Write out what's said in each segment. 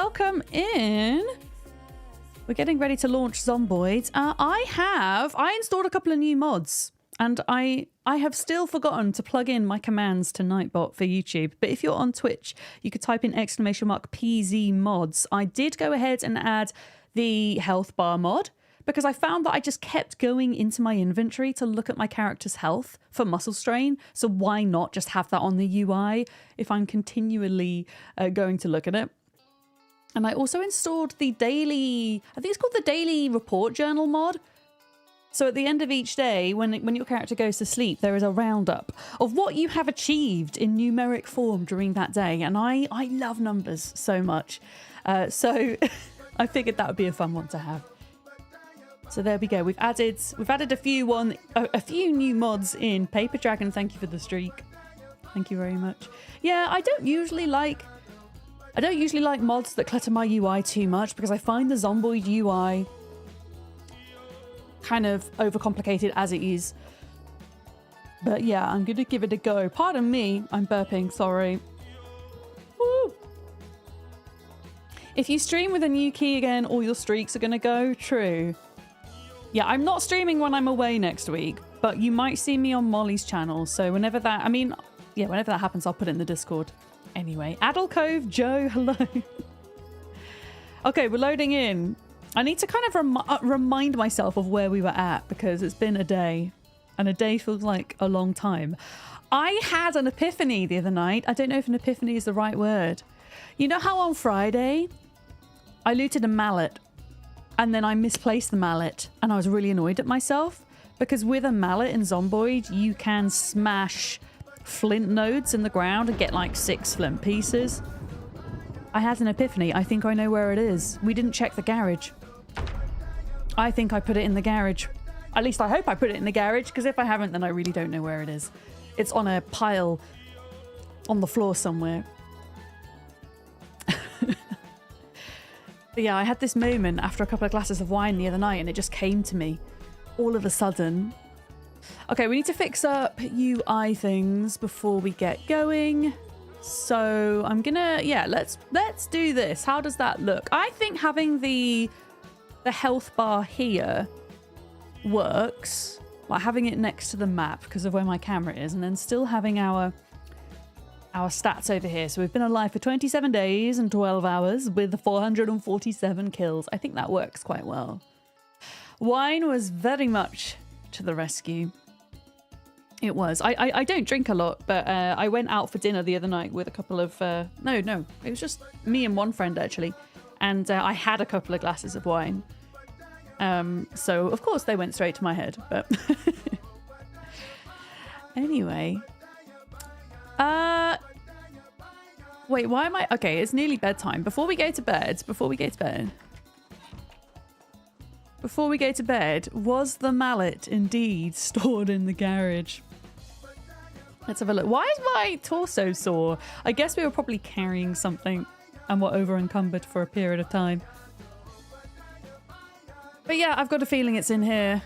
welcome in. We're getting ready to launch Zomboid. I installed a couple of new mods, and I have still forgotten to plug in my commands to Nightbot for YouTube. But if you're on Twitch, you could type in !PZ mods. I did go ahead and add the health bar mod because I found that I just kept going into my inventory to look at my character's health for muscle strain. So why not just have that on the UI if I'm continually going to look at it? And I also installed the daily, I think it's called the daily report journal mod. So at the end of each day, when your character goes to sleep, there is a roundup of what you have achieved in numeric form during that day. And I love numbers so much. So I figured that would be a fun one to have. So there we go. We've added a few new mods in. Paper Dragon, thank you for the streak. Thank you very much. Yeah, I don't usually like mods that clutter my UI too much because I find the Zomboid UI kind of overcomplicated as it is. But yeah, I'm gonna give it a go. Pardon me, I'm burping, sorry. Woo. If you stream with a new key again, all your streaks are gonna go. True. Yeah, I'm not streaming when I'm away next week, but you might see me on Molly's channel. So whenever that happens, I'll put it in the Discord. Anyway, Addle Cove, Joe, hello. Okay, we're loading in. I need to kind of remind myself of where we were at because it's been a day, and a day feels like a long time. I had an epiphany the other night. I don't know if an epiphany is the right word. You know how on Friday I looted a mallet and then I misplaced the mallet and I was really annoyed at myself because with a mallet in Zomboid, you can smash flint nodes in the ground and get like 6 flint pieces. I had an epiphany. I think I know where it is. We didn't check the garage. I think I put it in the garage. At least I hope I put it in the garage, because if I haven't, then I really don't know where it is. It's on a pile on the floor somewhere. But yeah, I had this moment after a couple of glasses of wine the other night, and it just came to me all of a sudden. Okay, we need to fix up UI things before we get going. So I'm gonna, yeah, let's do this. How does that look? I think having the health bar here works, like having it next to the map because of where my camera is, and then still having our stats over here. So we've been alive for 27 days and 12 hours with 447 kills. I think that works quite well. Wine was very much to the rescue. It was. I don't drink a lot, but I went out for dinner the other night with a couple of... No, it was just me and one friend, actually. And I had a couple of glasses of wine. So, of course, they went straight to my head. But anyway. Wait, why am I... Okay, it's nearly bedtime. Before we go to bed, was the mallet indeed stored in the garage? Let's have a look. Why is my torso sore? I guess we were probably carrying something and were over encumbered for a period of time. But yeah, I've got a feeling it's in here.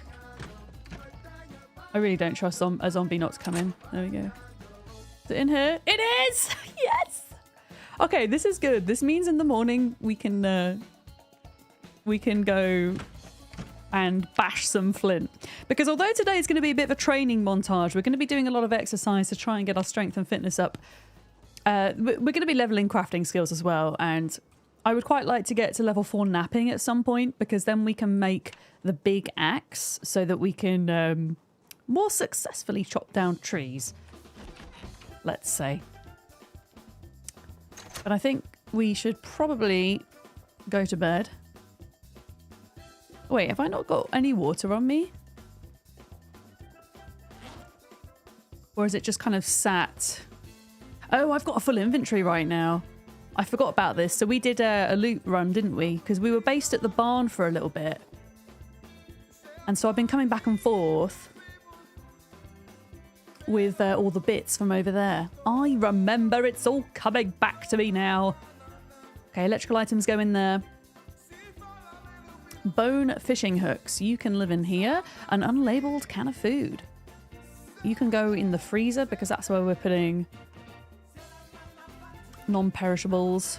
I really don't trust a zombie not to come in. There we go. Is it in here? It is! Yes! Okay, this is good. This means in the morning we can go and bash some flint. Because although today is going to be a bit of a training montage, we're going to be doing a lot of exercise to try and get our strength and fitness up. We're going to be leveling crafting skills as well, and I would quite like to get to level 4 napping at some point, because then we can make the big axe so that we can more successfully chop down trees, let's say. But I think we should probably go to bed. Wait, have I not got any water on me? Or is it just kind of sat? Oh, I've got a full inventory right now. I forgot about this. So we did a loot run, didn't we? Because we were based at the barn for a little bit. And so I've been coming back and forth with all the bits from over there. I remember, it's all coming back to me now. Okay, electrical items go in there. Bone fishing hooks. You can live in here. An unlabeled can of food. You can go in the freezer because that's where we're putting non-perishables.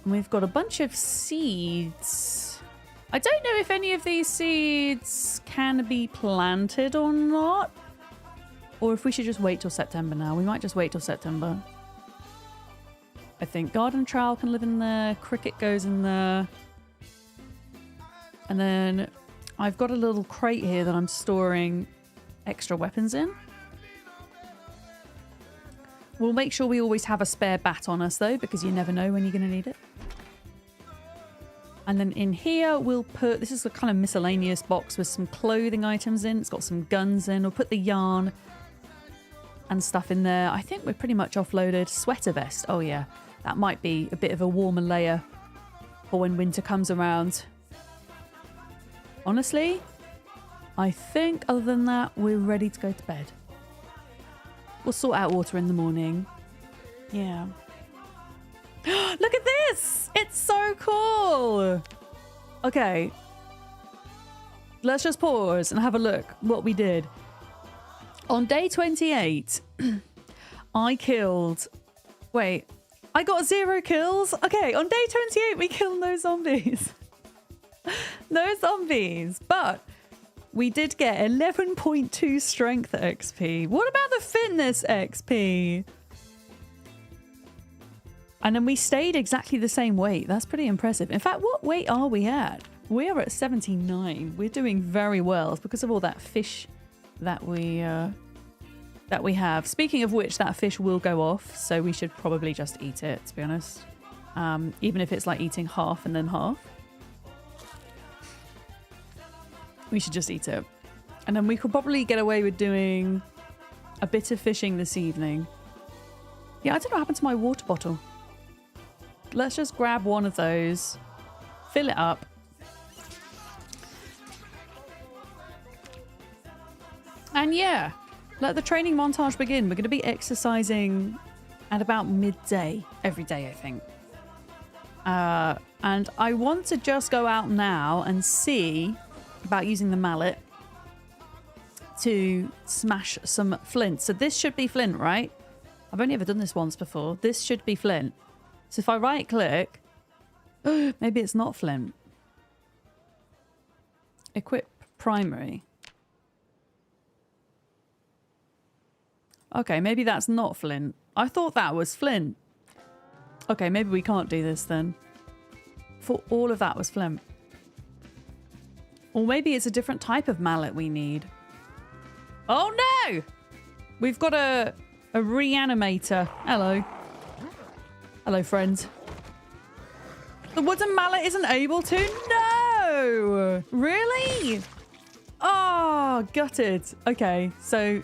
And we've got a bunch of seeds. I don't know if any of these seeds can be planted or not. Or if we should just wait till September now. We might just wait till September. I think garden trowel can live in there. Cricket goes in there. And then I've got a little crate here that I'm storing extra weapons in. We'll make sure we always have a spare bat on us though, because you never know when you're going to need it. And then in here we'll put, this is a kind of miscellaneous box with some clothing items in. It's got some guns in. We'll put the yarn and stuff in there. I think we're pretty much offloaded. Sweater vest. Oh yeah, that might be a bit of a warmer layer for when winter comes around. Honestly, I think other than that, we're ready to go to bed. We'll sort out water in the morning. Yeah. Look at this! It's so cool! Okay. Let's just pause and have a look what we did. On day 28, I killed... Wait. I got 0 kills? Okay, on day 28, we killed no zombies. No zombies. But we did get 11.2 strength XP. What about the fitness XP? And then we stayed exactly the same weight. That's pretty impressive. In fact, what weight are we at? We are at 79. We're doing very well. It's because of all that fish that we have. Speaking of which, that fish will go off, so we should probably just eat it, to be honest. Even if it's like eating half and then half. We should just eat it. And then we could probably get away with doing a bit of fishing this evening. Yeah, I don't know what happened to my water bottle. Let's just grab one of those, fill it up. And yeah, let the training montage begin. We're going to be exercising at about midday every day, I think. And I want to just go out now and see about using the mallet to smash some flint. So this should be flint, right? I've only ever done this once before. This should be flint. So if I right click, maybe it's not flint. Equip primary. Okay, maybe that's not flint. I thought that was flint. Okay, maybe we can't do this then. For all of that was flint. Or maybe it's a different type of mallet we need. Oh no! We've got a reanimator. Hello. Hello, friend. The wooden mallet isn't able to? No! Really? Oh, gutted. Okay, so...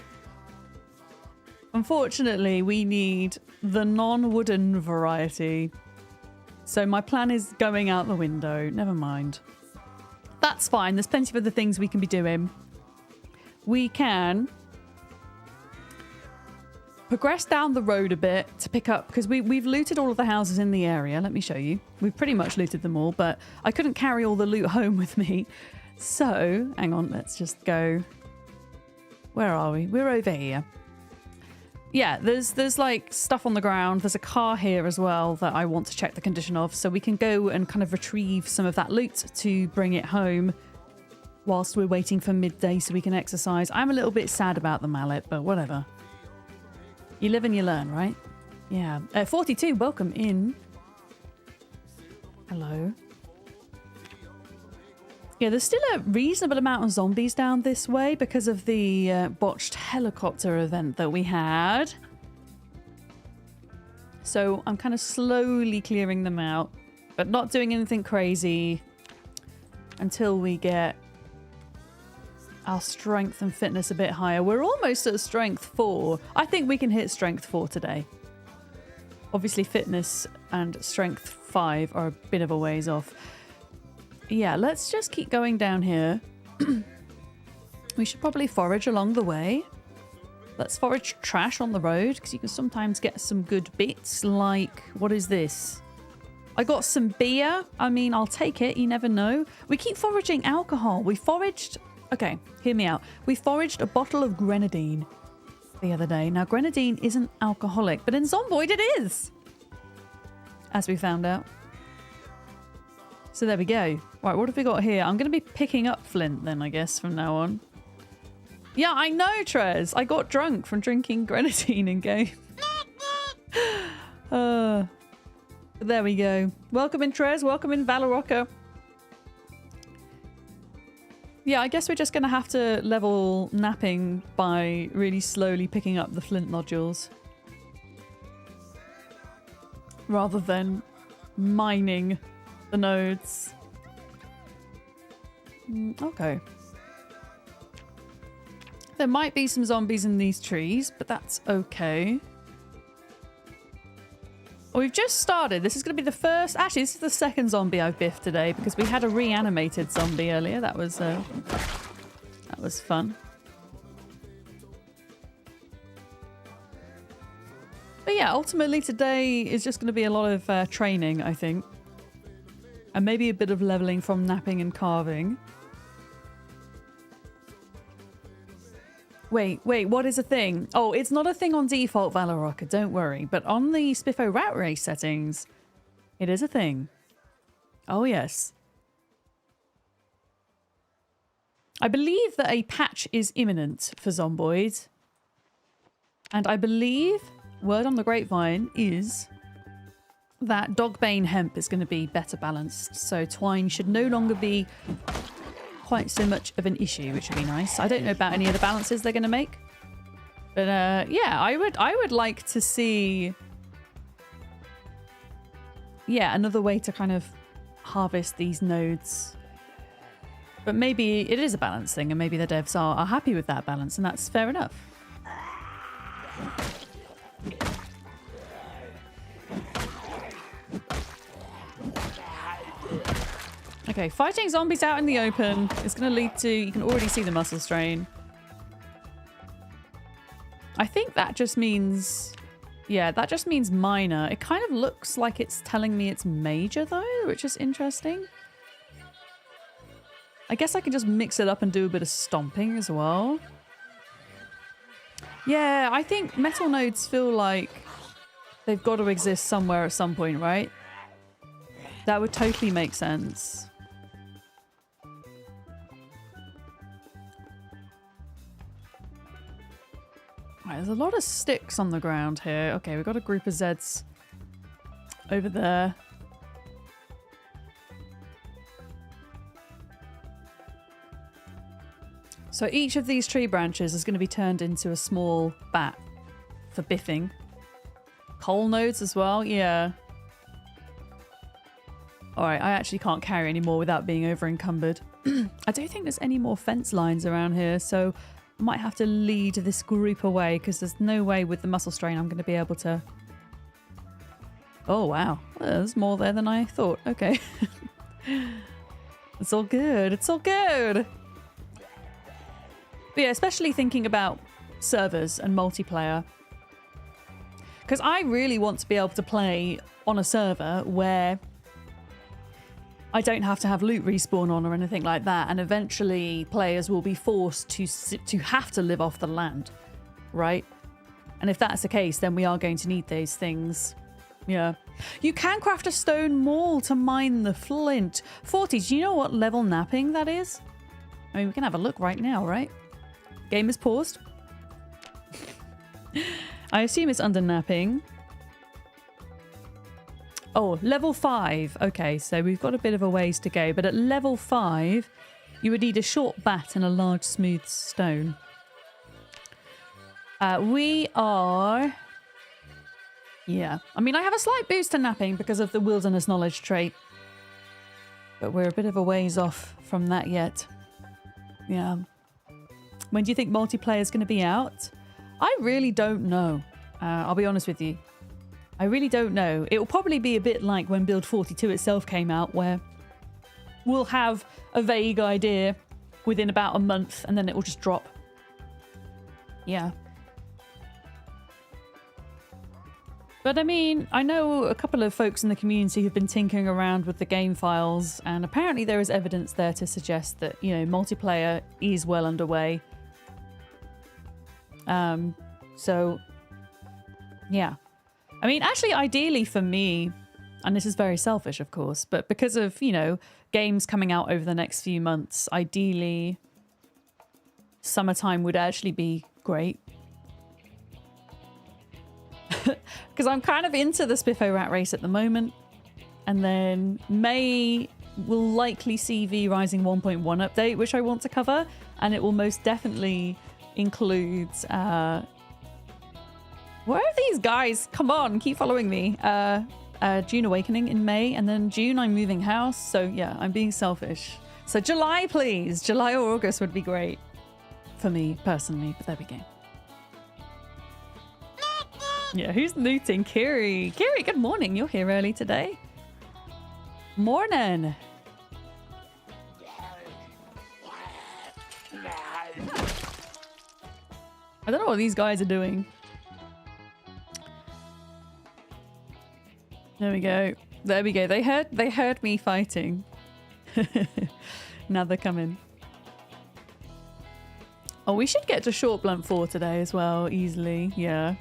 Unfortunately, we need the non-wooden variety. So my plan is going out the window. Never mind. That's fine. There's plenty of other things we can be doing. We can progress down the road a bit to pick up, because we've looted all of the houses in the area. Let me show you. We've pretty much looted them all, but I couldn't carry all the loot home with me. So, hang on, let's just go. Where are we? We're over here. Yeah, there's like stuff on the ground. There's a car here as well that I want to check the condition of, so we can go and kind of retrieve some of that loot to bring it home whilst we're waiting for midday so we can exercise. I'm a little bit sad about the mallet, but whatever. You live and you learn, right? Yeah. 42, welcome in. Hello. Yeah, there's still a reasonable amount of zombies down this way because of the botched helicopter event that we had. So I'm kind of slowly clearing them out, but not doing anything crazy until we get our strength and fitness a bit higher. We're almost at strength 4. I think we can hit strength 4 today. Obviously, fitness and strength 5 are a bit of a ways off. Yeah, let's just keep going down here. We should probably forage along the way. Let's forage trash on the road, because you can sometimes get some good bits, like, what is this? I got some beer. I mean, I'll take it. You never know. We keep foraging alcohol. We foraged... Okay, hear me out. We foraged a bottle of grenadine the other day. Now, grenadine isn't alcoholic, but in Zomboid it is, as we found out. So there we go. Right, what have we got here? I'm going to be picking up flint then, I guess, from now on. Yeah, I know, Trez. I got drunk from drinking grenadine in game. There we go. Welcome in, Trez. Welcome in, Valorocca. Yeah, I guess we're just going to have to level napping by really slowly picking up the flint nodules. Rather than mining the nodes. Okay. There might be some zombies in these trees, but that's okay. Well, we've just started. This is going to be the first... Actually, this is the second zombie I've biffed today because we had a reanimated zombie earlier. That was fun. But yeah, ultimately today is just going to be a lot of training, I think. And maybe a bit of leveling from napping and carving. Wait, what is a thing? Oh, it's not a thing on default, Valorocca, don't worry. But on the Spiffo rat race settings, it is a thing. Oh, yes. I believe that a patch is imminent for Zomboid. And I believe, word on the grapevine, is that Dogbane hemp is going to be better balanced. So twine should no longer be quite so much of an issue, which would be nice. I don't know about any of the balances they're going to make. But yeah, I would like to see... Yeah, another way to kind of harvest these nodes. But maybe it is a balance thing, and maybe the devs are happy with that balance, and that's fair enough. Okay, fighting zombies out in the open is going to lead to... You can already see the muscle strain. I think that just means... Yeah, that just means minor. It kind of looks like it's telling me it's major, though, which is interesting. I guess I can just mix it up and do a bit of stomping as well. Yeah, I think metal nodes feel like they've got to exist somewhere at some point, right? That would totally make sense. Right, there's a lot of sticks on the ground here. Okay, we've got a group of Zeds over there. So each of these tree branches is going to be turned into a small bat for biffing. Coal nodes as well, yeah. Alright, I actually can't carry any more without being over encumbered. I don't think there's any more fence lines around here, so I might have to lead this group away because there's no way with the muscle strain I'm going to be able to... Oh, wow. Well, there's more there than I thought. Okay. It's all good. It's all good. But yeah, especially thinking about servers and multiplayer. Because I really want to be able to play on a server where I don't have to have loot respawn on or anything like that. And eventually players will be forced to have to live off the land, right? And if that's the case, then we are going to need these things. Yeah. You can craft a stone maul to mine the flint. 40, do you know what level napping that is? I mean, we can have a look right now, right? Game is paused. I assume it's under napping. Oh, level 5. Okay, so we've got a bit of a ways to go. But at level 5, you would need a short bat and a large smooth stone. We are... Yeah. I mean, I have a slight boost to napping because of the wilderness knowledge trait. But we're a bit of a ways off from that yet. Yeah. When do you think multiplayer is going to be out? I really don't know. I'll be honest with you. I really don't know. It will probably be a bit like when Build 42 itself came out, where we'll have a vague idea within about a month and then it will just drop. Yeah. But I mean, I know a couple of folks in the community who've been tinkering around with the game files, and apparently there is evidence there to suggest that, you know, multiplayer is well underway. So, yeah. I mean, actually, ideally for me, And this is very selfish, of course, but because of, you know, games coming out over the next few months, ideally summertime would actually be great. Because I'm kind of into the Spiffo rat race at the moment. And then May will likely see V Rising 1.1 update, which I want to cover. And it will most definitely include... where are these guys? Come on, keep following me. June Awakening in May, and then June I'm moving house. So yeah, I'm being selfish. So July, please. July or August would be great for me personally, but there we go. Yeah, who's looting? Kiri. Kiri, good morning. You're here early today. Morning. I don't know what these guys are doing. There we go. There we go. They heard me fighting. Now they're coming. Oh, we should get to Short Blunt 4 today as well, easily. Yeah.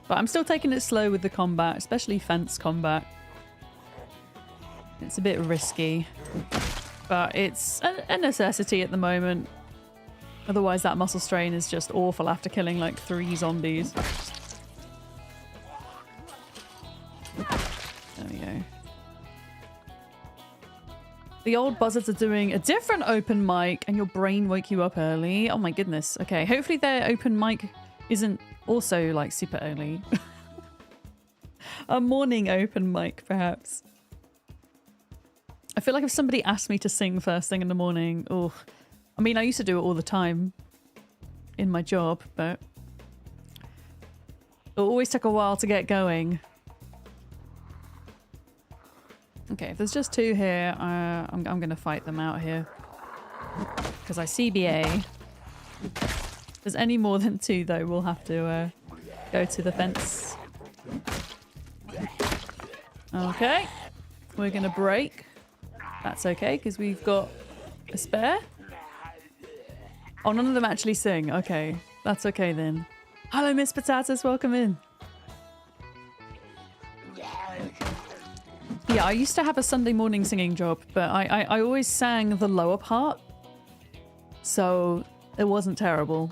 But I'm still taking it slow with the combat, especially fence combat. It's a bit risky. But it's a necessity at the moment. Otherwise that muscle strain is just awful after killing like 3 zombies. There we go. The old buzzards are doing a different open mic and your brain woke you up early. Oh my goodness. Okay, hopefully their open mic isn't also like super early. A morning open mic perhaps. I feel like if somebody asked me to sing first thing in the morning, oh, I mean, I used to do it all the time in my job, but it always took a while to get going. Okay, if there's just 2 here, I'm going to fight them out here. Because I CBA. If there's any more than 2, though, we'll have to go to the fence. Okay. We're going to break. That's okay, because we've got a spare. Oh, none of them actually sing. Okay, that's okay then. Hello, Miss Potatoes. Welcome in. Yeah, I used to have a Sunday morning singing job, but I always sang the lower part. So it wasn't terrible.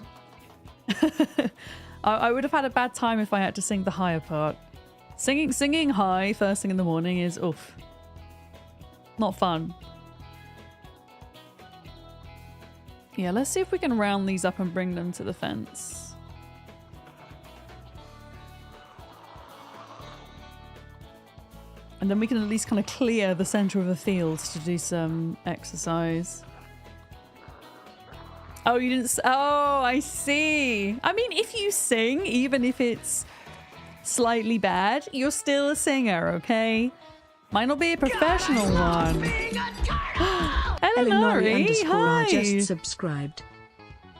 I would have had a bad time if I had to sing the higher part. Singing high first thing in the morning is, oof. Not fun. Yeah, let's see if we can round these up and bring them to the fence. And then we can at least kind of clear the center of the field to do some exercise. Oh, you didn't... Oh, I see. I mean, if you sing, even if it's slightly bad, you're still a singer, okay? Might not be a professional one. Eleanor, hi! Just subscribed.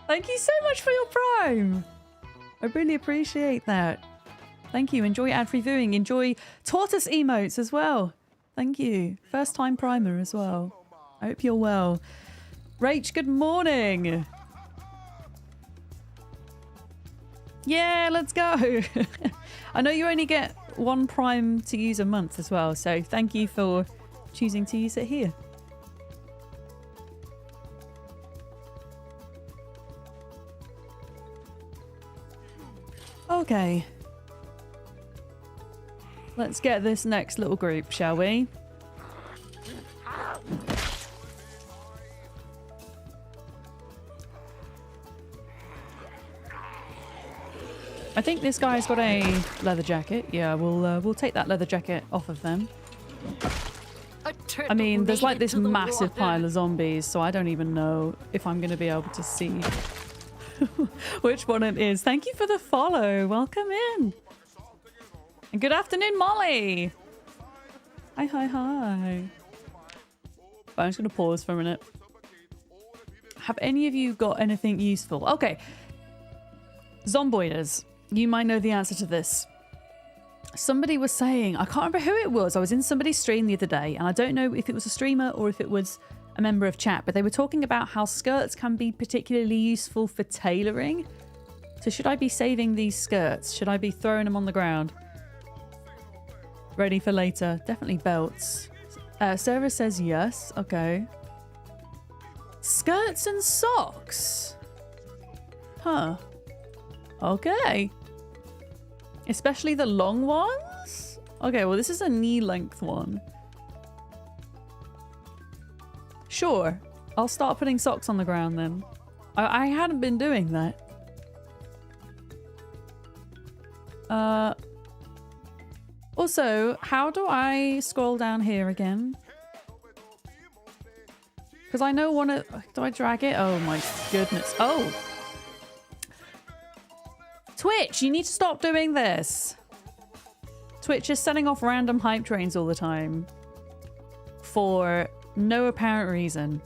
Thank you so much for your Prime. I really appreciate that. Thank you. Enjoy ad-free viewing. Enjoy tortoise emotes as well. Thank you. First time Primer as well. I hope you're well. Rach, good morning. Yeah, let's go. I know you only get 1 Prime to use a month as well, so thank you for choosing to use it here. Okay. Let's get this next little group, shall we? I think this guy's got a leather jacket. Yeah, we'll take that leather jacket off of them. I mean, there's like this massive pile of zombies, so I don't even know if I'm going to be able to see which one it is. Thank you for the follow. Welcome in. And good afternoon, Molly. Hi, hi, hi. But I'm just going to pause for a minute. Have any of you got anything useful? Okay. Zomboiders. You might know the answer to this. Somebody was saying, I can't remember who it was. I was in somebody's stream the other day, and I don't know if it was a streamer or if it was a member of chat, but they were talking about how skirts can be particularly useful for tailoring. So should I be saving these skirts? Should I be throwing them on the ground? Ready for later. Definitely belts. Sarah says yes. Okay. Skirts and socks. Huh. Okay. Especially the long ones? Okay, well this is a knee length one. Sure. I'll start putting socks on the ground then. I hadn't been doing that. Also, how do I scroll down here again? Because I know one of... Do I drag it? Oh my goodness. Oh! Twitch, you need to stop doing this. Twitch is setting off random hype trains all the time. For no apparent reason.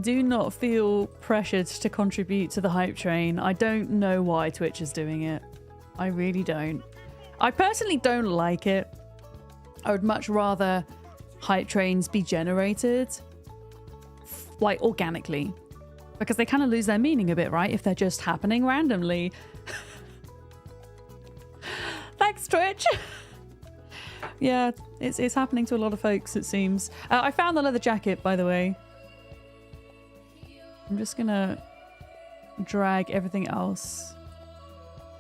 Do not feel pressured to contribute to the hype train. I don't know why Twitch is doing it. I really don't. I personally don't like it. I would much rather hype trains be generated like organically, because they kind of lose their meaning a bit, right? If they're just happening randomly. Thanks, Twitch. Yeah, it's happening to a lot of folks, it seems. I found the leather jacket, by the way. I'm just gonna drag everything else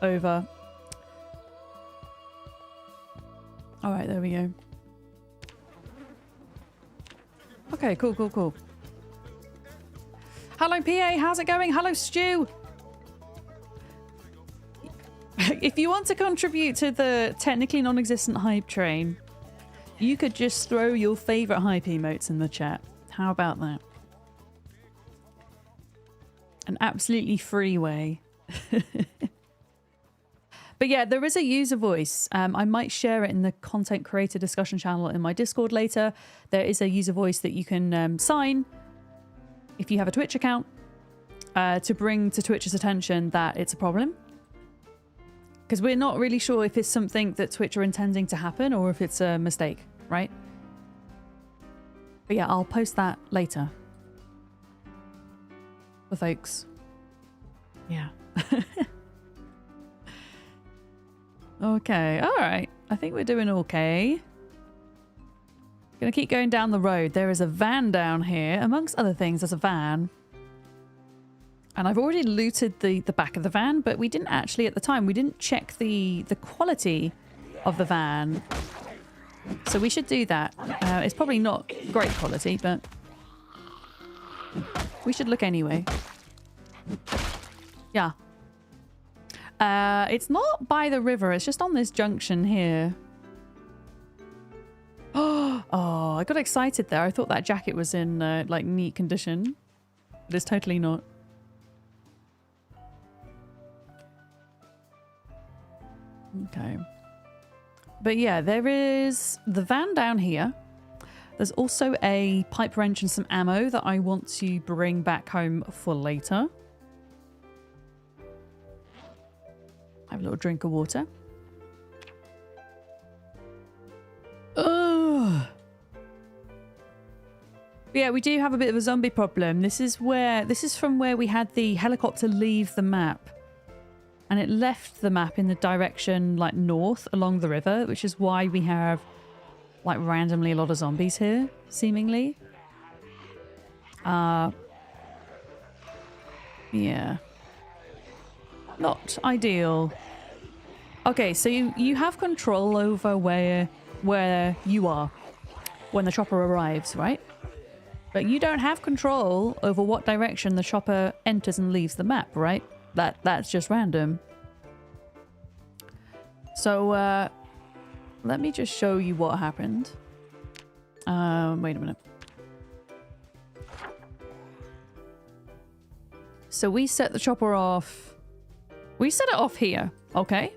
over. All right, there we go. Okay, cool, cool, cool. Hello, PA. How's it going? Hello, Stu. If you want to contribute to the technically non-existent hype train, you could just throw your favorite hype emotes in the chat. How about that? An absolutely free way. But yeah, there is a user voice. I might share it in the content creator discussion channel in my Discord later. There is a user voice that you can sign if you have a Twitch account to bring to Twitch's attention that it's a problem. Because we're not really sure if it's something that Twitch are intending to happen or if it's a mistake, right? But yeah, I'll post that later. For folks. Yeah. Okay, alright. I think we're doing okay. Gonna keep going down the road. There is a van down here. Amongst other things, there's a van. And I've already looted the back of the van, but we didn't actually at the time. We didn't check the quality of the van. So we should do that. It's probably not great quality, but we should look anyway. Yeah. It's not by the river. It's just on this junction here. Oh, I got excited there. I thought that jacket was in like neat condition. But it's totally not. Okay. But yeah, there is the van down here. There's also a pipe wrench and some ammo that I want to bring back home for later. Have a little drink of water. Ugh. Yeah, we do have a bit of a zombie problem. This is from where we had the helicopter leave the map. And it left the map in the direction, like, north along the river, which is why we have, like, randomly a lot of zombies here, seemingly. Yeah. Not ideal. Okay, so you have control over where you are when the chopper arrives, right? But you don't have control over what direction the chopper enters and leaves the map, right? That's just random. So let me just show you what happened. Wait a minute. So we set the chopper off. We set it off here, okay?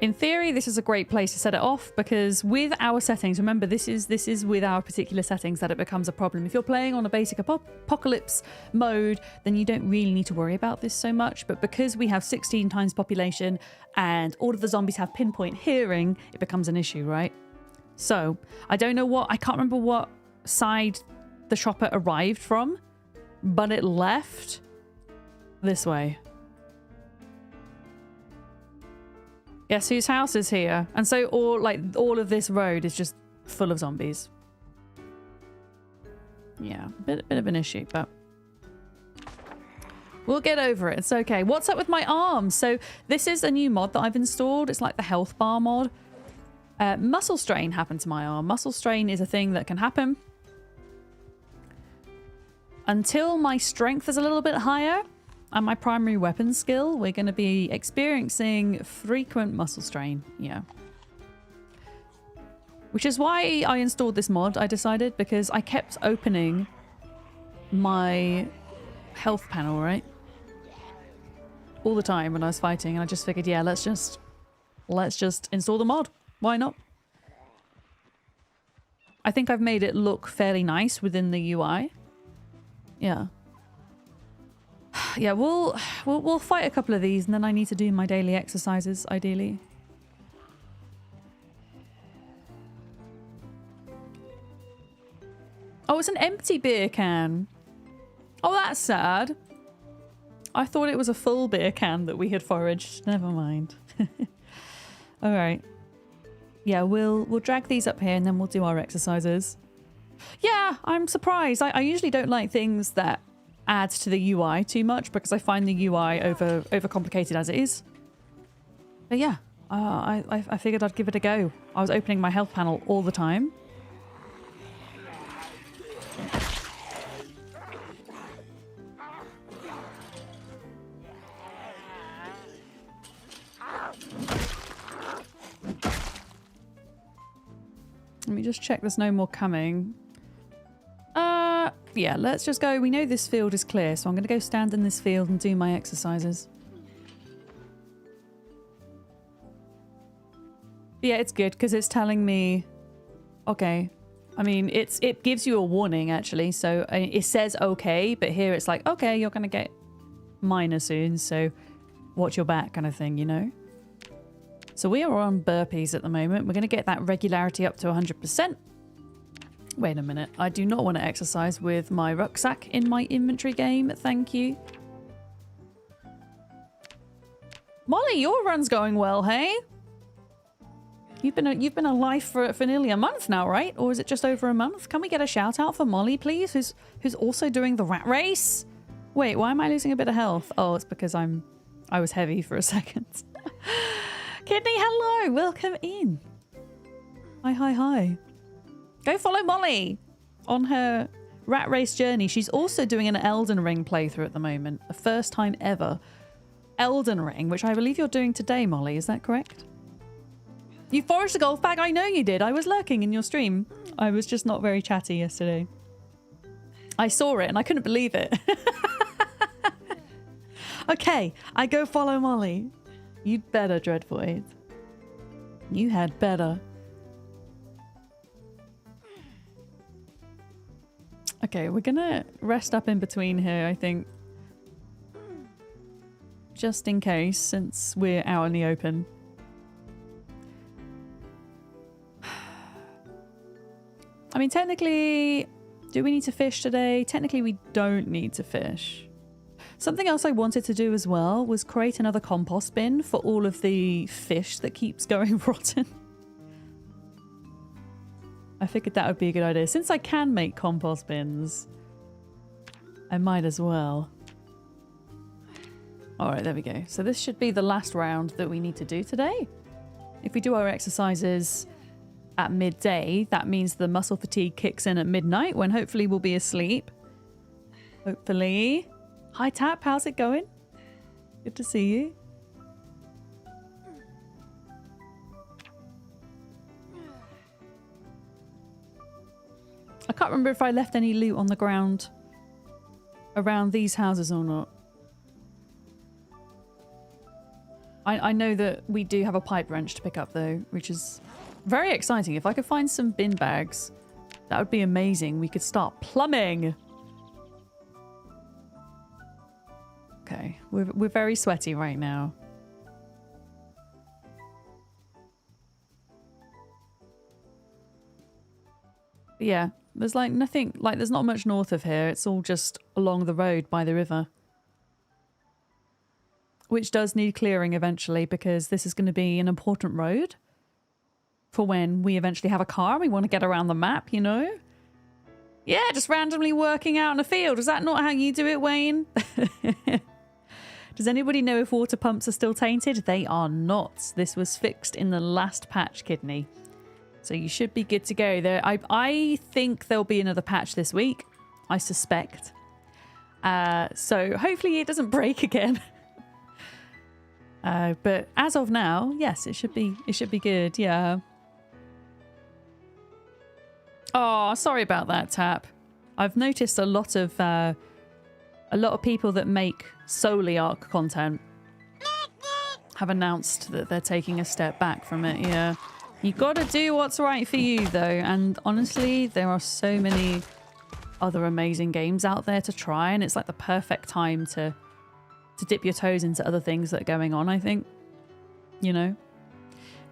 In theory, this is a great place to set it off because with our settings, remember this is with our particular settings that it becomes a problem. If you're playing on a basic apocalypse mode, then you don't really need to worry about this so much. But because we have 16 times population and all of the zombies have pinpoint hearing, it becomes an issue, right? So I don't know I can't remember what side the chopper arrived from. but it left this way. Guess whose house is here? And so all of this road is just full of zombies. Yeah, bit of an issue, but we'll get over it. It's okay. What's up with my arm? So this is a new mod that I've installed. It's like the health bar mod. Muscle strain happened to my arm. Muscle strain is a thing that can happen until my strength is a little bit higher and my primary weapon skill. We're going to be experiencing frequent muscle strain. Yeah. Which is why I installed this mod, I decided, because I kept opening my health panel, right? All the time when I was fighting, and I just figured, yeah, let's just install the mod. Why not? I think I've made it look fairly nice within the UI. Yeah. Yeah, we'll fight a couple of these, and then I need to do my daily exercises, ideally. Oh, it's an empty beer can. Oh, that's sad. I thought it was a full beer can that we had foraged. Never mind. All right. Yeah, we'll drag these up here and then we'll do our exercises. Yeah, I'm surprised. I usually don't like things that add to the UI too much because I find the UI overcomplicated as it is. But yeah, I figured I'd give it a go. I was opening my health panel all the time. Let me just check there's no more coming. Yeah, let's just go. We know this field is clear, so I'm going to go stand in this field and do my exercises. Yeah, it's good because it's telling me... Okay. I mean, it gives you a warning, actually. So it says okay, but here it's like, okay, you're going to get minor soon, so watch your back kind of thing, you know? So we are on burpees at the moment. We're going to get that regularity up to 100%. Wait a minute. I do not want to exercise with my rucksack in my inventory game. Thank you. Molly, your run's going well, hey? You've been alive for nearly a month now, right? Or is it just over a month? Can we get a shout out for Molly, please? Who's also doing the rat race? Wait, why am I losing a bit of health? Oh, it's because I was heavy for a second. Kidney, hello! Welcome in. Hi. Go follow Molly on her rat race journey. She's also doing an Elden Ring playthrough at the moment. The first time ever. Elden Ring, which I believe you're doing today, Molly. Is that correct? You foraged a golf bag? I know you did. I was lurking in your stream. I was just not very chatty yesterday. I saw it and I couldn't believe it. Okay, I go follow Molly. You'd better, Dreadvoid. You had better. Okay, we're gonna rest up in between here, I think. Just in case, since we're out in the open. I mean, technically, do we need to fish today? Technically, we don't need to fish. Something else I wanted to do as well was create another compost bin for all of the fish that keeps going rotten. I figured that would be a good idea. Since I can make compost bins, I might as well. Alright, there we go. So this should be the last round that we need to do today. If we do our exercises at midday, that means the muscle fatigue kicks in at midnight when hopefully we'll be asleep. Hopefully. Hi Tap, how's it going? Good to see you. I can't remember if I left any loot on the ground around these houses or not. I know that we do have a pipe wrench to pick up though, which is very exciting. If I could find some bin bags, that would be amazing. We could start plumbing. Okay, we're very sweaty right now. But yeah, There's like nothing, like there's not much north of here. It's all just along the road by the river. Which does need clearing eventually because this is going to be an important road for when we eventually have a car and we want to get around the map, you know? Yeah, just randomly working out in a field. Is that not how you do it, Wayne? Does anybody know if water pumps are still tainted? They are not. This was fixed in the last patch, Kidney. So you should be good to go. There, I think there'll be another patch this week. I suspect. So hopefully it doesn't break again. But as of now, yes, it should be good. Yeah. Oh, sorry about that, Tap. I've noticed a lot of people that make solely Arc content have announced that they're taking a step back from it. Yeah. You gotta do what's right for you, though. And honestly, there are so many other amazing games out there to try, and it's like the perfect time to dip your toes into other things that are going on, I think. You know?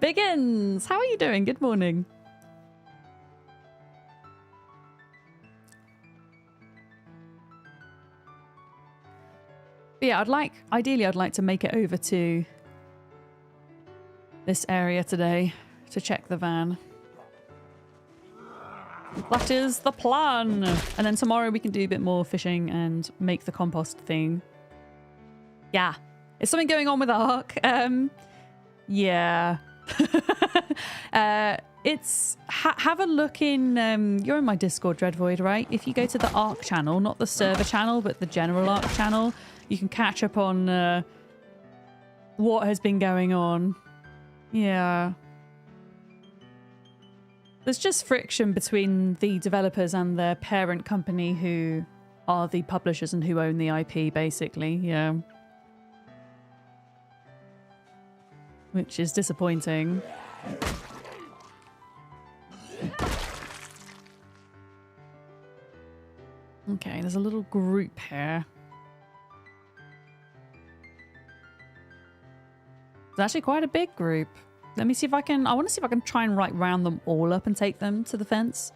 Biggins! How are you doing? Good morning. But yeah, ideally I'd like to make it over to this area today to check the van. That is the plan. And then tomorrow we can do a bit more fishing and make the compost thing. Yeah. Is something going on with Ark? Yeah. Have a look in, you're in my Discord, Dreadvoid, right? If you go to the Ark channel, not the server channel, but the general Ark channel, you can catch up on what has been going on. Yeah. There's just friction between the developers and their parent company who are the publishers and who own the IP, basically. Yeah. Which is disappointing. Okay, there's a little group here. It's actually quite a big group. Let me see if I can... I want to see if I can try and round them all up and take them to the fence.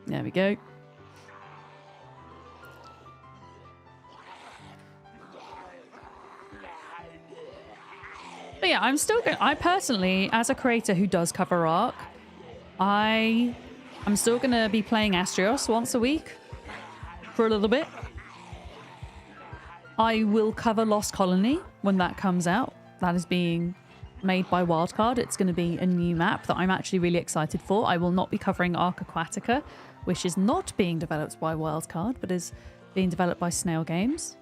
There we go. But yeah, I'm still going... I personally, as a creator who does cover Ark, I'm still going to be playing Astrios once a week for a little bit. I will cover Lost Colony when that comes out. That is being made by Wildcard. It's going to be a new map that I'm actually really excited for. I will not be covering Ark Aquatica, which is not being developed by Wildcard, but is being developed by Snail Games.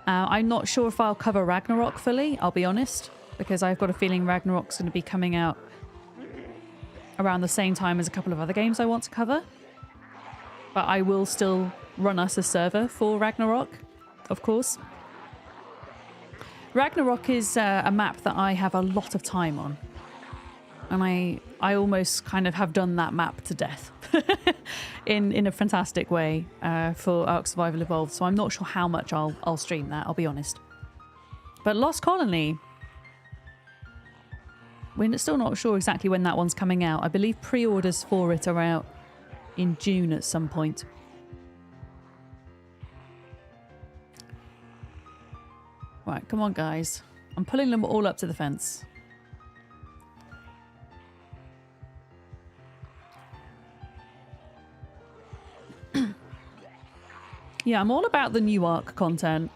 I'm not sure if I'll cover Ragnarok fully, I'll be honest, because I've got a feeling Ragnarok's going to be coming out around the same time as a couple of other games I want to cover. But I will still run us a server for Ragnarok, of course. Ragnarok is a map that I have a lot of time on. And I almost kind of have done that map to death in a fantastic way for Ark Survival Evolved. So I'm not sure how much I'll stream that, I'll be honest. But Lost Colony, we're still not sure exactly when that one's coming out. I believe pre-orders for it are out in June at some point. Right, come on, guys. I'm pulling them all up to the fence. Yeah, I'm all about the new Ark content.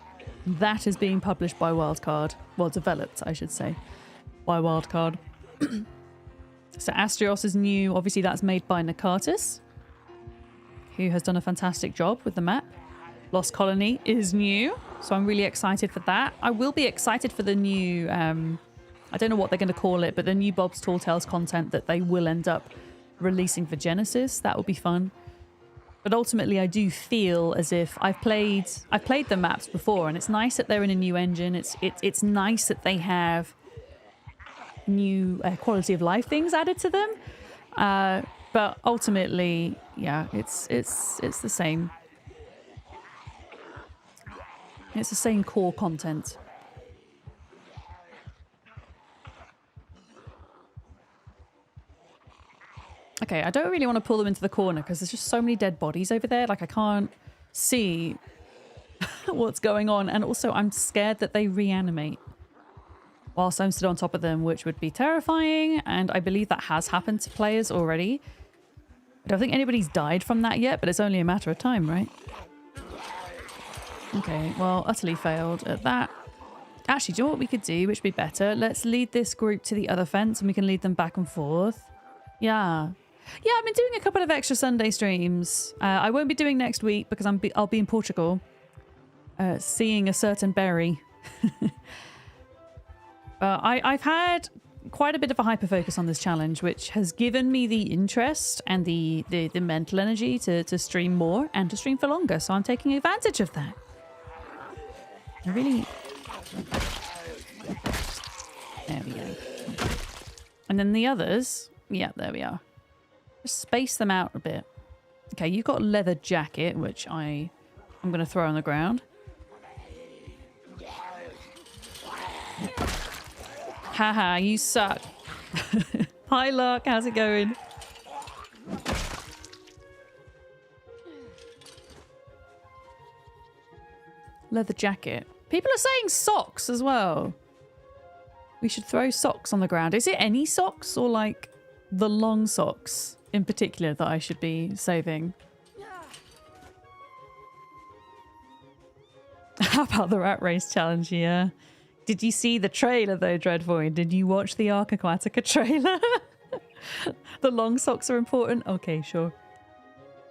That is being published by Wildcard. Well, developed, I should say, by Wildcard. So Astrios is new. Obviously, that's made by Nakatis, who has done a fantastic job with the map. Lost Colony is new, so I'm really excited for that. I will be excited for the new, I don't know what they're going to call it, but the new Bob's Tall Tales content that they will end up releasing for Genesis. That will be fun. But ultimately, I do feel as if I've played the maps before, and it's nice that they're in a new engine. It's nice that they have new quality of life things added to them. But ultimately, yeah, it's the same. It's the same core content. Okay, I don't really want to pull them into the corner because there's just so many dead bodies over there. Like, I can't see what's going on. And also, I'm scared that they reanimate whilst I'm stood on top of them, which would be terrifying. And I believe that has happened to players already. I don't think anybody's died from that yet, but it's only a matter of time, right? Okay, well, utterly failed at that. Actually, do you know what we could do, which would be better? Let's lead this group to the other fence and we can lead them back and forth. Yeah. Yeah, I've been doing a couple of extra Sunday streams. I won't be doing next week because I'll be in Portugal seeing a certain berry. I've had quite a bit of a hyper focus on this challenge, which has given me the interest and the mental energy to stream more and to stream for longer. So I'm taking advantage of that. I really... There we go. And then the others... Yeah, there we are. Just space them out a bit. Okay, you've got a leather jacket, which I'm going to throw on the ground. Haha, you suck. Hi, Lark. How's it going? Leather jacket. People are saying socks as well. We should throw socks on the ground. Is it any socks or like the long socks in particular that I should be saving? How about the rat race challenge? Yeah. Did you see the trailer though, Dreadvoid? Did you watch the Arc Aquatica trailer? The long socks are important? Okay, sure.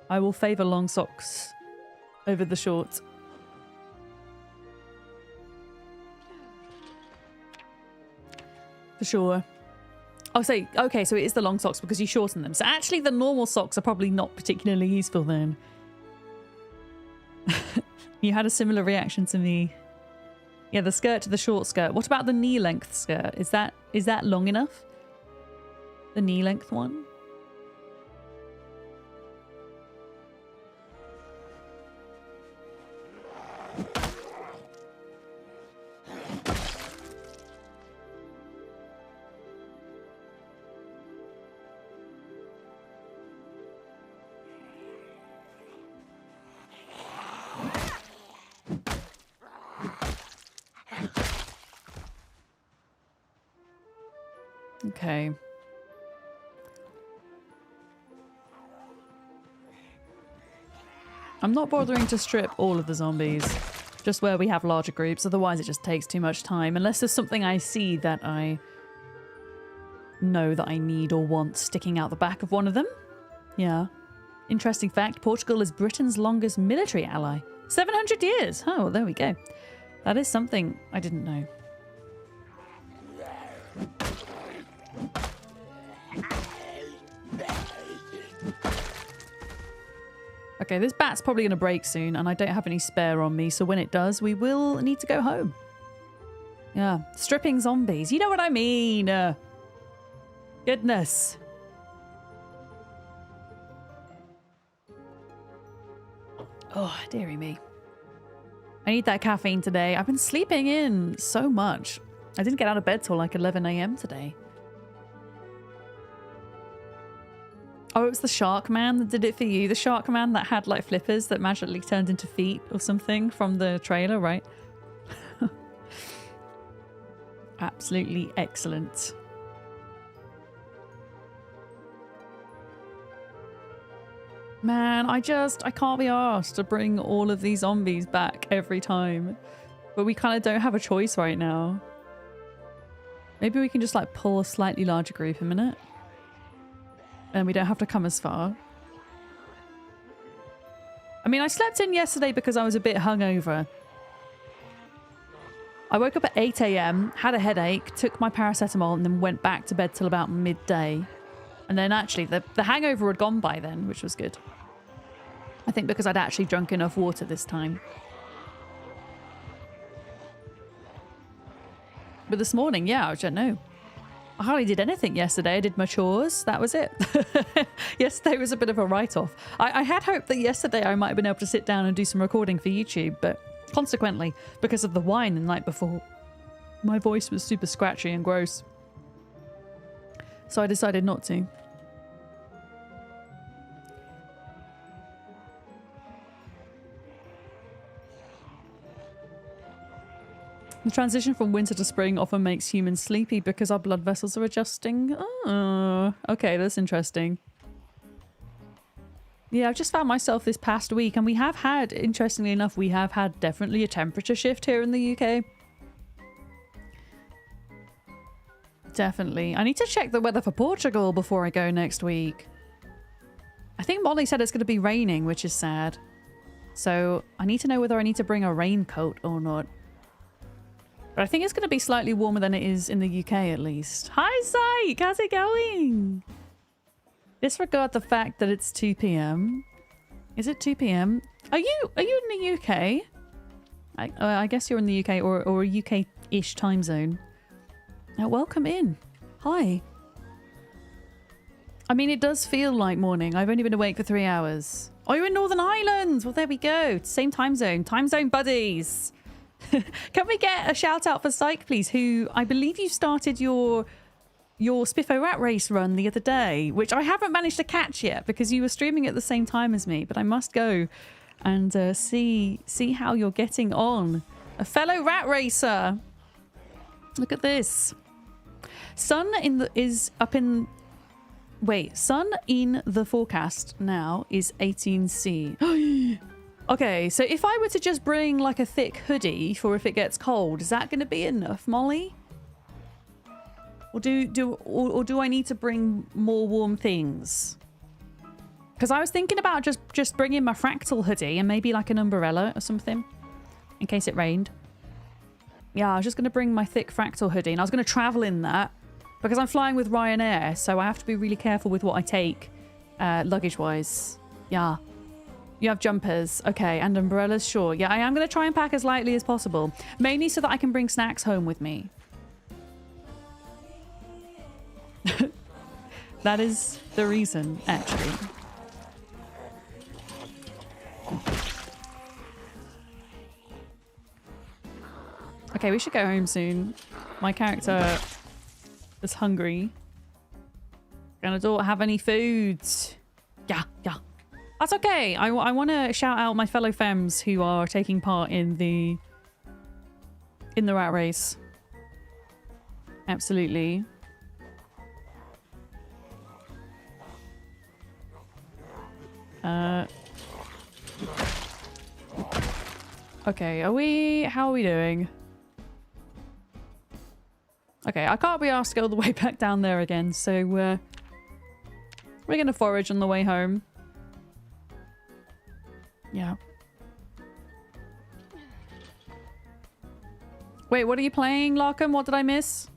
I will favour long socks over the short. For sure. I'll say, okay, so it is the long socks because you shorten them. So actually the normal socks are probably not particularly useful then. You had a similar reaction to me. Yeah, the skirt to the short skirt. What about the knee length skirt? Is that long enough? The knee length one? Okay. I'm not bothering to strip all of the zombies, just where we have larger groups, otherwise it just takes too much time, unless there's something I see that I know that I need or want sticking out the back of one of them. Yeah. Interesting fact, Portugal is Britain's longest military ally. 700 years! Oh, well, there we go. That is something I didn't know. Okay, this bat's probably going to break soon, and I don't have any spare on me, so when it does, we will need to go home. Yeah, stripping zombies. You know what I mean? Goodness. Oh, dearie me. I need that caffeine today. I've been sleeping in so much. I didn't get out of bed till like 11 AM today. Oh, it was the shark man that did it for you. The shark man that had like flippers that magically turned into feet or something from the trailer, right? Absolutely excellent. Man, I can't be arsed to bring all of these zombies back every time. But we kind of don't have a choice right now. Maybe we can just like pull a slightly larger group a minute. And we don't have to come as far. I mean, I slept in yesterday because I was a bit hungover. I woke up at 8 AM, had a headache, took my paracetamol, and then went back to bed till about midday. And then actually, the hangover had gone by then, which was good. I think because I'd actually drunk enough water this time. But this morning, yeah, I don't know. I hardly did anything yesterday. I did my chores. That was it. Yesterday was a bit of a write-off. I had hoped that yesterday I might have been able to sit down and do some recording for YouTube, but consequently, because of the wine the night before, my voice was super scratchy and gross. So I decided not to. The transition from winter to spring often makes humans sleepy because our blood vessels are adjusting. Oh, okay, that's interesting. Yeah, I've just found myself this past week, and we have had, interestingly enough, we have had definitely a temperature shift here in the UK. Definitely. I need to check the weather for Portugal before I go next week. I think Molly said it's going to be raining, which is sad. So I need to know whether I need to bring a raincoat or not. But I think it's going to be slightly warmer than it is in the UK at least. Hi, Syke! How's it going? Disregard the fact that it's 2 p.m. Is it 2 p.m.? Are you in the UK? I guess you're in the UK or a UK-ish time zone. Welcome in. Hi. I mean, it does feel like morning. I've only been awake for 3 hours. Oh, you're in Northern Ireland. Well, there we go. Same time zone. Time zone buddies. Can we get a shout out for Syke, please? Who I believe you started your Spiffo rat race run the other day, which I haven't managed to catch yet because you were streaming at the same time as me. But I must go and see how you're getting on. A fellow rat racer. Look at this. Sun in the forecast now is 18C. Okay, so if I were to just bring like a thick hoodie for if it gets cold, is that going to be enough, Molly? Or do I need to bring more warm things? Because I was thinking about just bringing my fractal hoodie and maybe like an umbrella or something in case it rained. Yeah, I was just going to bring my thick fractal hoodie and I was going to travel in that because I'm flying with Ryanair, so I have to be really careful with what I take luggage-wise. Yeah. You have jumpers. Okay, and umbrellas, sure. Yeah, I am going to try and pack as lightly as possible, mainly so that I can bring snacks home with me. That is the reason, actually. Okay, we should go home soon. My character is hungry. And I don't have any food. Yeah. That's okay. I want to shout out my fellow femmes who are taking part in the rat race. Absolutely. Okay, how are we doing? Okay, I can't be asked to go all the way back down there again, so we're gonna forage on the way home. Yeah. Wait, what are you playing, Larkham? What did I miss?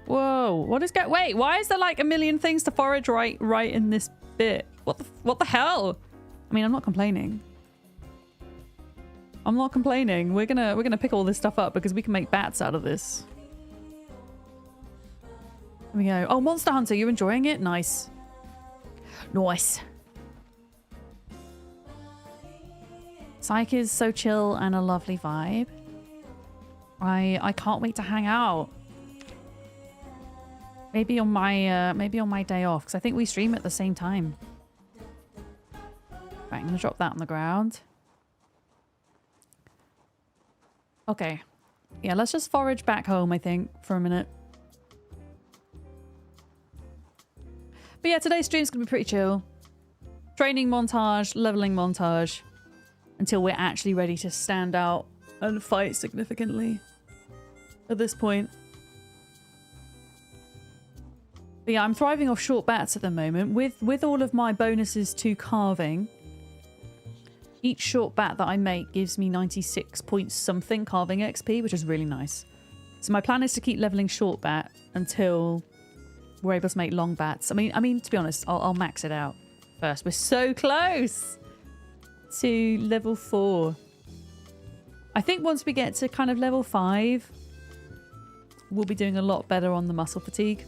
Whoa, what is wait, why is there like a million things to forage right in this bit? What the hell? I mean, I'm not complaining. I'm not complaining. We're gonna pick all this stuff up because we can make bats out of this. There we go. Oh, Monster Hunter, you enjoying it? Nice. Nice. Psyche is so chill and a lovely vibe. I can't wait to hang out. Maybe on my day off, because I think we stream at the same time. Right, I'm gonna drop that on the ground. Okay. Yeah, let's just forage back home, I think, for a minute. But yeah, today's stream's gonna be pretty chill. Training montage, leveling montage, until we're actually ready to stand out and fight significantly at this point. But yeah, I'm thriving off short bats at the moment. With all of my bonuses to carving, each short bat that I make gives me 96 point something carving XP, which is really nice. So my plan is to keep leveling short bat until we're able to make long bats. I mean, to be honest, I'll max it out first. We're so close to level 4. I think once we get to kind of level 5, we'll be doing a lot better on the muscle fatigue.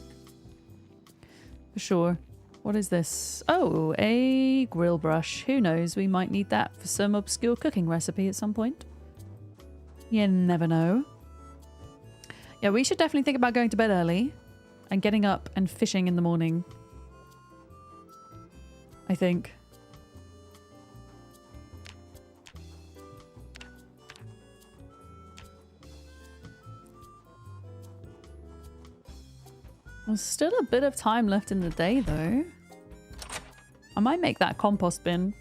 For sure. What is this? Oh, a grill brush. Who knows? We might need that for some obscure cooking recipe at some point. You never know. Yeah, we should definitely think about going to bed early and getting up and fishing in the morning. I think. There's still a bit of time left in the day, though. I might make that compost bin.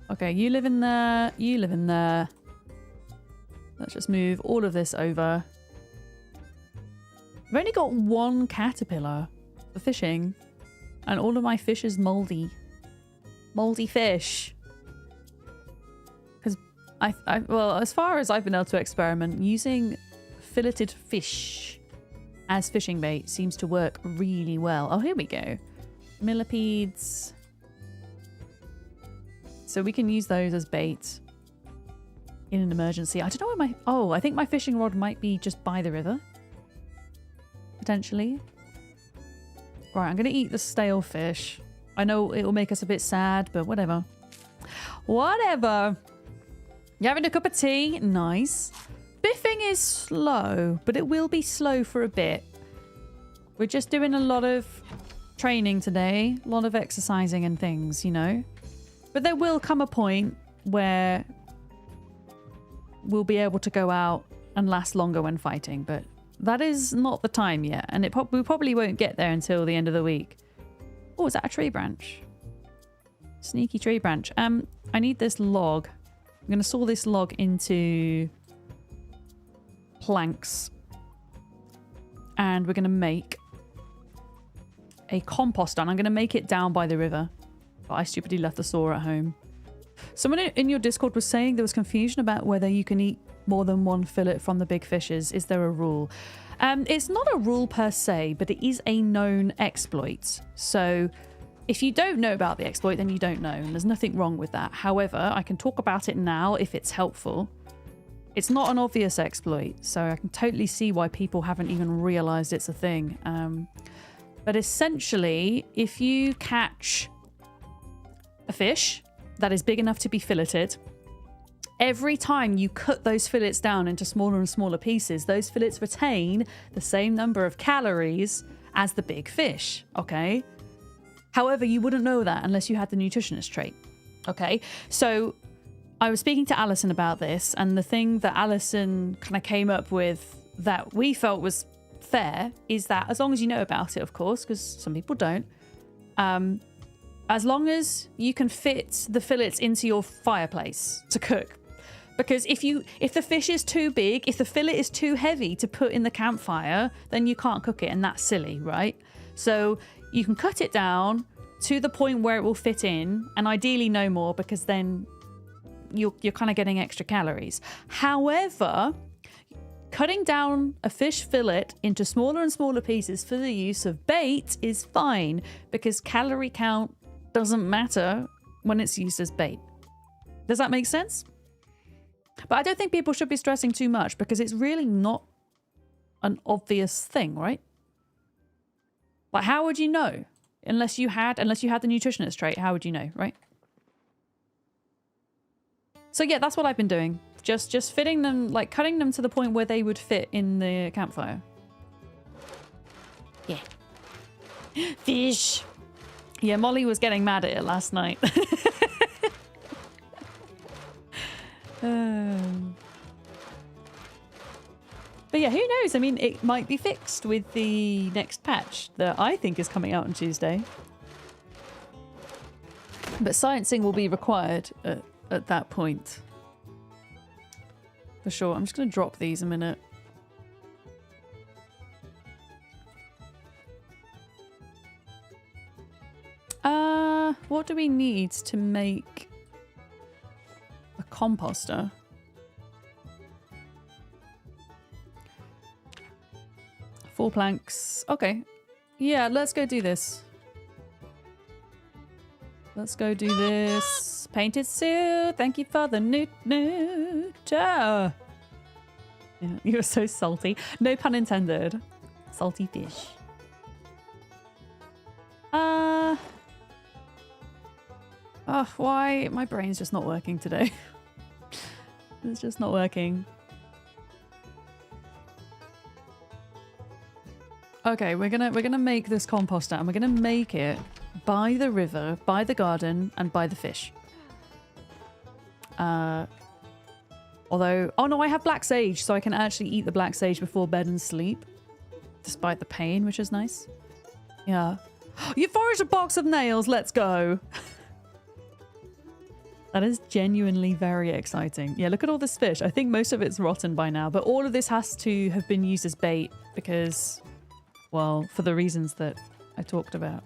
Okay, you live in there. You live in there. Let's just move all of this over. I've only got one caterpillar for fishing. And all of my fish is moldy. Moldy fish. Because well, as far as I've been able to experiment, using filleted fish as fishing bait seems to work really well. Oh, here we go. Millipedes. So we can use those as bait in an emergency. I don't know where my... Oh, I think my fishing rod might be just by the river. Potentially. Right, I'm going to eat the stale fish. I know it will make us a bit sad, but whatever. Whatever. You having a cup of tea? Nice. Biffing is slow, but it will be slow for a bit. We're just doing a lot of training today. A lot of exercising and things, you know. But there will come a point where we'll be able to go out and last longer when fighting, but that is not the time yet, and we probably won't get there until the end of the week. Oh, is that a tree branch? Sneaky tree branch. I need this log. I'm going to saw this log into planks, and we're going to make a compost, and I'm going to make it down by the river. But I stupidly left the saw at home. Someone in your Discord was saying there was confusion about whether you can eat more than one fillet from the big fishes. Is there a rule? It's not a rule per se, but it is a known exploit. So if you don't know about the exploit, then you don't know, and there's nothing wrong with that. However, I can talk about it now if it's helpful. It's not an obvious exploit, so I can totally see why people haven't even realized it's a thing. But essentially, if you catch a fish that is big enough to be filleted, every time you cut those fillets down into smaller and smaller pieces, those fillets retain the same number of calories as the big fish, okay? However, you wouldn't know that unless you had the nutritionist trait, okay? So I was speaking to Alison about this, and the thing that Alison kind of came up with that we felt was fair is that, as long as you know about it, of course, because some people don't, as long as you can fit the fillets into your fireplace to cook. Because if the fish is too big, if the fillet is too heavy to put in the campfire, then you can't cook it, and that's silly, right? So you can cut it down to the point where it will fit in, and ideally no more, because then you're kind of getting extra calories. However, cutting down a fish fillet into smaller and smaller pieces for the use of bait is fine, because calorie count doesn't matter when it's used as bait. Does that make sense? But I don't think people should be stressing too much, because it's really not an obvious thing, right? Like, how would you know? Unless you had the nutritionist trait, how would you know, right? So yeah, that's what I've been doing. Just fitting them, like cutting them to the point where they would fit in the campfire. Yeah. Fish. Yeah, Molly was getting mad at it last night. But yeah, who knows? I mean, it might be fixed with the next patch that I think is coming out on Tuesday. But sciencing will be required at that point. For sure. I'm just going to drop these a minute. What do we need to make a composter? Four planks. Okay. Yeah, let's go do this. Let's go do this. Painted suit. Thank you for the newt. Yeah, you're so salty. No pun intended. Salty fish. Oh, why? My brain's just not working today. It's just not working. Okay, we're gonna make this composter, and we're gonna make it by the river, by the garden, and by the fish. Although, oh no, I have black sage, so I can actually eat the black sage before bed and sleep. Despite the pain, which is nice. Yeah. You foraged a box of nails, let's go. That is genuinely very exciting. Yeah, look at all this fish. I think most of it's rotten by now, but all of this has to have been used as bait because, well, for the reasons that I talked about.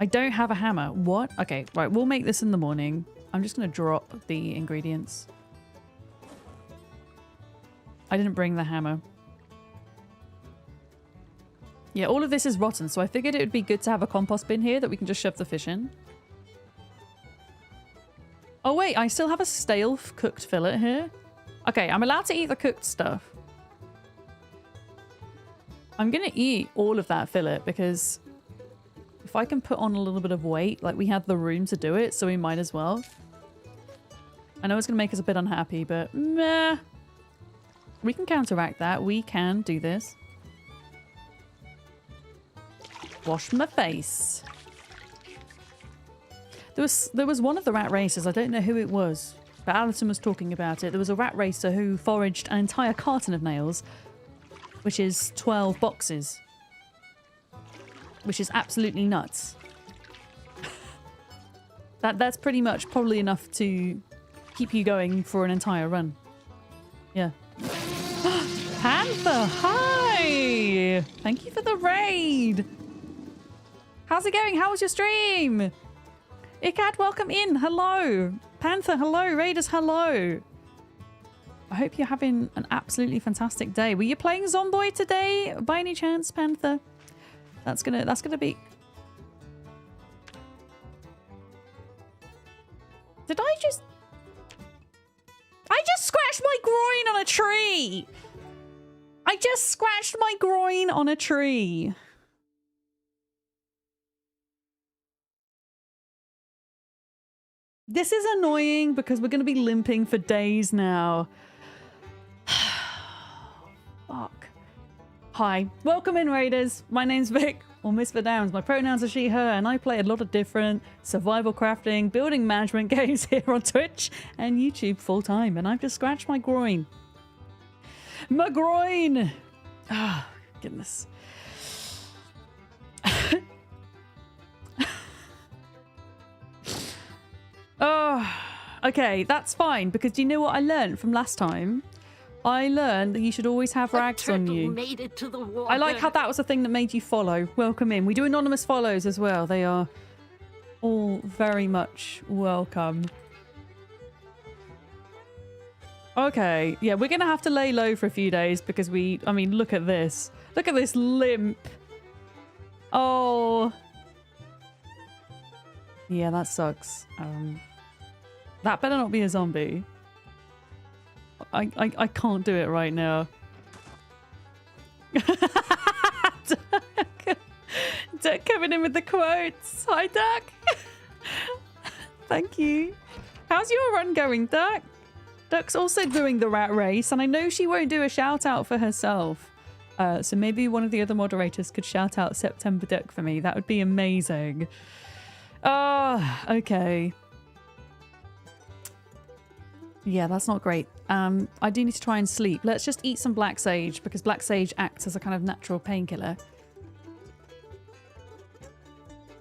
I don't have a hammer. What? Okay, right, we'll make this in the morning. I'm just going to drop the ingredients. I didn't bring the hammer. Yeah, all of this is rotten, so I figured it would be good to have a compost bin here that we can just shove the fish in. Oh wait, I still have a stale cooked fillet here. Okay, I'm allowed to eat the cooked stuff. I'm gonna eat all of that fillet because if I can put on a little bit of weight, like we have the room to do it, so we might as well. I know it's gonna make us a bit unhappy, but meh. We can counteract that. We can do this. Wash my face. There was one of the rat racers, I don't know who it was, but Alison was talking about it. There was a rat racer who foraged an entire carton of nails, which is 12 boxes. Which is absolutely nuts. That's pretty much probably enough to keep you going for an entire run. Yeah. Panther, hi! Thank you for the raid! How's it going? How was your stream? Ikad, welcome in. Hello. Panther, hello. Raiders, hello. I hope you're having an absolutely fantastic day. Were you playing Zomboid today by any chance, Panther? That's gonna be... Did I just scratched my groin on a tree! I just scratched my groin on a tree. This is annoying because we're going to be limping for days now. Fuck. Hi. Welcome in, Raiders. My name's Vic, or Miss Verdowns. My pronouns are she, her, and I play a lot of different survival crafting, building management games here on Twitch and YouTube full time. And I've just scratched my groin. My groin! Ah, oh, goodness. Oh, okay, that's fine, because do you know what I learned from last time? I learned that you should always have rags on you. Made it to the water. I like how that was the thing that made you follow. Welcome in. We do anonymous follows as well. They are all very much welcome. Okay, yeah, we're going to have to lay low for a few days because I mean, look at this. Look at this limp. Oh. Yeah, that sucks. That better not be a zombie. I can't do it right now. Duck coming in with the quotes. Hi, Duck. Thank you. How's your run going, Duck? Duck's also doing the rat race, and I know she won't do a shout out for herself. So maybe one of the other moderators could shout out September Duck for me. That would be amazing. Oh, okay. Yeah, that's not great. I do need to try and sleep. Let's just eat some black sage because black sage acts as a kind of natural painkiller.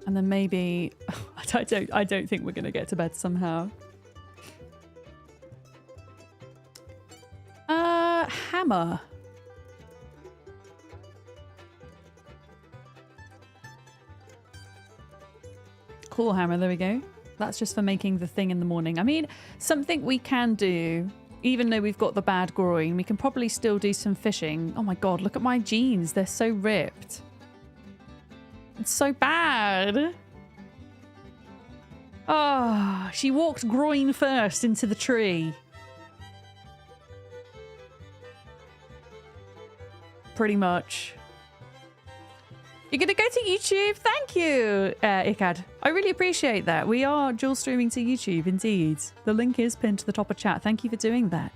And then maybe I don't think we're gonna get to bed somehow. Hammer. Cool hammer, there we go. That's just for making the thing in the morning. I mean, something we can do, even though we've got the bad groin, we can probably still do some fishing. Oh my god, look at my jeans. They're so ripped. It's so bad. Oh, she walked groin first into the tree. Pretty much. You're going to go to YouTube? Thank you, Ikad. I really appreciate that. We are dual streaming to YouTube, indeed. The link is pinned to the top of chat. Thank you for doing that.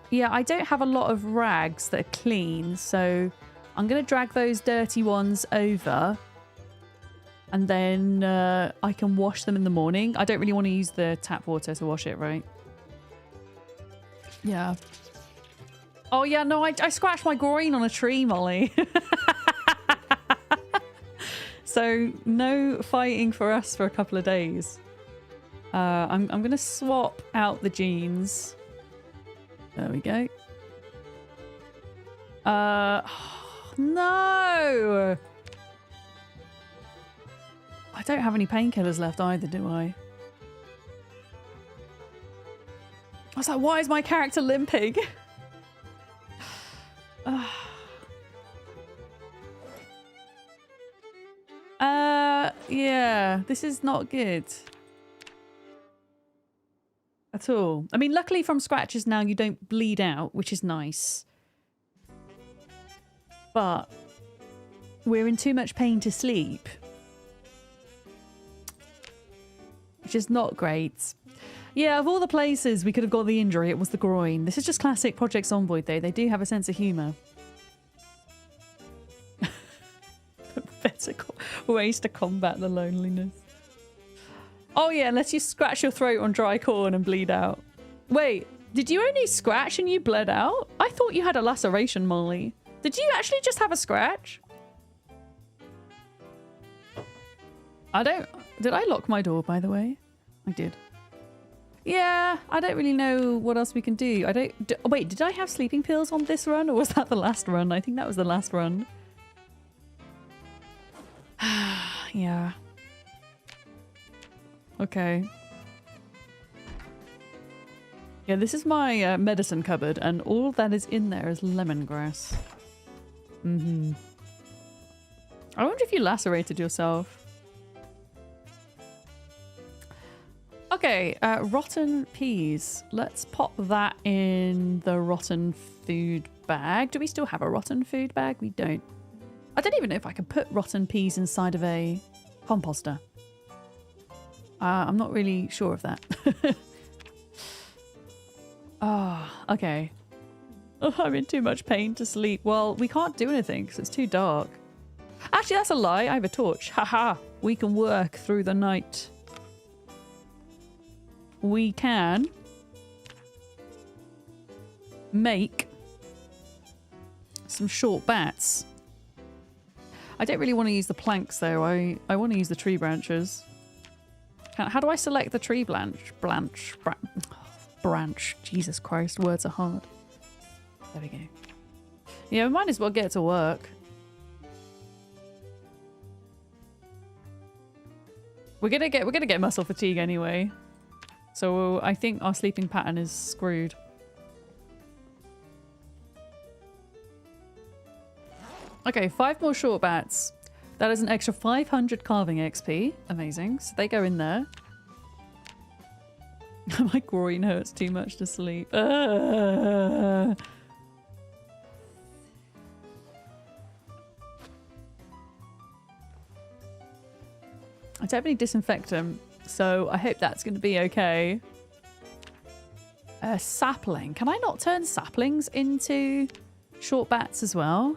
Yeah, I don't have a lot of rags that are clean, so I'm going to drag those dirty ones over. And then I can wash them in the morning. I don't really want to use the tap water to wash it, right? Yeah. Oh, yeah, no, I scratched my groin on a tree, Molly. So no fighting for us for a couple of days. I'm going to swap out the jeans. There we go. No! I don't have any painkillers left either, do I? I was like, why is my character limping? Yeah, this is not good at all. I mean, luckily from scratches now you don't bleed out, which is nice. But we're in too much pain to sleep, which is not great. Yeah, of all the places we could have got the injury, it was the groin. This is just classic Project Zomboid, though. They do have a sense of humour. Better ways to combat the loneliness. Oh yeah, unless you scratch your throat on dry corn and bleed out. Wait, did you only scratch and you bled out? I thought you had a laceration, Molly. Did you actually just have a scratch? Did I lock my door, by the way? I did. Yeah, I don't really know what else we can do. Wait, did I have sleeping pills on this run or was that the last run? I think that was the last run. Yeah. Okay. Yeah, this is my medicine cupboard and all that is in there is lemongrass. Mm-hmm. I wonder if you lacerated yourself. Okay, rotten peas. Let's pop that in the rotten food bag. Do we still have a rotten food bag? We don't. I don't even know if I can put rotten peas inside of a composter. I'm not really sure of that. Ah, okay. Oh, I'm in too much pain to sleep. Well, we can't do anything because it's too dark. Actually, that's a lie. I have a torch. Haha. We can work through the night. We can make some short bats. I don't really want to use the planks though. I want to use the tree branches. How do I select the tree branch? Jesus Christ, words are hard. There we go. Yeah, we might as well get to work. We're gonna get muscle fatigue anyway. So I think our sleeping pattern is screwed. Okay, 5 more short bats. That is an extra 500 carving XP. Amazing. So they go in there. My groin hurts too much to sleep. I definitely disinfect them, so I hope that's going to be okay. A sapling. Can I not turn saplings into short bats as well?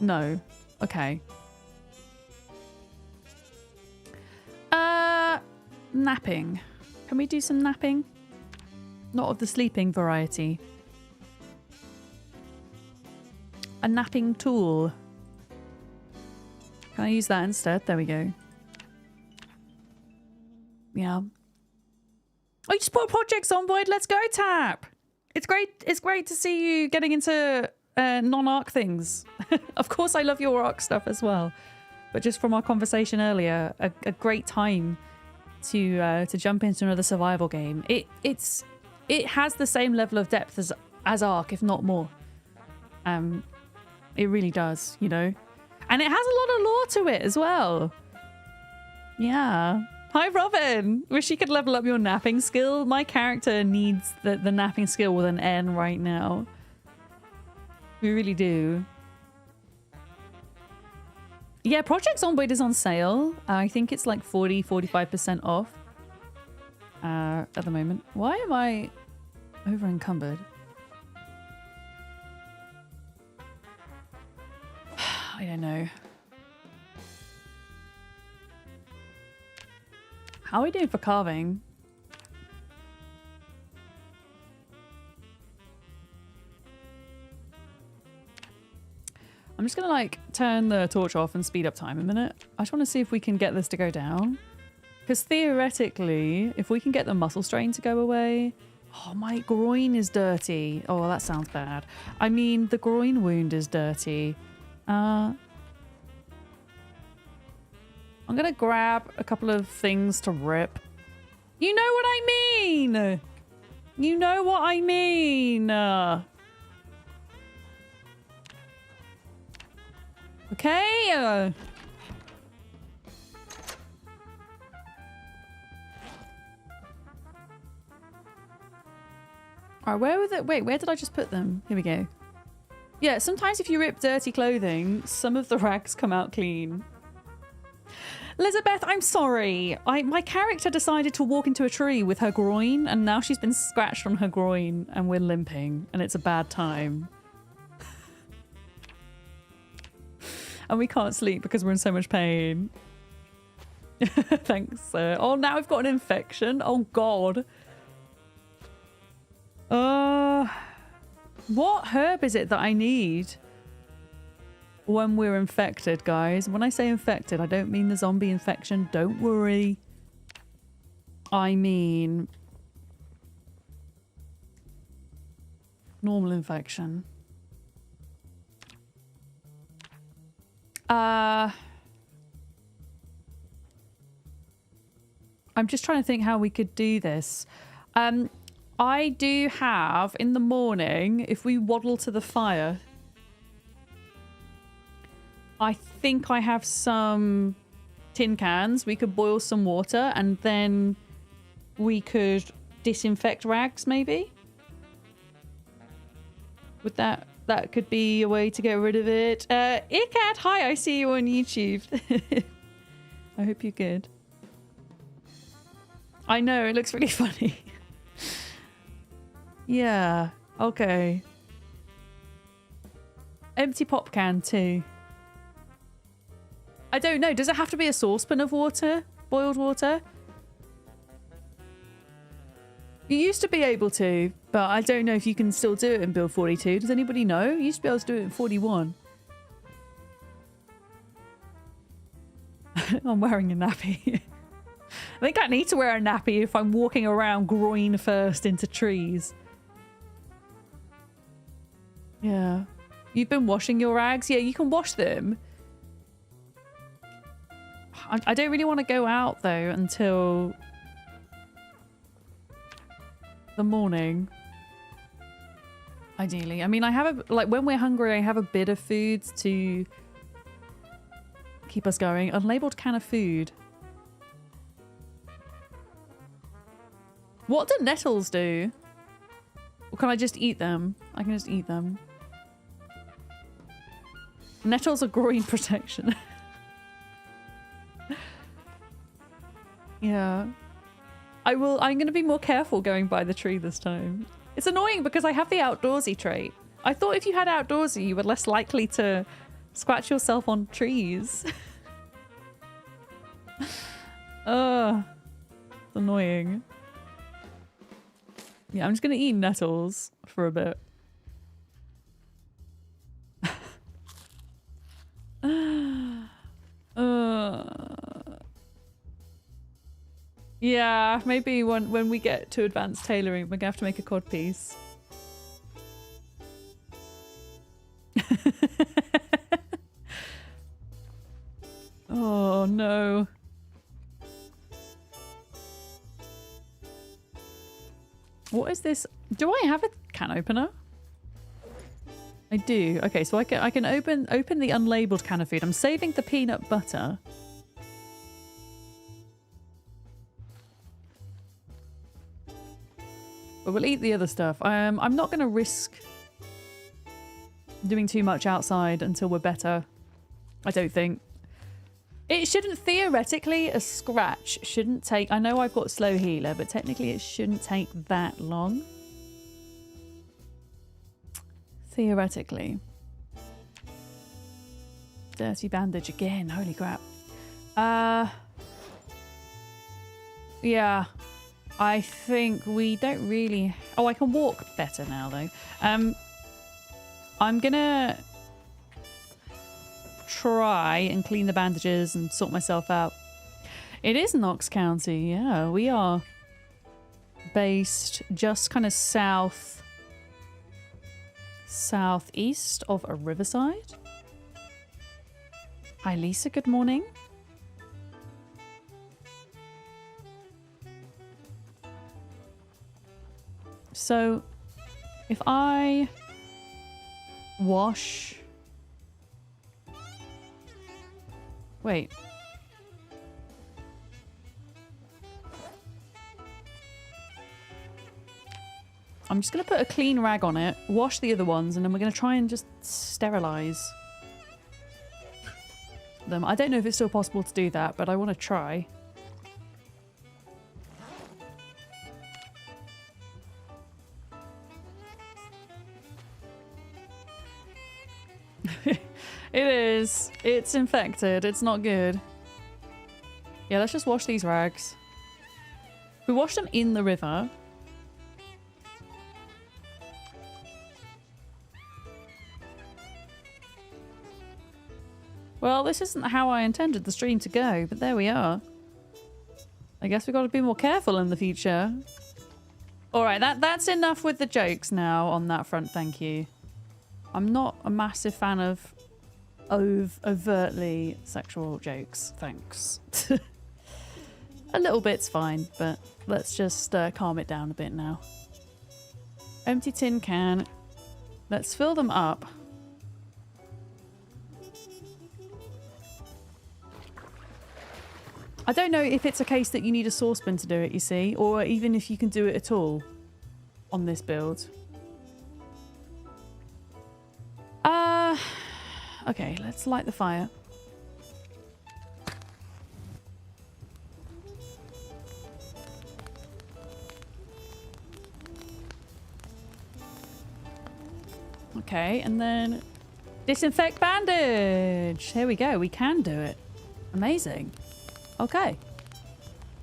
No. Okay. Napping. Can we do some napping? Not of the sleeping variety. A napping tool. Can I use that instead? There we go. Yeah. Oh, you just put a Project Zomboid. Let's go, Tap. It's great. It's great to see you getting into non-arc things. Of course, I love your arc stuff as well. But just from our conversation earlier, a great time to jump into another survival game. It has the same level of depth as arc, if not more. It really does, you know. And it has a lot of lore to it as well. Yeah. Hi, Robin. Wish you could level up your napping skill. My character needs the napping skill with an N right now. We really do. Yeah, Project Zomboid is on sale. I think it's like 45% off at the moment. Why am I... Over encumbered. I don't know. How are we doing for carving? I'm just gonna like turn the torch off and speed up time a minute. I just want to see if we can get this to go down. Because theoretically, if we can get the muscle strain to go away... Oh, my groin is dirty. Oh, well, that sounds bad. I mean, the groin wound is dirty. I'm gonna grab a couple of things to rip. You know what I mean! You know what I mean! Okay? Alright, where were they? Wait, where did I just put them? Here we go. Yeah, sometimes if you rip dirty clothing, some of the rags come out clean. Elizabeth, I'm sorry. My character decided to walk into a tree with her groin, and now she's been scratched on her groin, and we're limping, and it's a bad time. And we can't sleep because we're in so much pain. Thanks, sir. Oh, now I've got an infection. Oh, God. What herb is it that I need when we're infected, guys? When I say infected, I don't mean the zombie infection. Don't worry. I mean normal infection. I'm just trying to think how we could do this. I do have, in the morning, if we waddle to the fire, I think I have some tin cans. We could boil some water and then we could disinfect rags, maybe? Would that could be a way to get rid of it. Icat, hi, I see you on YouTube. I hope you're good. I know, it looks really funny. Yeah, okay. Empty pop can too. I don't know, does it have to be a saucepan of water? Boiled water? You used to be able to, but I don't know if you can still do it in build 42. Does anybody know? You used to be able to do it in 41. I'm wearing a nappy. I think I need to wear a nappy if I'm walking around groin first into trees. Yeah. You've been washing your rags? Yeah, you can wash them. I don't really want to go out though until the morning. Ideally. I mean, I have a, like, when we're hungry, I have a bit of food to keep us going. Unlabeled can of food. What do nettles do? Or can I just eat them? I can just eat them. Nettles are groin protection. Yeah. I'm going to be more careful going by the tree this time. It's annoying because I have the outdoorsy trait. I thought if you had outdoorsy, you were less likely to scratch yourself on trees. Ugh. It's annoying. Yeah, I'm just going to eat nettles for a bit. Yeah, maybe when we get to advanced tailoring, we're gonna have to make a cod piece. Oh no. What is this? Do I have a can opener? I do. Okay, so I can open the unlabeled can of food. I'm saving the peanut butter. But we'll eat the other stuff. I'm not going to risk doing too much outside until we're better. I don't think. It shouldn't, theoretically, a scratch shouldn't take... I know I've got slow healer, but technically it shouldn't take that long. Theoretically. Dirty bandage again. Holy crap. Yeah. I think we don't really... Oh, I can walk better now, though. I'm gonna try and clean the bandages and sort myself out. It is Knox County, yeah. We are based just kind of southeast of a riverside. Hi, Lisa. Good morning. So, if I wash... Wait. I'm just going to put a clean rag on it, wash the other ones, and then we're going to try and just sterilize them. I don't know if it's still possible to do that, but I want to try. It is. It's infected. It's not good. Yeah, let's just wash these rags. We wash them in the river. Well, this isn't how I intended the stream to go, but there we are. I guess we've got to be more careful in the future. Alright, that's enough with the jokes now on that front, thank you. I'm not a massive fan of overtly sexual jokes, thanks. A little bit's fine, but let's just calm it down a bit now. Empty tin can. Let's fill them up. I don't know if it's a case that you need a saucepan to do it, you see, or even if you can do it at all on this build. Okay, let's light the fire. Okay, and then disinfect bandage. Here we go. We can do it. Amazing. Okay.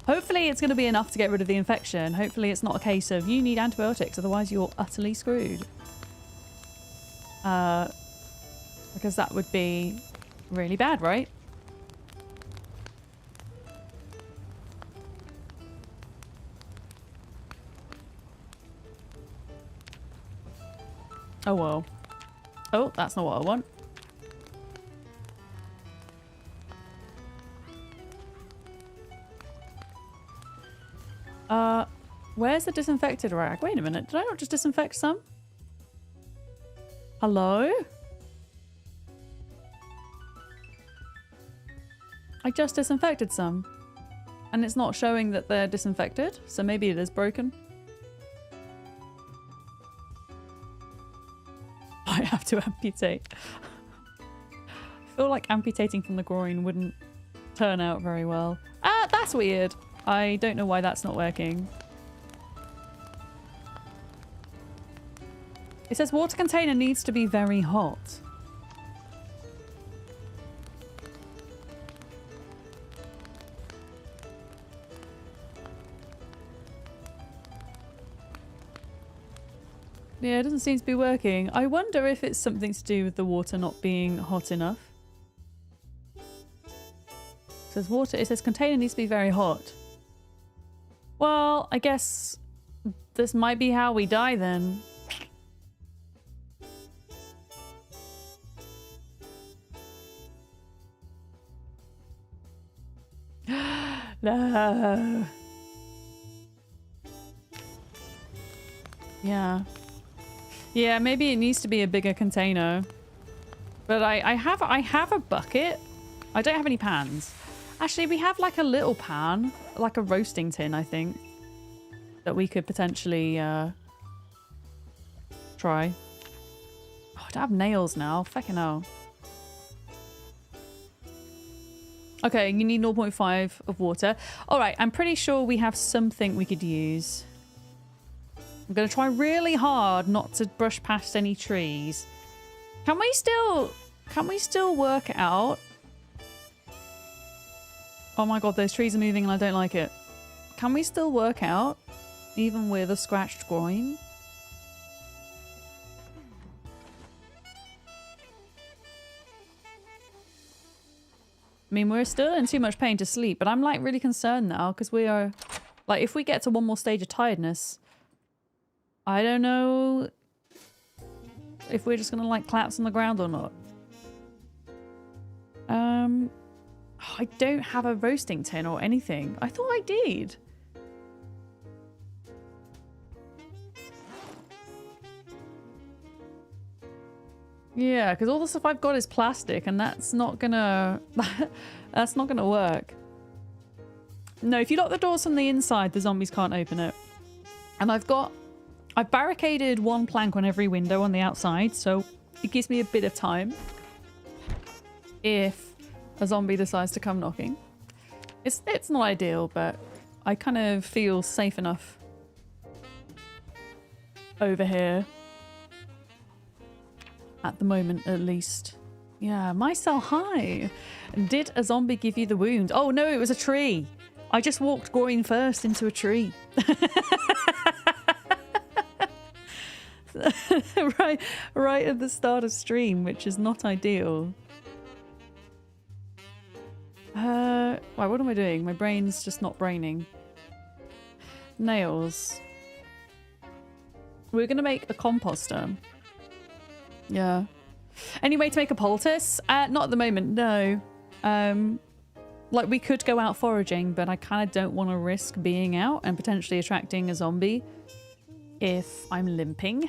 Hopefully it's going to be enough to get rid of the infection. Hopefully it's not a case of you need antibiotics, otherwise you're utterly screwed. Because that would be really bad, right? Oh, well. Oh, that's not what I want. Where's the disinfected rag? Wait a minute. Did I not just disinfect some? Hello? I just disinfected some. And it's not showing that they're disinfected. So maybe it is broken. I have to amputate. I feel like amputating from the groin wouldn't turn out very well. Ah, that's weird. I don't know why that's not working. It says water container needs to be very hot. Yeah, it doesn't seem to be working. I wonder if it's something to do with the water not being hot enough. It says water, it says container needs to be very hot. Well, I guess this might be how we die then. No. Yeah. Yeah, maybe it needs to be a bigger container. But I have a bucket. I don't have any pans. Actually, we have like a little pan, like a roasting tin, I think, that we could potentially try. Oh, I don't have nails now. Fucking hell. Okay, you need 0.5 of water. All right, I'm pretty sure we have something we could use. I'm going to try really hard not to brush past any trees. Can we still work it out? Oh my god, those trees are moving and I don't like it. Can we still work out, even with a scratched groin? I mean, we're still in too much pain to sleep, but I'm like really concerned now because we are, like, if we get to one more stage of tiredness, I don't know if we're just gonna like collapse on the ground or not. I don't have a roasting tin or anything. I thought I did. Yeah, because all the stuff I've got is plastic, and that's not gonna that's not gonna work. No, if you lock the doors from the inside, the zombies can't open it. And I've barricaded one plank on every window on the outside, so it gives me a bit of time if a zombie decides to come knocking. It's not ideal, but I kind of feel safe enough over here. At the moment, at least. Yeah, Mycel, hi. Did a zombie give you the wound? Oh no, it was a tree. I just walked groin first into a tree. right at the start of stream, which is not ideal. Right, what am I doing? My brain's just not braining. Nails. We're gonna make a composter. Yeah. Any way to make a poultice? Not at the moment, no. Like, we could go out foraging, but I kind of don't want to risk being out and potentially attracting a zombie if I'm limping.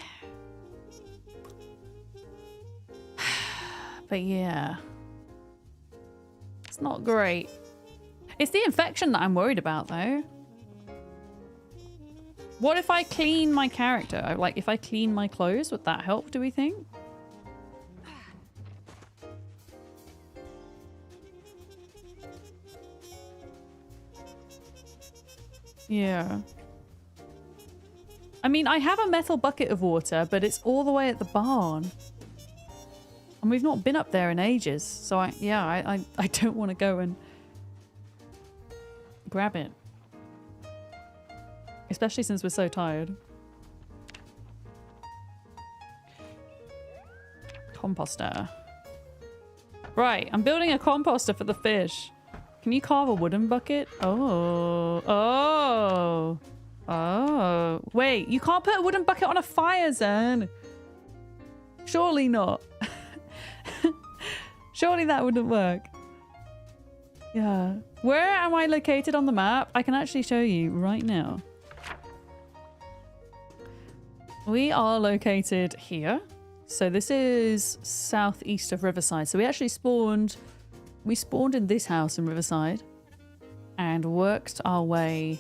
But yeah. It's not great. It's the infection that I'm worried about, though. What if I clean my character? Like, if I clean my clothes, would that help, do we think? Yeah. I mean, I have a metal bucket of water, but it's all the way at the barn. And we've not been up there in ages. So, I don't want to go and grab it. Especially since we're so tired. Composter. Right, I'm building a composter for the fish. Can you carve a wooden bucket? Oh. Wait, you can't put a wooden bucket on a fire, Zan. Surely not. Surely that wouldn't work. Yeah. Where am I located on the map? I can actually show you right now. We are located here. So this is southeast of Riverside. So we actually spawned in this house in Riverside and worked our way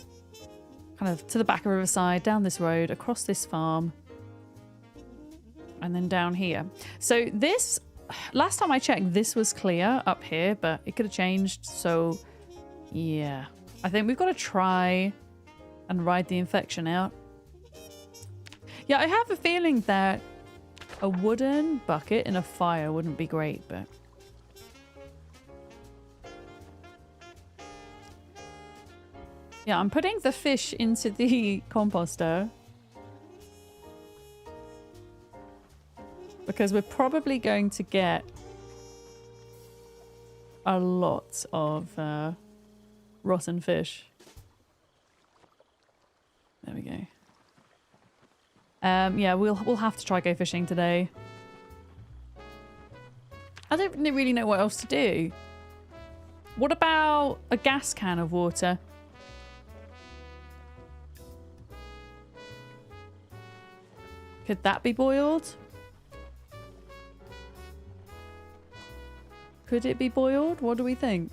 kind of to the back of Riverside, down this road, across this farm, and then down here. So this, last time I checked, this was clear up here, but it could have changed. So yeah, I think we've got to try and ride the infection out. Yeah, I have a feeling that a wooden bucket in a fire wouldn't be great, but yeah, I'm putting the fish into the composter because we're probably going to get a lot of rotten fish. There we go. Yeah, we'll have to try go fishing today. I don't really know what else to do. What about a gas can of water? Could that be boiled? Could it be boiled? What do we think?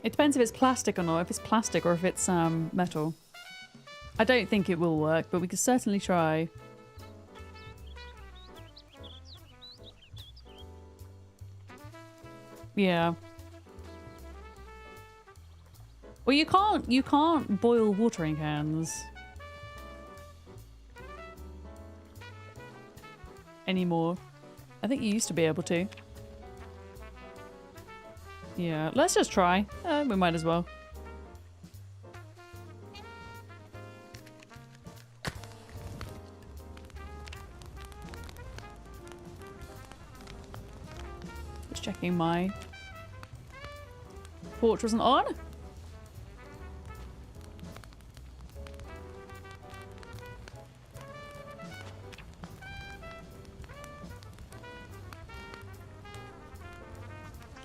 It depends if it's plastic or not. If it's plastic or if it's metal. I don't think it will work, but we could certainly try. Yeah. Well, you can't boil watering cans anymore. I think you used to be able to. Yeah, let's just try. We might as well. Just checking my porch wasn't on.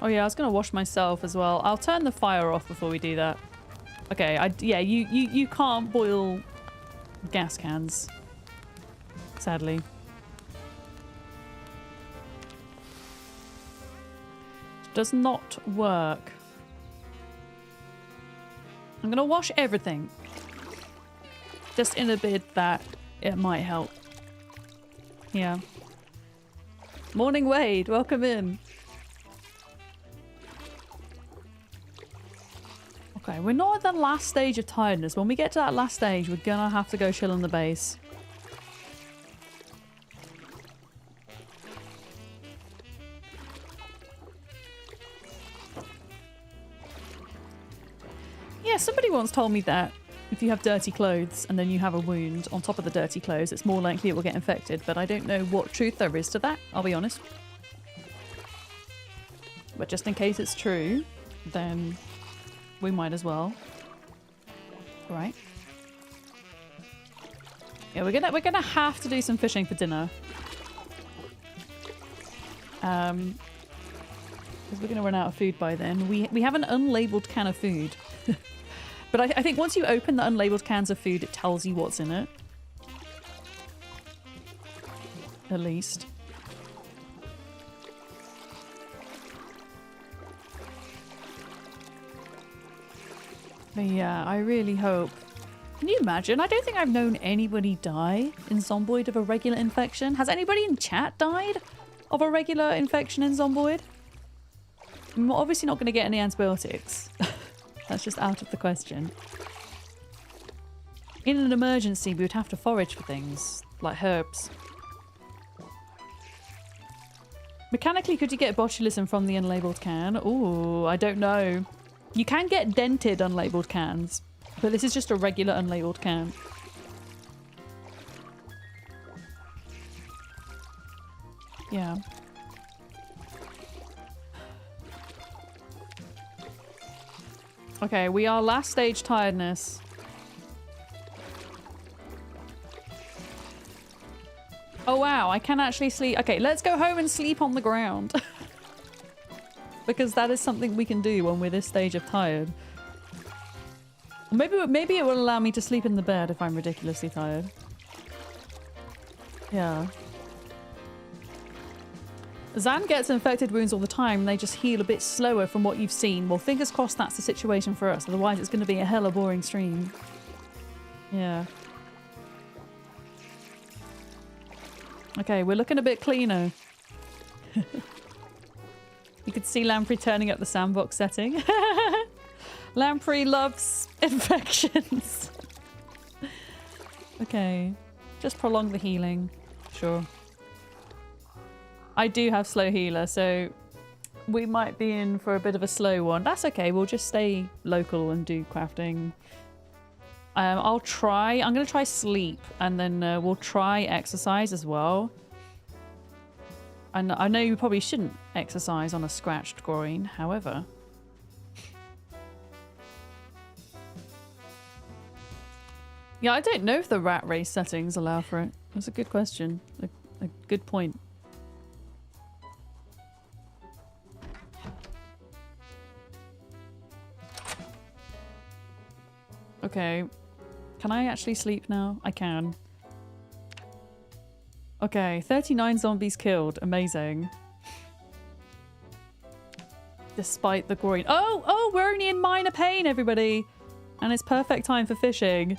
Oh yeah, I was gonna wash myself as well. I'll turn the fire off before we do that. Okay, yeah, you can't boil gas cans, sadly. Does not work. I'm gonna wash everything, just in a bid that it might help. Yeah. Morning, Wade. Welcome in. Okay, we're not at the last stage of tiredness. When we get to that last stage, we're gonna have to go chill on the base. Yeah, somebody once told me that if you have dirty clothes and then you have a wound on top of the dirty clothes, it's more likely it will get infected, but I don't know what truth there is to that, I'll be honest. But just in case it's true, then we might as well. Right. Yeah, we're gonna have to do some fishing for dinner. Because we're gonna run out of food by then. We have an unlabeled can of food. But I think once you open the unlabeled cans of food, it tells you what's in it. At least. But yeah, I really hope. Can you imagine? I don't think I've known anybody die in Zomboid of a regular infection. Has anybody in chat died of a regular infection in Zomboid? I'm obviously not going to get any antibiotics. That's just out of the question. In an emergency, we would have to forage for things like herbs. Mechanically, could you get botulism from the unlabeled can? Ooh, I don't know. You can get dented unlabeled cans, but this is just a regular unlabeled can. Yeah. Okay, we are last stage tiredness. Oh wow, I can actually sleep. Okay, let's go home and sleep on the ground. Because that is something we can do when we're this stage of tired. Maybe it will allow me to sleep in the bed if I'm ridiculously tired. Yeah. Zan gets infected wounds all the time and they just heal a bit slower from what you've seen. Well, fingers crossed that's the situation for us. Otherwise it's going to be a hella boring stream. Yeah. Okay, we're looking a bit cleaner. You could see Lamprey turning up the sandbox setting. Lamprey loves infections. Okay. Just prolong the healing. Sure. I do have slow healer, so we might be in for a bit of a slow one. That's okay. We'll just stay local and do crafting. I'm going to try sleep, and then we'll try exercise as well. And I know you probably shouldn't exercise on a scratched groin, however. Yeah, I don't know if the rat race settings allow for it. That's a good question. A good point. Okay. Can I actually sleep now? I can. Okay, 39 zombies killed. Amazing. Despite the groin. Oh, we're only in minor pain, everybody. And it's perfect time for fishing.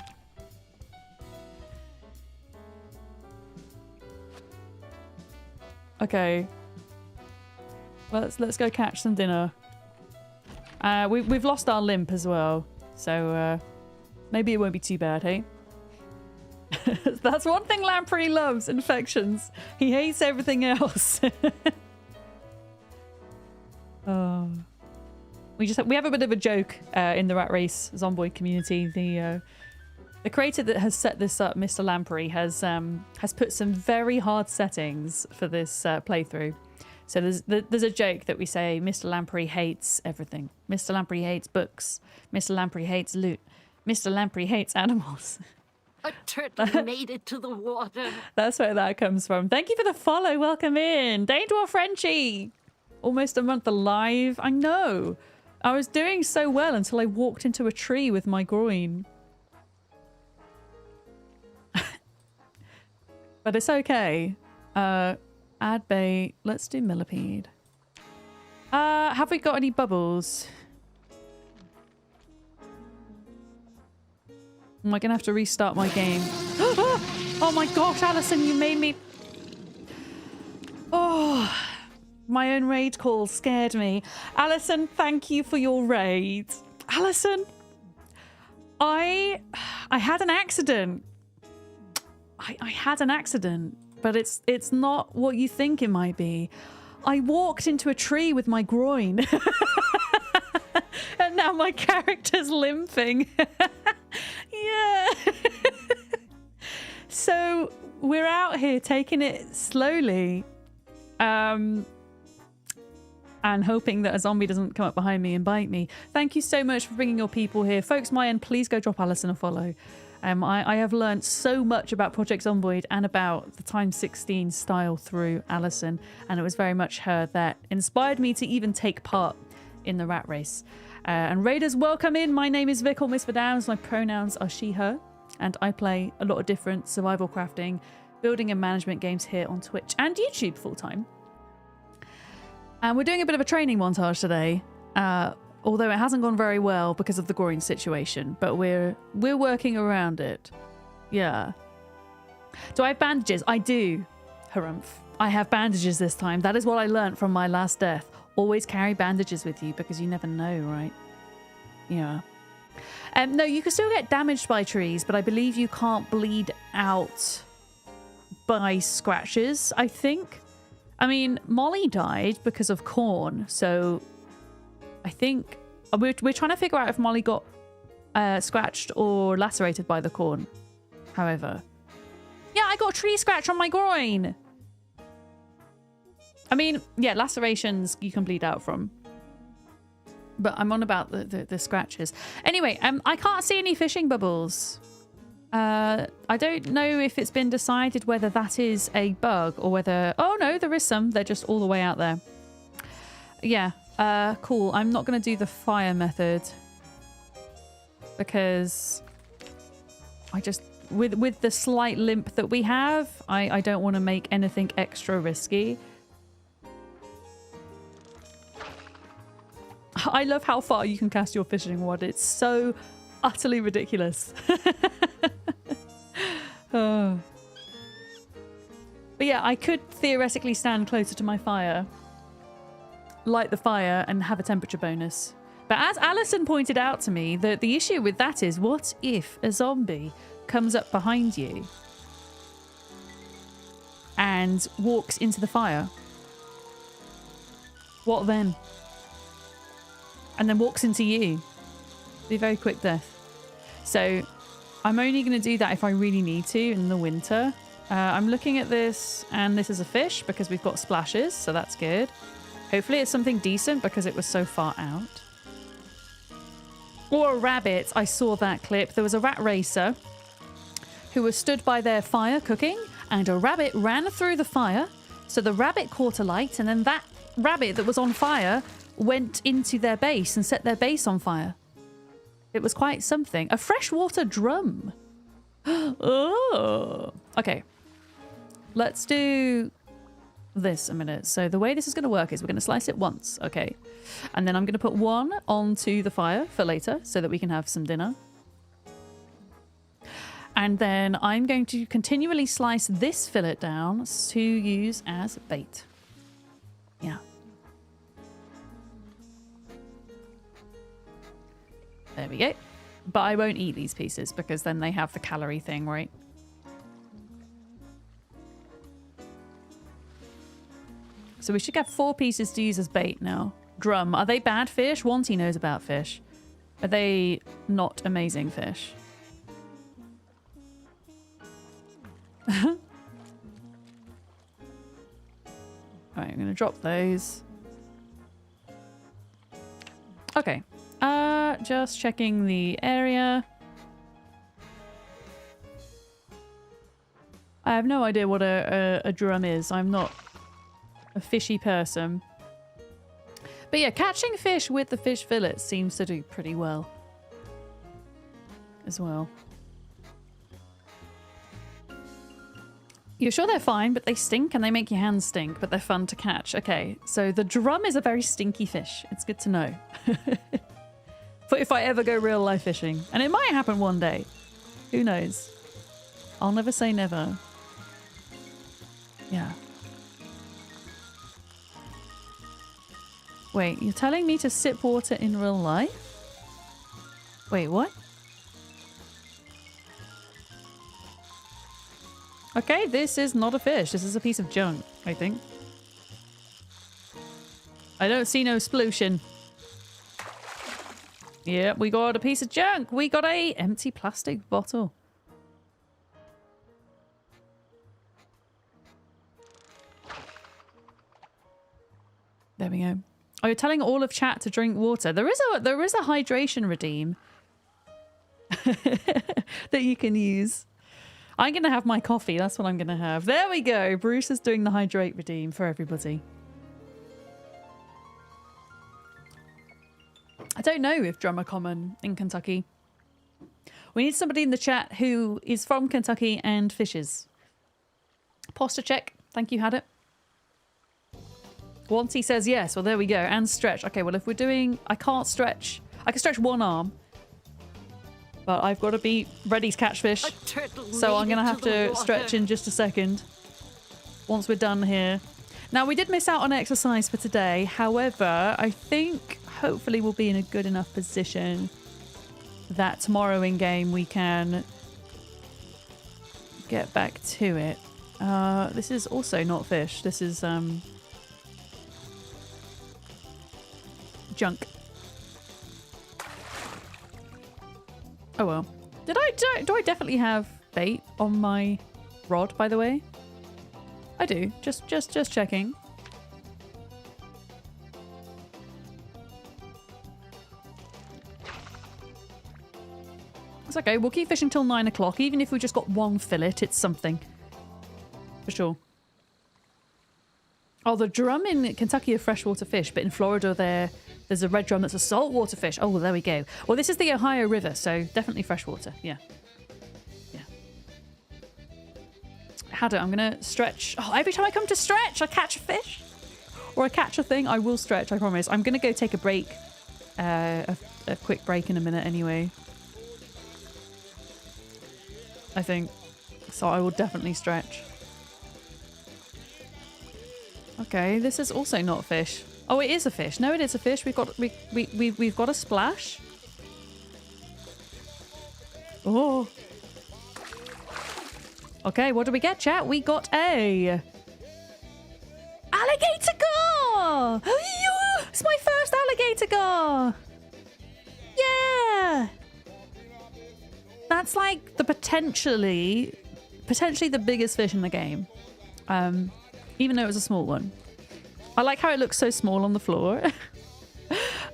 Okay. Let's go catch some dinner. We've lost our limp as well, so maybe it won't be too bad, hey? That's one thing Lamprey loves, infections. He hates everything else. Oh. We have a bit of a joke in the Rat Race Zomboid community. The creator that has set this up, Mr. Lamprey, has put some very hard settings for this playthrough. So there's a joke that we say, Mr. Lamprey hates everything. Mr. Lamprey hates books. Mr. Lamprey hates loot. Mr. Lamprey hates animals. A turtle made it to the water. That's where that comes from. Thank you for the follow. Welcome in. Danger Frenchie. Almost a month alive. I know. I was doing so well until I walked into a tree with my groin. But it's okay. Add bait. Let's do millipede. Have we got any bubbles? Am I going to have to restart my game? Oh my gosh, Alison, you made me... Oh, my own raid call scared me. Alison, thank you for your raid. Alison, I had an accident. I had an accident, but it's not what you think it might be. I walked into a tree with my groin. And now my character's limping. Yeah. So we're out here taking it slowly. And hoping that a zombie doesn't come up behind me and bite me. Thank you so much for bringing your people here. Folks, my end, please go drop Alison a follow. I have learned so much about Project Zomboid and about the x16 style through Alison, and it was very much her that inspired me to even take part in the rat race. And raiders, welcome in. My name is Vic, or Miss Verdowns. My pronouns are she, her, and I play a lot of different survival crafting, building and management games here on Twitch and YouTube full-time. And we're doing a bit of a training montage today, although it hasn't gone very well because of the groin situation, but we're working around it. Yeah. Do I have bandages? I do. Harumph. I have bandages this time. That is what I learned from my last death. Always carry bandages with you because you never know, right? Yeah. No, you can still get damaged by trees, but I believe you can't bleed out by scratches, I think. I mean, Molly died because of corn, so I think we're trying to figure out if Molly got scratched or lacerated by the corn. However, yeah, I got a tree scratch on my groin. I mean, yeah, lacerations you can bleed out from, but I'm on about the scratches. Anyway, I can't see any fishing bubbles. I don't know if it's been decided whether that is a bug or whether... Oh, no, there is some. They're just all the way out there. Yeah, cool. I'm not going to do the fire method because I just... With the slight limp that we have, I don't want to make anything extra risky. I love how far you can cast your fishing rod. It's so utterly ridiculous. Oh. But yeah, I could theoretically stand closer to my fire, light the fire, and have a temperature bonus. But as Alison pointed out to me, the issue with that is, what if a zombie comes up behind you and walks into the fire? What then? And then walks into you. Be a very quick death. So I'm only going to do that if I really need to in the winter. I'm looking at this, and this is a fish because we've got splashes, so that's good. Hopefully it's something decent because it was so far out. Or a rabbit. I saw that clip. There was a rat racer who was stood by their fire cooking, and a rabbit ran through the fire. So the rabbit caught a light, and then that rabbit that was on fire went into their base and set their base on fire. It was quite something. A freshwater drum. Oh. Okay. Let's do this a minute. So the way this is going to work is we're going to slice it once. Okay. And then I'm going to put one onto the fire for later so that we can have some dinner. And then I'm going to continually slice this fillet down to use as bait. Yeah. There we go. But I won't eat these pieces because then they have the calorie thing, right? So we should get 4 pieces to use as bait now. Drum. Are they bad fish? Wanty knows about fish. Are they not amazing fish? Alright, I'm going to drop those. Okay. Just checking the area. I have no idea what a drum is. I'm not a fishy person. But yeah, catching fish with the fish fillets seems to do pretty well. As well. You're sure they're fine, but they stink and they make your hands stink, but they're fun to catch. Okay, so the drum is a very stinky fish. It's good to know. For if I ever go real life fishing. And it might happen one day. Who knows? I'll never say never. Yeah. Wait, you're telling me to sip water in real life? Wait, what? Okay, this is not a fish. This is a piece of junk, I think. I don't see no splosion. Yeah, we got a piece of junk. We got a empty plastic bottle. There we go. Oh, you're telling all of chat to drink water. There is a hydration redeem that you can use. I'm going to have my coffee. That's what I'm going to have. There we go. Bruce is doing the hydrate redeem for everybody. I don't know if drum are common in Kentucky. We need somebody in the chat who is from Kentucky and fishes. Posture check. Thank you, had it. Wanty says yes. Well, there we go. And stretch. Okay, well, if we're doing... I can't stretch. I can stretch one arm. But I've got to be ready to catch fish. So I'm going to have to stretch in just a second. Once we're done here. Now, we did miss out on exercise for today. However, I think hopefully we'll be in a good enough position that tomorrow in game we can get back to it. This is also not fish. This is junk. Oh well. Do I definitely have bait on my rod, by the way? I do. Just checking. It's okay. We'll keep fishing till 9 o'clock. Even if we just got one fillet, it's something. For sure. Oh, the drum in Kentucky are freshwater fish, but in Florida there's a red drum that's a saltwater fish. Oh, well, there we go. Well, this is the Ohio River, so definitely freshwater. Yeah. Yeah. How do I'm going to stretch. Oh, every time I come to stretch, I catch a fish. Or I catch a thing, I will stretch, I promise. I'm going to go take a break. A quick break in a minute anyway. I think. So I will definitely stretch. Okay, this is also not fish. Oh, it is a fish. No, it is a fish. We've got a splash. Oh. Okay, what do we get, chat? We got a alligator gar. It's my first alligator gar. Yeah. That's like the potentially the biggest fish in the game. Even though it was a small one. I like how it looks so small on the floor.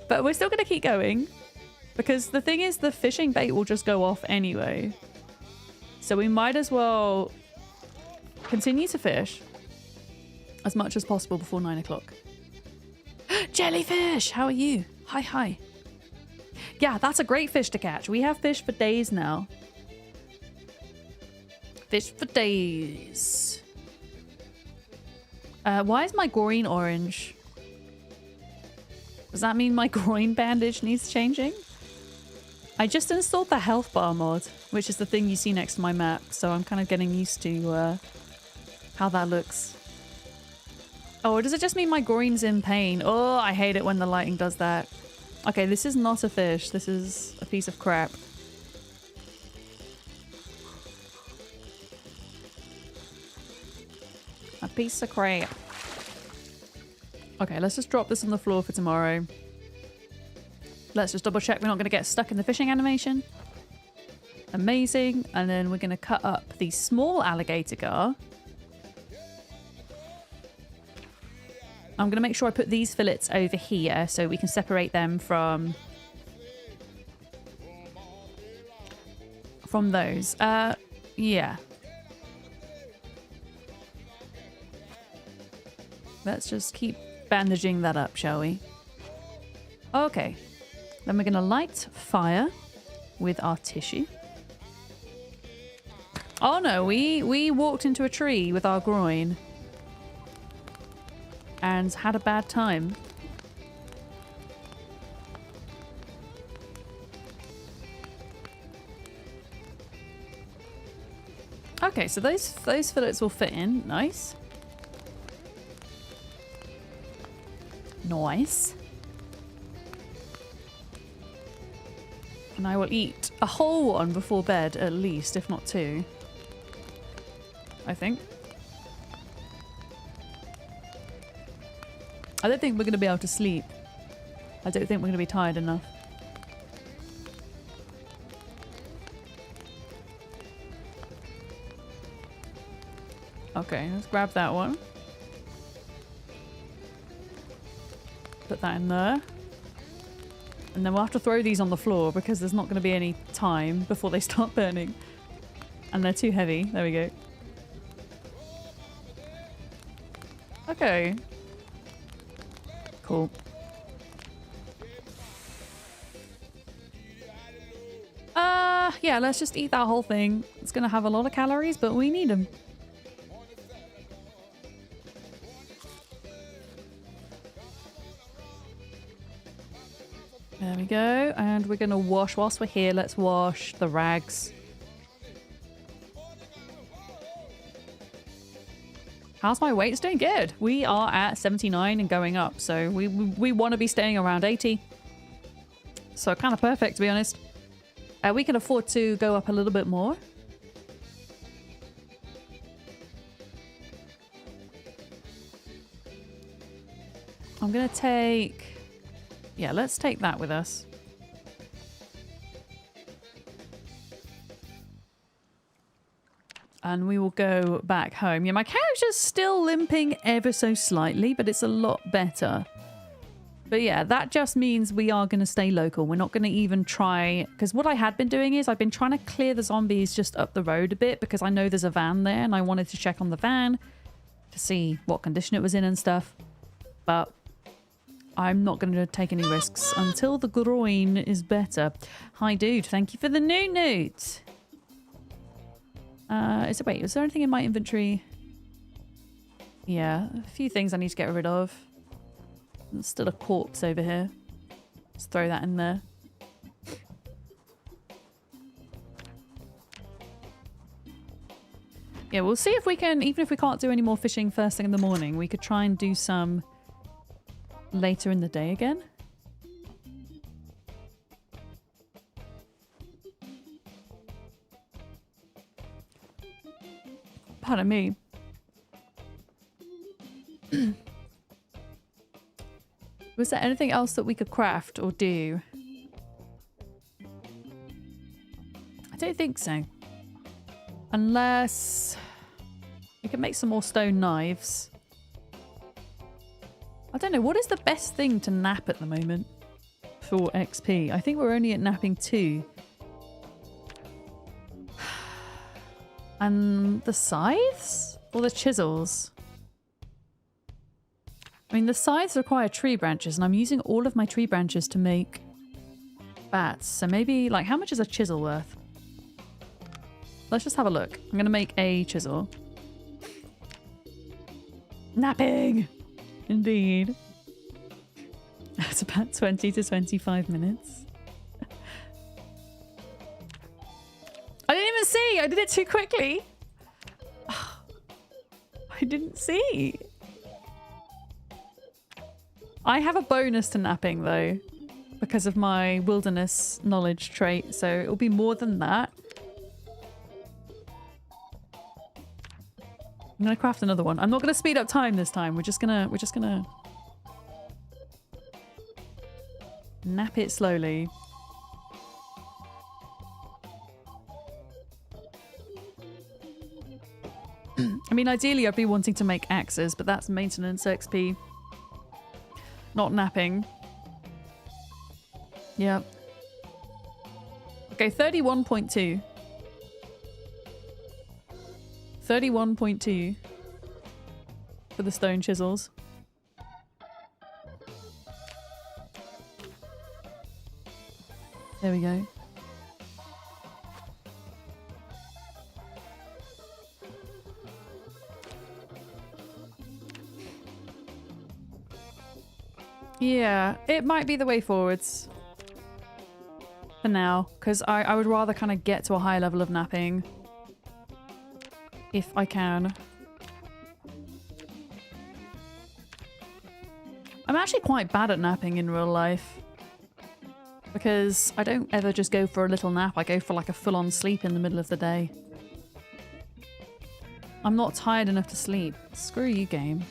But we're still going to keep going. Because the thing is, the fishing bait will just go off anyway. So we might as well continue to fish as much as possible before 9 o'clock. Jellyfish! How are you? Hi, hi. Yeah, that's a great fish to catch. We have fish for days now. Fish for days. Why is my groin orange? Does that mean my groin bandage needs changing? I just installed the health bar mod, which is the thing you see next to my map, so I'm kind of getting used to how that looks. Oh, does it just mean my groin's in pain? Oh, I hate it when the lighting does that. Okay, this is not a fish. This is a piece of crap. A piece of crap. Okay, let's just drop this on the floor for tomorrow. Let's just double check we're not going to get stuck in the fishing animation. Amazing. And then we're going to cut up the small alligator gar. I'm going to make sure I put these fillets over here so we can separate them from those. Yeah. Let's just keep bandaging that up, shall we? Okay. Then we're going to light fire with our tissue. Oh no, we walked into a tree with our groin and had a bad time. Okay, so those fillets will fit in. Nice. Nice. And I will eat a whole one before bed, at least, if not two. I think. I don't think we're going to be able to sleep. I don't think we're going to be tired enough. Okay, let's grab that one. Put that in there. And then we'll have to throw these on the floor because there's not going to be any time before they start burning. And they're too heavy. There we go. Okay. Cool. Yeah, let's just eat that whole thing. It's going to have a lot of calories, but we need them. There we go. And we're going to wash. Whilst we're here, let's wash the rags. How's my weight? It's doing good. We are at 79 and going up. So we want to be staying around 80. So kind of perfect, to be honest. We can afford to go up a little bit more. I'm going to take... Yeah, let's take that with us. And we will go back home. Yeah, my character's still limping ever so slightly, but it's a lot better. But yeah, that just means we are going to stay local. We're not going to even try... Because what I had been doing is I've been trying to clear the zombies just up the road a bit because I know there's a van there and I wanted to check on the van to see what condition it was in and stuff. But I'm not going to take any risks until the groin is better. Hi, dude. Thank you for the new note. Is there anything in my inventory? Yeah, a few things I need to get rid of. There's still a corpse over here. Let's throw that in there. Yeah, we'll see if we can, even if we can't do any more fishing first thing in the morning, we could try and do some later in the day again. Pardon me. Was there anything else that we could craft or do? I don't think so. Unless we can make some more stone knives. I don't know. What is the best thing to nap at the moment for XP? I think we're only at napping 2. And the scythes? Or the chisels? I mean, the scythes require tree branches, and I'm using all of my tree branches to make bats. So maybe, like, how much is a chisel worth? Let's just have a look. I'm going to make a chisel. Napping! Indeed. It's about 20 to 25 minutes. I didn't even see! I did it too quickly! I didn't see! I have a bonus to napping, though. because of my wilderness knowledge trait, so it'll be more than that. I'm gonna craft another one. I'm not gonna speed up time this time. We're just gonna nap it slowly. I mean, ideally I'd be wanting to make axes, but that's maintenance XP. Not napping. Yep. Okay, 31.2. 31.2 for the stone chisels. There we go. Yeah, it might be the way forwards. For now, because I would rather kind of get to a higher level of napping. If I can. I'm actually quite bad at napping in real life. Because I don't ever just go for a little nap, I go for like a full-on sleep in the middle of the day. I'm not tired enough to sleep. Screw you, game.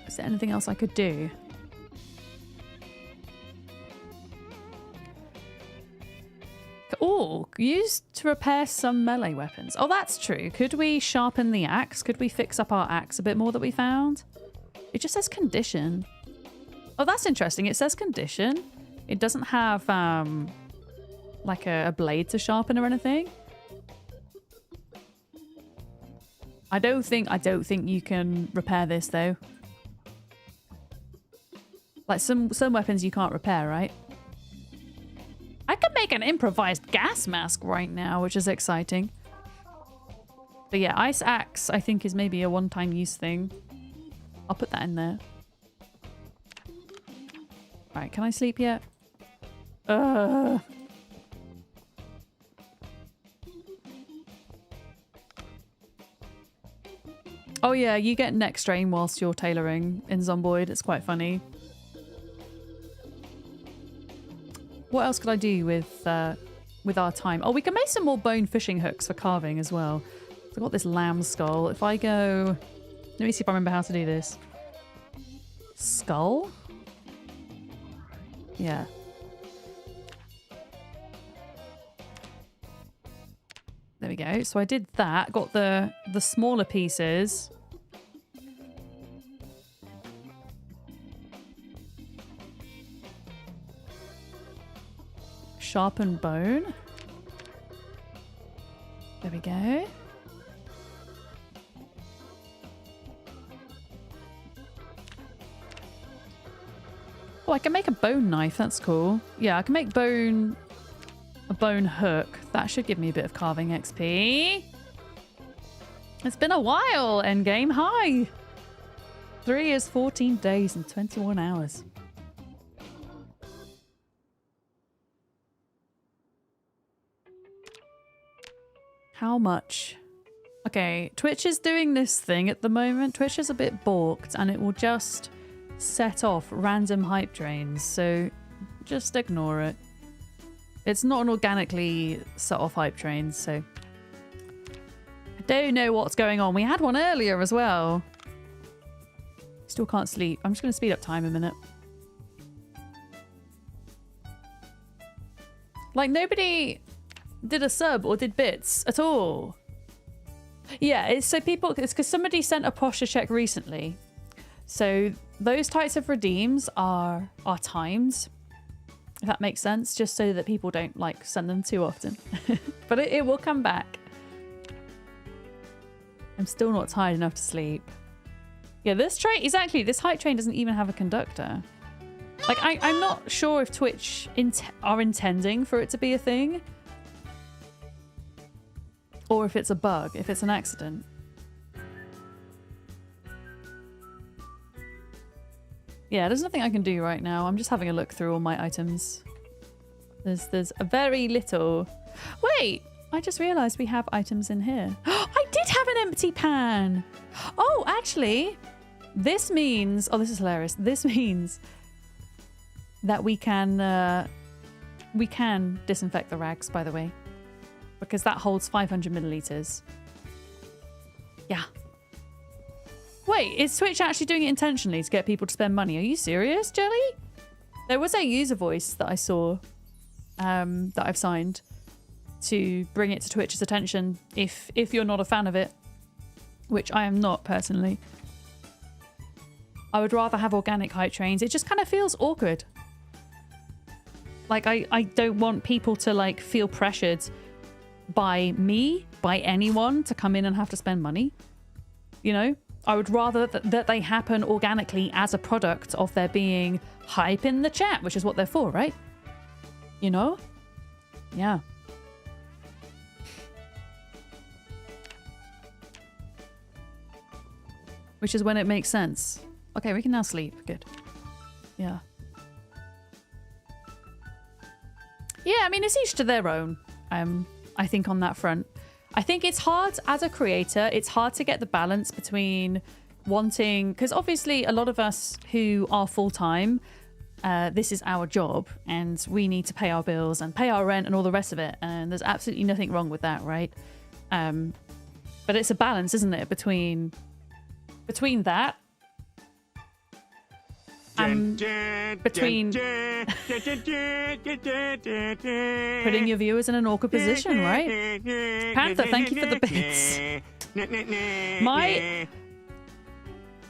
Is there anything else I could do? Oh, used to repair some melee weapons. Oh, that's true. Could we sharpen the axe? Could we fix up our axe a bit more that we found? It just says condition. Oh, that's interesting. It says condition. It doesn't have like a blade to sharpen or anything. I don't think you can repair this though. Like some weapons you can't repair, right? I could make an improvised gas mask right now, which is exciting. But yeah, ice axe I think is maybe a one-time use thing. I'll put that in there. Alright, can I sleep yet? Oh yeah, you get neck strain whilst you're tailoring in Zomboid. It's quite funny. What else could I do with our time? Oh, we can make some more bone fishing hooks for carving as well. So I've got this lamb skull. If I go... Let me see if I remember how to do this. Skull? Yeah. There we go. So I did that. Got the smaller pieces. Sharpen bone. There we go. Oh, I can make a bone knife. That's cool. Yeah, I can make a bone hook. That should give me a bit of carving XP. It's been a while, endgame. Hi. 3 years, 14 days, and 21 hours. How much? Okay, Twitch is doing this thing at the moment. Twitch is a bit balked and it will just set off random hype trains, so just ignore it. It's not an organically set off hype train, so I don't know what's going on. We had one earlier as well. Still can't sleep. I'm just going to speed up time a minute. Like nobody did a sub or did bits at all. Yeah, it's so people, it's because somebody sent a posture check recently. So those types of redeems are timed, if that makes sense, just so that people don't like send them too often. But it will come back. I'm still not tired enough to sleep. Yeah, this train, exactly, this hype train doesn't even have a conductor. Like, I'm not sure if Twitch are intending for it to be a thing. Or if it's a bug, if it's an accident. Yeah, there's nothing I can do right now. I'm just having a look through all my items. There's a very little... Wait! I just realised we have items in here. I did have an empty pan! Oh, actually... This means... Oh, this is hilarious. This means that we can disinfect the rags, by the way. Because that holds 500 milliliters. Yeah. Wait, is Twitch actually doing it intentionally to get people to spend money? Are you serious, Jelly? There was a user voice that I saw that I've signed to bring it to Twitch's attention if you're not a fan of it, which I am not personally. I would rather have organic hype trains. It just kind of feels awkward. Like I don't want people to like feel pressured by me, by anyone to come in and have to spend money. You know? I would rather that they happen organically as a product of there being hype in the chat, which is what they're for, right? You know? Yeah. Which is when it makes sense. Okay, we can now sleep. Good. Yeah. Yeah, I mean, it's each to their own, I think, on that front. I think it's hard as a creator, it's hard to get the balance between wanting... Because obviously a lot of us who are full-time, this is our job and we need to pay our bills and pay our rent and all the rest of it. And there's absolutely nothing wrong with that, right? But it's a balance, isn't it? Between that... between putting your viewers in an awkward position, right? Panther, thank you for the bits.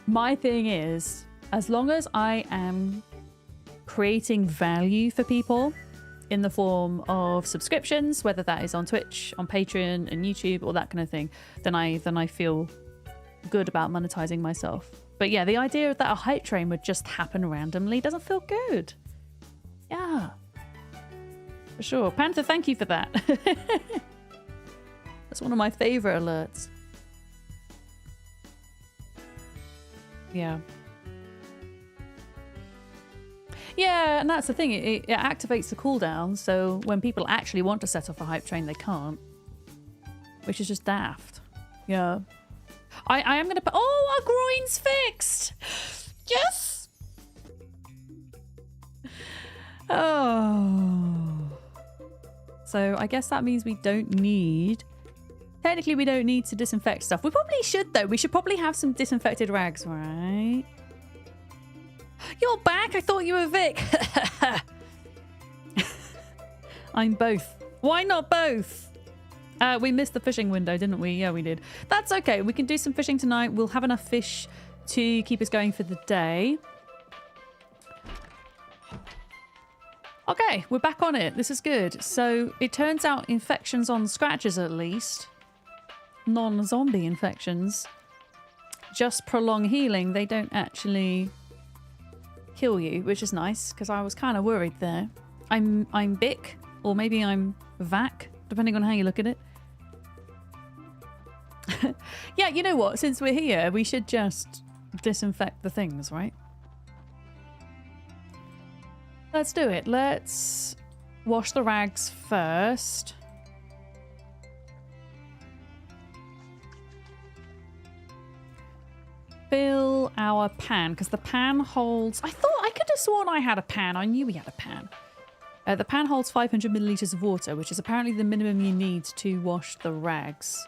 My thing is, as long as I am creating value for people in the form of subscriptions, whether that is on Twitch, on Patreon, and YouTube, or that kind of thing, then I feel good about monetizing myself. But yeah, the idea that a hype train would just happen randomly doesn't feel good. Yeah. For sure. Panther, thank you for that. That's one of my favorite alerts. Yeah. Yeah, and that's the thing. It activates the cooldown, so when people actually want to set off a hype train, they can't. Which is just daft. Yeah. I am going to put... Oh, our groin's fixed! Yes! Oh. So I guess that means we don't need... Technically, we don't need to disinfect stuff. We probably should, though. We should probably have some disinfected rags, right? You're back? I thought you were Vic. I'm both. Why not both? We missed the fishing window, didn't we? Yeah, we did. That's okay. We can do some fishing tonight. We'll have enough fish to keep us going for the day. Okay, we're back on it. This is good. So it turns out infections on scratches, at least, non-zombie infections, just prolong healing. They don't actually kill you, which is nice, because I was kind of worried there. I'm Bic, or maybe I'm Vac, depending on how you look at it. Yeah, you know what? Since we're here, we should just disinfect the things, right? Let's do it. Let's wash the rags first. Fill our pan, because the pan holds... I could have sworn I had a pan. I knew we had a pan. The pan holds 500 milliliters of water, which is apparently the minimum you need to wash the rags.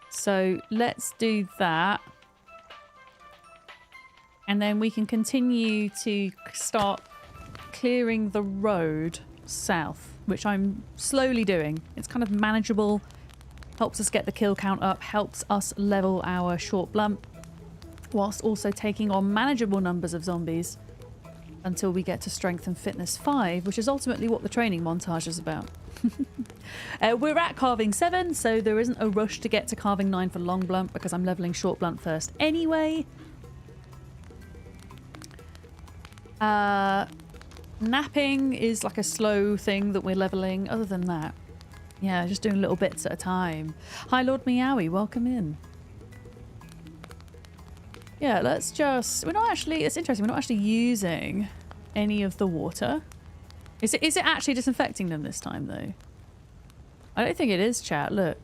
So let's do that. And then we can continue to start clearing the road south, which I'm slowly doing. It's kind of manageable, helps us get the kill count up, helps us level our short blunt, whilst also taking on manageable numbers of zombies until we get to strength and fitness 5, which is ultimately what the training montage is about. We're at carving 7, so there isn't a rush to get to carving 9 for long blunt because I'm leveling short blunt first anyway. Napping is like a slow thing that we're leveling. Other than that, yeah, just doing little bits at a time. Hi, Lord Meowie, welcome in. Yeah, let's just... We're not actually... It's interesting, we're not actually using any of the water. Is it actually disinfecting them this time, though? I don't think it is, chat. Look.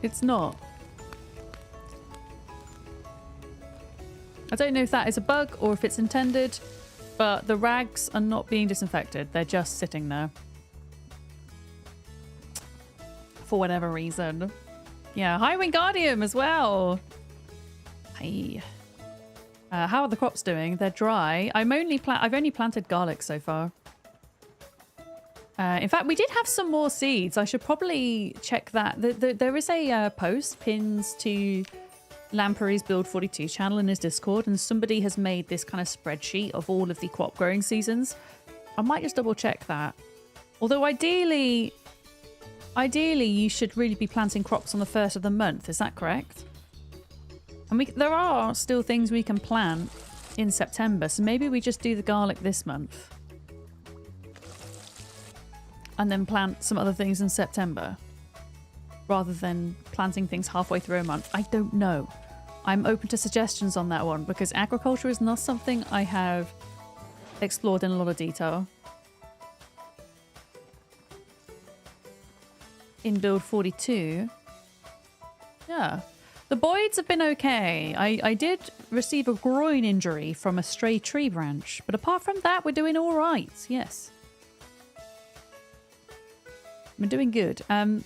It's not. I don't know if that is a bug or if it's intended, but the rags are not being disinfected. They're just sitting there. For whatever reason. Yeah, hi Wingardium as well. Hi. How are the crops doing? They're dry. I've only planted garlic so far. In fact, we did have some more seeds. I should probably check that. There is a post pinned to Lampery's Build42 channel in his Discord, and somebody has made this kind of spreadsheet of all of the crop growing seasons. I might just double check that. Although ideally you should really be planting crops on the 1st of the month. Is that correct? And there are still things we can plant in September, so maybe we just do the garlic this month. And then plant some other things in September. Rather than planting things halfway through a month. I don't know. I'm open to suggestions on that one, because agriculture is not something I have explored in a lot of detail. In Build 42. Yeah. The Boids have been okay. I did receive a groin injury from a stray tree branch, but apart from that, we're doing all right. Yes. We're doing good. I'm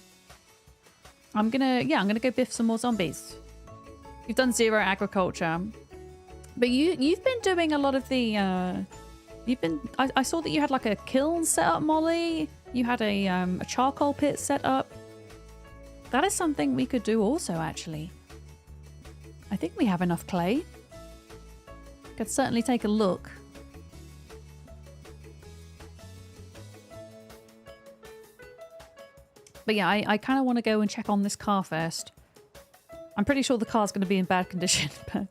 gonna go biff some more zombies. You've done 0 agriculture, but you've been doing a lot of the. I saw that you had like a kiln set up, Molly. You had a charcoal pit set up. That is something we could do also, actually. I think we have enough clay. Could certainly take a look. But yeah, I kind of want to go and check on this car first. I'm pretty sure the car's going to be in bad condition, but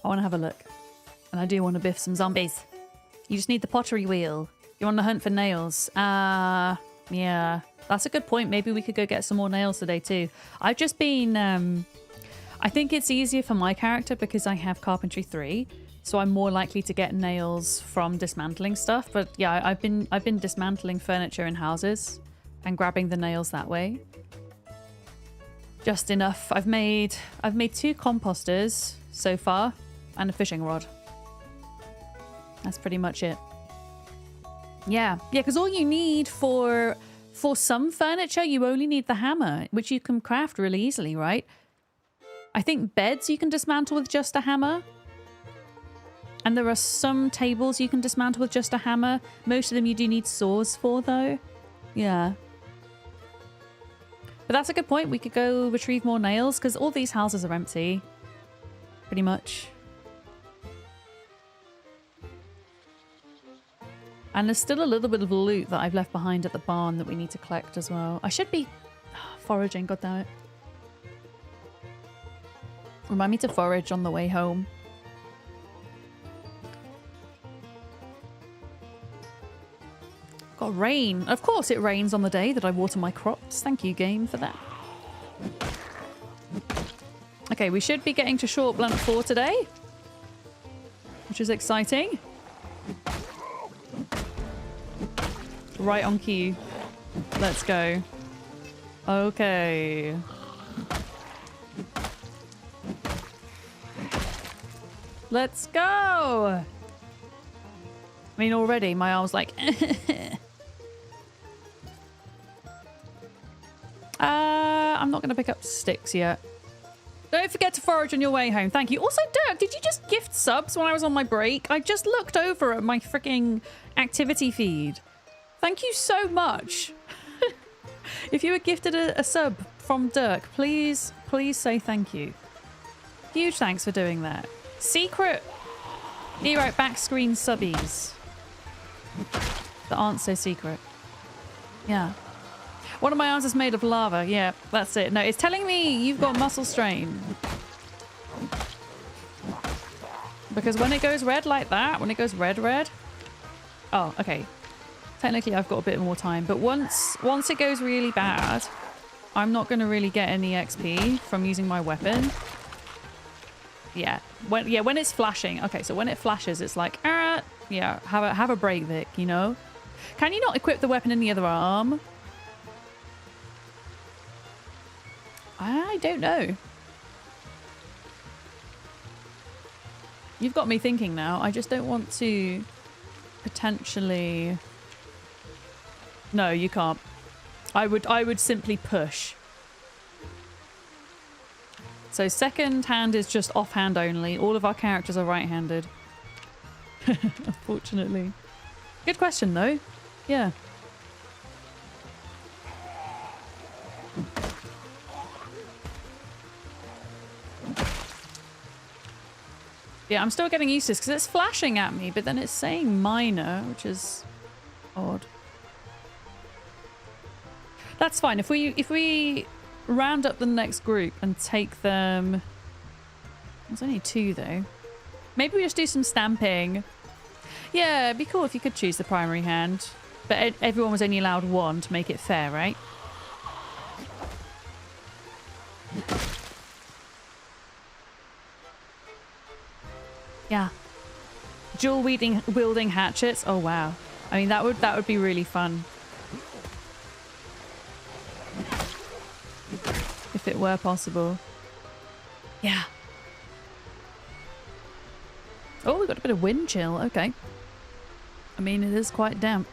I want to have a look. And I do want to biff some zombies. You just need the pottery wheel. You're on the hunt for nails. Yeah. That's a good point. Maybe we could go get some more nails today too. I've just been... I think it's easier for my character because I have Carpentry 3. So I'm more likely to get nails from dismantling stuff. But yeah, I've been dismantling furniture in houses and grabbing the nails that way. Just enough. I've made 2 composters so far and a fishing rod. That's pretty much it. Yeah, because all you need for some furniture, you only need the hammer, which you can craft really easily, right? I think beds you can dismantle with just a hammer. And there are some tables you can dismantle with just a hammer. Most of them you do need saws for, though. Yeah. But that's a good point. We could go retrieve more nails, because all these houses are empty. Pretty much. And there's still a little bit of loot that I've left behind at the barn that we need to collect as well. I should be foraging, goddammit. Remind me to forage on the way home. Got rain. Of course it rains on the day that I water my crops. Thank you, game, for that. Okay, we should be getting to short blunt 4 today, which is exciting. Right on cue. Let's go. Okay. Let's go! I mean, already my arm's like... I'm not going to pick up sticks yet. Don't forget to forage on your way home. Thank you. Also, Dirk, did you just gift subs when I was on my break? I just looked over at my freaking activity feed. Thank you so much. If you were gifted a sub from Dirk, please say thank you. Huge thanks for doing that. Secret Nero back screen subbies that aren't so secret. Yeah. One of my arms is made of lava. Yeah, that's it. No, it's telling me you've got muscle strain. Because when it goes red like that, when it goes red. Oh, okay. Technically, I've got a bit more time. But once it goes really bad, I'm not going to really get any XP from using my weapon. Yeah. When it's flashing. Okay, so when it flashes, it's like, yeah, have a break, Vic, you know? Can you not equip the weapon in the other arm? I don't know. You've got me thinking now. I just don't want to potentially... No, you can't. I would simply push. So second hand is just offhand only. All of our characters are right-handed. Unfortunately. Good question though. Yeah. Yeah, I'm still getting used to this because it's flashing at me, but then it's saying minor, which is odd. That's fine. If we round up the next group and take them... There's only 2 though. Maybe we just do some stamping. Yeah, it'd be cool if you could choose the primary hand. But everyone was only allowed 1 to make it fair, right? Yeah. Dual wielding hatchets. Oh wow. I mean that would be really fun. If it were possible. Yeah. Oh, we've got a bit of wind chill. Okay. I mean, it is quite damp.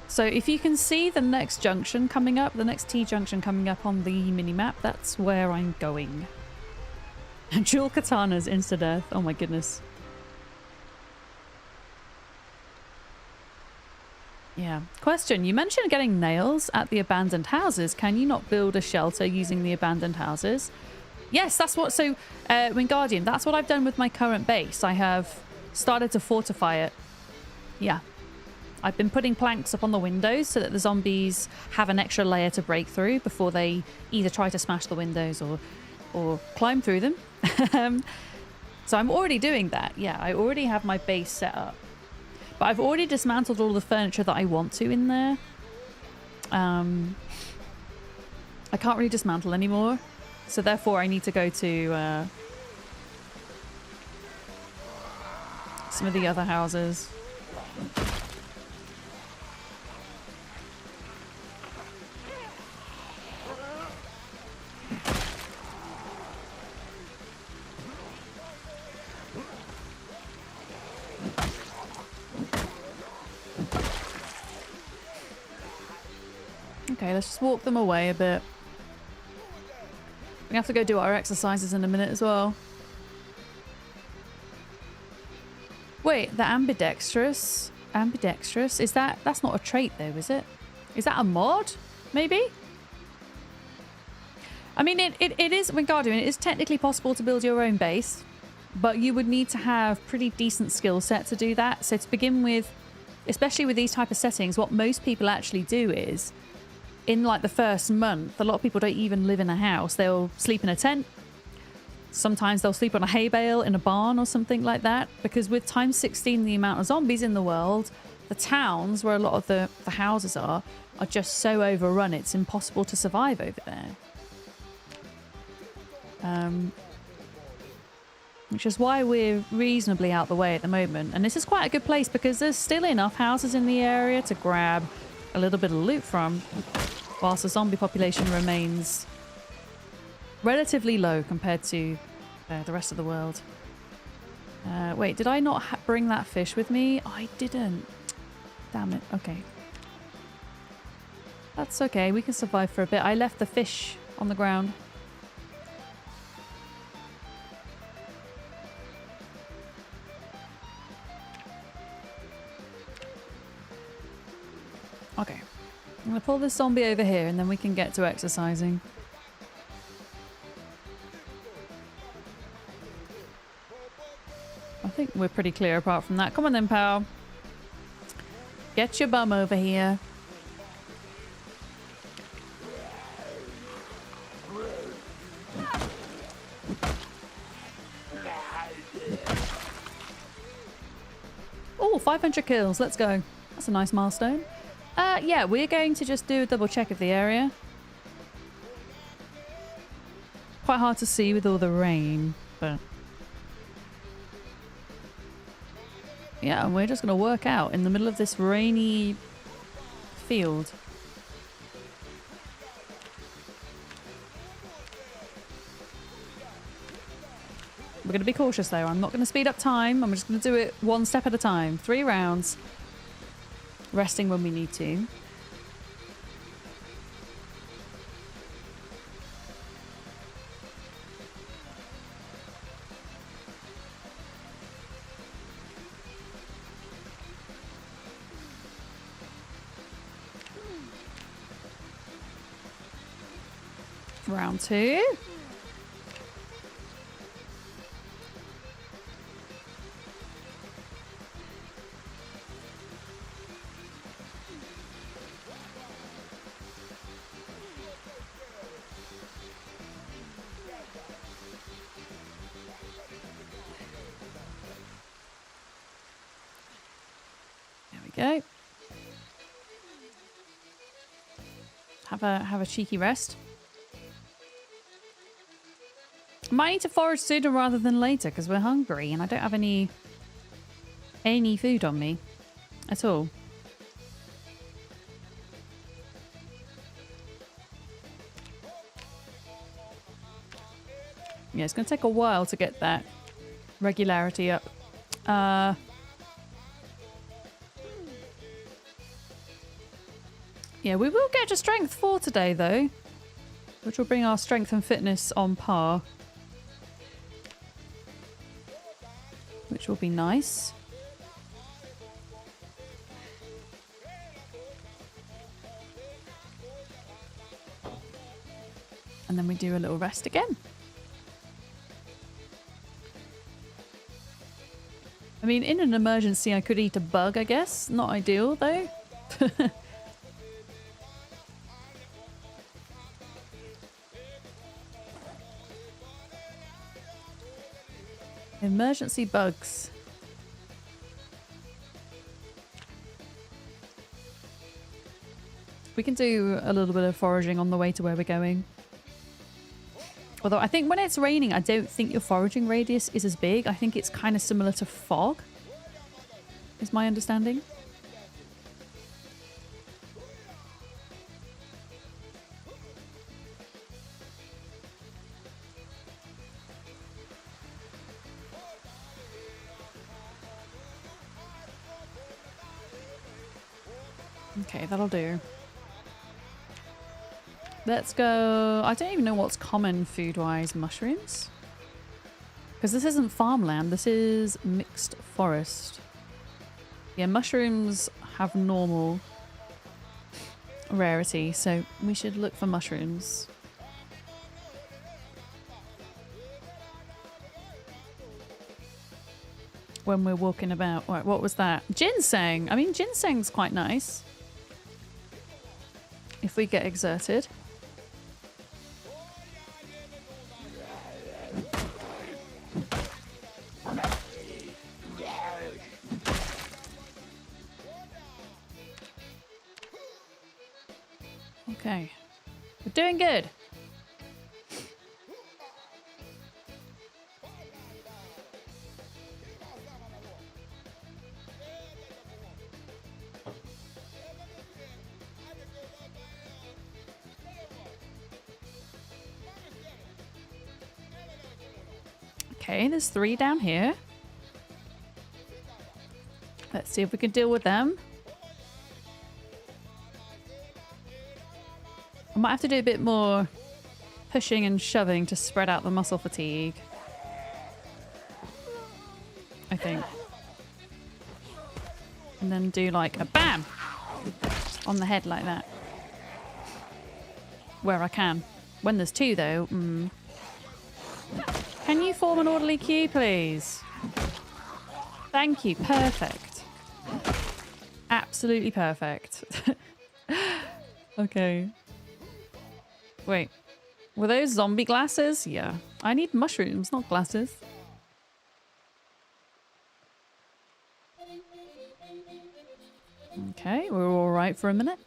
So if you can see the next junction coming up, the next T-junction coming up on the mini-map, that's where I'm going. Dual katanas, insta-death. Oh my goodness. Yeah. Question, you mentioned getting nails at the abandoned houses. Can you not build a shelter using the abandoned houses? Yes, that's what... So, Wingardium, that's what I've done with my current base. I have started to fortify it. Yeah. I've been putting planks up on the windows so that the zombies have an extra layer to break through before they either try to smash the windows or climb through them. So I'm already doing that. Yeah, I already have my base set up. But I've already dismantled all the furniture that I want to in there. I can't really dismantle anymore. So therefore I need to go to some of the other houses. Okay, let's just walk them away a bit. We have to go do our exercises in a minute as well. Wait, the ambidextrous? Ambidextrous? Is that... That's not a trait though, is it? Is that a mod? Maybe? I mean, it is... Wingardium, it is technically possible to build your own base, but you would need to have pretty decent skill set to do that. So to begin with, especially with these type of settings, what most people actually do is... In like the first month, a lot of people don't even live in a house. They'll sleep in a tent. Sometimes they'll sleep on a hay bale in a barn or something like that. Because with times 16 the amount of zombies in the world, the towns where a lot of the houses are just so overrun it's impossible to survive over there. Which is why we're reasonably out the way at the moment. And this is quite a good place because there's still enough houses in the area to grab a little bit of loot from, whilst the zombie population remains relatively low compared to the rest of the world. Wait, did I not bring that fish with me? I didn't. Damn it. Okay. That's okay. We can survive for a bit. I left the fish on the ground. Okay. I'm going to pull this zombie over here and then we can get to exercising. I think we're pretty clear apart from that. Come on then, pal. Get your bum over here. Oh, 500 kills. Let's go. That's a nice milestone. Yeah, we're going to just do a double check of the area. Quite hard to see with all the rain, but... Yeah, and we're just going to work out in the middle of this rainy field. We're going to be cautious though. I'm not going to speed up time. I'm just going to do it one step at a time. 3 rounds. Resting when we need to. Round 2. There we go. Have a cheeky rest. Might need to forage sooner rather than later because we're hungry and I don't have any food on me at all. Yeah, it's going to take a while to get that regularity up. Yeah, we will get to strength 4 today though, which will bring our strength and fitness on par. Which will be nice. And then we do a little rest again. I mean, in an emergency, I could eat a bug, I guess. Not ideal, though. Emergency bugs. We can do a little bit of foraging on the way to where we're going. Although I think when it's raining, I don't think your foraging radius is as big. I think it's kind of similar to fog, is my understanding. Okay, that'll do. Let's go... I don't even know what's common food-wise. Mushrooms? Because this isn't farmland. This is mixed forest. Yeah, mushrooms have normal rarity, so we should look for mushrooms. When we're walking about... Right, what was that? Ginseng! I mean, ginseng's quite nice. If we get exerted. Okay. We're doing good. Okay, there's 3 down here. Let's see if we can deal with them. I might have to do a bit more pushing and shoving to spread out the muscle fatigue. I think. And then do like a BAM! On the head like that. Where I can. When there's 2 though, Can you form an orderly queue, please? Thank you. Perfect. Absolutely perfect. Okay. Wait. Were those zombie glasses? Yeah. I need mushrooms, not glasses. Okay, we're all right for a minute.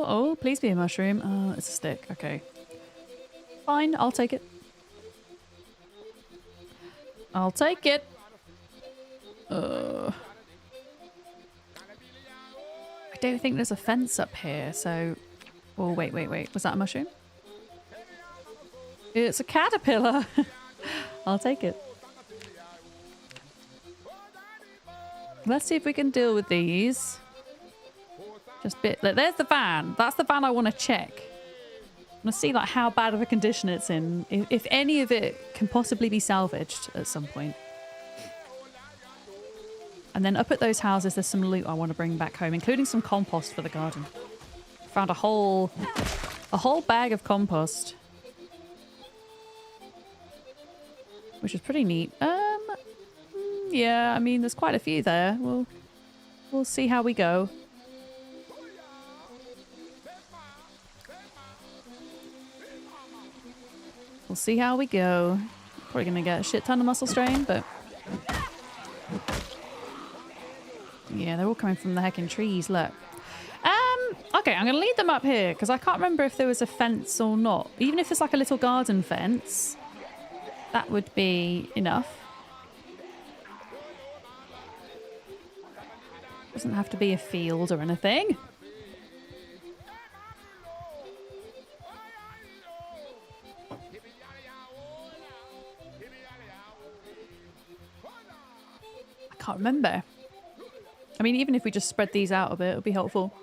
Oh, please be a mushroom. Oh, it's a stick. Okay. Fine, I'll take it. I'll take it. I don't think there's a fence up here, so... Oh, wait. Was that a mushroom? It's a caterpillar. I'll take it. Let's see if we can deal with these. Just bit. Look, there's the van. That's the van I want to check. I want to see like how bad of a condition it's in. If any of it can possibly be salvaged at some point. And then up at those houses, there's some loot I want to bring back home, including some compost for the garden. Found a whole bag of compost, which is pretty neat. Yeah, I mean, there's quite a few there. We'll see how we go. We'll see how we go. Probably gonna get a shit ton of muscle strain, but yeah, they're all coming from the heckin' trees. Look. Okay, I'm gonna lead them up here because I can't remember if there was a fence or not. Even if it's like a little garden fence, that would be enough. Doesn't have to be a field or anything. I can't remember. I mean, even if we just spread these out a bit, it would be helpful.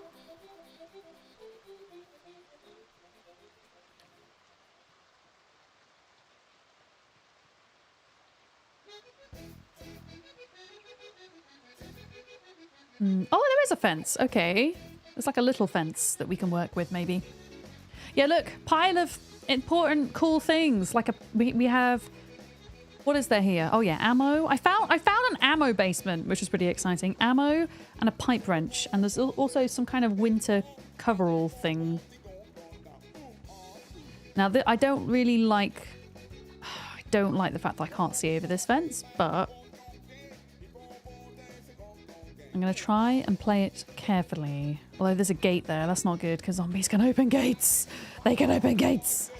Oh, there is a fence. Okay. There's like a little fence that we can work with, maybe. Yeah, look. Pile of important, cool things. Like we have... What is there here? Oh, yeah, ammo. I found an ammo basement, which is pretty exciting. Ammo and a pipe wrench. And there's also some kind of winter coverall thing. Now, I don't really like... I don't like the fact that I can't see over this fence, but... I'm going to try and play it carefully. Although there's a gate there. That's not good because zombies can open gates. They can open gates.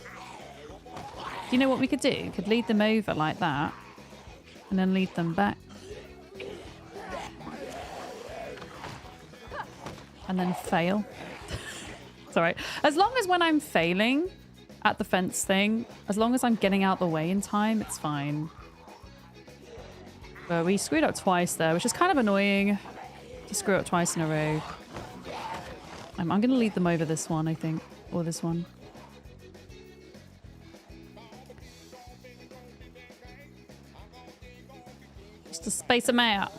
Do you know what we could do? We could lead them over like that. And then lead them back. And then fail. It's alright. As long as when I'm failing at the fence thing, as long as I'm getting out the way in time, it's fine. But we screwed up twice there, which is kind of annoying. To screw up twice in a row. I'm going to lead them over this one, I think. Or this one. Just to space them out.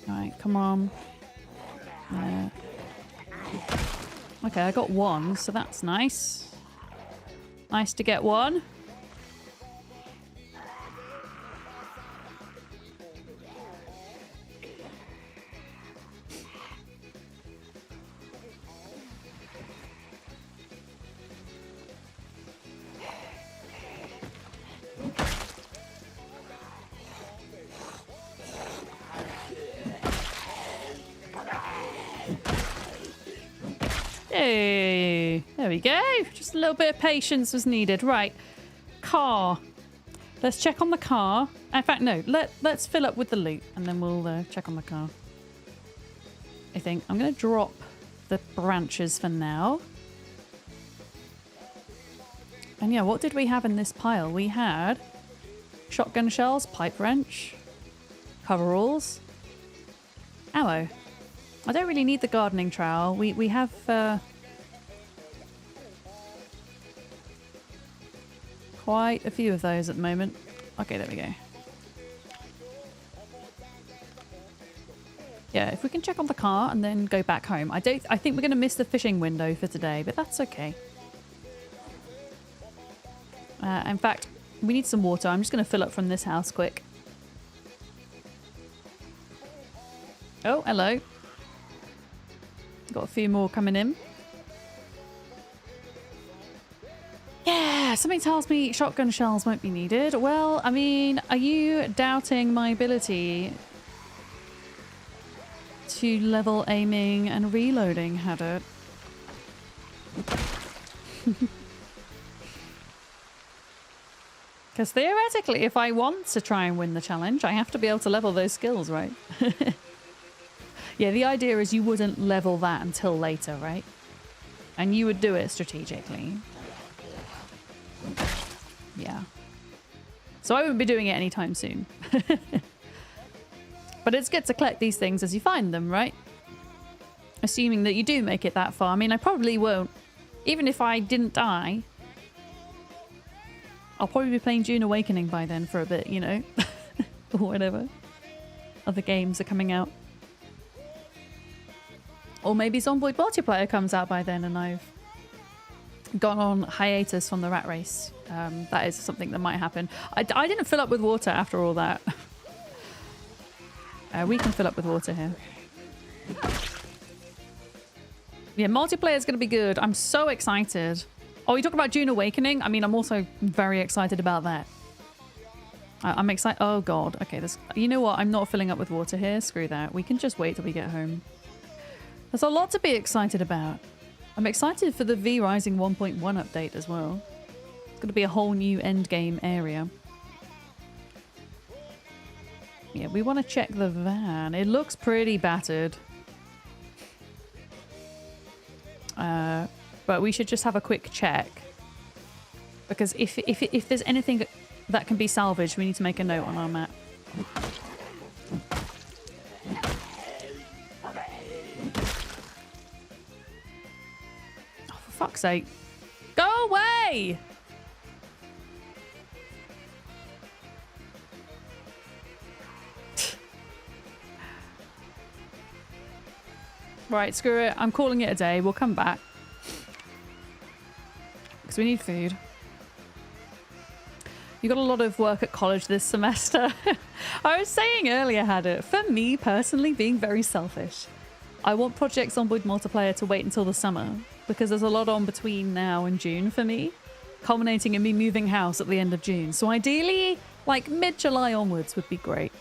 Alright, come on. Okay, I got one, so that's nice. Nice to get one. Hey, there we go. Just a little bit of patience was needed. Right, car. Let's check on the car. In fact, no. Let's fill up with the loot, and then we'll check on the car. I think I'm going to drop the branches for now. And yeah, what did we have in this pile? We had shotgun shells, pipe wrench, coveralls, ammo. I don't really need the gardening trowel. We have quite a few of those at the moment. Okay, there we go. Yeah, if we can check on the car and then go back home. I think we're going to miss the fishing window for today, but that's okay. In fact, we need some water. I'm just going to fill up from this house quick. Oh, hello. Got a few more coming in. Yeah, something tells me shotgun shells won't be needed. Well, I mean, are you doubting my ability to level aiming and reloading, Haddock? Because theoretically, if I want to try and win the challenge, I have to be able to level those skills, right? Yeah, the idea is you wouldn't level that until later, right? And you would do it strategically. Yeah. So I won't be doing it anytime soon. But it's good to collect these things as you find them, right? Assuming that you do make it that far. I mean, I probably won't. Even if I didn't die, I'll probably be playing Dune Awakening by then for a bit, you know? Or whatever. Other games are coming out. Or maybe Zomboid multiplayer comes out by then and I've gone on hiatus from the rat race. That is something that might happen. I didn't fill up with water after all that. We can fill up with water here. Yeah, multiplayer is going to be good. I'm so excited. Oh, you talk about Dune Awakening? I mean, I'm also very excited about that. I'm excited. Oh, God. Okay, you know what? I'm not filling up with water here. Screw that. We can just wait till we get home. There's a lot to be excited about. I'm excited for the V Rising 1.1 update as well. It's going to be a whole new endgame area. Yeah, we want to check the van. It looks pretty battered. But we should just have a quick check. Because if there's anything that can be salvaged, we need to make a note on our map. For fuck's sake. Go away! Right, screw it. I'm calling it a day. We'll come back. Because we need food. You got a lot of work at college this semester. I was saying earlier, Hadder, for me personally, being very selfish, I want Project Zomboid multiplayer to wait until the summer because there's a lot on between now and June for me, culminating in me moving house at the end of June. So ideally, like mid-July onwards would be great.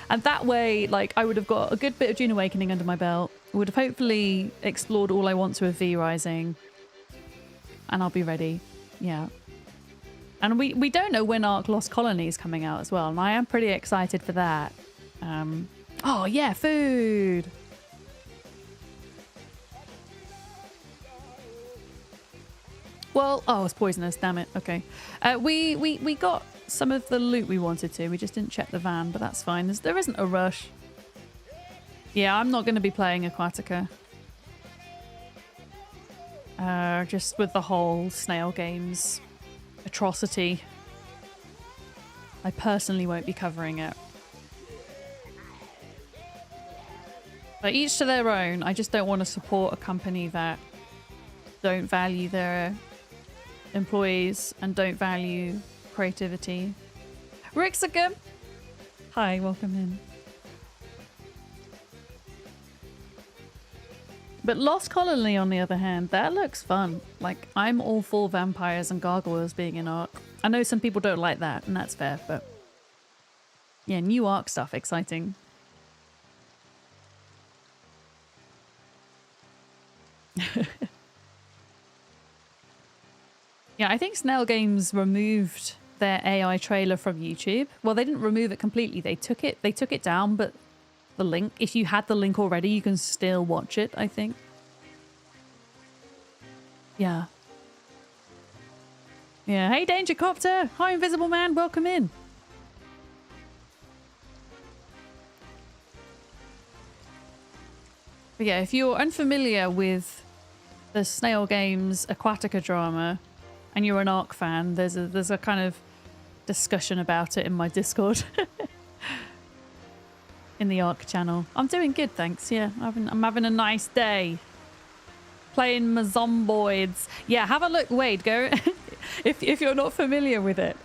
And that way, like, I would have got a good bit of Dune Awakening under my belt, would have hopefully explored all I want to with V Rising, and I'll be ready. Yeah. And we don't know when Ark Lost Colony is coming out as well, and I am pretty excited for that. Oh, yeah, food! Well, oh, it's poisonous, damn it. Okay. We got some of the loot we wanted to. We just didn't check the van, but that's fine. There isn't a rush. Yeah, I'm not going to be playing Aquatica. Just with the whole snail games atrocity. I personally won't be covering it. But each to their own. I just don't want to support a company that don't value their employees and don't value creativity. Rixica! Hi, welcome in. But Lost Colony, on the other hand, that looks fun. Like, I'm all for vampires and gargoyles being in Ark. I know some people don't like that, and that's fair, but yeah, new Ark stuff, exciting. Yeah, I think Snail Games removed their AI trailer from YouTube. Well, they didn't remove it completely. They took it down, but the link, if you had the link already, you can still watch it, I think. Yeah. Yeah. Hey, Danger Copter. Hi, Invisible Man. Welcome in. But yeah, if you're unfamiliar with the Snail Games Aquatica drama and you're an Ark fan, there's a kind of discussion about it in my Discord. In the Ark channel. I'm doing good, thanks. Yeah, I'm having a nice day. Playing my Zomboids. Yeah, have a look. Wade, go. if you're not familiar with it,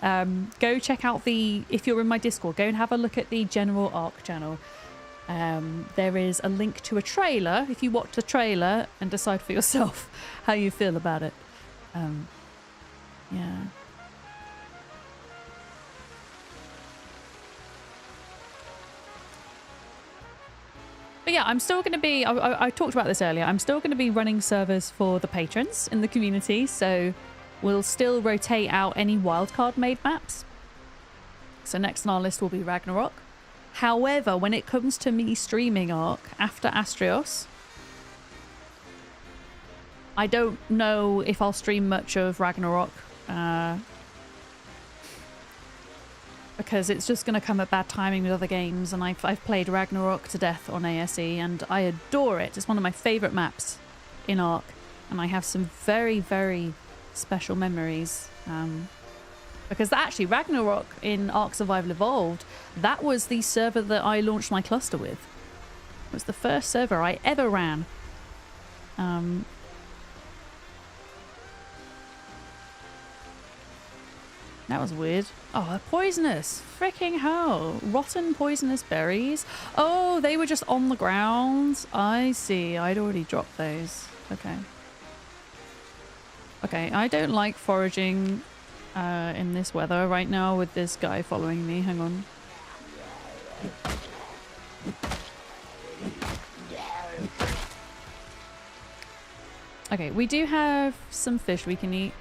go check out if you're in my Discord, go and have a look at the general Ark channel. There is a link to a trailer. If you watch the trailer and decide for yourself how you feel about it. Yeah. But yeah, I'm still going to be, I talked about this earlier, I'm still going to be running servers for the patrons in the community. So we'll still rotate out any wildcard made maps. So next on our list will be Ragnarok. However, when it comes to me streaming Ark after Astrios, I don't know if I'll stream much of Ragnarok. Because it's just going to come at bad timing with other games, and I've played Ragnarok to death on ASE, and I adore it. It's one of my favourite maps in Ark, and I have some very, very special memories. Because actually, Ragnarok in Ark Survival Evolved, that was the server that I launched my cluster with. It was the first server I ever ran. That was weird. Oh, they're poisonous. Freaking hell. Rotten poisonous berries. Oh, they were just on the ground. I see. I'd already dropped those. Okay. Okay, I don't like foraging in this weather right now with this guy following me. Hang on. Okay, we do have some fish we can eat.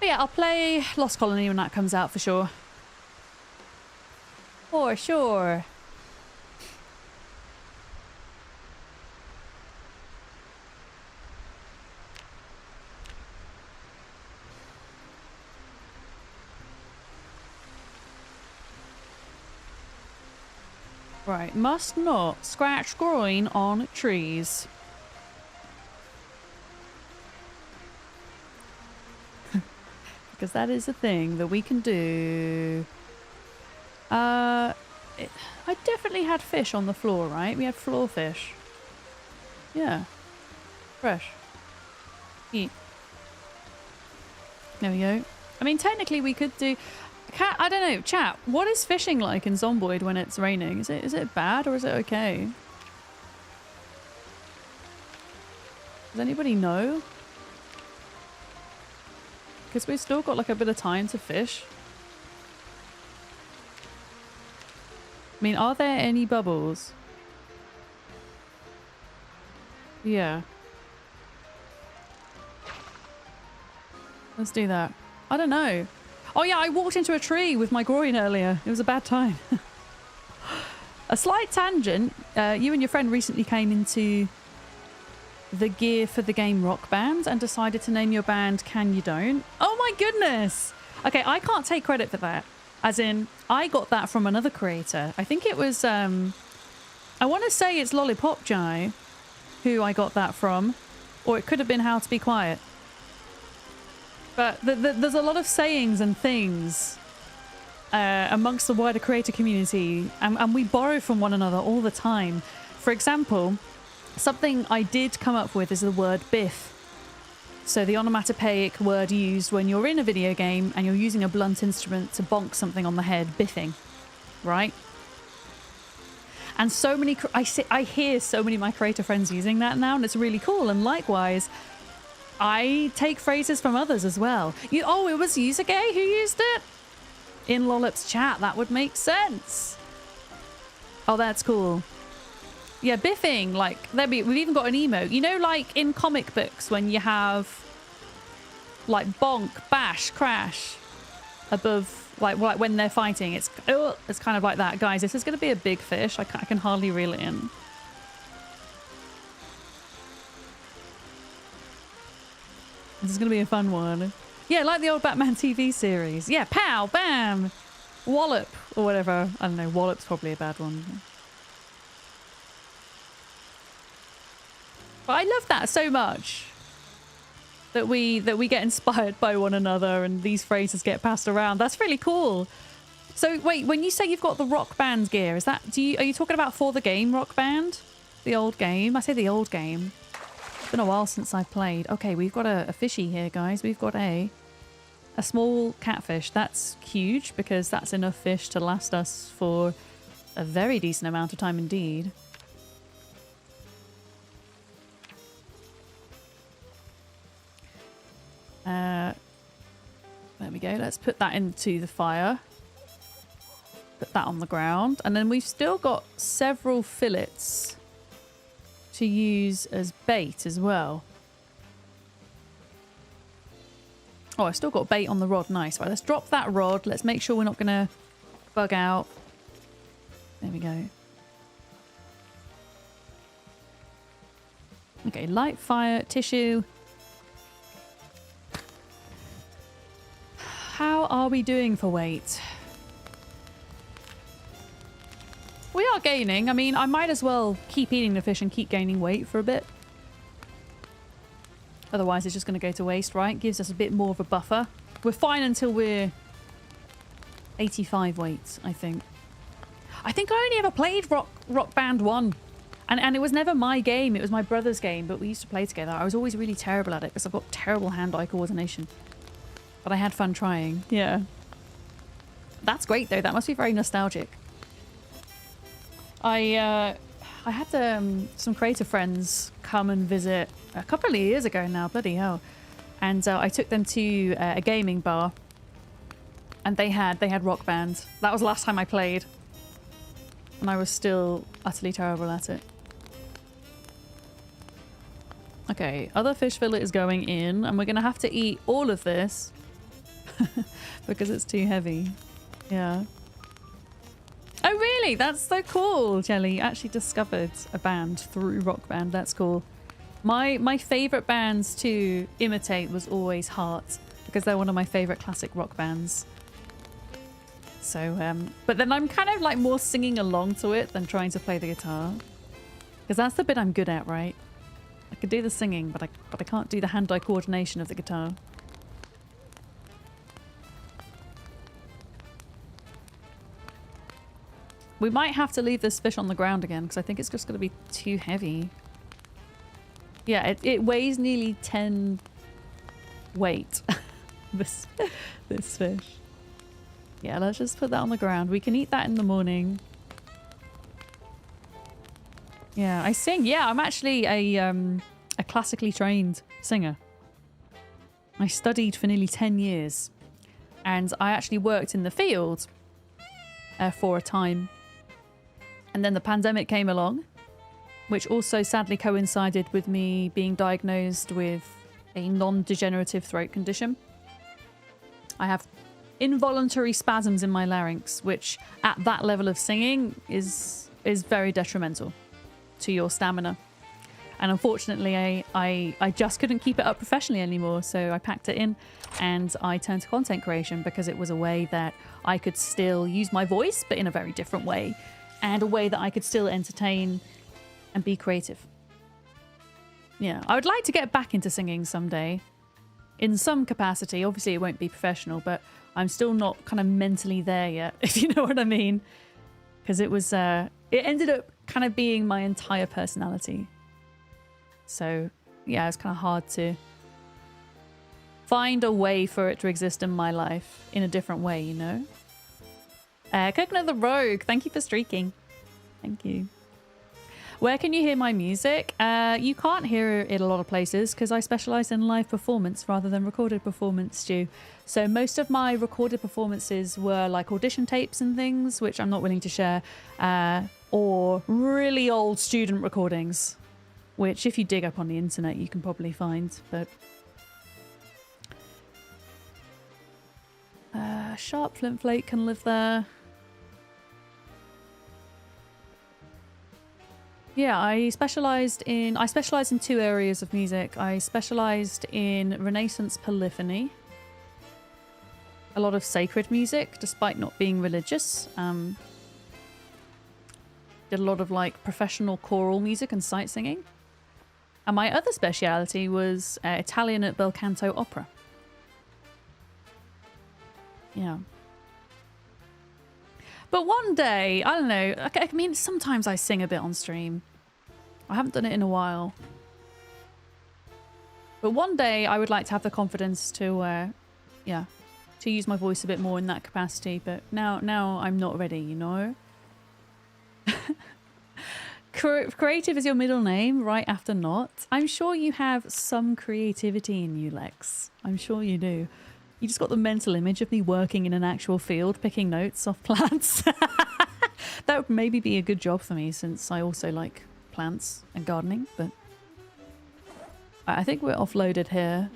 But yeah, I'll play Lost Colony when that comes out for sure. For sure. Right, must not scratch groin on trees. Because that is a thing that we can do. I definitely had fish on the floor, right? We had floor fish. Yeah. Fresh. Eat. There we go. I mean, technically we could do... I don't know, chat, what is fishing like in Zomboid when it's raining? Is it bad or is it okay? Does anybody know? Because we've still got like a bit of time to fish. I mean, are there any bubbles? Yeah. Let's do that. I don't know. Oh yeah, I walked into a tree with my groin earlier. It was a bad time. A slight tangent. You and your friend recently came into the gear for the game Rock Band and decided to name your band Can You Don't. Oh my goodness! Okay, I can't take credit for that. As in, I got that from another creator. I think it was, I want to say it's Lollipop Jai who I got that from. Or it could have been How to Be Quiet. But there's a lot of sayings and things amongst the wider creator community, and we borrow from one another all the time. For example, something I did come up with is the word biff. So the onomatopoeic word used when you're in a video game and you're using a blunt instrument to bonk something on the head, biffing, right? And so many, I hear so many of my creator friends using that now, and it's really cool. And likewise, I take phrases from others as well. Oh, it was Yusuke who used it? In Lollip's chat, that would make sense. Oh, that's cool. Yeah, biffing, like, we've even got an emote. You know, like in comic books when you have, like, bonk, bash, crash above, like when they're fighting. It's kind of like that. Guys, this is going to be a big fish. I can hardly reel it in. This is going to be a fun one. Yeah, like the old Batman TV series. Yeah, pow, bam, wallop, or whatever. I don't know, wallop's probably a bad one. But I love that so much. That we get inspired by one another and these phrases get passed around. That's really cool. So wait, when you say you've got the Rock Band gear, is that are you talking about for the game Rock Band? The old game? I say the old game. It's been a while since I've played. Okay, we've got a fishy here, guys. We've got a small catfish. That's huge because that's enough fish to last us for a very decent amount of time indeed. There we go. Let's put that into the fire. Put that on the ground. And then we've still got several fillets to use as bait as well. Oh, I've still got bait on the rod. Nice. Right, let's drop that rod. Let's make sure we're not going to bug out. There we go. Okay, light, fire, tissue. How are we doing for weight? We are gaining. I mean, I might as well keep eating the fish and keep gaining weight for a bit. Otherwise, it's just going to go to waste, right? Gives us a bit more of a buffer. We're fine until we're 85 weight, I think. I think I only ever played Rock Band 1. And it was never my game. It was my brother's game, but we used to play together. I was always really terrible at it because I've got terrible hand-eye coordination. But I had fun trying. Yeah. That's great, though. That must be very nostalgic. I had some creative friends come and visit a couple of years ago now. Bloody hell. And I took them to a gaming bar. And they had Rock Band. That was the last time I played. And I was still utterly terrible at it. Okay, other fish fillet is going in, and we're going to have to eat all of this because it's too heavy. Yeah. Oh, really? That's so cool, Jelly. You actually discovered a band through Rock Band. That's cool. My favourite bands to imitate was always Heart, because they're one of my favourite classic rock bands. So, but then I'm kind of like more singing along to it than trying to play the guitar. Because that's the bit I'm good at, right? I could do the singing, but I can't do the hand-eye coordination of the guitar. We might have to leave this fish on the ground again, because I think it's just going to be too heavy. Yeah, it weighs nearly 10 weight. this fish. Yeah, let's just put that on the ground. We can eat that in the morning. Yeah, I sing. Yeah, I'm actually a classically trained singer. I studied for nearly 10 years. And I actually worked in the field for a time. And then the pandemic came along, which also sadly coincided with me being diagnosed with a non-degenerative throat condition. I have involuntary spasms in my larynx, which at that level of singing is very detrimental to your stamina. And unfortunately, I just couldn't keep it up professionally anymore. So I packed it in and I turned to content creation because it was a way that I could still use my voice, but in a very different way. And a way that I could still entertain and be creative. Yeah, I would like to get back into singing someday. In some capacity. Obviously, it won't be professional, but I'm still not kind of mentally there yet, if you know what I mean. Because it was, it ended up kind of being my entire personality. So, yeah, it's kind of hard to find a way for it to exist in my life in a different way, you know? Coconut the Rogue, thank you for streaking. Thank you. Where can you hear my music? You can't hear it a lot of places because I specialise in live performance rather than recorded performance, Stu. So most of my recorded performances were like audition tapes and things, which I'm not willing to share, or really old student recordings, which if you dig up on the internet you can probably find. But Sharp Flint Flake can live there. Yeah, I specialised in two areas of music. I specialised in Renaissance polyphony, a lot of sacred music, despite not being religious. Did a lot of like professional choral music and sight singing. And my other speciality was Italian at bel canto opera. Yeah. But one day, I don't know, I mean, sometimes I sing a bit on stream. I haven't done it in a while. But one day I would like to have the confidence to, yeah, to use my voice a bit more in that capacity. But now I'm not ready, you know? Creative is your middle name, right after not. I'm sure you have some creativity in you, Lex. I'm sure you do. You just got the mental image of me working in an actual field, picking notes off plants. That would maybe be a good job for me since I also like plants and gardening, but I think we're offloaded here.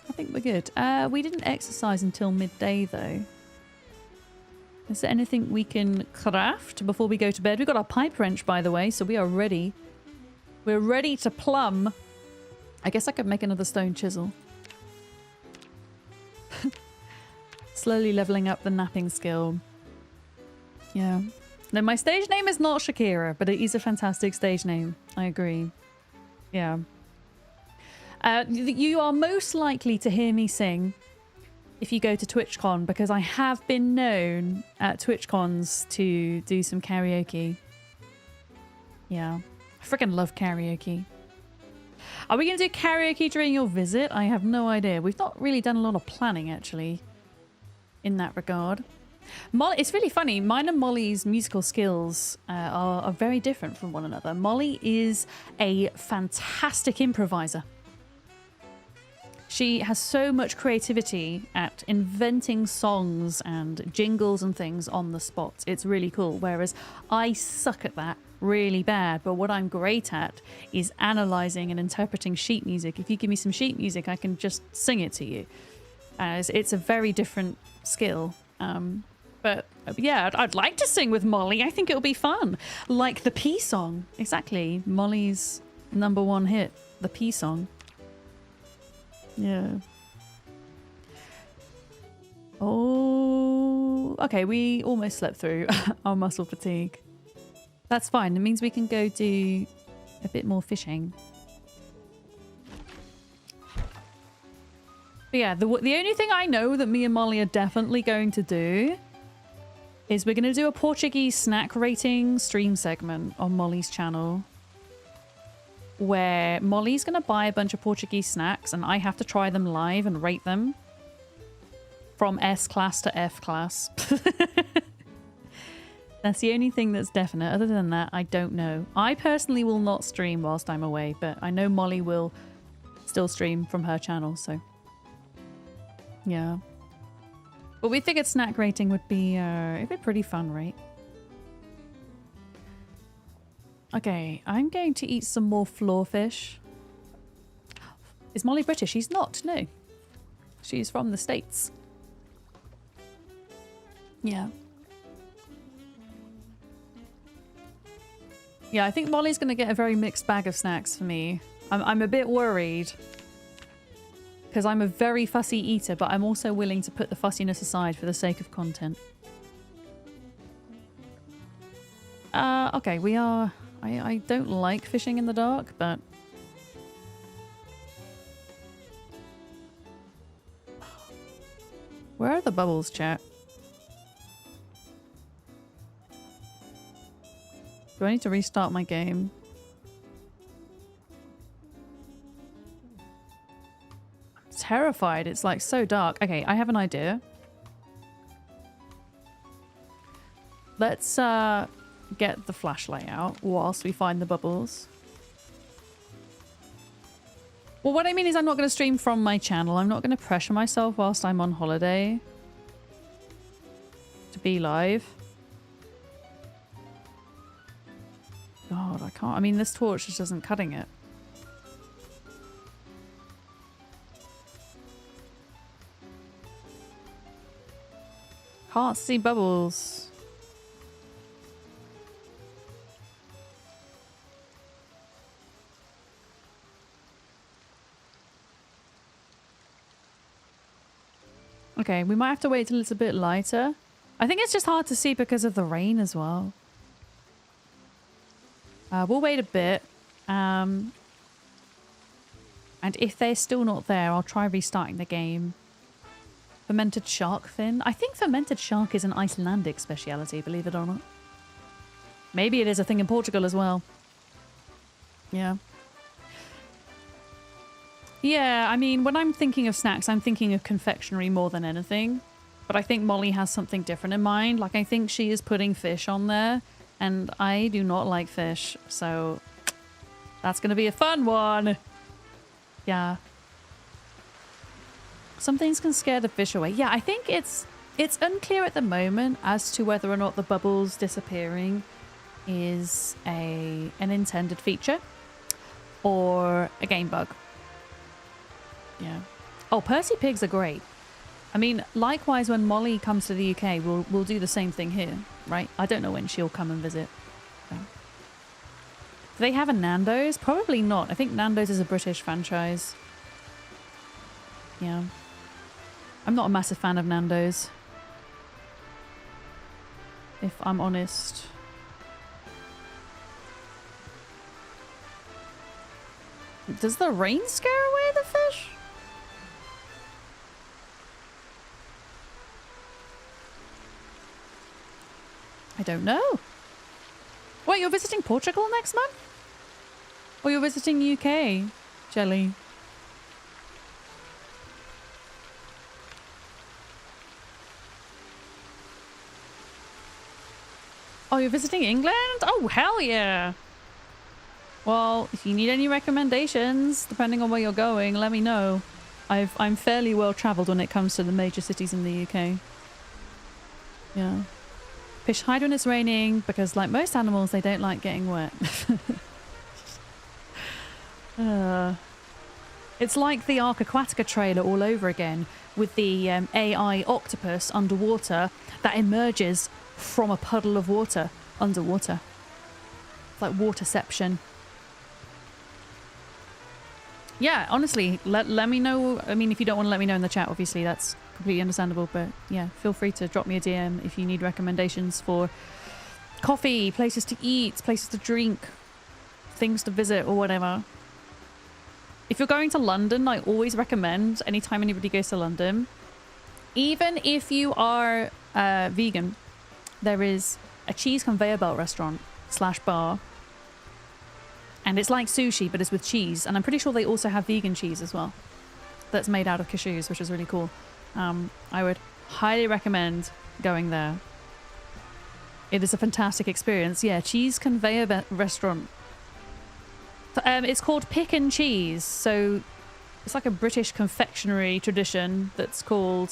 I think we're good. We didn't exercise until midday, though. Is there anything we can craft before we go to bed? We've got our pipe wrench, by the way, so we are ready. We're ready to plumb. I guess I could make another stone chisel. Slowly leveling up the napping skill. Yeah. No, my stage name is not Shakira, but it is a fantastic stage name. I agree. Yeah. You are most likely to hear me sing if you go to TwitchCon, because I have been known at TwitchCons to do some karaoke. Yeah. I freaking love karaoke. Are we going to do karaoke during your visit? I have no idea. We've not really done a lot of planning, actually, in that regard. Molly, it's really funny. Mine and Molly's musical skills are very different from one another. Molly is a fantastic improviser. She has so much creativity at inventing songs and jingles and things on the spot. It's really cool. Whereas I suck at that really bad. But what I'm great at is analysing and interpreting sheet music. If you give me some sheet music, I can just sing it to you. It's a very different skill. But yeah, I'd like to sing with Molly. I think it'll be fun. Like the P song. Exactly. Molly's #1 hit, the P song. Yeah. Oh, okay. We almost slept through our muscle fatigue. That's fine. It means we can go do a bit more fishing. But yeah, the only thing I know that me and Molly are definitely going to do is we're going to do a Portuguese snack rating stream segment on Molly's channel, where Molly's going to buy a bunch of Portuguese snacks and I have to try them live and rate them from S class to F class. That's the only thing that's definite. Other than that, I don't know. I personally will not stream whilst I'm away, but I know Molly will still stream from her channel, so yeah. But we figured snack rating would be it'd be pretty fun, right? Okay, I'm going to eat some more floorfish. Is Molly British? She's not, no. She's from the States. Yeah. Yeah, I think Molly's going to get a very mixed bag of snacks for me. I'm a bit worried, because I'm a very fussy eater, but I'm also willing to put the fussiness aside for the sake of content. Okay, we are... I don't like fishing in the dark, but... Where are the bubbles, chat? Do I need to restart my game? I'm terrified. It's like so dark. Okay, I have an idea. Let's get the flashlight out whilst we find the bubbles. Well, what I mean is I'm not going to stream from my channel. I'm not going to pressure myself whilst I'm on holiday to be live. God, I can't. I mean, this torch just isn't cutting it. Can't see bubbles. Okay, we might have to wait till it's a bit lighter. I think it's just hard to see because of the rain as well. We'll wait a bit. And if they're still not there, I'll try restarting the game. Fermented shark fin. I think fermented shark is an Icelandic speciality, believe it or not. Maybe it is a thing in Portugal as well. Yeah. Yeah, I mean, when I'm thinking of snacks, I'm thinking of confectionery more than anything. But I think Molly has something different in mind. Like, I think she is putting fish on there. And I do not like fish. So that's going to be a fun one. Yeah. Some things can scare the fish away. Yeah, I think it's unclear at the moment as to whether or not the bubbles disappearing is an intended feature or a game bug. Yeah. Oh, Percy pigs are great. I mean, likewise, when Molly comes to the UK, we'll do the same thing here, right? I don't know when she'll come and visit. So. Do they have a Nando's? Probably not. I think Nando's is a British franchise. Yeah. I'm not a massive fan of Nando's, if I'm honest. Does the rain scare away the fish? I don't know. Wait, you're visiting Portugal next month? Or you're visiting UK, Jelly? Oh, you're visiting England? Oh, hell yeah. Well, if you need any recommendations, depending on where you're going, let me know. I'm fairly well travelled when it comes to the major cities in the UK. Yeah. Fish hide when it's raining because, like most animals, they don't like getting wet. It's like the Arc Aquatica trailer all over again with the AI octopus underwater that emerges from a puddle of water underwater. It's like waterception. Yeah, honestly, let me know. I mean, if you don't want to let me know in the chat, obviously, that's completely understandable. But yeah, feel free to drop me a DM if you need recommendations for coffee, places to eat, places to drink, things to visit or whatever. If you're going to London, I always recommend, anytime anybody goes to London, even if you are vegan, there is a cheese conveyor belt restaurant / bar. And it's like sushi, but it's with cheese. And I'm pretty sure they also have vegan cheese as well. That's made out of cashews, which is really cool. I would highly recommend going there. It is a fantastic experience. Yeah, cheese conveyor restaurant. It's called Pick and Cheese. So it's like a British confectionery tradition that's called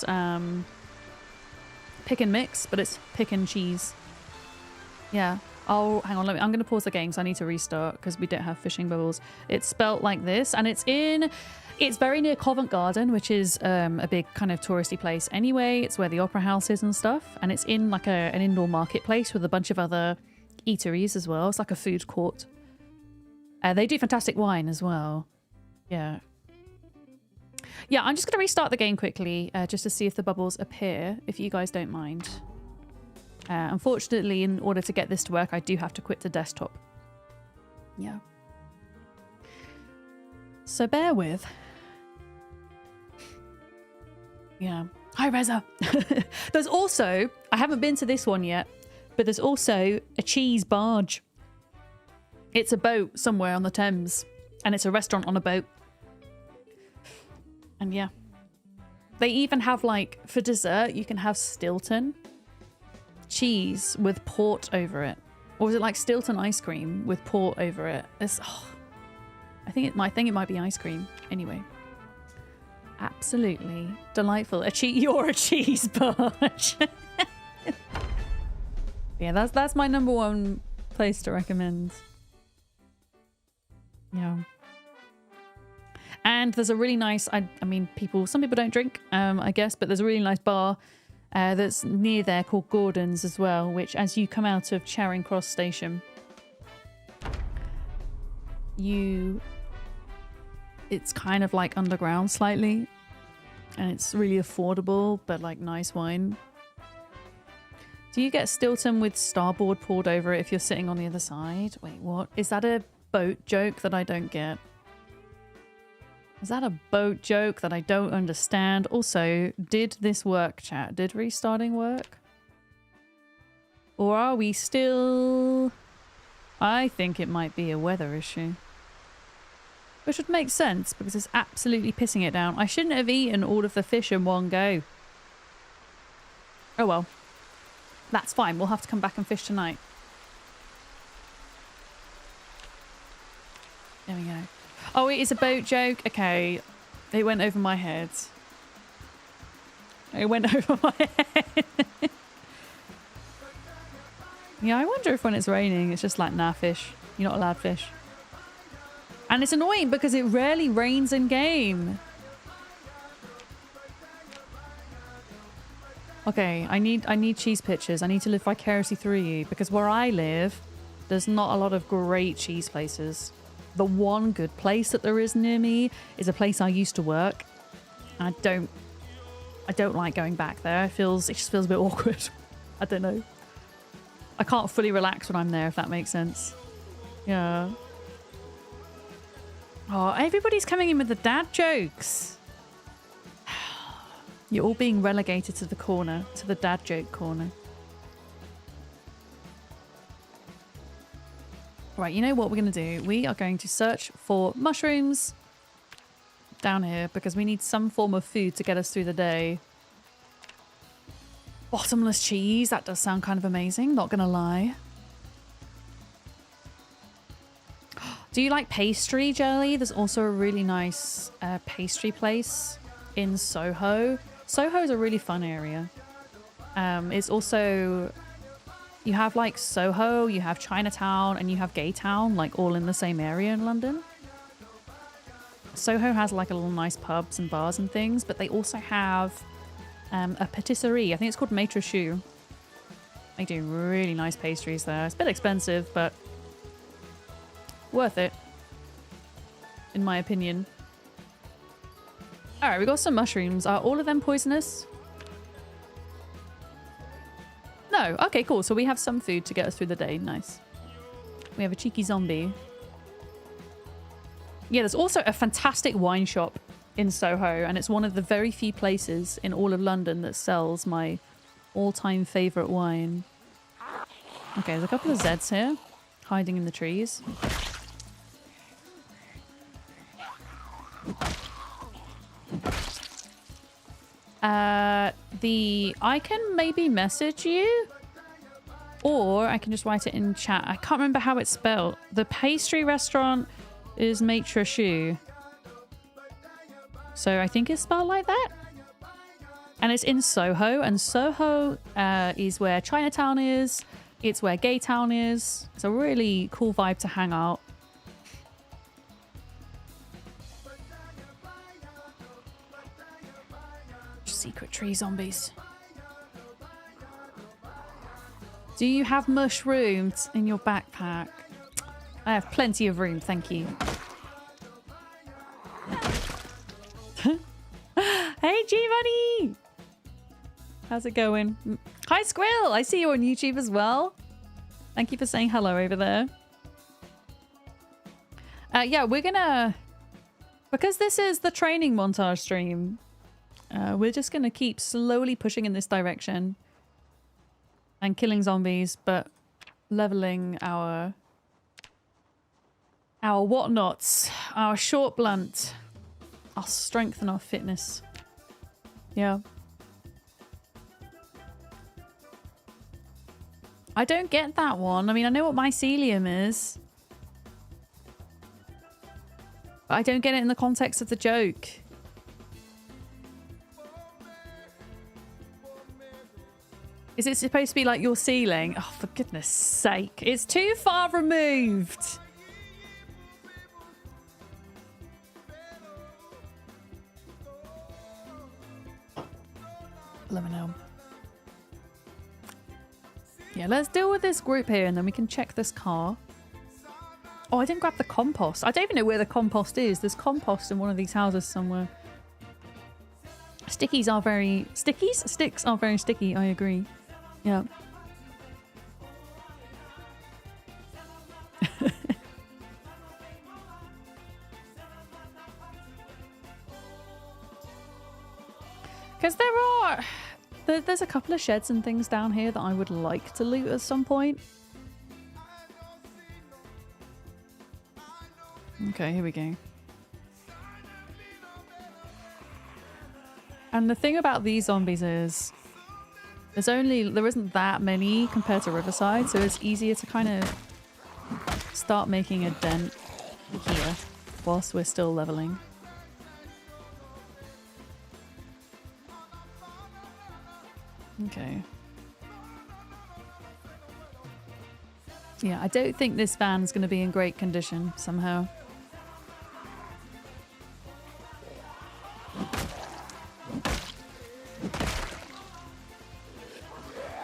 Pick and Mix, but it's Pick and Cheese. Yeah. Oh, hang on. I'm going to pause the game because I need to restart because we don't have fishing bubbles. It's spelt like this, and it's very near Covent Garden, which is a big kind of touristy place anyway. It's where the Opera House is and stuff, and it's in like an indoor marketplace with a bunch of other eateries as well. It's like a food court. They do fantastic wine as well. Yeah. Yeah, I'm just going to restart the game quickly just to see if the bubbles appear, if you guys don't mind. Unfortunately, in order to get this to work, I do have to quit the desktop. Yeah. So bear with. Yeah. Hi, Reza. There's also, I haven't been to this one yet, but there's also a cheese barge. It's a boat somewhere on the Thames, and it's a restaurant on a boat. And yeah. They even have, like, for dessert, you can have Stilton cheese with port over it, or was it like Stilton ice cream with port over it? I think it might be ice cream. Anyway, absolutely delightful. You're a cheese barge. Yeah, that's my number one place to recommend. Yeah. And there's a really nice, I mean, some people don't drink, I guess, but there's a really nice bar that's near there called Gordon's as well, which as you come out of Charing Cross Station, it's kind of like underground slightly, and it's really affordable, but like nice wine. Do you get Stilton with starboard poured over it if you're sitting on the other side? Wait, what? Is that a boat joke that I don't get? Is that a boat joke that I don't understand? Also, did this work, chat? Did restarting work? Or are we still... I think it might be a weather issue. Which would make sense because it's absolutely pissing it down. I shouldn't have eaten all of the fish in one go. Oh well. That's fine. We'll have to come back and fish tonight. There we go. Oh, it is a boat joke? Okay. It went over my head. It went over my head. Yeah, I wonder if when it's raining, it's just like, nah, fish. You're not allowed fish. And it's annoying because it rarely rains in game. Okay, I need cheese pitchers. I need to live vicariously through you because where I live, there's not a lot of great cheese places. The one good place that there is near me is a place I used to work. And I don't like going back there. It just feels a bit awkward. I don't know. I can't fully relax when I'm there, if that makes sense. Yeah. Oh, everybody's coming in with the dad jokes. You're all being relegated to the corner, to the dad joke corner. Right, you know what we're going to do? We are going to search for mushrooms down here because we need some form of food to get us through the day. Bottomless cheese, that does sound kind of amazing, not going to lie. Do you like pastry, Jelly? There's also a really nice pastry place in Soho. Soho is a really fun area. It's also... You have like Soho, you have Chinatown, and you have Gaytown, like all in the same area in London. Soho has like a little nice pubs and bars and things, but they also have a patisserie. I think it's called Maitre Choux. They do really nice pastries there. It's a bit expensive, but worth it, in my opinion. All right, we got some mushrooms. Are all of them poisonous? No. Okay, cool. So we have some food to get us through the day. Nice. We have a cheeky zombie. Yeah, there's also a fantastic wine shop in Soho, and it's one of the very few places in all of London that sells my all-time favorite wine. Okay, there's a couple of Zeds here, hiding in the trees. I can maybe message you, or I can just write it in chat. I can't remember how it's spelled. The pastry restaurant is Maitre Choux, so I think it's spelled like that. And it's in Soho, and Soho is where Chinatown is. It's where Gaytown is. It's a really cool vibe to hang out. Secret tree zombies. Do you have mushrooms in your backpack? I have plenty of room, thank you. Hey, G-Money! How's it going? Hi, Squill! I see you on YouTube as well. Thank you for saying hello over there. Yeah, we're gonna... Because this is the training montage stream, we're just gonna keep slowly pushing in this direction. And killing zombies, but leveling our whatnots, our short blunt, our strength and our fitness. Yeah. I don't get that one. I mean, I know what mycelium is, but I don't get it in the context of the joke. Is it supposed to be like your ceiling? Oh, for goodness sake. It's too far removed. Let me know. Yeah, let's deal with this group here and then we can check this car. Oh, I didn't grab the compost. I don't even know where the compost is. There's compost in one of these houses somewhere. Stickies are very... Stickies? Sticks are very sticky, I agree. Yeah. Because there's a couple of sheds and things down here that I would like to loot at some point. Okay, here we go. And the thing about these zombies is there isn't that many compared to Riverside, so it's easier to kind of start making a dent here whilst we're still leveling. Okay. Yeah, I don't think this van's going to be in great condition somehow.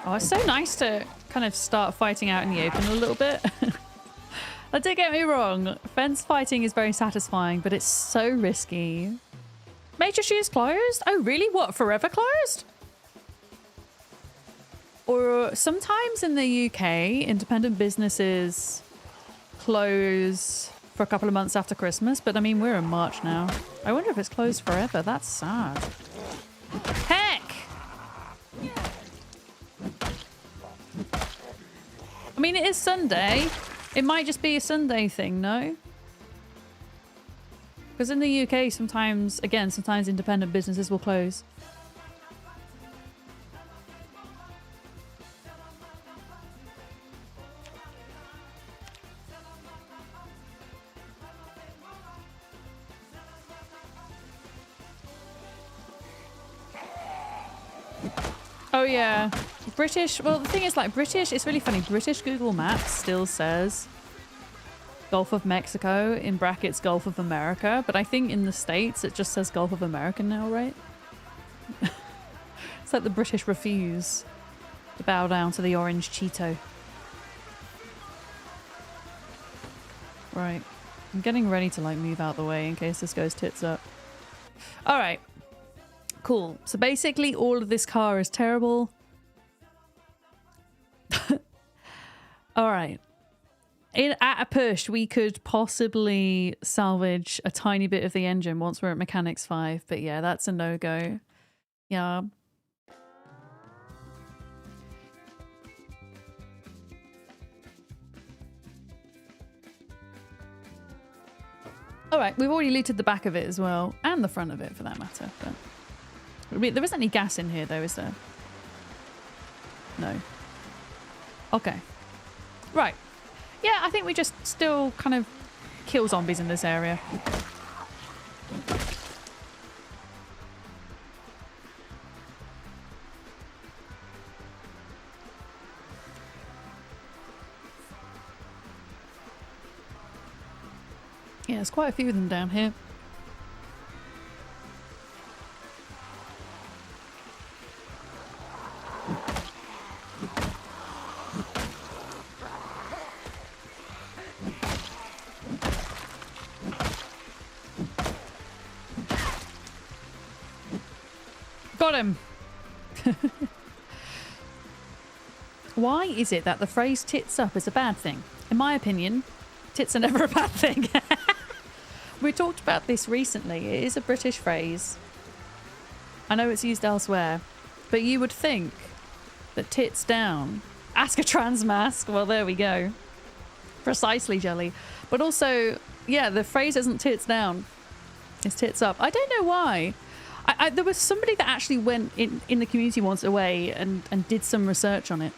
Oh, it's so nice to kind of start fighting out in the open a little bit. Don't get me wrong, fence fighting is very satisfying, but it's so risky. HSU is closed? Oh, really? What, forever closed? Or sometimes in the UK, independent businesses close for a couple of months after Christmas, but I mean, we're in March now. I wonder if it's closed forever. That's sad. Heck! I mean, it is Sunday. It might just be a Sunday thing, no? Because in the UK, sometimes independent businesses will close. Oh, yeah. British, well, the thing is, like, British, it's really funny. British Google Maps still says Gulf of Mexico, in brackets, Gulf of America. But I think in the States, it just says Gulf of America now, right? It's like the British refuse to bow down to the orange Cheeto. Right. I'm getting ready to, like, move out the way in case this goes tits up. All right. Cool. So basically, all of this car is terrible. All right. At a push, we could possibly salvage a tiny bit of the engine once we're at Mechanics 5. But yeah, that's a no-go. Yeah. All right, we've already looted the back of it as well. And the front of it, for that matter. But there isn't any gas in here, though, is there? No. Okay. Right. Yeah, I think we just still kind of kill zombies in this area. Yeah, there's quite a few of them down here. Got him. Why is it that the phrase tits up is a bad thing? In my opinion, tits are never a bad thing. We talked about this recently. It is a British phrase. I know it's used elsewhere, but you would think that tits down. Ask a trans mask. Well, there we go. Precisely, Jelly. But also, yeah, the phrase isn't tits down. It's tits up. I don't know why. There was somebody that actually went in the community once away and did some research on it.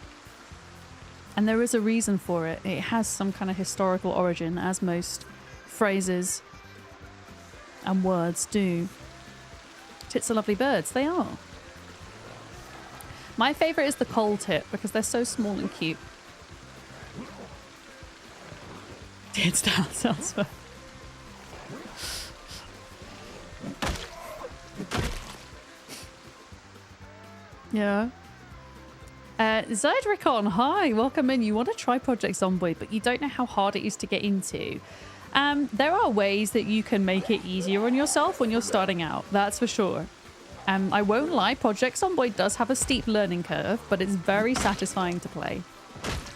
And there is a reason for it. It has some kind of historical origin, as most phrases and words do. Tits are lovely birds. They are. My favourite is the coal tit because they're so small and cute. Tits down sounds fun. Yeah. Zydricon, hi, welcome in. You want to try Project Zomboid, but you don't know how hard it is to get into. There are ways that you can make it easier on yourself when you're starting out, that's for sure. I won't lie, Project Zomboid does have a steep learning curve, but it's very satisfying to play.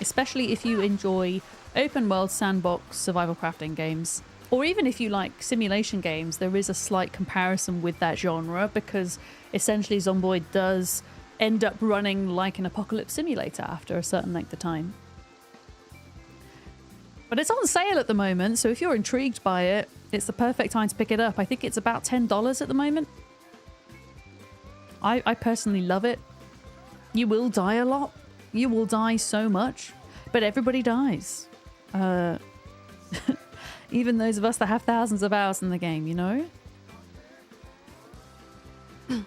Especially if you enjoy open world sandbox survival crafting games. Or even if you like simulation games, there is a slight comparison with that genre because essentially Zomboid does end up running like an apocalypse simulator after a certain length of time. But it's on sale at the moment, so if you're intrigued by it, it's the perfect time to pick it up. I think it's about $10 at the moment. I personally love it. You will die a lot. You will die so much, but everybody dies. Even those of us that have thousands of hours in the game, you know? I'm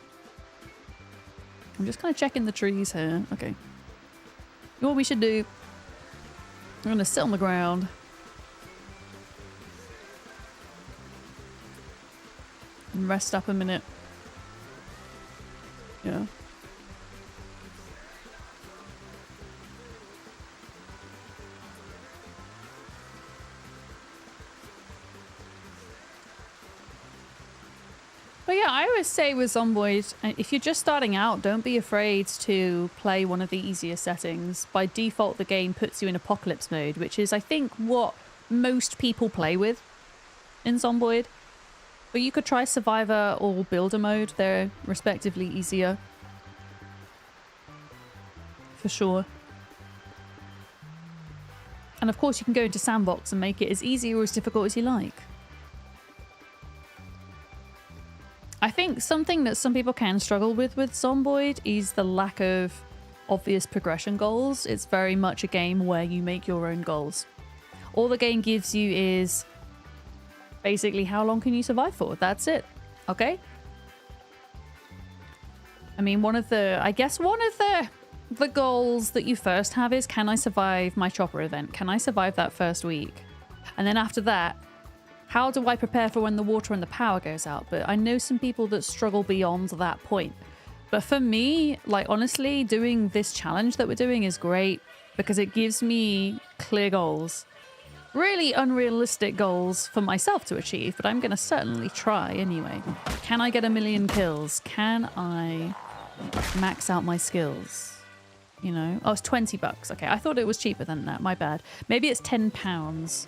just kind of checking the trees here. Okay. You know what we should do? I'm gonna sit on the ground. And rest up a minute. Yeah. But yeah, I always say with Zomboid, if you're just starting out, don't be afraid to play one of the easier settings. By default, the game puts you in Apocalypse mode, which is, I think, what most people play with in Zomboid. But you could try Survivor or Builder mode. They're respectively easier. For sure. And of course, you can go into Sandbox and make it as easy or as difficult as you like. I think something that some people can struggle with Zomboid is the lack of obvious progression goals. It's very much a game where you make your own goals. All the game gives you is basically how long can you survive for? That's it. Okay? I mean, I guess one of the goals that you first have is, can I survive my chopper event? Can I survive that first week? And then after that, how do I prepare for when the water and the power goes out? But I know some people that struggle beyond that point. But for me, like, honestly, doing this challenge that we're doing is great because it gives me clear goals. Really unrealistic goals for myself to achieve, but I'm going to certainly try anyway. Can I get 1,000,000 kills? Can I max out my skills? You know? Oh, it's $20. Okay, I thought it was cheaper than that. My bad. Maybe it's £10.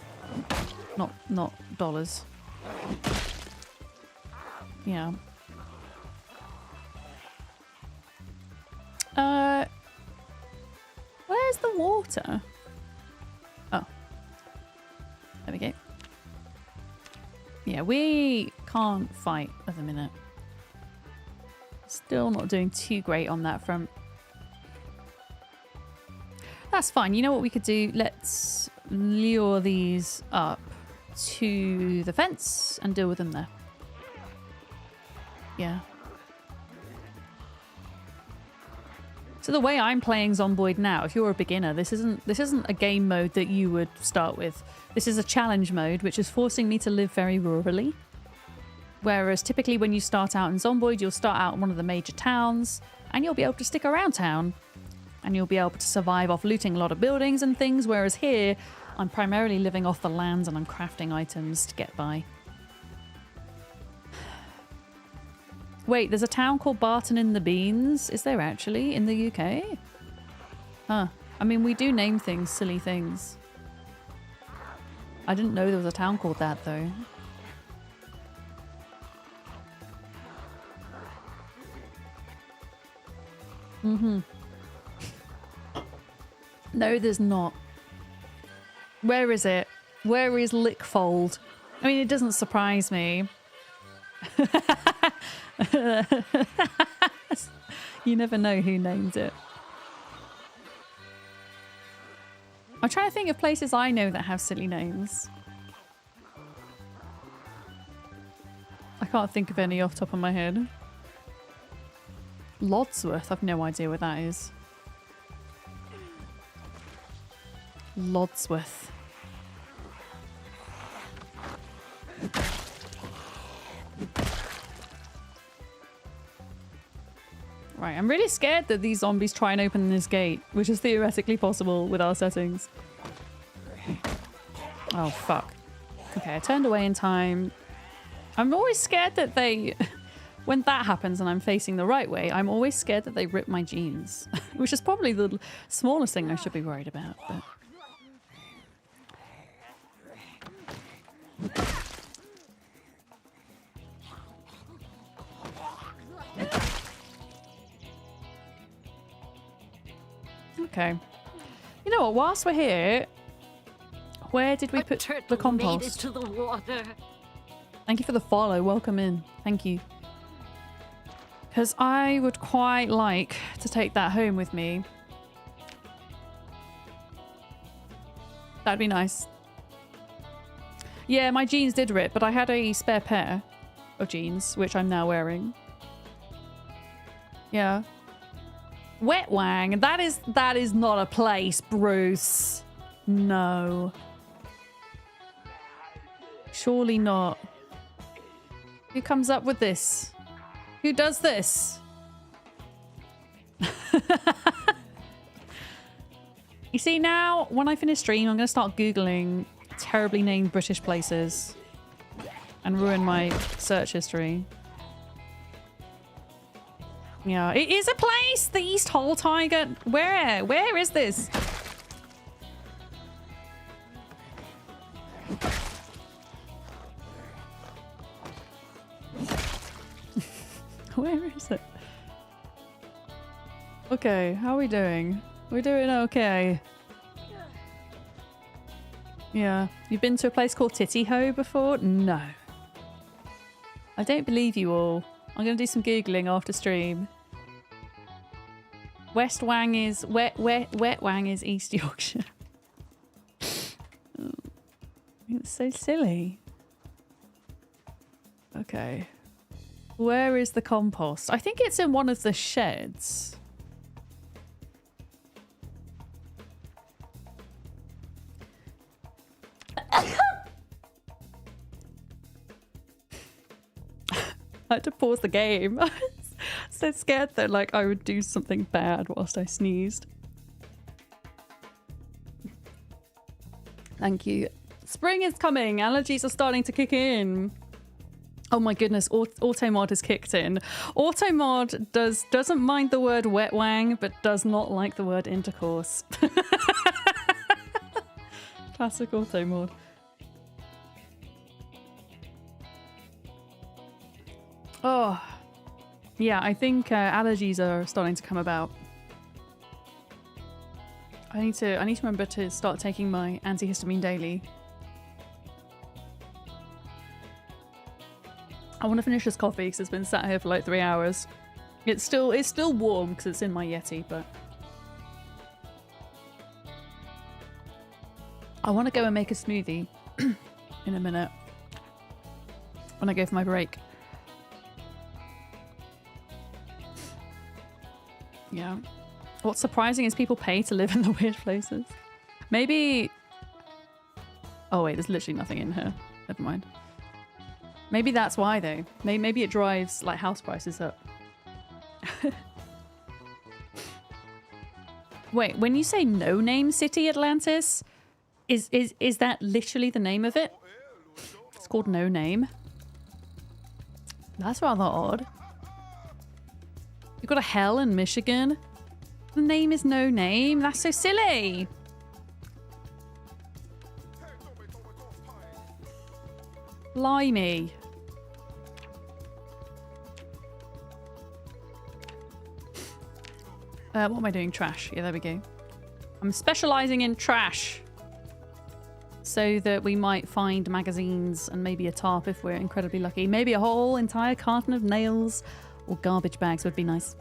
Not dollars. Yeah. Where's the water? Oh. There we go. Yeah, we can't fight at the minute. Still not doing too great on that front. That's fine. You know what we could do? Let's lure these up to the fence and deal with them there. Yeah. So the way I'm playing Zomboid now, if you're a beginner, this isn't a game mode that you would start with. This is a challenge mode, which is forcing me to live very rurally. Whereas typically when you start out in Zomboid, you'll start out in one of the major towns and you'll be able to stick around town. And you'll be able to survive off looting a lot of buildings and things, whereas here, I'm primarily living off the lands and I'm crafting items to get by. Wait, there's a town called Barton in the Beans. Is there actually in the UK? Huh. I mean, we do name things silly things. I didn't know there was a town called that, though. Mm-hmm. No, there's not. Where is it? Where is Lickfold? I mean, it doesn't surprise me. You never know who names it. I'm trying to think of places I know that have silly names. I can't think of any off the top of my head. Lodsworth, I've no idea where that is. Lodsworth. Right, I'm really scared that these zombies try and open this gate, which is theoretically possible with our settings. Oh, fuck. Okay, I turned away in time. I'm always scared that they... When that happens and I'm facing the right way, I'm always scared that they rip my jeans. Which is probably the smallest thing I should be worried about, but... Okay. You know what? Whilst we're here, where did we put the compost? Made it to the water. Thank you for the follow. Welcome in. Thank you. Because I would quite like to take that home with me. That'd be nice. Yeah, my jeans did rip, but I had a spare pair of jeans, which I'm now wearing. Yeah. Wet Wang, that is not a place, Bruce. No. Surely not. Who comes up with this? Who does this? You see, now when I finish stream, I'm going to start Googling terribly named British places and ruin my search history. Yeah, it is a place! The East Hall Tiger. Where? Where is this? Where is it? Okay, how are we doing? We're doing okay. Yeah. You've been to a place called Titty Ho before? No. I don't believe you all. I'm going to do some Googling after stream. West Wang is... Wet Wang is East Yorkshire. Oh, it's so silly. Okay. Where is the compost? I think it's in one of the sheds. I had to pause the game. I was so scared that like I would do something bad whilst I sneezed. Thank you. Spring is coming. Allergies are starting to kick in. Oh my goodness, Automod has kicked in. Automod doesn't mind the word wet wang, but does not like the word intercourse. Classic Automod. Oh, yeah, I think allergies are starting to come about. I need to remember to start taking my antihistamine daily. I want to finish this coffee because it's been sat here for like 3 hours. It's still warm because it's in my Yeti, but I want to go and make a smoothie in a minute when I go for my break. Yeah. What's surprising is people pay to live in the weird places. Maybe... Oh wait, there's literally nothing in here. Never mind. Maybe that's why though. Maybe it drives like house prices up. Wait, when you say No Name City Atlantis, is that literally the name of it? It's called No Name. That's rather odd. You've got a hell in Michigan. The name is No Name. That's so silly. Blimey. What am I doing? Trash. Yeah, there we go. I'm specializing in trash. So that we might find magazines and maybe a tarp if we're incredibly lucky. Maybe a whole entire carton of nails or garbage bags would be nice.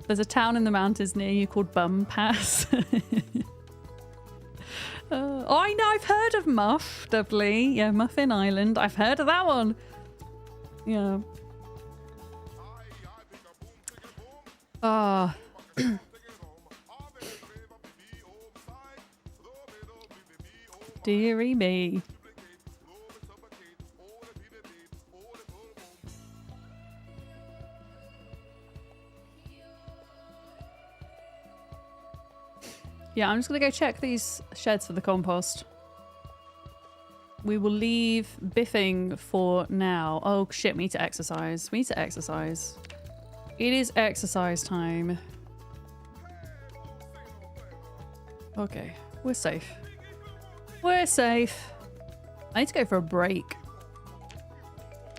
There's a town in the mountains near you called Bum Pass. Oh, I know, I've heard of Muff, doubly. Yeah, Muffin Island. I've heard of that one. Yeah. Ah. Dearie me. Yeah, I'm just going to go check these sheds for the compost. We will leave biffing for now. Oh shit, we need to exercise. We need to exercise. It is exercise time. Okay, we're safe. We're safe. I need to go for a break.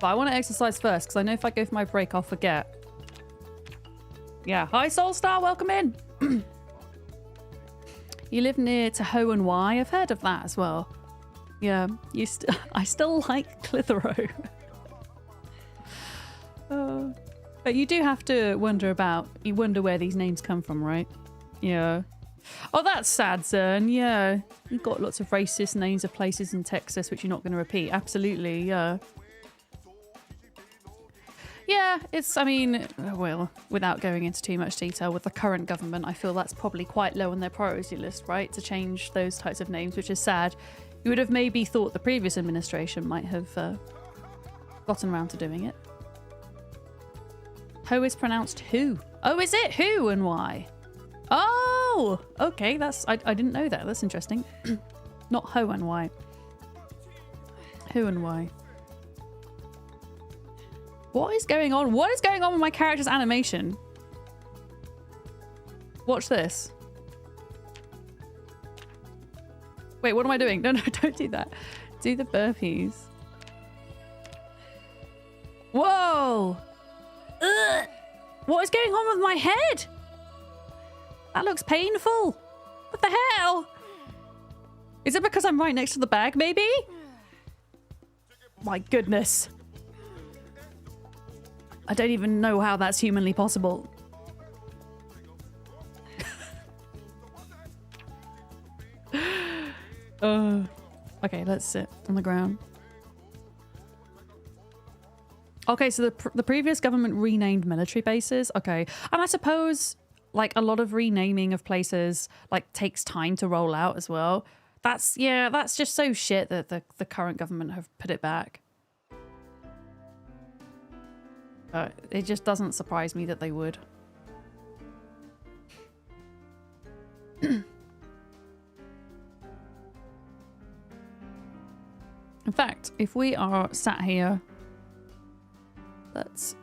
But I want to exercise first because I know if I go for my break, I'll forget. Yeah, hi Soulstar, welcome in. You live near to Ho and Y. I've heard of that as well. Yeah, I still like Clitheroe. But you do have to wonder where these names come from, right? Yeah. Oh, that's sad, Zern. Yeah. You've got lots of racist names of places in Texas which you're not going to repeat. Absolutely, yeah. Yeah, it's, I mean, well, without going into too much detail, with the current government, I feel that's probably quite low on their priority list, right? To change those types of names, which is sad. You would have maybe thought the previous administration might have gotten around to doing it. Ho is pronounced who. Oh, is it who and why? Oh, okay, that's, I didn't know that. That's interesting. Not ho and why. Who and why. What is going on? What is going on with my character's animation? Watch this. Wait, what am I doing? No, don't do that. Do the burpees. Whoa! Ugh. What is going on with my head? That looks painful. What the hell? Is it because I'm right next to the bag, maybe? My goodness. I don't even know how that's humanly possible. Okay, let's sit on the ground. Okay, so the previous government renamed military bases. Okay, and I suppose like a lot of renaming of places like takes time to roll out as well. That's, yeah, that's just so shit that the current government have put it back. It just doesn't surprise me that they would. In fact, if we are sat here, let's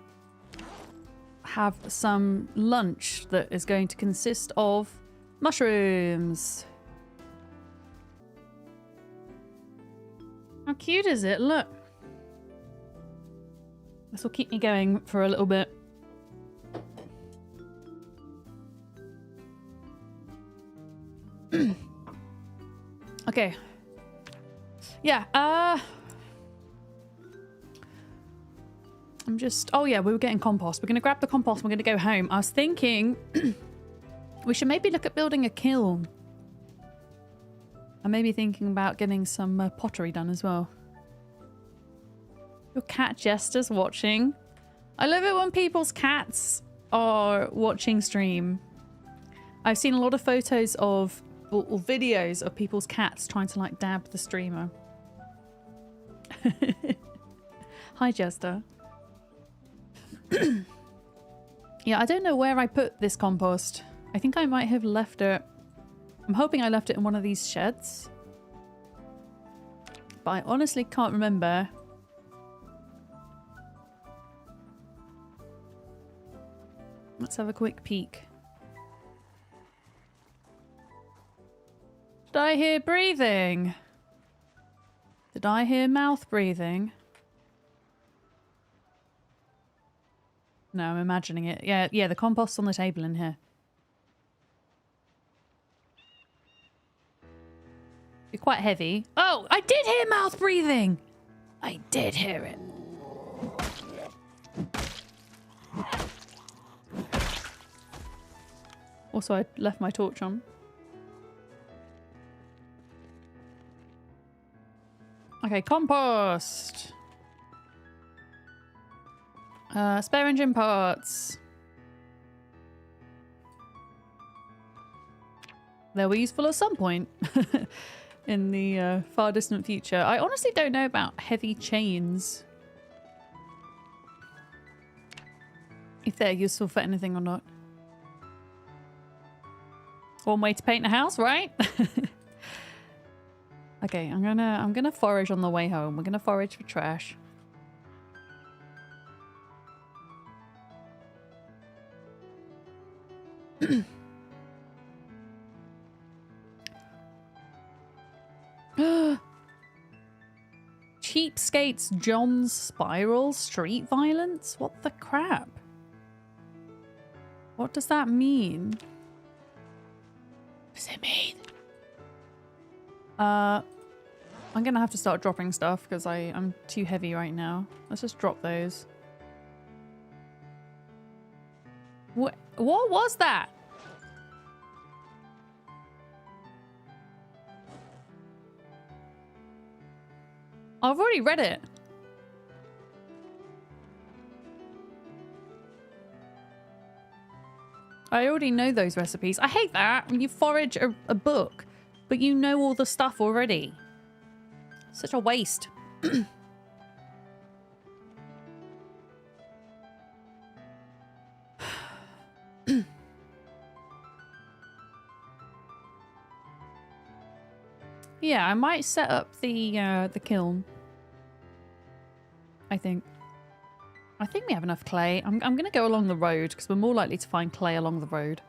have some lunch that is going to consist of mushrooms. How cute is it? Look. This will keep me going for a little bit. Okay. Yeah, I'm just... Oh yeah, we were getting compost. We're going to grab the compost and we're going to go home. I was thinking we should maybe look at building a kiln. I may be thinking about getting some pottery done as well. Your cat Jester's watching. I love it when people's cats are watching stream. I've seen a lot of photos of or videos of people's cats trying to like dab the streamer. Hi Jester. Yeah, I don't know where I put this compost. I think I might have left it. I'm hoping I left it in one of these sheds. But I honestly can't remember. Let's have a quick peek. Did I hear breathing? Did I hear mouth breathing? No, I'm imagining it. Yeah, the compost's on the table in here. Be quite heavy. Oh, I did hear mouth breathing! I did hear it. Also, I left my torch on. Okay, compost. Spare engine parts. They'll be useful at some point in the far distant future. I honestly don't know about heavy chains. If they're useful for anything or not. One way to paint a house, right? Okay, I'm gonna forage on the way home. We're gonna forage for trash. Cheapskates John's Spiral Street Violence? What the crap? What does that mean? What does it mean? I'm gonna have to start dropping stuff because I'm too heavy right now. Let's just drop those. What was that? I've already read it. I already know those recipes. I hate that when you forage a book, but you know all the stuff already. Such a waste. Yeah, I might set up the kiln. I think we have enough clay. I'm going to go along the road because we're more likely to find clay along the road.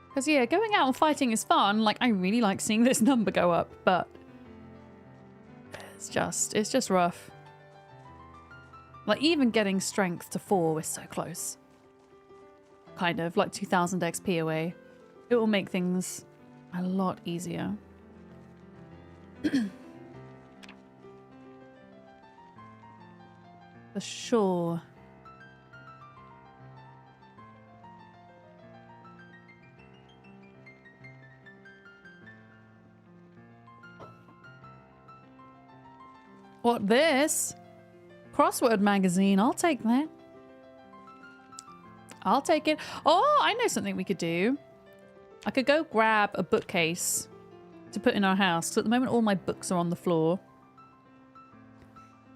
Because, yeah, going out and fighting is fun. Like, I really like seeing this number go up, but it's just rough. Like, even getting strength to 4 is so close. Kind of, like 2000 XP away. It will make things a lot easier. For sure. What, this? Crossword magazine, I'll take that. I'll take it. Oh, I know something we could do. I could go grab a bookcase to put in our house. Because at the moment all my books are on the floor.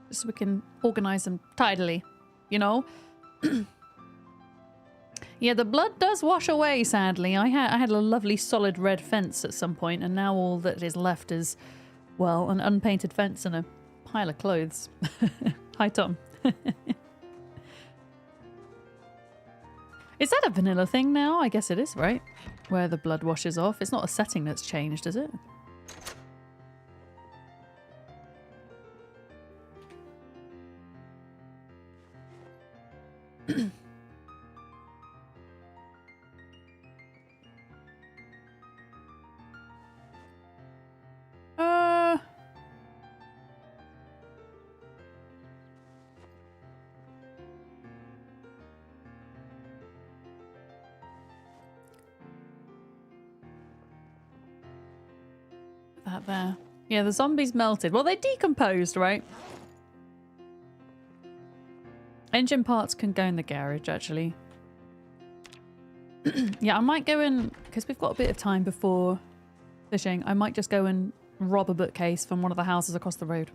Just so we can organize them tidily, you know? Yeah, the blood does wash away, sadly. I had a lovely solid red fence at some point, and now all that is left is, well, an unpainted fence and a pile of clothes. Hi, Tom. Is that a vanilla thing now? I guess it is, right? Where the blood washes off. It's not a setting that's changed, is it? That there. Yeah, the zombies melted. Well, they decomposed, right? Engine parts can go in the garage, actually. Yeah, I might go in, because we've got a bit of time before fishing. I might just go and rob a bookcase from one of the houses across the road.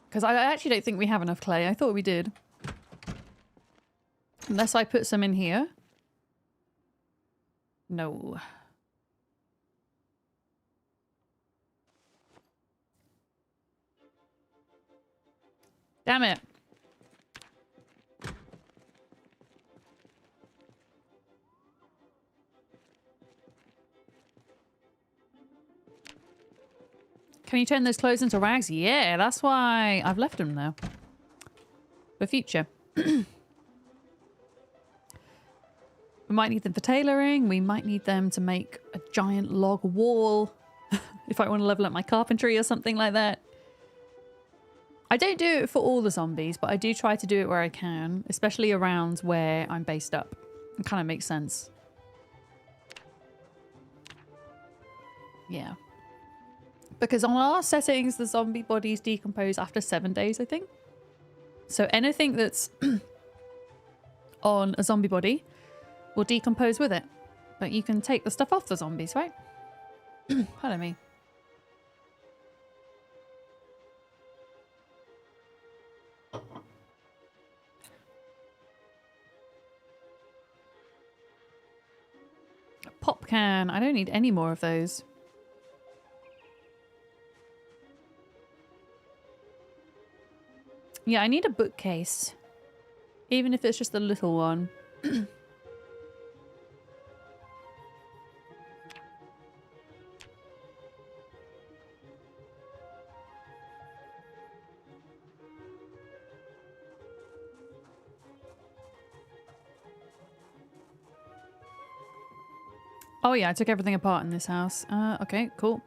Because I actually don't think we have enough clay. I thought we did. Unless I put some in here. No. Damn it. Can you turn those clothes into rags? Yeah, that's why I've left them now. For future. We might need them for tailoring. We might need them to make a giant log wall. If I want to level up my carpentry or something like that. I don't do it for all the zombies, but I do try to do it where I can. Especially around where I'm based up. It kind of makes sense. Yeah. Because on our settings, the zombie bodies decompose after 7 days, I think. So anything that's on a zombie body will decompose with it. But you can take the stuff off the zombies, right? Pardon me. A pop can. I don't need any more of those. Yeah, I need a bookcase. Even if it's just a little one. Oh yeah, I took everything apart in this house. Okay, cool.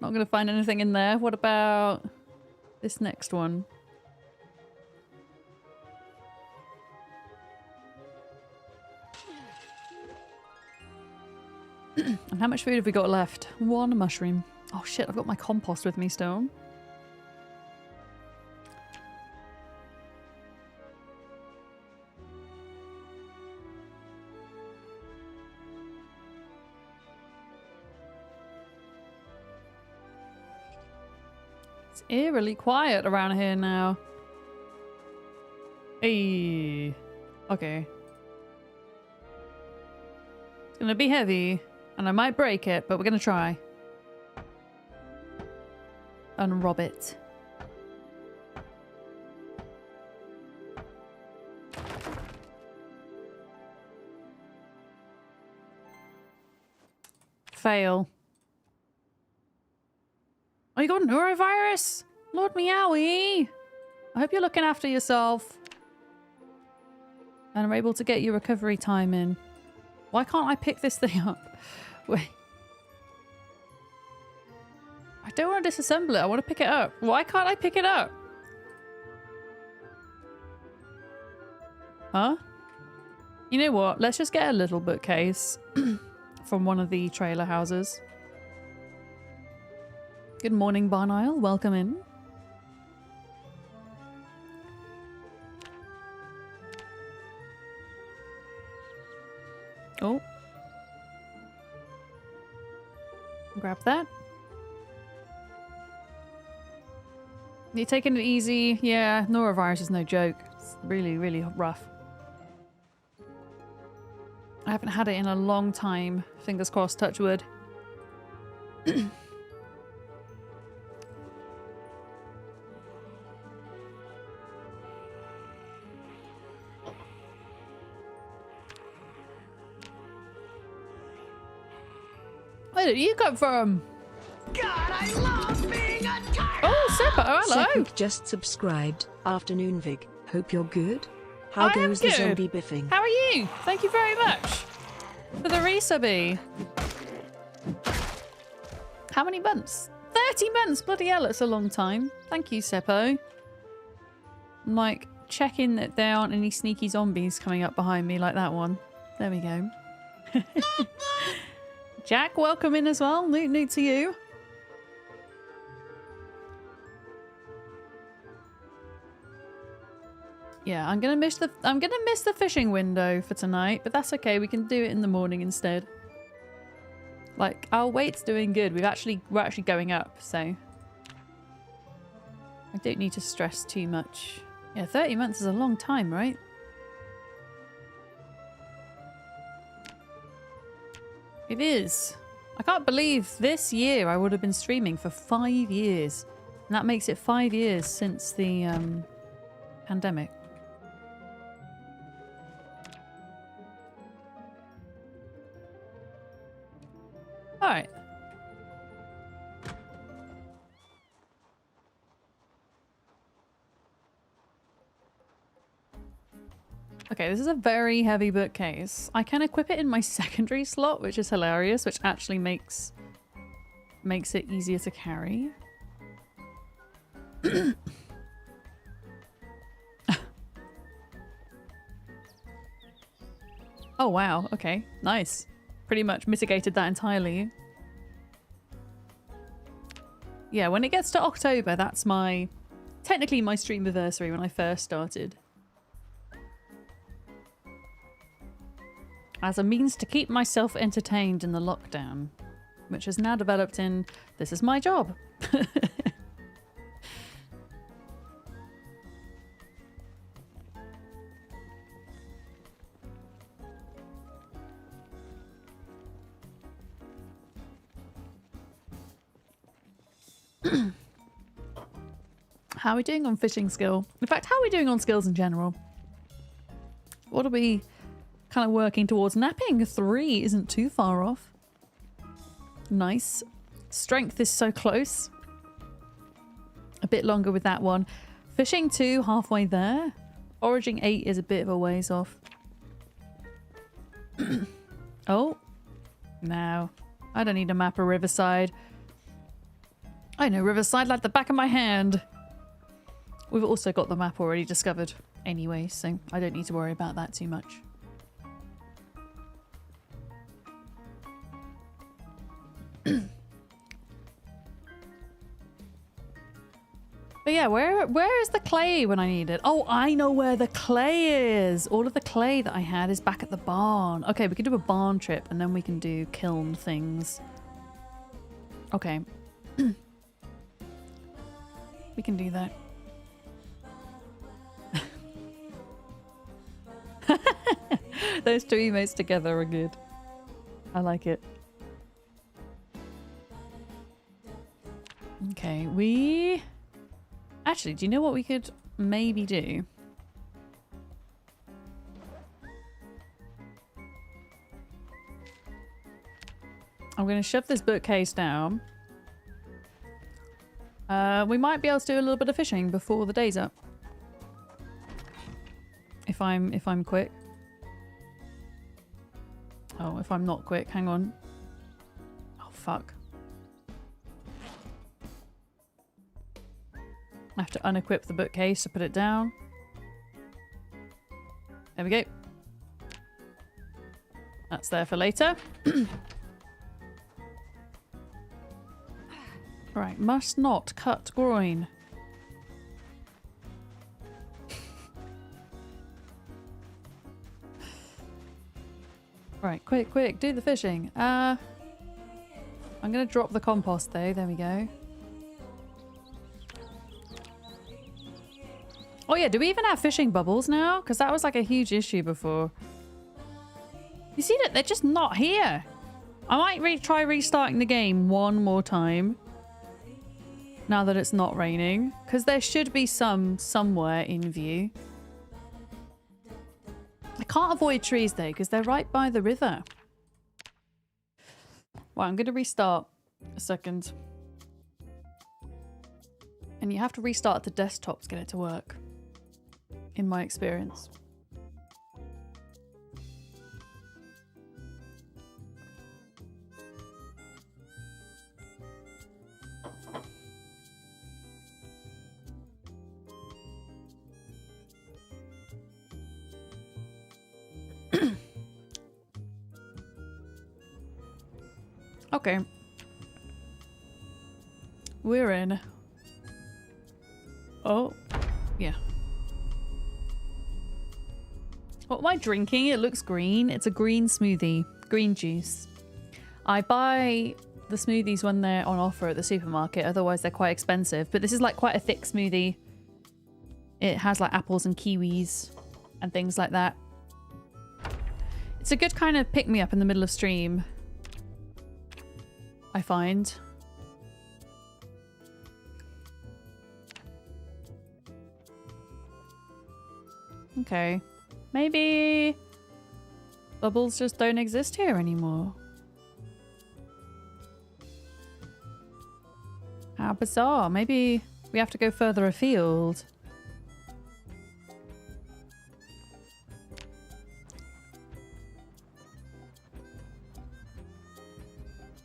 Not gonna find anything in there. What about this next one? And how much food have we got left? 1 mushroom. Oh shit, I've got my compost with me still. It's eerily quiet around here now. Hey. Okay. It's gonna be heavy, and I might break it, but we're gonna try. Unrob it. Fail. Oh, you got norovirus? Lord Meowie. I hope you're looking after yourself. And are able to get your recovery time in. Why can't I pick this thing up? Wait. I don't want to disassemble it. I want to pick it up. Why can't I pick it up? Huh? You know what? Let's just get a little bookcase from one of the trailer houses. Good morning, Barn Isle. Welcome in. Oh. Grab that. You're taking it easy. Yeah, norovirus is no joke. It's really, really rough. I haven't had it in a long time. Fingers crossed, touch wood. Where did you come from? God, I love being a tiger! Oh, Seppo, hello! Seppo just subscribed. Afternoon, Vig. Hope you're good. How I am goes the good. zombie biffing? How are you? Thank you very much for the resubby. How many months? 30 months! Bloody hell, it's a long time. Thank you, Seppo. I'm like checking that there aren't any sneaky zombies coming up behind me like that one. There we go. Jack, welcome in as well. New to you. Yeah, I'm gonna miss the fishing window for tonight, but that's okay. We can do it in the morning instead. Like, our weight's doing good. We're actually going up, so I don't need to stress too much. Yeah, 30 months is a long time, right? It is. I can't believe this year I would have been streaming for 5 years. And that makes it 5 years since the pandemic. Alright. Okay, this is a very heavy bookcase. I can equip it in my secondary slot, which is hilarious, which actually makes it easier to carry. Oh wow, okay, nice. Pretty much mitigated that entirely. Yeah, when it gets to October, that's technically my stream anniversary when I first started. As a means to keep myself entertained in the lockdown, which has now developed in, this is my job. How are we doing on fishing skill? In fact, how are we doing on skills in general? What are we kind of working towards? Napping 3 isn't too far off. Nice. Strength is so close. A bit longer with that one. Fishing 2, halfway there. Foraging 8 is a bit of a ways off. Oh. No. I don't need a map of Riverside. I know Riverside like the back of my hand. We've also got the map already discovered anyway, so I don't need to worry about that too much. But yeah, where is the clay when I need it? Oh, I know where the clay is. All of the clay that I had is back at the barn. Okay, we can do a barn trip and then we can do kiln things. Okay. We can do that. Those two emotes together are good. I like it. Okay, we... Actually, do you know what we could maybe do? I'm going to shove this bookcase down. We might be able to do a little bit of fishing before the day's up. If I'm quick. Oh, if I'm not quick, hang on. Oh, fuck. I have to unequip the bookcase to put it down. There we go. That's there for later. Right, must not cut groin. Right, quick, do the fishing. I'm gonna drop the compost though, there we go. Oh yeah, do we even have fishing bubbles now? Because that was like a huge issue before. You see that they're just not here. I might try restarting the game one more time. Now that it's not raining. Because there should be some somewhere in view. I can't avoid trees though, because they're right by the river. Well, I'm going to restart a second. And you have to restart the desktop to get it to work. In my experience. Okay. We're in. Oh, yeah. What am I drinking? It looks green. It's a green smoothie. Green juice. I buy the smoothies when they're on offer at the supermarket. Otherwise, they're quite expensive. But this is like quite a thick smoothie. It has like apples and kiwis and things like that. It's a good kind of pick-me-up in the middle of stream, I find. Okay. Maybe bubbles just don't exist here anymore. How bizarre. Maybe we have to go further afield.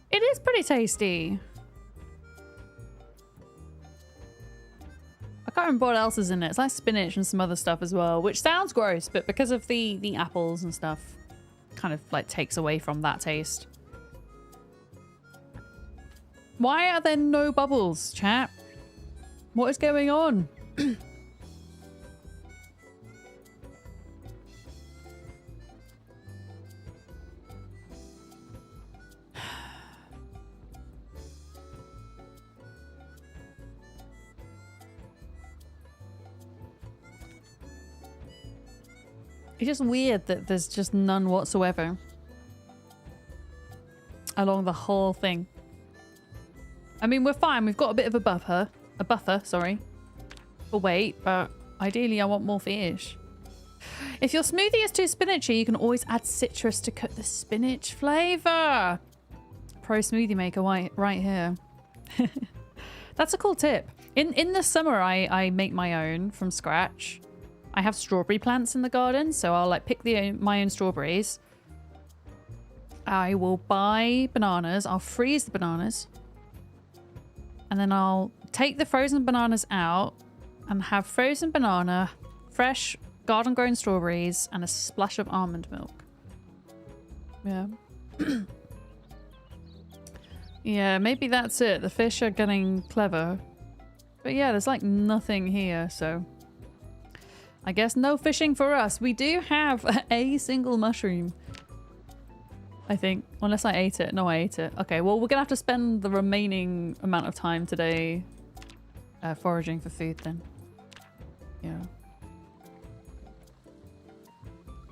It is pretty tasty. I can't remember what else is in it. It's like spinach and some other stuff as well, which sounds gross, but because of the apples and stuff, kind of like takes away from that taste. Why are there no bubbles, chat? What is going on? It's just weird that there's just none whatsoever along the whole thing. I mean, we're fine. We've got a bit of a buffer, sorry, for weight, but ideally I want more fish. If your smoothie is too spinachy, you can always add citrus to cut the spinach flavor. Pro smoothie maker right here. That's a cool tip. In the summer, I make my own from scratch. I have strawberry plants in the garden, so I'll like pick my own strawberries. I will buy bananas. I'll freeze the bananas. And then I'll take the frozen bananas out and have frozen banana, fresh garden-grown strawberries, and a splash of almond milk. Yeah. Yeah, maybe that's it. The fish are getting clever. But yeah, there's like nothing here, so I guess no fishing for us. We do have a single mushroom, I think, unless I ate it. No, I ate it. Okay, well, we're gonna have to spend the remaining amount of time today foraging for food then. Yeah.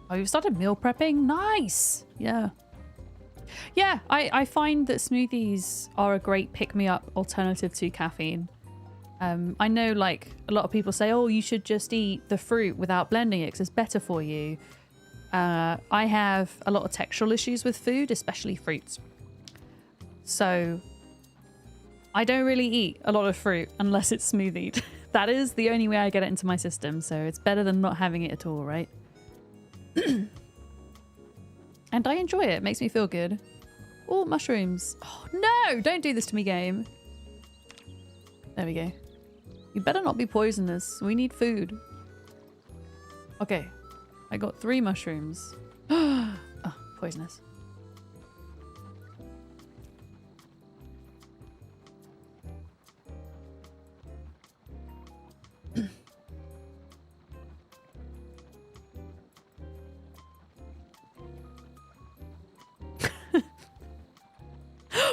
Oh, you've started meal prepping? Nice! Yeah. Yeah, I find that smoothies are a great pick-me-up alternative to caffeine. I know, like, a lot of people say, oh, you should just eat the fruit without blending it because it's better for you. I have a lot of textural issues with food, especially fruits. So I don't really eat a lot of fruit unless it's smoothied. That is the only way I get it into my system, so it's better than not having it at all, right? And I enjoy it. It makes me feel good. Oh, mushrooms. Oh, no! Don't do this to me, game. There we go. You better not be poisonous. We need food. Okay. I got 3 mushrooms. Oh, poisonous.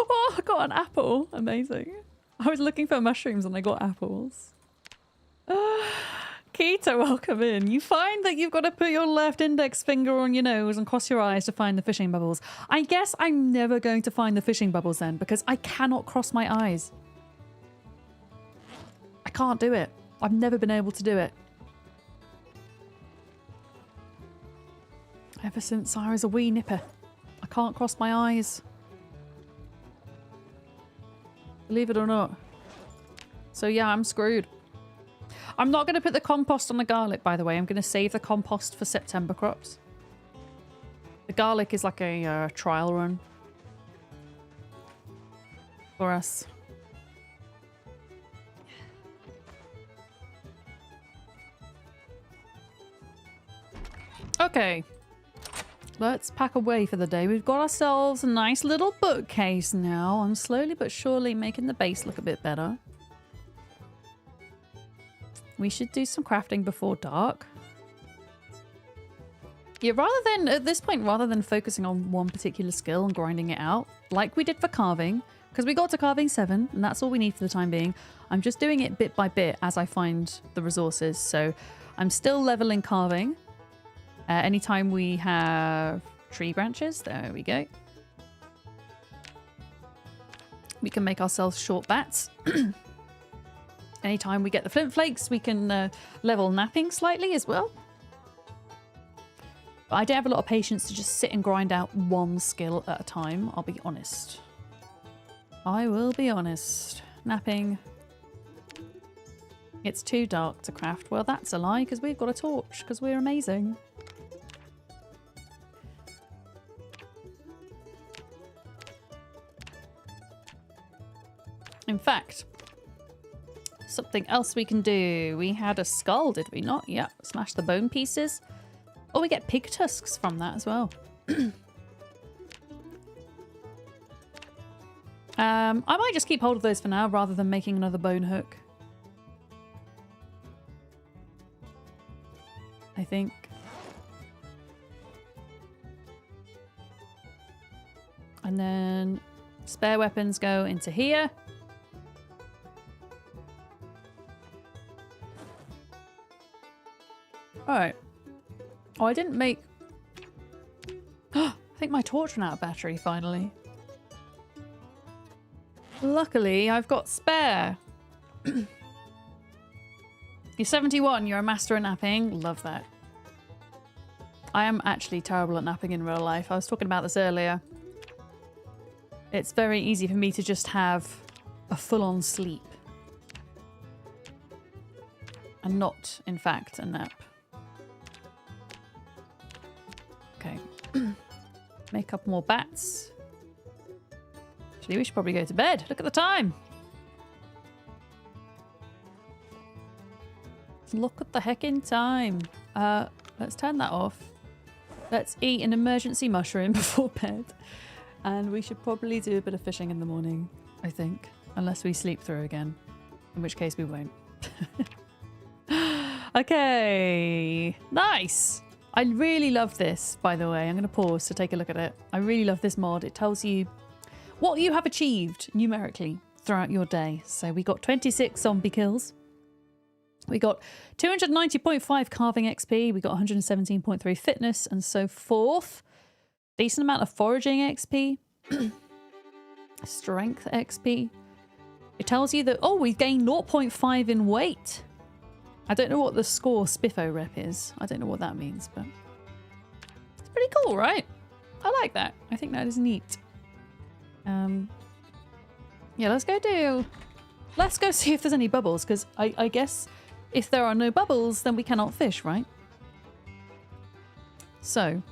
Oh, I got an apple. Amazing. I was looking for mushrooms and I got apples. Keto, welcome in. You find that you've got to put your left index finger on your nose and cross your eyes to find the fishing bubbles. I guess I'm never going to find the fishing bubbles then because I cannot cross my eyes. I can't do it. I've never been able to do it. Ever since I was a wee nipper. I can't cross my eyes. Believe it or not. So yeah, I'm screwed. I'm not going to put the compost on the garlic, by the way. I'm going to save the compost for September crops. The garlic is like a trial run for us. Okay. Let's pack away for the day. We've got ourselves a nice little bookcase now. I'm slowly but surely making the base look a bit better. We should do some crafting before dark. Yeah, at this point, rather than focusing on one particular skill and grinding it out, like we did for carving, because we got to carving 7, and that's all we need for the time being, I'm just doing it bit by bit as I find the resources. So I'm still leveling carving. Anytime we have tree branches, there we go. We can make ourselves short bats. Anytime we get the flint flakes, we can level napping slightly as well. But I don't have a lot of patience to just sit and grind out one skill at a time, I'll be honest. I will be honest. Napping. It's too dark to craft. Well, that's a lie, because we've got a torch, because we're amazing. In fact, something else we can do. We had a skull, did we not? Yeah, smash the bone pieces. Oh, we get pig tusks from that as well. I might just keep hold of those for now rather than making another bone hook. I think. And then spare weapons go into here. Alright. Oh, I didn't make... I think my torch ran out of battery, finally. Luckily, I've got spare. You're 71, you're a master at napping. Love that. I am actually terrible at napping in real life. I was talking about this earlier. It's very easy for me to just have a full-on sleep. And not, in fact, a nap. Okay. Make a couple more bats. Actually, we should probably go to bed. Look at the time. Look at the heckin' time. Let's turn that off. Let's eat an emergency mushroom before bed. And we should probably do a bit of fishing in the morning, I think. Unless we sleep through again. In which case we won't. Okay. Nice. I really love this, by the way. I'm going to pause to take a look at it. I really love this mod. It tells you what you have achieved numerically throughout your day. So we got 26 zombie kills. We got 290.5 carving XP. We got 117.3 fitness and so forth. Decent amount of foraging XP. Strength XP. It tells you that, oh, we've gained 0.5 in weight. I don't know what the score Spiffo rep is. I don't know what that means, but it's pretty cool, right? I like that. I think that is neat. Yeah, let's go see if there's any bubbles, because I guess if there are no bubbles, then we cannot fish, right? So.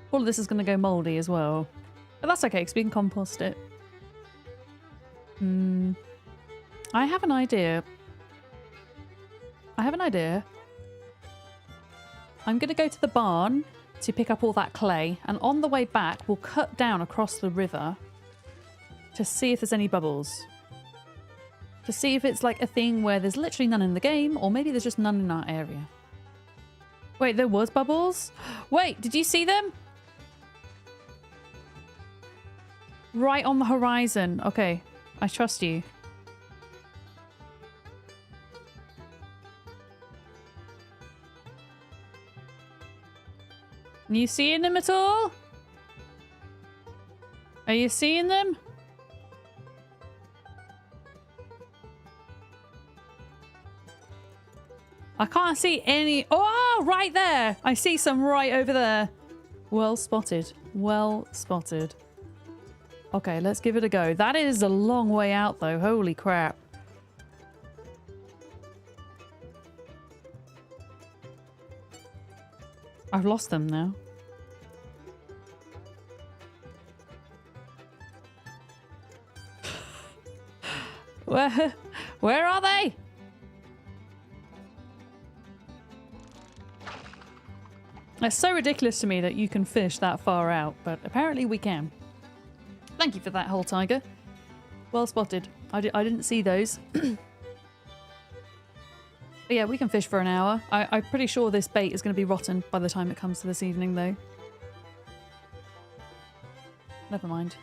All of this is going to go mouldy as well. But that's okay, because we can compost it. I have an idea. I'm going to go to the barn to pick up all that clay. And on the way back, we'll cut down across the river to see if there's any bubbles. To see if it's like a thing where there's literally none in the game, or maybe there's just none in our area. Wait, there was bubbles? Wait, did you see them? Right on the horizon. Okay, I trust you. Are you seeing them at all? Are you seeing them? I can't see any. Oh, right there. I see some right over there. Well spotted. Well spotted. Okay, let's give it a go. That is a long way out, though. Holy crap. I've lost them now. Where are they? It's so ridiculous to me that you can fish that far out, but apparently we can. Thank you for that, whole tiger. Well spotted. I didn't see those. But yeah, we can fish for an hour. I'm pretty sure this bait is going to be rotten by the time it comes to this evening, though. Never mind.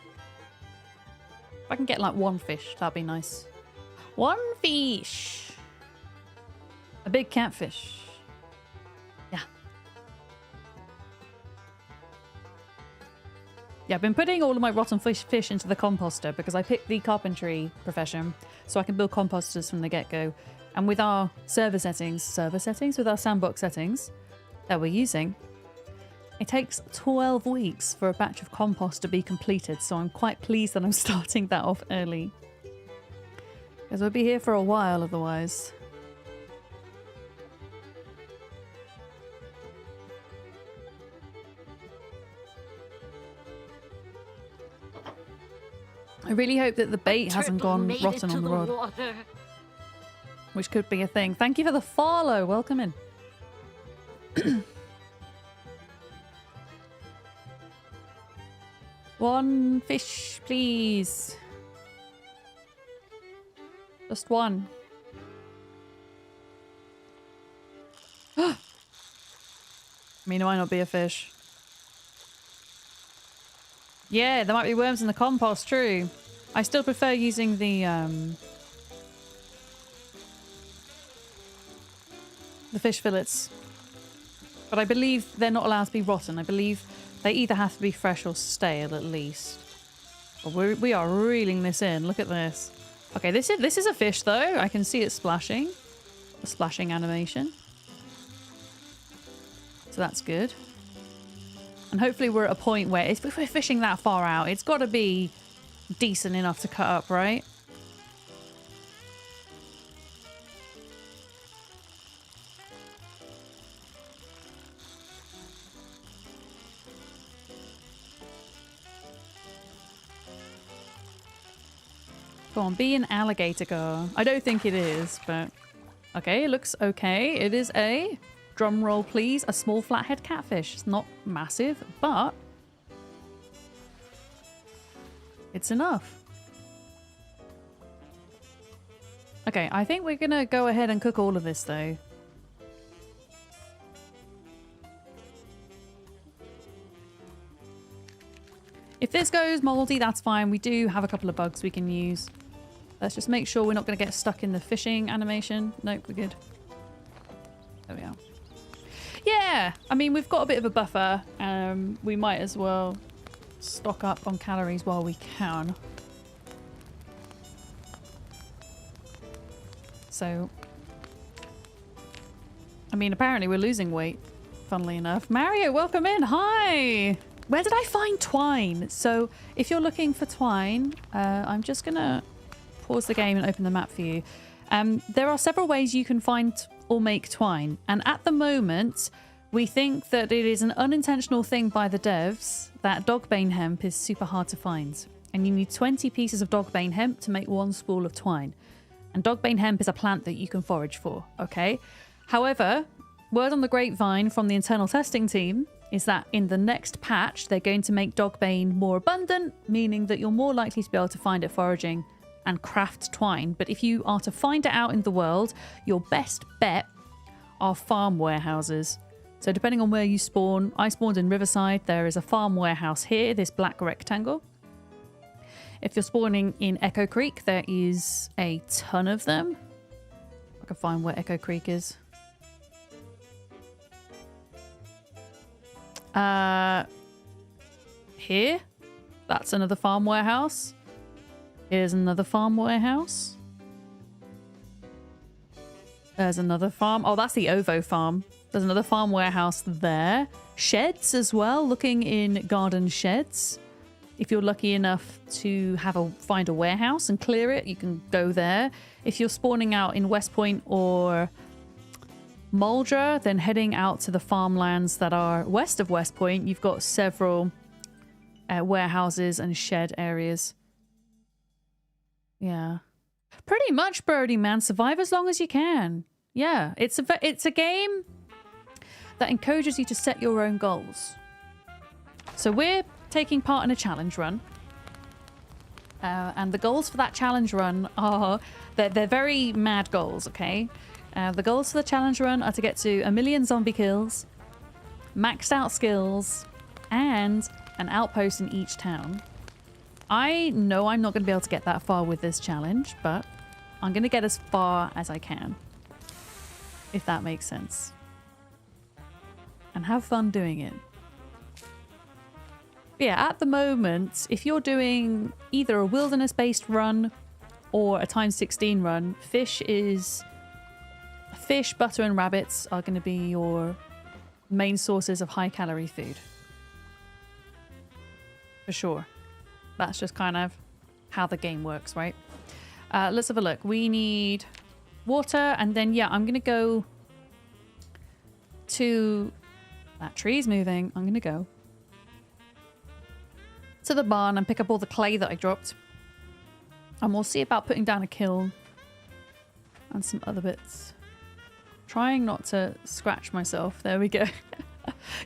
If I can get like one fish, that'd be nice. One fish! A big catfish. Yeah. Yeah, I've been putting all of my rotten fish into the composter because I picked the carpentry profession so I can build composters from the get-go. And with our with our sandbox settings that we're using, it takes 12 weeks for a batch of compost to be completed. So I'm quite pleased that I'm starting that off early. Because we'll be here for a while otherwise. I really hope that the bait hasn't gone rotten on the rod. Water. Which could be a thing. Thank you for the follow. Welcome in. One fish, please. Just one. I mean, it might not be a fish. Yeah, there might be worms in the compost, true. I still prefer using the fish fillets. But I believe they're not allowed to be rotten. I believe they either have to be fresh or stale at least. But we are reeling this in. Look at this. Okay, this is a fish though. I can see it splashing. The splashing animation. So that's good. And hopefully we're at a point where if we're fishing that far out, it's got to be decent enough to cut up, right? Go on, be an alligator gar. I don't think it is, but... Okay, it looks okay. It is a drum roll please, a small flathead catfish. It's not massive, but it's enough. Okay, I think we're gonna go ahead and cook all of this though. If this goes moldy, that's fine. We do have a couple of bugs we can use. Let's just make sure we're not going to get stuck in the fishing animation. Nope, we're good. There we are. Yeah, I mean, we've got a bit of a buffer. We might as well stock up on calories while we can. So, I mean, apparently we're losing weight, funnily enough. Mario, welcome in. Hi. Where did I find twine? So if you're looking for twine, I'm just going to pause the game and open the map for you. There are several ways you can find or make twine. And at the moment, we think that it is an unintentional thing by the devs that dogbane hemp is super hard to find. And you need 20 pieces of dogbane hemp to make one spool of twine. And dogbane hemp is a plant that you can forage for, okay? However, word on the grapevine from the internal testing team is that in the next patch, they're going to make dogbane more abundant, meaning that you're more likely to be able to find it foraging and craft twine. But if you are to find it out in the world, your best bet are farm warehouses. So depending on where you spawn, I spawned in Riverside. There is a farm warehouse here, this black rectangle. If you're spawning in Echo Creek, there is a ton of them. I can find where Echo Creek is. Here, that's another farm warehouse. Here's another farm warehouse. There's another farm. Oh, that's the Ovo farm. There's another farm warehouse there. Sheds as well, looking in garden sheds. If you're lucky enough to find a warehouse and clear it, you can go there. If you're spawning out in West Point or Muldra, then heading out to the farmlands that are west of West Point, you've got several warehouses and shed areas. Yeah. Pretty much, Birdie Man. Survive as long as you can. Yeah, it's a game that encourages you to set your own goals. So we're taking part in a challenge run. And the goals for that challenge run are... They're very mad goals, okay? The goals for the challenge run are to get to 1 million zombie kills, maxed out skills, and an outpost in each town. I know I'm not going to be able to get that far with this challenge, but I'm going to get as far as I can. If that makes sense. And have fun doing it. But yeah, at the moment, if you're doing either a wilderness-based run or a x16 run, fish, butter, and rabbits are going to be your main sources of high-calorie food. For sure. That's just kind of how the game works, right? Let's have a look. We need water, and then, yeah, I'm going to go to... That tree's moving. I'm going to go to the barn and pick up all the clay that I dropped. And we'll see about putting down a kiln and some other bits. Trying not to scratch myself. There we go.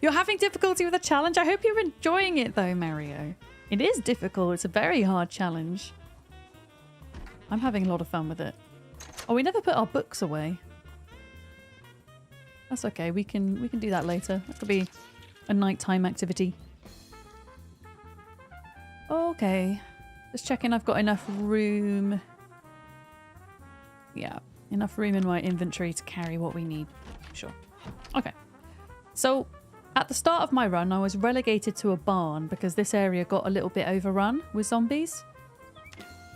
You're having difficulty with the challenge? I hope you're enjoying it though, Mario. It is difficult. It's a very hard challenge. I'm having a lot of fun with it. Oh, we never put our books away. That's okay. We can do that later. That could be a nighttime activity. Okay. Just checking I've got enough room. Yeah, enough room in my inventory to carry what we need. Sure. Okay. So, at the start of my run, I was relegated to a barn because this area got a little bit overrun with zombies.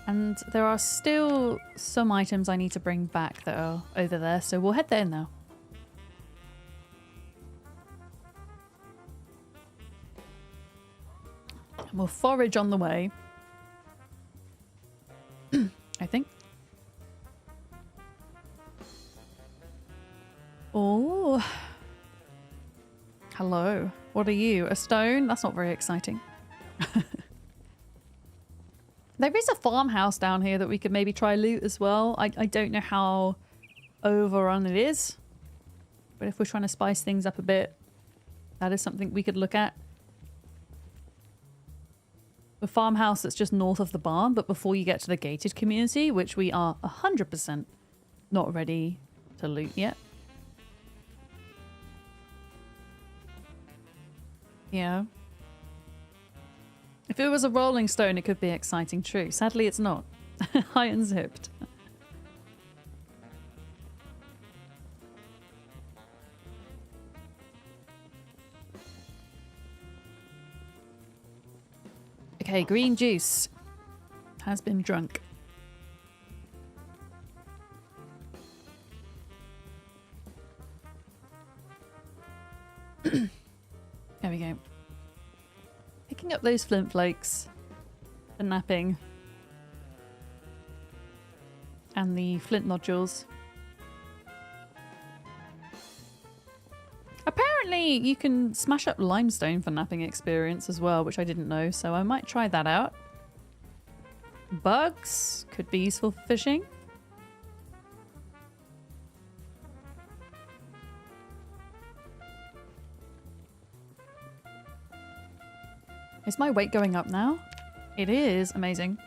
And there are still some items I need to bring back that are over there, so we'll head there now. And we'll forage on the way. I think. Oh. Hello. What are you? A stone? That's not very exciting. There is a farmhouse down here that we could maybe try loot as well. I don't know how overrun it is. But if we're trying to spice things up a bit, that is something we could look at. The farmhouse that's just north of the barn, but before you get to the gated community, which we are 100% not ready to loot yet. Yeah. If it was a rolling stone, it could be exciting, true. Sadly, it's not. High and zipped. Okay, green juice has been drunk. There we go. Picking up those flint flakes for napping. And the flint nodules. Apparently you can smash up limestone for napping experience as well, which I didn't know, so I might try that out. Bugs could be useful for fishing. Is my weight going up now? It is. Amazing.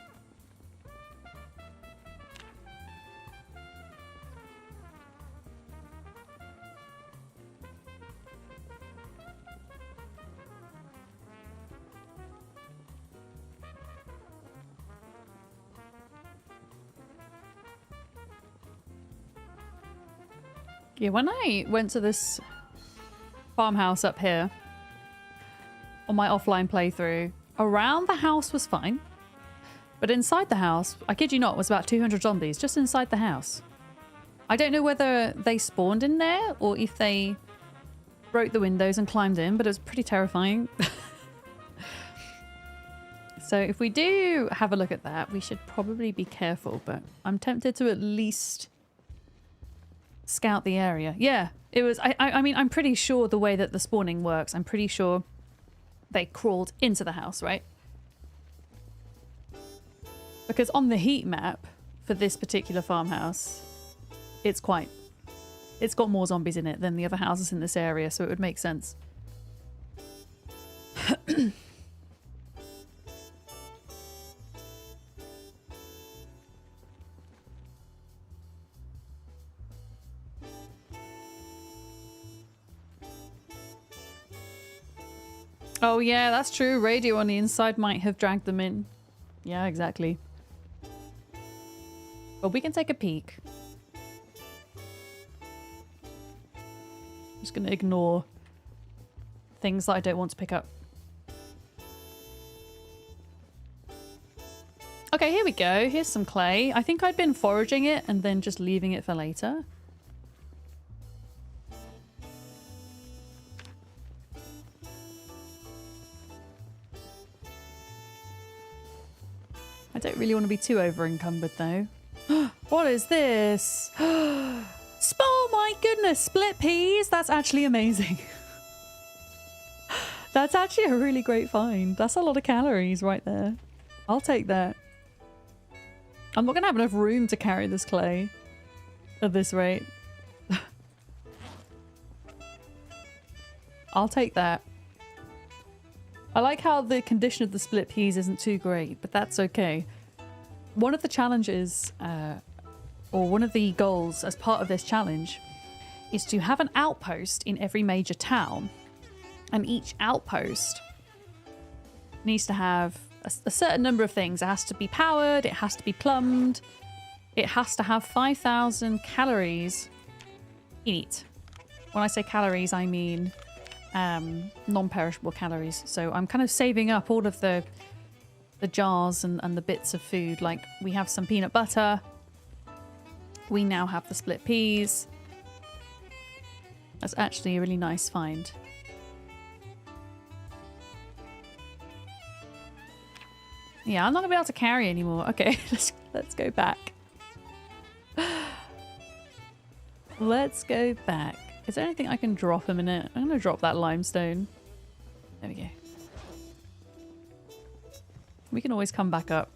Yeah, when I went to this farmhouse up here on my offline playthrough, around the house was fine. But inside the house, I kid you not, was about 200 zombies just inside the house. I don't know whether they spawned in there or if they broke the windows and climbed in, but it was pretty terrifying. So if we do have a look at that, we should probably be careful, but I'm tempted to at least scout the area. Yeah, it was, I mean, I'm pretty sure the way that the spawning works, I'm pretty sure they crawled into the house, right? Because on the heat map for this particular farmhouse, it's got more zombies in it than the other houses in this area, so it would make sense. Oh yeah, that's true. Radio on the inside might have dragged them in. Yeah, exactly. But we can take a peek. Just gonna ignore things that I don't want to pick up. Okay, here we go. Here's some clay. I think I'd been foraging it and then just leaving it for later. I don't really want to be too over encumbered though. What is this? Oh my goodness, split peas. That's actually amazing. That's actually a really great find. That's a lot of calories right there. I'll take that. I'm not gonna have enough room to carry this clay at this rate. I'll take that. I like how the condition of the split peas isn't too great, but that's okay. One of the challenges, or one of the goals as part of this challenge, is to have an outpost in every major town. And each outpost needs to have a certain number of things. It has to be powered, it has to be plumbed, it has to have 5,000 calories in it. When I say calories, I mean non-perishable calories. So I'm kind of saving up all of the jars and the bits of food. Like, we have some peanut butter. We now have the split peas. That's actually a really nice find. Yeah, I'm not gonna be able to carry anymore. Okay, let's go back. Let's go back. Is there anything I can drop him in it? I'm gonna drop that limestone. There we go. We can always come back up.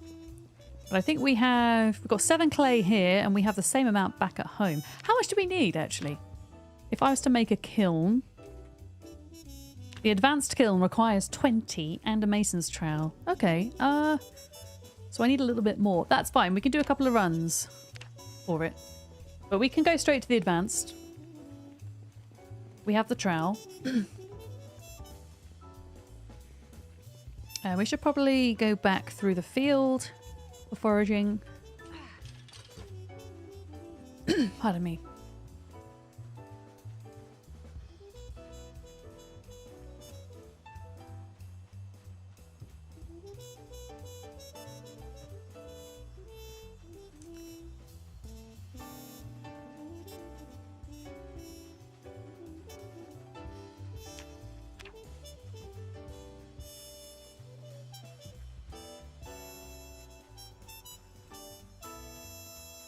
But I think we've got 7 clay here and we have the same amount back at home. How much do we need actually? If I was to make a kiln, the advanced kiln requires 20 and a mason's trowel. Okay, so I need a little bit more. That's fine. We can do a couple of runs for it. But we can go straight to the advanced. We have the trowel. We should probably go back through the field for foraging. Pardon me.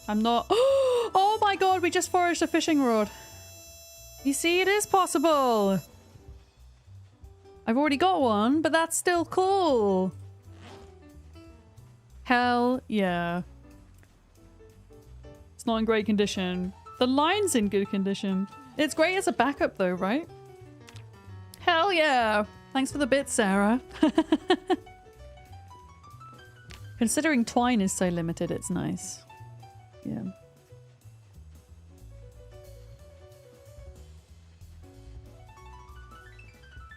I'm not... Oh my god, we just foraged a fishing rod. You see, it is possible. I've already got one, but that's still cool. Hell yeah. It's not in great condition. The line's in good condition. It's great as a backup though, right? Hell yeah. Thanks for the bit, Sarah. Considering twine is so limited, it's nice. Yeah.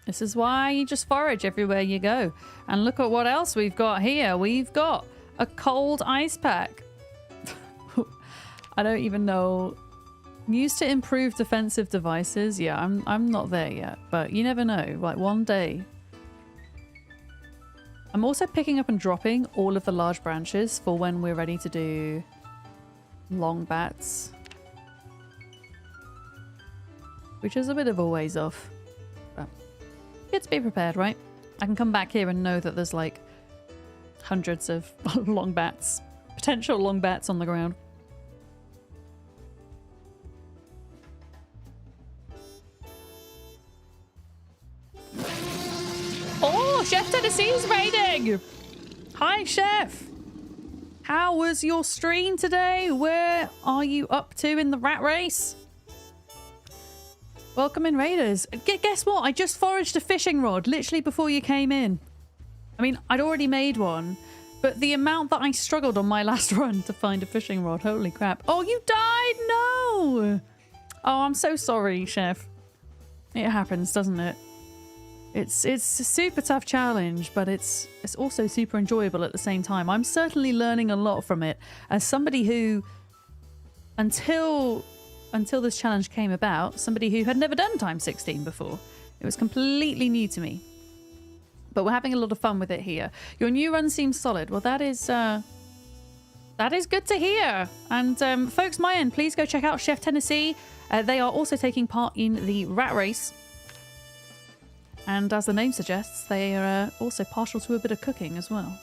This is why you just forage everywhere you go. And look at what else we've got here. We've got a cold ice pack. I don't even know. Used to improve defensive devices. Yeah, I'm not there yet, but you never know. Like one day. I'm also picking up and dropping all of the large branches for when we're ready to do long bats, which is a bit of a ways off, but good to be prepared, right? I can come back here and know that there's like hundreds of long bats, potential long bats on the ground. Oh, Chef Tennessee's raiding! Hi, Chef! How was your stream today? Where are you up to in the rat race? Welcome in, Raiders. Guess what? I just foraged a fishing rod literally before you came in. I mean, I'd already made one, but the amount that I struggled on my last run to find a fishing rod, holy crap. Oh, you died? No! Oh, I'm so sorry, Chef. It happens, doesn't it? It's a super tough challenge, but it's also super enjoyable at the same time. I'm certainly learning a lot from it as somebody who, until this challenge came about, somebody who had never done times 16 before. It was completely new to me. But we're having a lot of fun with it here. Your new run seems solid. Well, that is good to hear. And folks, my end, please go check out Chef Tennessee. They are also taking part in the rat race. And as the name suggests, they are also partial to a bit of cooking as well.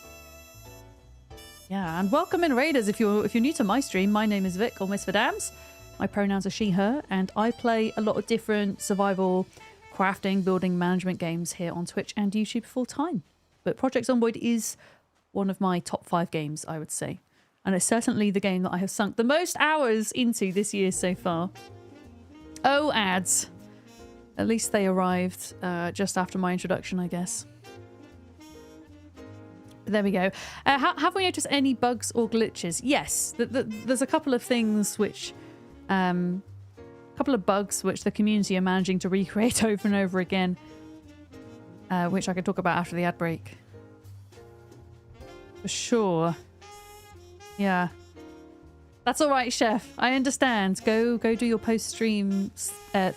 Yeah, and welcome in, Raiders. If you're new to my stream, my name is Vic, or Miss Vidams. My pronouns are she, her, and I play a lot of different survival, crafting, building, management games here on Twitch and YouTube full time. But Project Zomboid is one of my top 5 games, I would say. And it's certainly the game that I have sunk the most hours into this year so far. Oh, ads. At least they arrived just after my introduction, I guess. But there we go. Have we noticed any bugs or glitches? Yes, there's a couple of things which... couple of bugs which the community are managing to recreate over and over again. Which I could talk about after the ad break. For sure. Yeah. That's alright, Chef. I understand. Go do your post-stream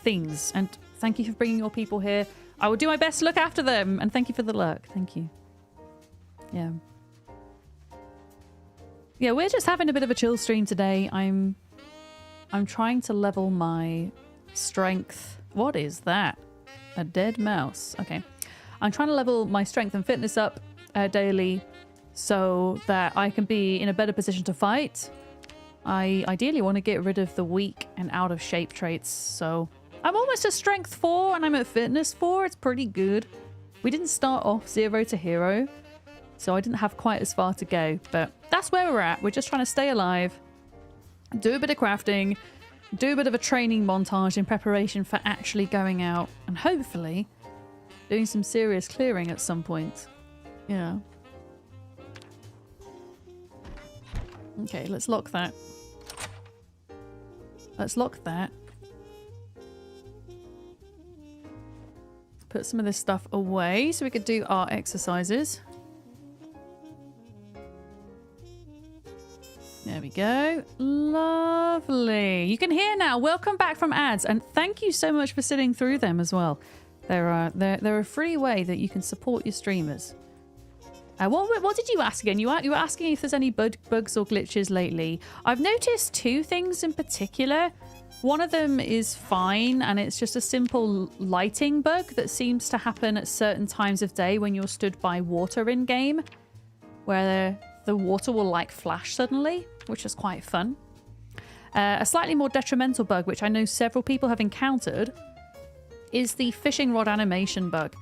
things. And thank you for bringing your people here. I will do my best to look after them. And thank you for the lurk. Thank you. Yeah. Yeah, we're just having a bit of a chill stream today. I'm trying to level my strength. What is that? A dead mouse. Okay. I'm trying to level my strength and fitness up daily so that I can be in a better position to fight. I ideally want to get rid of the weak and out of shape traits. So I'm almost at strength 4 and I'm at fitness 4. It's pretty good. We didn't start off 0 to hero, so I didn't have quite as far to go. But that's where we're at. We're just trying to stay alive, do a bit of crafting, do a bit of a training montage in preparation for actually going out and hopefully doing some serious clearing at some point. Yeah. Okay, let's lock that. Let's lock that. Put some of this stuff away so we could do our exercises. There we go. Lovely. You can hear now. Welcome back from ads, and thank you so much for sitting through them as well. They're a free way that you can support your streamers. What did you ask again? You were asking if there's any bugs or glitches lately. I've noticed two things in particular. One of them is fine, and it's just a simple lighting bug that seems to happen at certain times of day when you're stood by water in game, where the water will like flash suddenly, which is quite fun. A slightly more detrimental bug, which I know several people have encountered, is the fishing rod animation bug,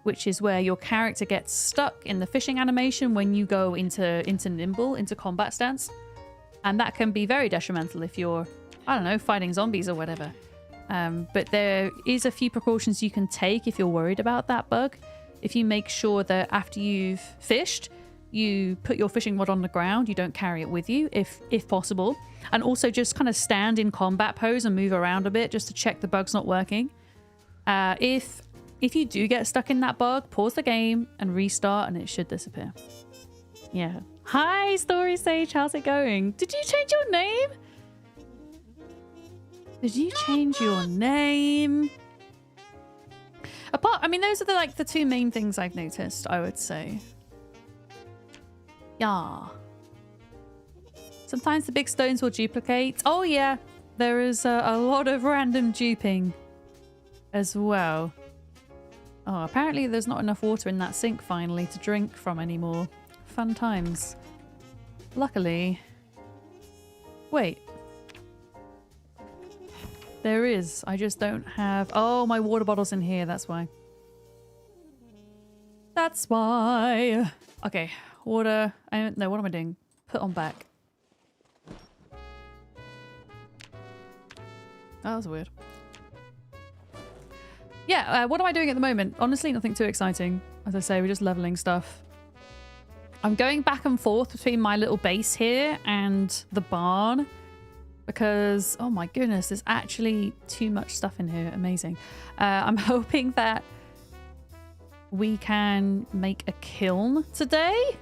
which is where your character gets stuck in the fishing animation when you go into nimble, into combat stance. And that can be very detrimental if you're, I don't know, fighting zombies or whatever. But there is a few precautions you can take if you're worried about that bug. If you make sure that after you've fished, you put your fishing rod on the ground, you don't carry it with you if possible. And also just kind of stand in combat pose and move around a bit just to check the bug's not working. If you do get stuck in that bug, pause the game and restart and it should disappear. Yeah. Hi, Story Sage. How's it going? Did you change your name? Did you change your name? I mean, those are the two main things I've noticed, I would say. Yeah. Sometimes the big stones will duplicate. Oh, yeah. There is a lot of random duping as well. Oh, apparently there's not enough water in that sink finally to drink from anymore. Fun times. Luckily. Wait. There is. I just don't have... Oh, my water bottle's in here. That's why. That's why. Okay. Water. No, what am I doing? Put on back. That was weird. Yeah, what am I doing at the moment? Honestly, nothing too exciting. As I say, we're just leveling stuff. I'm going back and forth between my little base here and the barn. Because, oh my goodness, there's actually too much stuff in here. Amazing. I'm hoping that we can make a kiln today.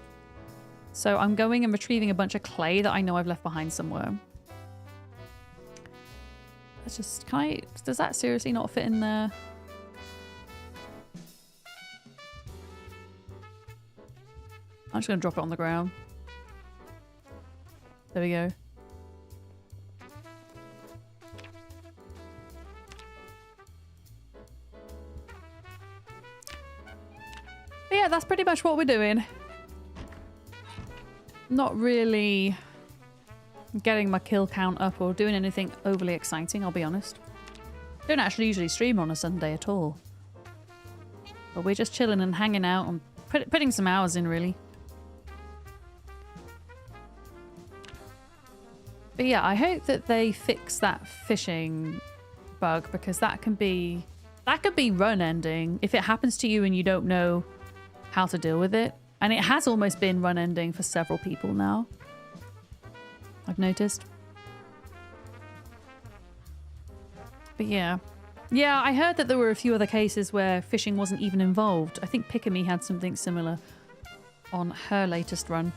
So I'm going and retrieving a bunch of clay that I know I've left behind somewhere. Let's just, does that seriously not fit in there? I'm just going to drop it on the ground. There we go. But yeah, that's pretty much what we're doing. Not really getting my kill count up or doing anything overly exciting, I'll be honest. Don't actually usually stream on a Sunday at all. But we're just chilling and hanging out and putting some hours in, really. But yeah, I hope that they fix that fishing bug, because that could be run ending if it happens to you and you don't know how to deal with it. And it has almost been run ending for several people now, I've noticed. But yeah. Yeah, I heard that there were a few other cases where fishing wasn't even involved. I think Pikami had something similar on her latest run.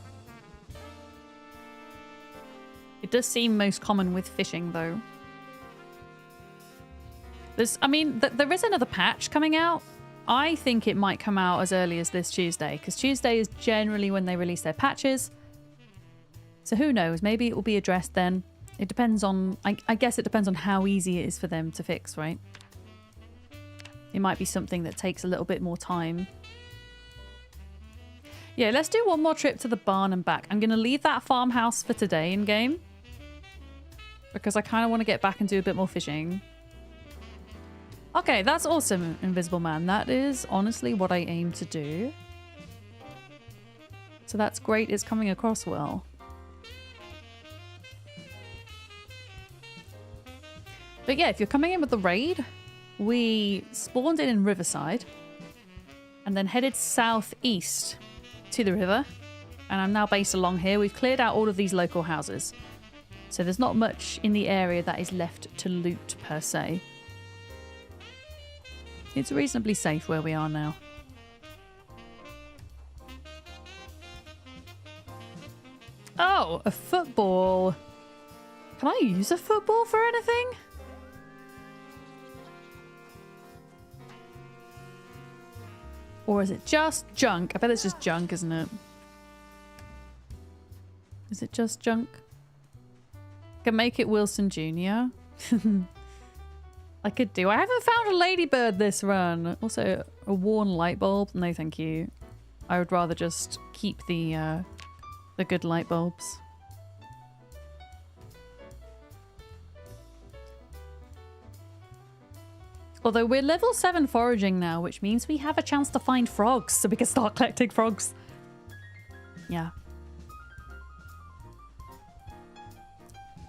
It does seem most common with fishing, though. There is another patch coming out. I think it might come out as early as this Tuesday, because Tuesday is generally when they release their patches. So who knows? Maybe it will be addressed then. It depends on... I guess it depends on how easy it is for them to fix, right? It might be something that takes a little bit more time. Yeah, let's do one more trip to the barn and back. I'm going to leave that farmhouse for today in game, because I kind of want to get back and do a bit more fishing. Okay, that's awesome, Invisible Man. That is honestly what I aim to do. So that's great. It's coming across well. But yeah, if you're coming in with the raid, we spawned in Riverside and then headed southeast to the river. And I'm now based along here. We've cleared out all of these local houses. So there's not much in the area that is left to loot per se. It's reasonably safe where we are now. Oh, a football. Can I use a football for anything? Or is it just junk? I bet it's just junk, isn't it? Is it just junk? Can make it Wilson Jr. I could do. I haven't found a ladybird this run. Also, a worn light bulb. No, thank you. I would rather just keep the good light bulbs. Although we're level 7 foraging now, which means we have a chance to find frogs, so we can start collecting frogs. Yeah.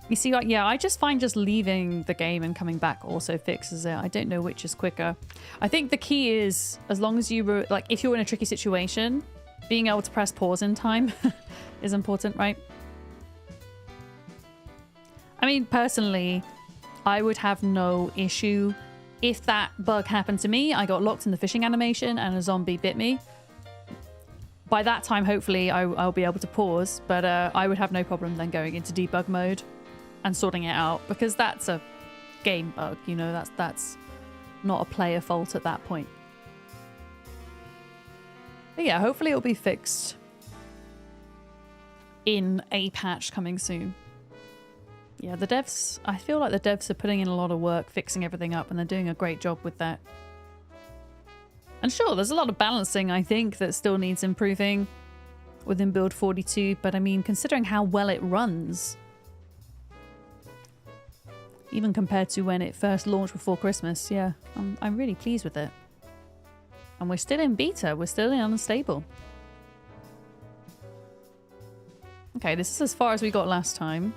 You see, yeah, I just find just leaving the game and coming back also fixes it. I don't know which is quicker. I think the key is, as long as you were, like, if you're in a tricky situation, being able to press pause in time is important, right? I mean, personally, I would have no issue if that bug happened to me. I got locked in the fishing animation and a zombie bit me. By that time, hopefully, I'll be able to pause, but I would have no problem then going into debug mode and sorting it out, because that's a game bug, you know, that's not a player fault at that point. But yeah, hopefully it'll be fixed in a patch coming soon. Yeah, the devs, I feel like the devs are putting in a lot of work fixing everything up, and they're doing a great job with that. And sure, there's a lot of balancing, I think, that still needs improving within build 42, but I mean, considering how well it runs, even compared to when it first launched before Christmas, yeah, I'm really pleased with it. And we're still in beta, we're still in unstable. Okay, this is as far as we got last time.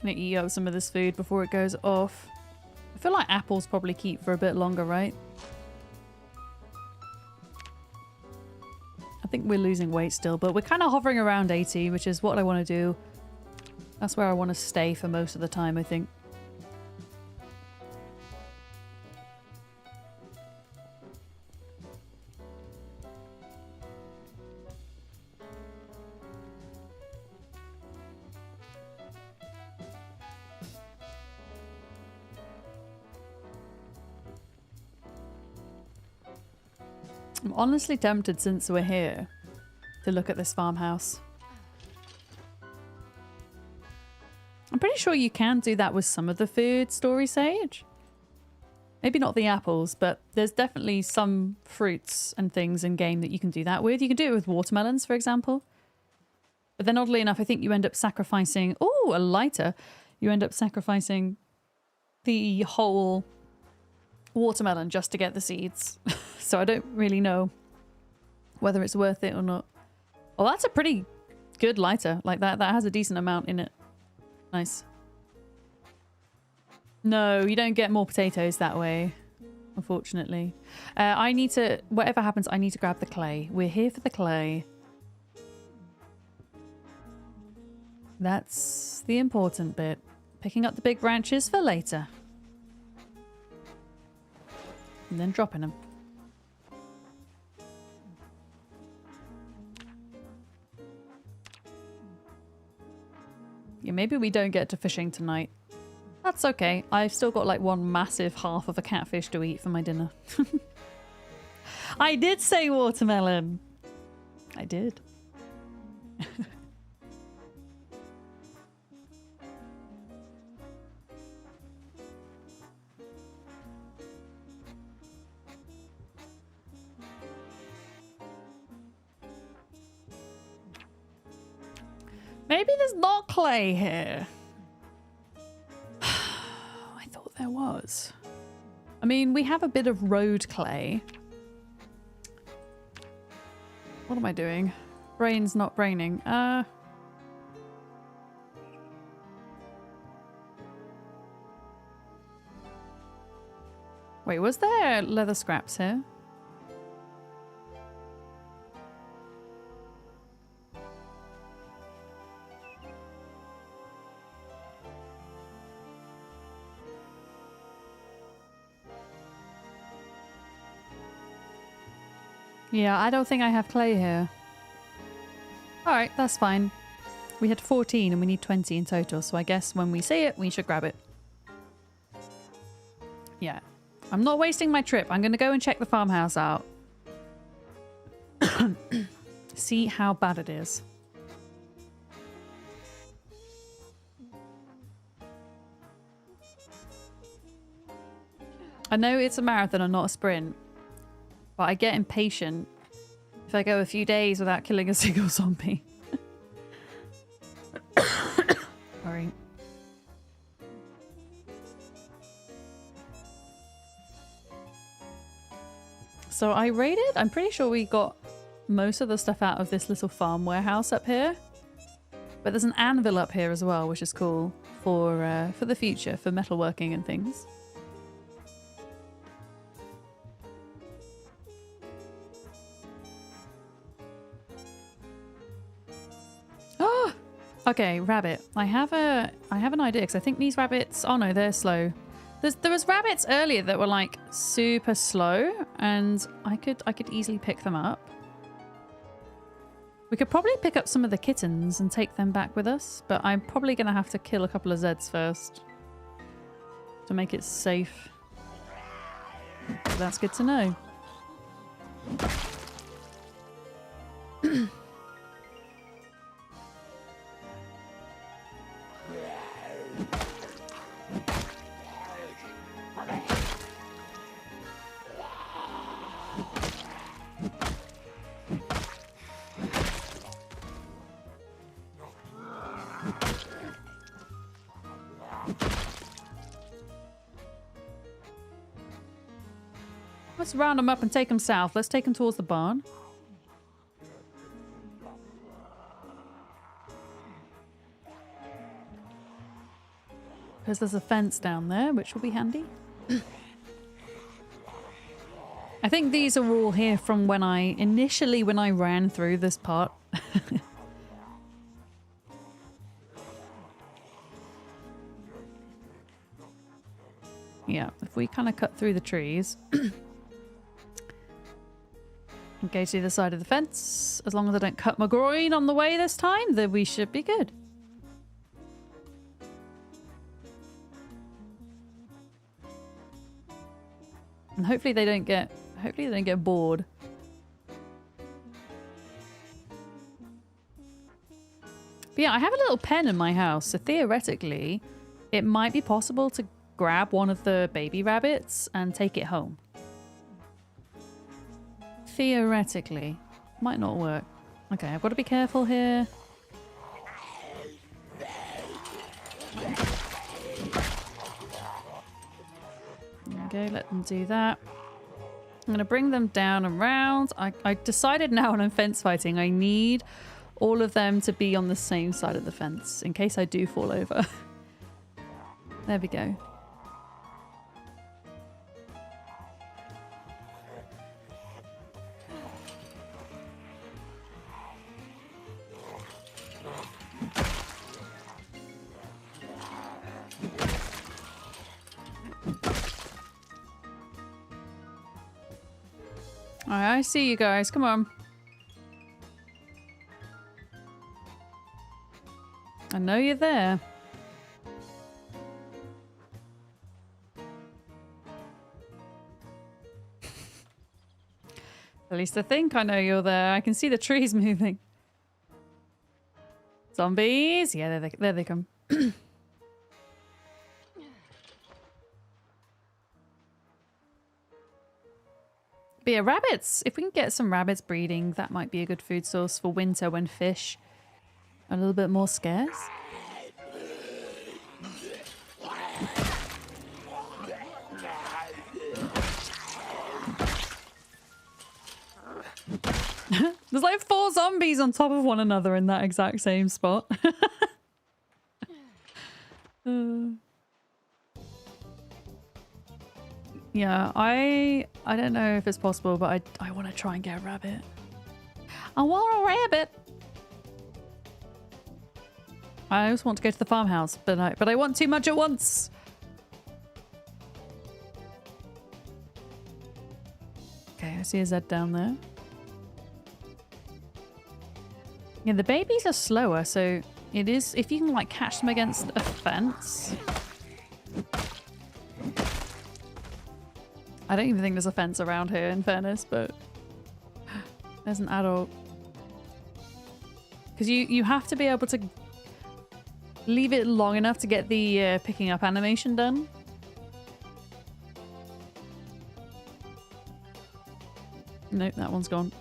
Gonna eat up some of this food before it goes off. I feel like apples probably keep for a bit longer, right? I think we're losing weight still, but we're kind of hovering around 80, which is what I want to do. That's where I want to stay for most of the time, I think. I'm honestly tempted, since we're here, to look at this farmhouse. I'm pretty sure you can do that with some of the food, Story Sage. Maybe not the apples, but there's definitely some fruits and things in game that you can do that with. You can do it with watermelons, for example. But then oddly enough, I think you end up sacrificing... Oh, a lighter! You end up sacrificing the whole watermelon just to get the seeds. So I don't really know whether it's worth it or not. Oh, that's a pretty good lighter. Like that has a decent amount in it. Nice. No, you don't get more potatoes that way, unfortunately. I need to, whatever happens, I need to grab the clay. We're here for the clay. That's the important bit. Picking up the big branches for later. And then dropping them. Yeah, maybe we don't get to fishing tonight. That's okay. I've still got like one massive half of a catfish to eat for my dinner. I did say watermelon. I did. Maybe there's not clay here. I thought there was. I mean, we have a bit of road clay. What am I doing? Brain's not braining. Wait, was there leather scraps here? Yeah, I don't think I have clay here. Alright, that's fine. We had 14 and we need 20 in total, so I guess when we see it, we should grab it. Yeah. I'm not wasting my trip. I'm going to go and check the farmhouse out. See how bad it is. I know it's a marathon and not a sprint, but I get impatient if I go a few days without killing a single zombie. Sorry. So I raided. I'm pretty sure we got most of the stuff out of this little farm warehouse up here. But there's an anvil up here as well, which is cool for the future, for metalworking and things. Oh, okay, rabbit. I have an idea because I think these rabbits. Oh no, they're slow. There was rabbits earlier that were like super slow, and I could easily pick them up. We could probably pick up some of the kittens and take them back with us, but I'm probably going to have to kill a couple of Zeds first to make it safe. So that's good to know. Let's round them up and take them south. Let's take them towards the barn. Because there's a fence down there, which will be handy. I think these are all here from when I ran through this part. Yeah, if we kind of cut through the trees. Okay, to the other side of the fence. As long as I don't cut my groin on the way this time, then we should be good. And hopefully they don't get bored. But yeah, I have a little pen in my house, so theoretically, it might be possible to grab one of the baby rabbits and take it home. Theoretically. Might not work. Okay, I've got to be careful here. Okay, let them do that. I'm going to bring them down and round. I decided now when I'm fence fighting, I need all of them to be on the same side of the fence in case I do fall over. There we go. Alright, I see you guys. Come on. I know you're there. At least I think I know you're there. I can see the trees moving. Zombies? Yeah, there they come. But yeah, rabbits. If we can get some rabbits breeding, that might be a good food source for winter when fish a little bit more scarce. There's like 4 zombies on top of one another in that exact same spot. Yeah, I don't know if it's possible, but I want to try and get a rabbit. I want a rabbit. I also want to go to the farmhouse, but I want too much at once. Okay, I see a Z down there. Yeah, the babies are slower, so it is, if you can like catch them against a fence. I don't even think there's a fence around here, in fairness, but there's an adult. Because you have to be able to leave it long enough to get the picking up animation done. Nope, that one's gone.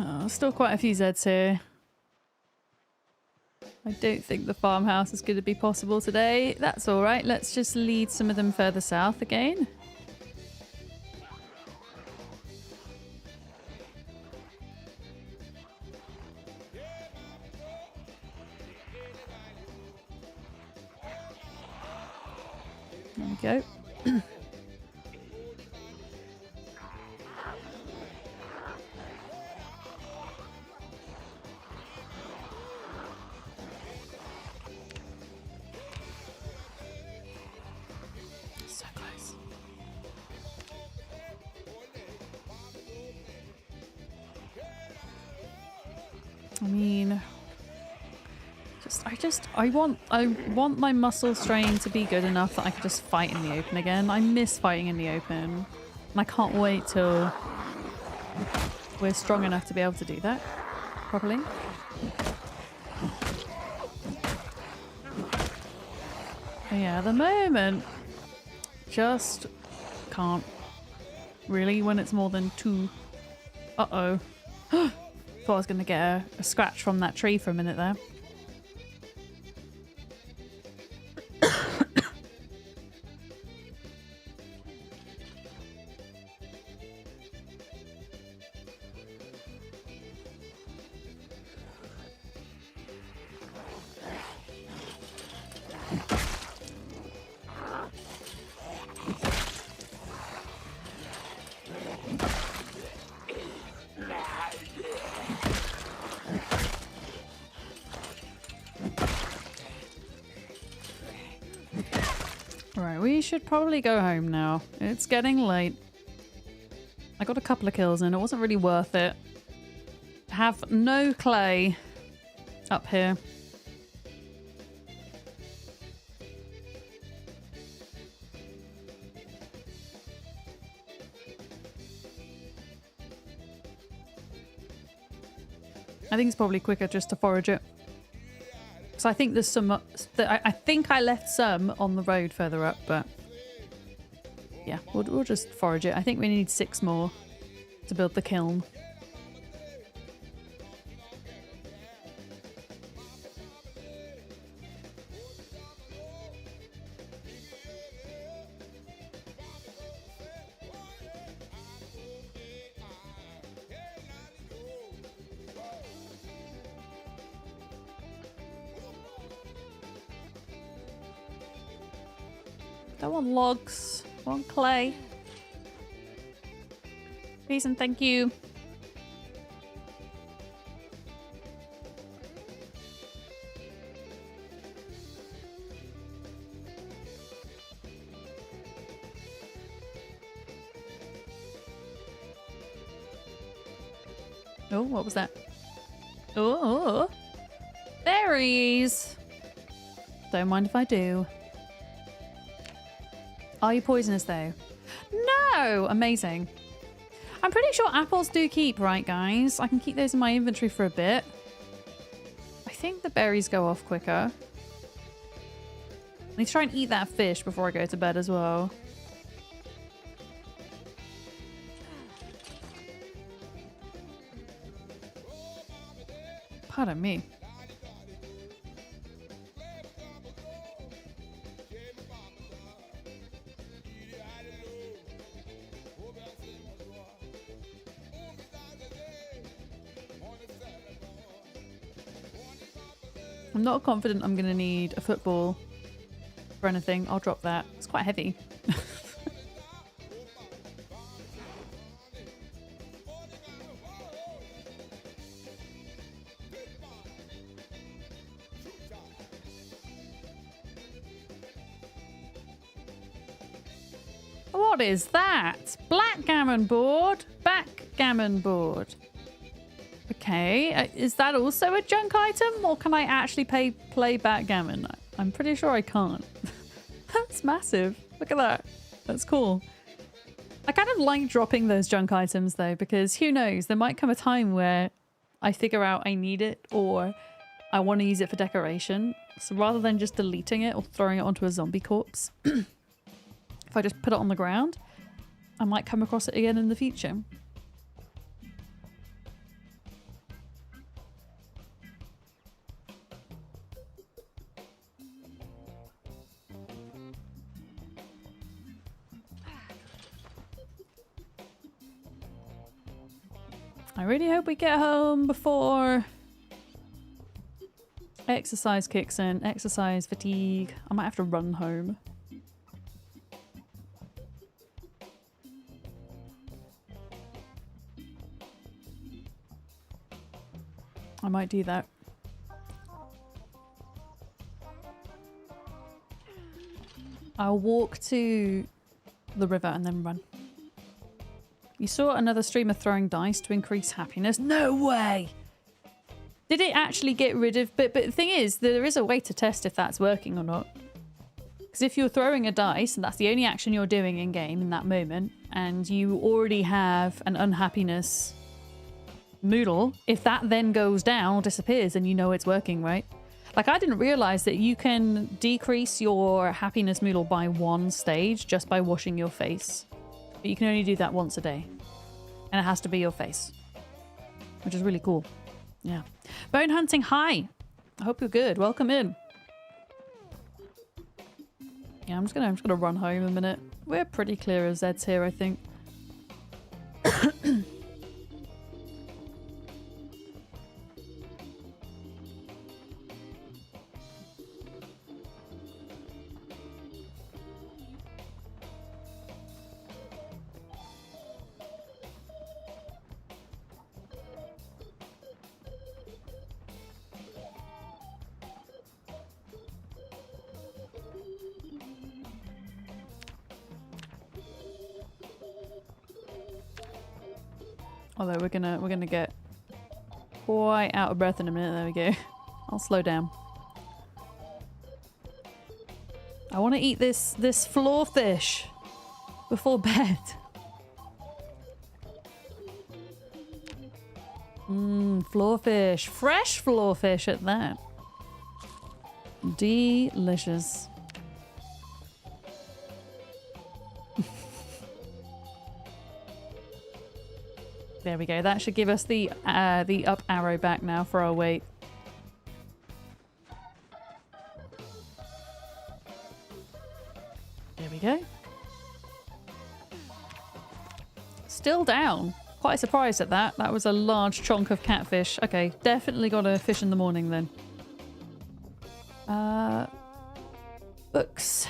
Oh, still quite a few Zeds here. I don't think the farmhouse is going to be possible today. That's all right. Let's just lead some of them further south again. There we go. So close. I mean, I want my muscle strain to be good enough that I can just fight in the open again. I miss fighting in the open, and I can't wait till we're strong enough to be able to do that properly. But yeah, at the moment, just can't really when it's more than 2. Uh-oh. Thought I was going to get a scratch from that tree for a minute there. Right, we should probably go home now. It's getting late. I got a couple of kills and it wasn't really worth it. Have no clay up here. I think it's probably quicker just to forage it. So I think there's some... I think I left some on the road further up, but... yeah, we'll just forage it. I think we need 6 more to build the kiln. Don't want logs. I want clay. Please and thank you. Oh, what was that? Oh, berries. Don't mind if I do. Are you poisonous though? No! Amazing. I'm pretty sure apples do keep, right guys? I can keep those in my inventory for a bit. I think the berries go off quicker. I need to try and eat that fish before I go to bed as well. Pardon me. I'm not confident I'm going to need a football for anything. I'll drop that. It's quite heavy. What is that? Blackgammon board? Backgammon board. Okay, is that also a junk item, or can I actually play backgammon? I'm pretty sure I can't. That's massive. Look at that. That's cool. I kind of like dropping those junk items though, because who knows, there might come a time where I figure out I need it or I want to use it for decoration. So rather than just deleting it or throwing it onto a zombie corpse, if I just put it on the ground, I might come across it again in the future. I really hope we get home before exercise kicks in. Exercise fatigue. I might have to run home. I might do that. I'll walk to the river and then run. You saw another streamer throwing dice to increase happiness? No way! Did it actually get rid of... But the thing is, there is a way to test if that's working or not. Because if you're throwing a dice, and that's the only action you're doing in-game in that moment, and you already have an unhappiness moodle, if that then goes down or disappears, then you know it's working, right? Like, I didn't realise that you can decrease your happiness moodle by 1 stage just by washing your face. But you can only do that once a day. And it has to be your face. Which is really cool. Yeah. Bone Hunting, hi! I hope you're good. Welcome in. Yeah, I'm just gonna run home a minute. We're pretty clear of Zeds here, I think. Although we're gonna get quite out of breath in a minute. There we go. I'll slow down. I want to eat this floor fish before bed. Floor fish. Fresh floor fish at that. Delicious. There we go. That should give us the up arrow back now for our weight. There we go. Still down. Quite surprised at that. That was a large chunk of catfish. Okay, definitely got a fish in the morning then. Books.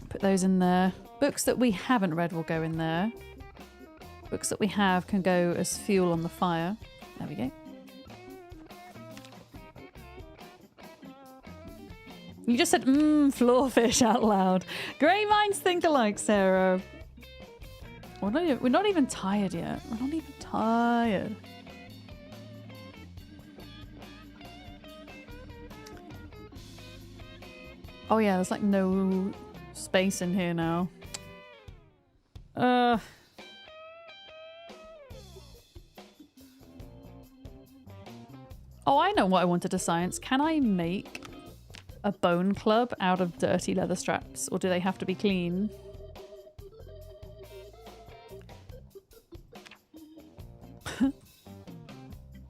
Put those in there. Books that we haven't read will go in there. Books that we have can go as fuel on the fire. There we go. You just said, floorfish out loud. Grey minds think alike, Sarah. We're not even tired yet. We're not even tired. Oh yeah, there's like no space in here now. Oh, I know what I wanted to science. Can I make a bone club out of dirty leather straps, or do they have to be clean?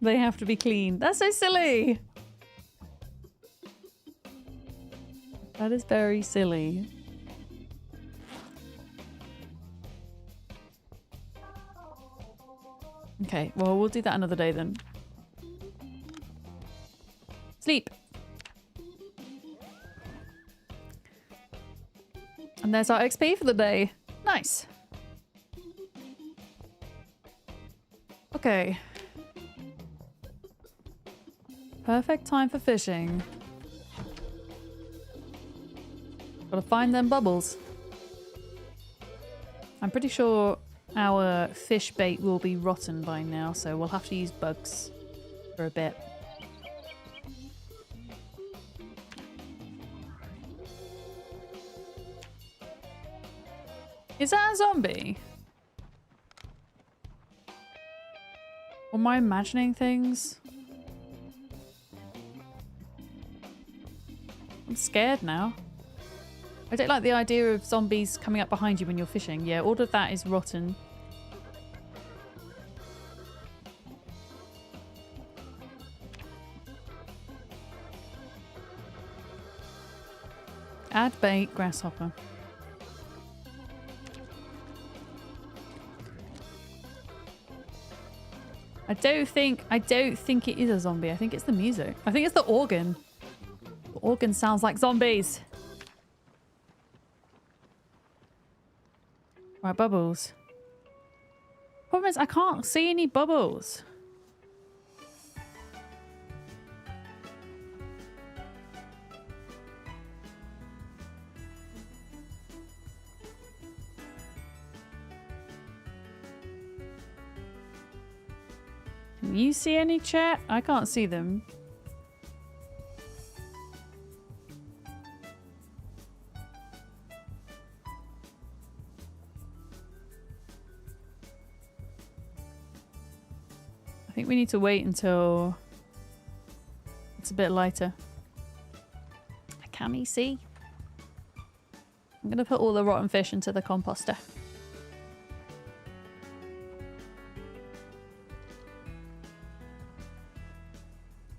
They have to be clean. That's so silly. That is very silly. Okay, well, we'll do that another day then. Sleep. And there's our XP for the day. Nice. Okay. Perfect time for fishing. Gotta find them bubbles. I'm pretty sure our fish bait will be rotten by now, so we'll have to use bugs for a bit. Is that a zombie? Or am I imagining things? I'm scared now. I don't like the idea of zombies coming up behind you when you're fishing. Yeah, all of that is rotten. Add bait, grasshopper. I don't think it is a zombie. I think it's the music. I think it's the organ. The organ sounds like zombies. Right, bubbles. Problem is, I can't see any bubbles. Can you see any, chat? I can't see them. I think we need to wait until it's a bit lighter. Can you see? I'm gonna put all the rotten fish into the composter.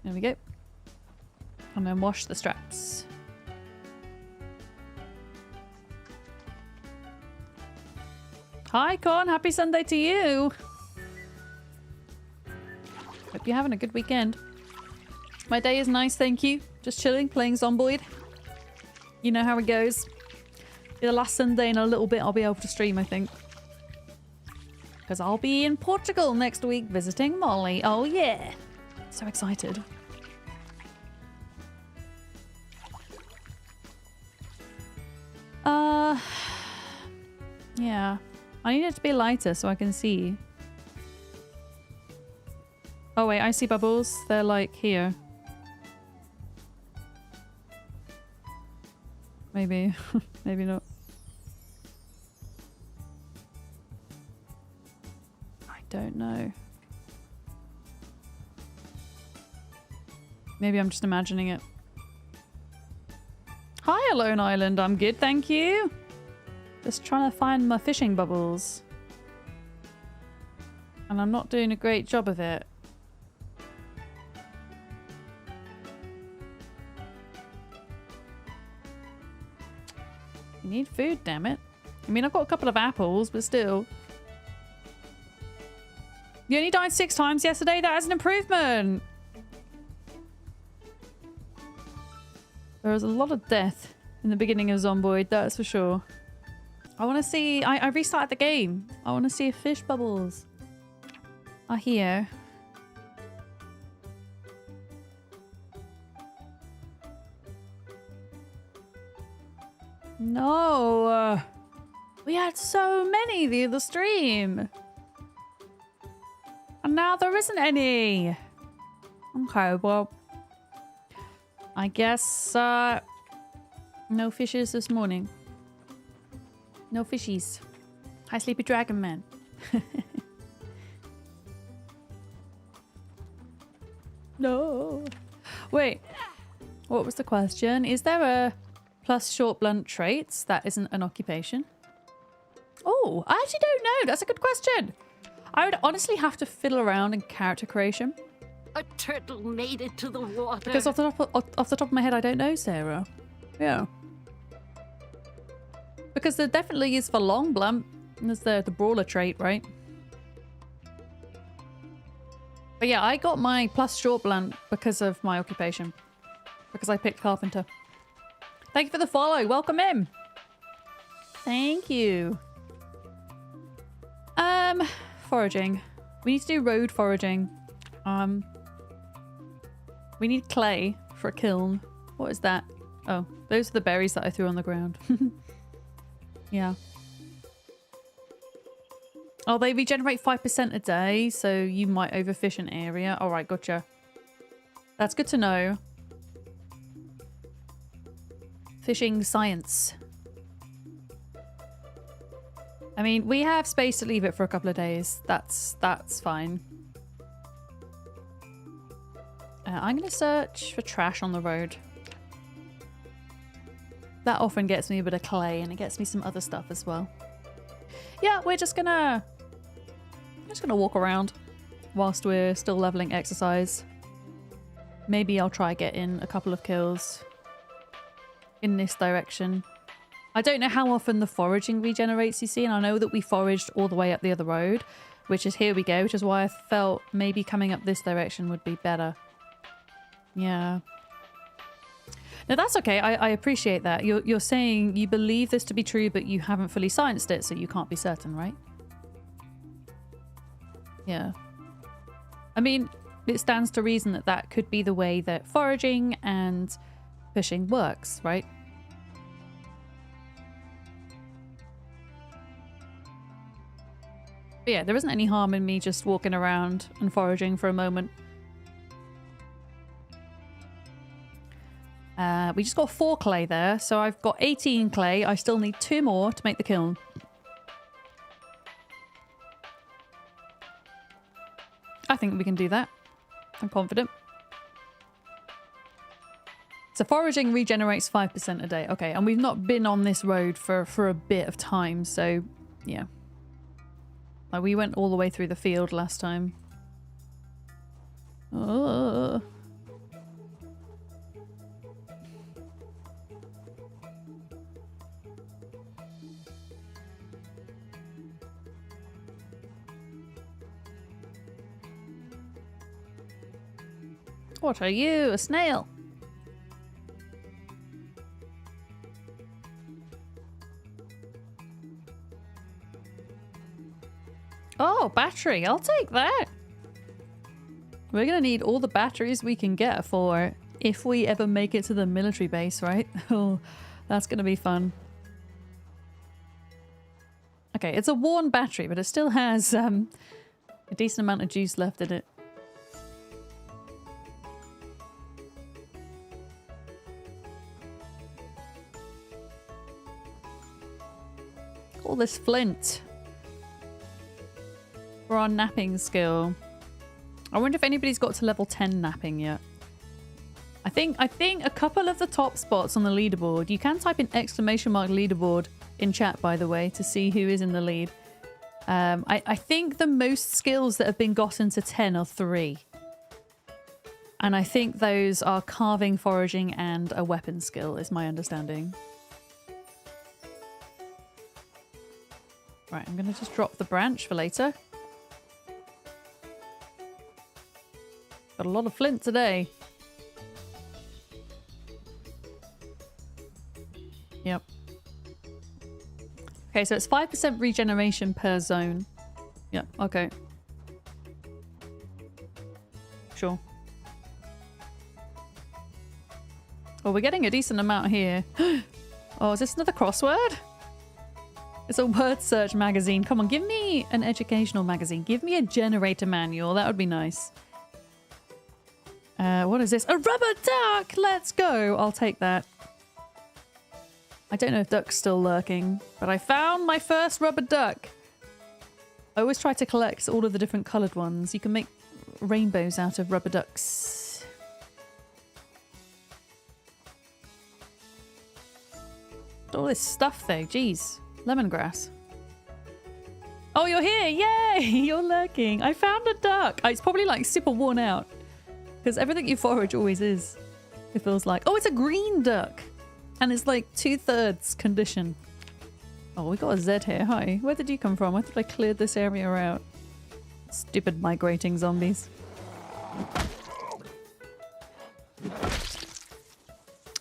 There we go. And then wash the straps. Hi, Con. Happy Sunday to you. Hope you're having a good weekend. My day is nice, thank you. Just chilling, playing Zomboid. You know how it goes. The last Sunday in a little bit I'll be able to stream, I think. Because I'll be in Portugal next week visiting Molly. Oh yeah. So excited. Yeah. I need it to be lighter so I can see. Oh wait, I see bubbles. They're like here. Maybe. Maybe not. I don't know. Maybe I'm just imagining it. Hi, Alone Island. I'm good, thank you. Just trying to find my fishing bubbles. And I'm not doing a great job of it. You need food, damn it. I mean, I've got a couple of apples, but still. You only died 6 times yesterday? That is an improvement! There was a lot of death in the beginning of Zomboid, that's for sure. I want to see... I restarted the game. I want to see if fish bubbles are here. No! We had so many the other stream! And now there isn't any! Okay, well... I guess, no fishes this morning. No fishies. Hi, Sleepy Dragon Man. No. Wait. What was the question? Is there a plus short blunt traits that isn't an occupation? Oh, I actually don't know. That's a good question. I would honestly have to fiddle around in character creation A turtle made it to the water. Because off the top of my head, I don't know, Sarah. Yeah. Because there definitely is for long blunt. There's the brawler trait, right? But yeah, I got my plus short blunt because of my occupation. Because I picked carpenter. Thank you for the follow. Welcome in. Thank you. Foraging. We need to do road foraging. We need clay for a kiln. What is that? Oh, those are the berries that I threw on the ground. Yeah. Oh, they regenerate 5% a day, so you might overfish an area. All right, gotcha. That's good to know. Fishing science. I mean, we have space to leave it for a couple of days. That's fine. I'm going to search for trash on the road. That often gets me a bit of clay, and it gets me some other stuff as well. Yeah, we're just gonna walk around whilst we're still leveling exercise. Maybe I'll try get in a couple of kills in this direction. I don't know how often the foraging regenerates, you see, and I know that we foraged all the way up the other road, which is here we go, which is why I felt maybe coming up this direction would be better. Yeah. No, that's okay. I appreciate that. You're saying you believe this to be true, but you haven't fully scienced it, so you can't be certain, right? Yeah. I mean, it stands to reason that that could be the way that foraging and fishing works, right? But yeah, there isn't any harm in me just walking around and foraging for a moment. We just got 4 clay there, so I've got 18 clay. I still need 2 more to make the kiln. I think we can do that. I'm confident. So foraging regenerates 5% a day. Okay, and we've not been on this road for a bit of time, so yeah. Like we went all the way through the field last time. Oh. What are you? A snail? Oh, battery. I'll take that. We're going to need all the batteries we can get for if we ever make it to the military base, right? Oh, that's going to be fun. Okay, it's a worn battery, but it still has a decent amount of juice left in it. All this flint for our napping skill. I wonder if anybody's got to level 10 napping yet. I think a couple of the top spots on the leaderboard, you can type in !leaderboard in chat, by the way, to see who is in the lead. I think the most skills that have been gotten to 10 are 3. And I think those are carving, foraging, and a weapon skill, is my understanding. Right, I'm going to just drop the branch for later. Got a lot of flint today. Yep. Okay, so it's 5% regeneration per zone. Yep, okay. Sure. Oh, we're getting a decent amount here. Oh, is this another crossword? It's a word search magazine. Come on, give me an educational magazine. Give me a generator manual. That would be nice. What is this? A rubber duck! Let's go. I'll take that. I don't know if duck's still lurking, but I found my first rubber duck. I always try to collect all of the different coloured ones. You can make rainbows out of rubber ducks. All this stuff though, jeez. Lemongrass. Oh, you're here! Yay! You're lurking. I found a duck. It's probably like super worn out. Because everything you forage always is. It feels like. Oh, it's a green duck. And it's like 2/3 condition. Oh, we got a Z here. Hi. Where did you come from? I thought I cleared this area out. Stupid migrating zombies.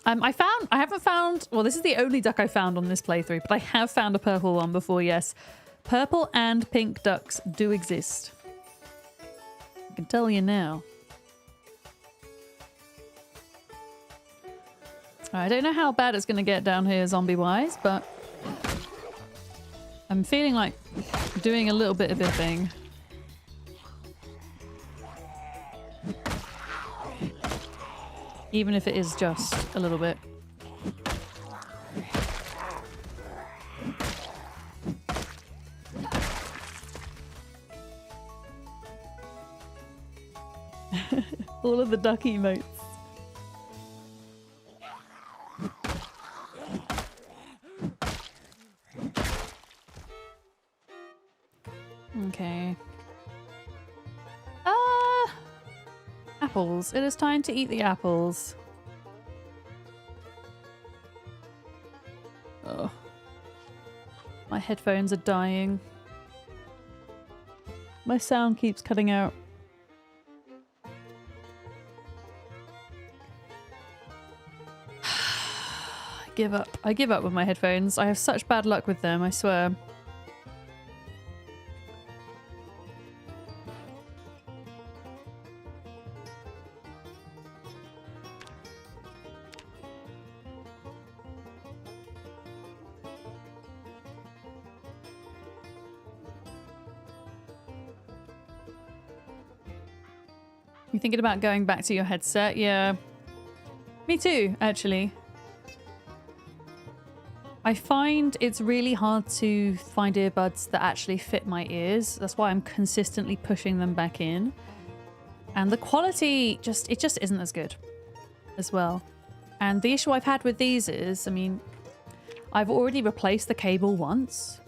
I haven't found, well, this is the only duck I found on this playthrough, but I have found a purple one before, yes. Purple and pink ducks do exist. I can tell you now. I don't know how bad it's going to get down here zombie-wise, but I'm feeling like doing a little bit of bipping. Even if it is just a little bit. All of the duck emotes. Okay. Apples. It is time to eat the apples. Oh. My headphones are dying. My sound keeps cutting out. I give up. I give up with my headphones. I have such bad luck with them, I swear. You thinking about going back to your headset? Yeah. Me too, actually. I find it's really hard to find earbuds that actually fit my ears. That's why I'm consistently pushing them back in. And the quality just isn't as good as well. And the issue I've had with these is, I mean, I've already replaced the cable once.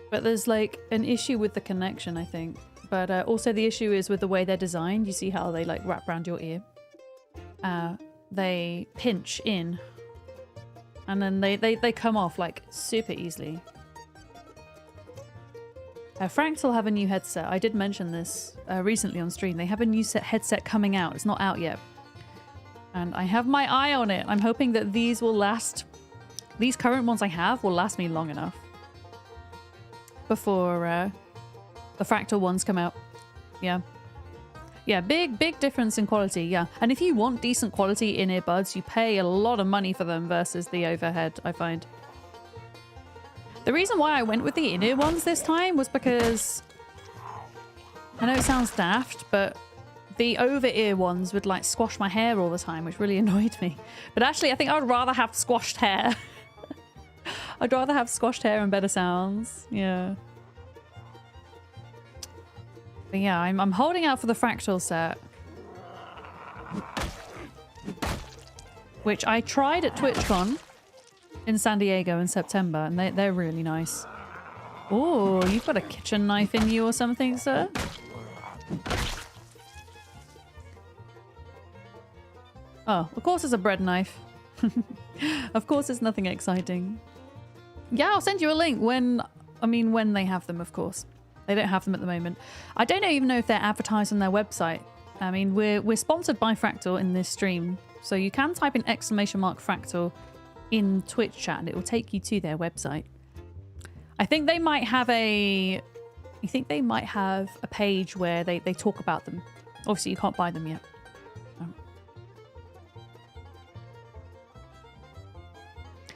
But there's like an issue with the connection, I think. But also the issue is with the way they're designed. You see how they like wrap around your ear? They pinch in. And then they come off like super easily. Fractal have a new headset. I did mention this recently on stream. They have a new headset coming out. It's not out yet. And I have my eye on it. I'm hoping that these will last. These current ones I have will last me long enough. Before the Fractal ones come out. Yeah. Yeah, big difference in quality, yeah. And if you want decent quality in earbuds, you pay a lot of money for them versus the overhead, I find. The reason why I went with the in-ear ones this time was because... I know it sounds daft, but the over-ear ones would like squash my hair all the time, which really annoyed me. But actually, I think I would rather have squashed hair. I'd rather have squashed hair and better sounds, yeah. But yeah, I'm holding out for the Fractal set. Which I tried at TwitchCon in San Diego in September, and they're really nice. Oh, you've got a kitchen knife in you or something, sir? Oh, of course it's a bread knife. Of course it's nothing exciting. Yeah, I'll send you a link when they have them, of course. They don't have them at the moment. I don't even know if they're advertised on their website. I mean, we're sponsored by Fractal in this stream, so you can type in !Fractal in Twitch chat and it will take you to their website. I think they might have a page where they talk about them. Obviously, you can't buy them yet.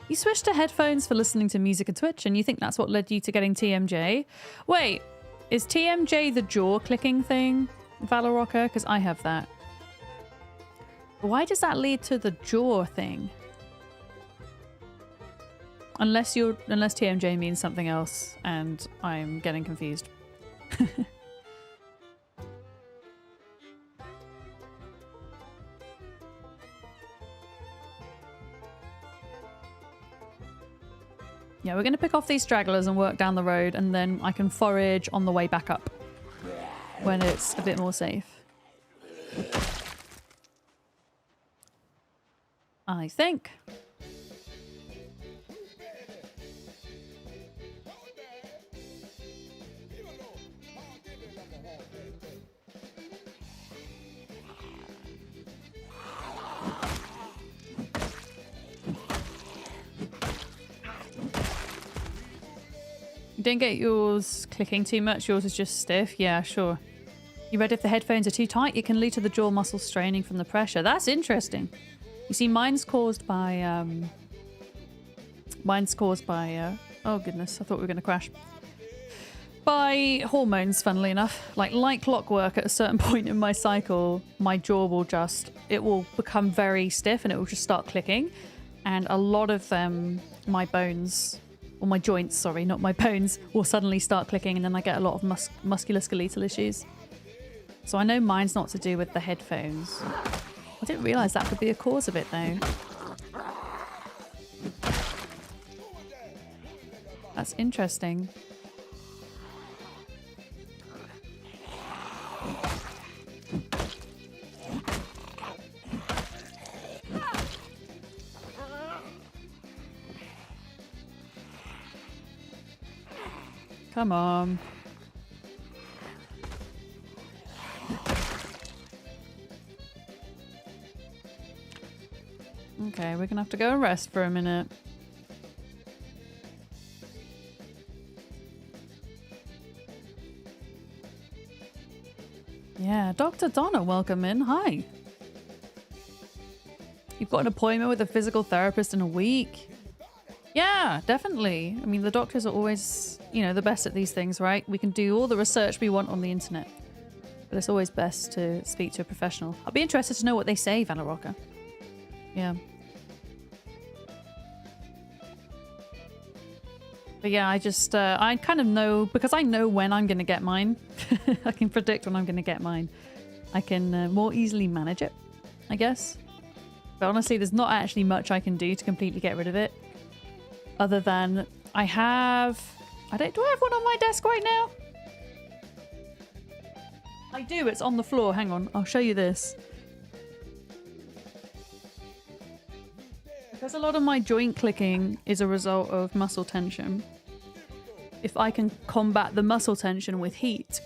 You switched to headphones for listening to music and Twitch, and you think that's what led you to getting TMJ? Wait, is TMJ the jaw clicking thing, Valorocker? Because I have that. Why does that lead to the jaw thing? Unless TMJ means something else, and I'm getting confused. Yeah, we're going to pick off these stragglers and work down the road, and then I can forage on the way back up when it's a bit more safe. I think. You didn't get yours clicking too much. Yours is just stiff. Yeah, sure. You read if the headphones are too tight, it can lead to the jaw muscle straining from the pressure. That's interesting. You see, mine's caused by oh goodness, I thought we were going to crash. By hormones, funnily enough. Like clockwork, at a certain point in my cycle, my jaw will it will become very stiff and it will just start clicking. And a lot of my bones, or my joints, sorry, not my bones, will suddenly start clicking, and then I get a lot of musculoskeletal issues. So I know mine's not to do with the headphones. I didn't realise that could be a cause of it, though. That's interesting. Come on. Okay, we're gonna have to go and rest for a minute. Yeah, Dr. Donna, welcome in. Hi. You've got an appointment with a physical therapist in a week. Yeah, definitely. I mean, the doctors are always, you know, the best at these things, right? We can do all the research we want on the internet, but it's always best to speak to a professional. I'll be interested to know what they say, Vanna Rocker. Yeah. But yeah, I kind of know, because I know when I'm going to get mine. I can predict when I'm going to get mine. I can more easily manage it, I guess. But honestly, there's not actually much I can do to completely get rid of it. Other than do I have one on my desk right now? I do, it's on the floor. Hang on, I'll show you this. Because a lot of my joint clicking is a result of muscle tension. If I can combat the muscle tension with heat,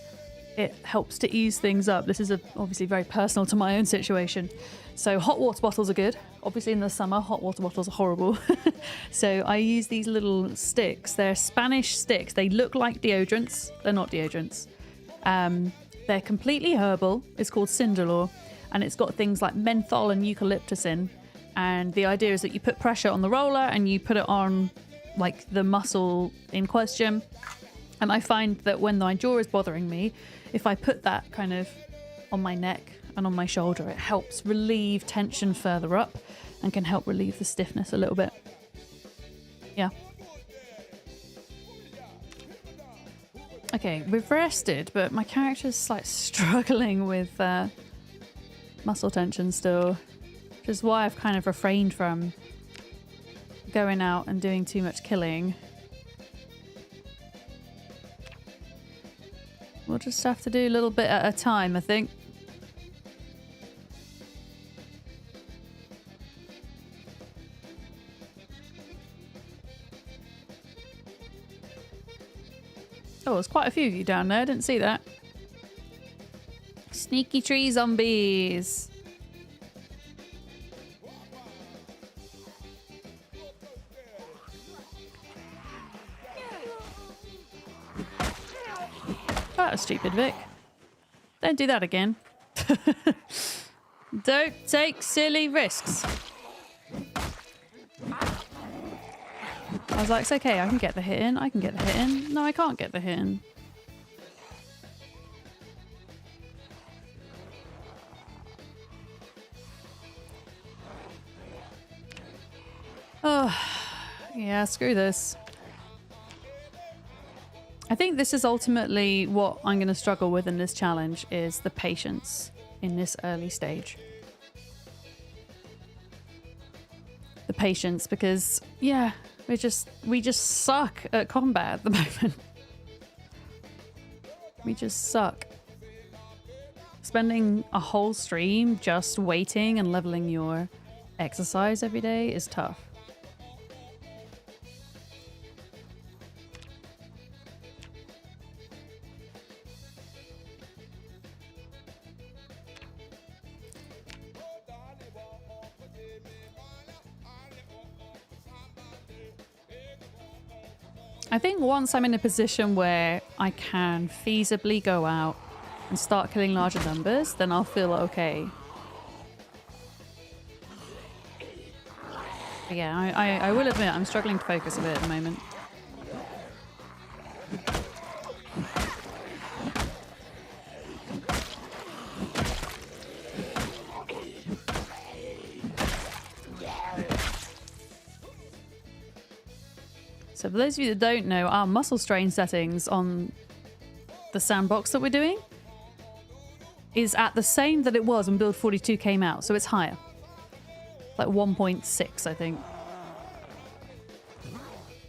it helps to ease things up. This is obviously very personal to my own situation. So hot water bottles are good. Obviously in the summer, hot water bottles are horrible. So I use these little sticks. They're Spanish sticks. They look like deodorants. They're not deodorants. They're completely herbal. It's called Cinderlore. And it's got things like menthol and eucalyptus in. And the idea is that you put pressure on the roller and you put it on like the muscle in question. And I find that when my jaw is bothering me, if I put that kind of on my neck and on my shoulder, it helps relieve tension further up and can help relieve the stiffness a little bit. Yeah. Okay, we've rested, but my character's like struggling with muscle tension still, which is why I've kind of refrained from going out and doing too much killing. We'll just have to do a little bit at a time, I think. Oh, there's quite a few of you down there. I didn't see that. Sneaky tree zombies. That was stupid, Vic. Don't do that again. Don't take silly risks. I was like, it's okay, I can get the hit in. I can get the hit in. No, I can't get the hit in. Oh, yeah, screw this. I think this is ultimately what I'm going to struggle with in this challenge, is the patience in this early stage. The patience, because, yeah, we just suck at combat at the moment. We just suck. Spending a whole stream just waiting and leveling your exercise every day is tough. I think once I'm in a position where I can feasibly go out and start killing larger numbers, then I'll feel okay. But yeah, I will admit I'm struggling to focus a bit at the moment. So for those of you that don't know, our muscle strain settings on the sandbox that we're doing is at the same that it was when Build 42 came out, so it's higher. Like 1.6, I think.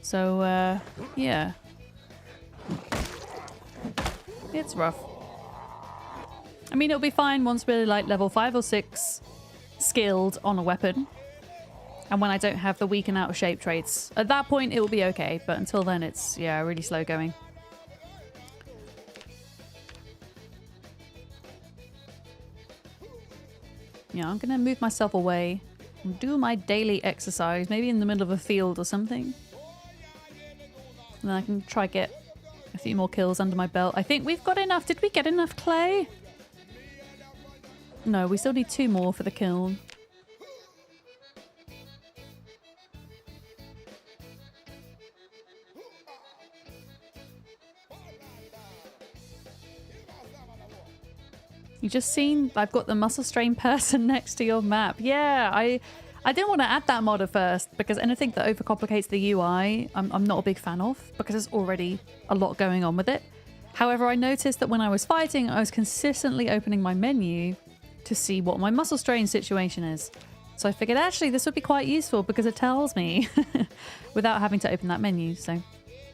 So, yeah. It's rough. I mean, it'll be fine once we're like level 5 or 6 skilled on a weapon. And when I don't have the weak and out of shape traits. At that point, it will be okay. But until then, it's, yeah, really slow going. Yeah, I'm going to move myself away and do my daily exercise. Maybe in the middle of a field or something. And then I can try get a few more kills under my belt. I think we've got enough. Did we get enough clay? No, we still need 2 more for the kiln. You just seen I've got the muscle strain person next to your map. Yeah, I didn't want to add that mod at first because anything that overcomplicates the UI, I'm not a big fan of because there's already a lot going on with it. However, I noticed that when I was fighting, I was consistently opening my menu to see what my muscle strain situation is. So I figured actually this would be quite useful because it tells me without having to open that menu. So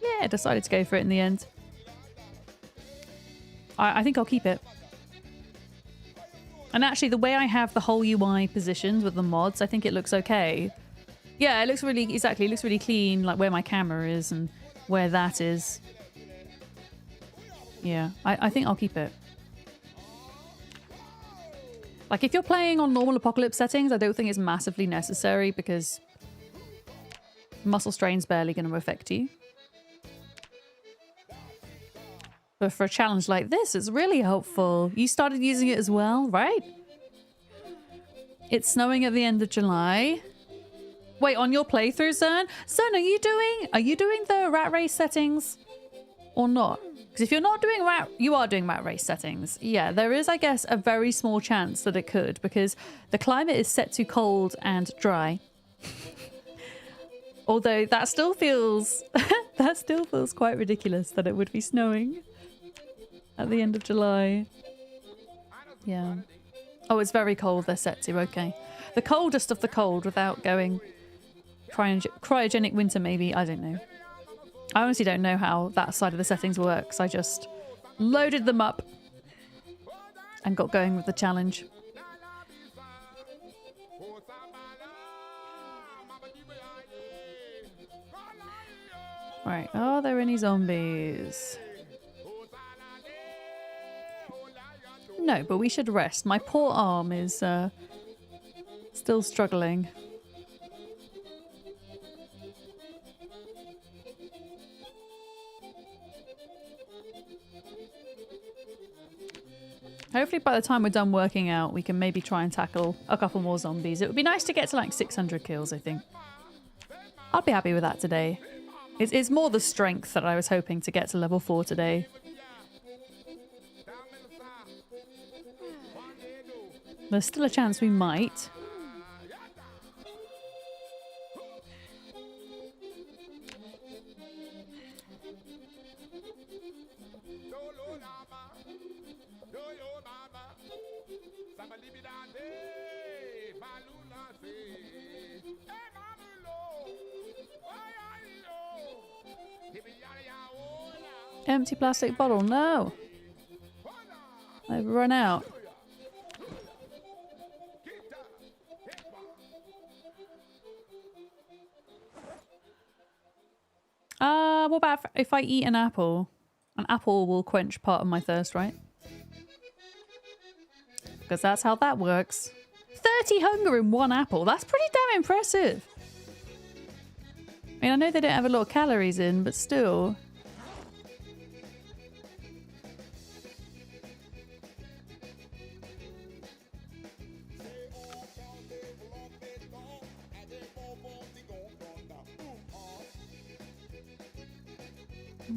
yeah, I decided to go for it in the end. I think I'll keep it. And actually, the way I have the whole UI positioned with the mods, I think it looks okay. Yeah, it looks really, exactly, it looks really clean, like where my camera is and where that is. Yeah, I think I'll keep it. Like, if you're playing on normal apocalypse settings, I don't think it's massively necessary because muscle strain's barely going to affect you. But for a challenge like this, it's really helpful. You started using it as well, right? It's snowing at the end of July. Wait, on your playthrough, Zern? Zern, are you doing the rat race settings or not? Because if you're not doing you are doing rat race settings. Yeah, there is, I guess, a very small chance that it could because the climate is set to cold and dry. Although that still feels quite ridiculous that it would be snowing at the end of July. Yeah. Oh, it's very cold they're set to, okay. The coldest of the cold without going cryogenic winter maybe, I don't know. I honestly don't know how that side of the settings works. I just loaded them up and got going with the challenge. Right, are there any zombies? No, but we should rest. My poor arm is still struggling. Hopefully by the time we're done working out, we can maybe try and tackle a couple more zombies. It would be nice to get to like 600 kills, I think. I'll be happy with that today. It's more the strength that I was hoping to get to level 4 today. There's still a chance we might. Empty plastic bottle, no. I've run out. What about if I eat an apple? An apple will quench part of my thirst, right? Because that's how that works. 30 hunger in one apple. That's pretty damn impressive. I mean, I know they don't have a lot of calories in, but still.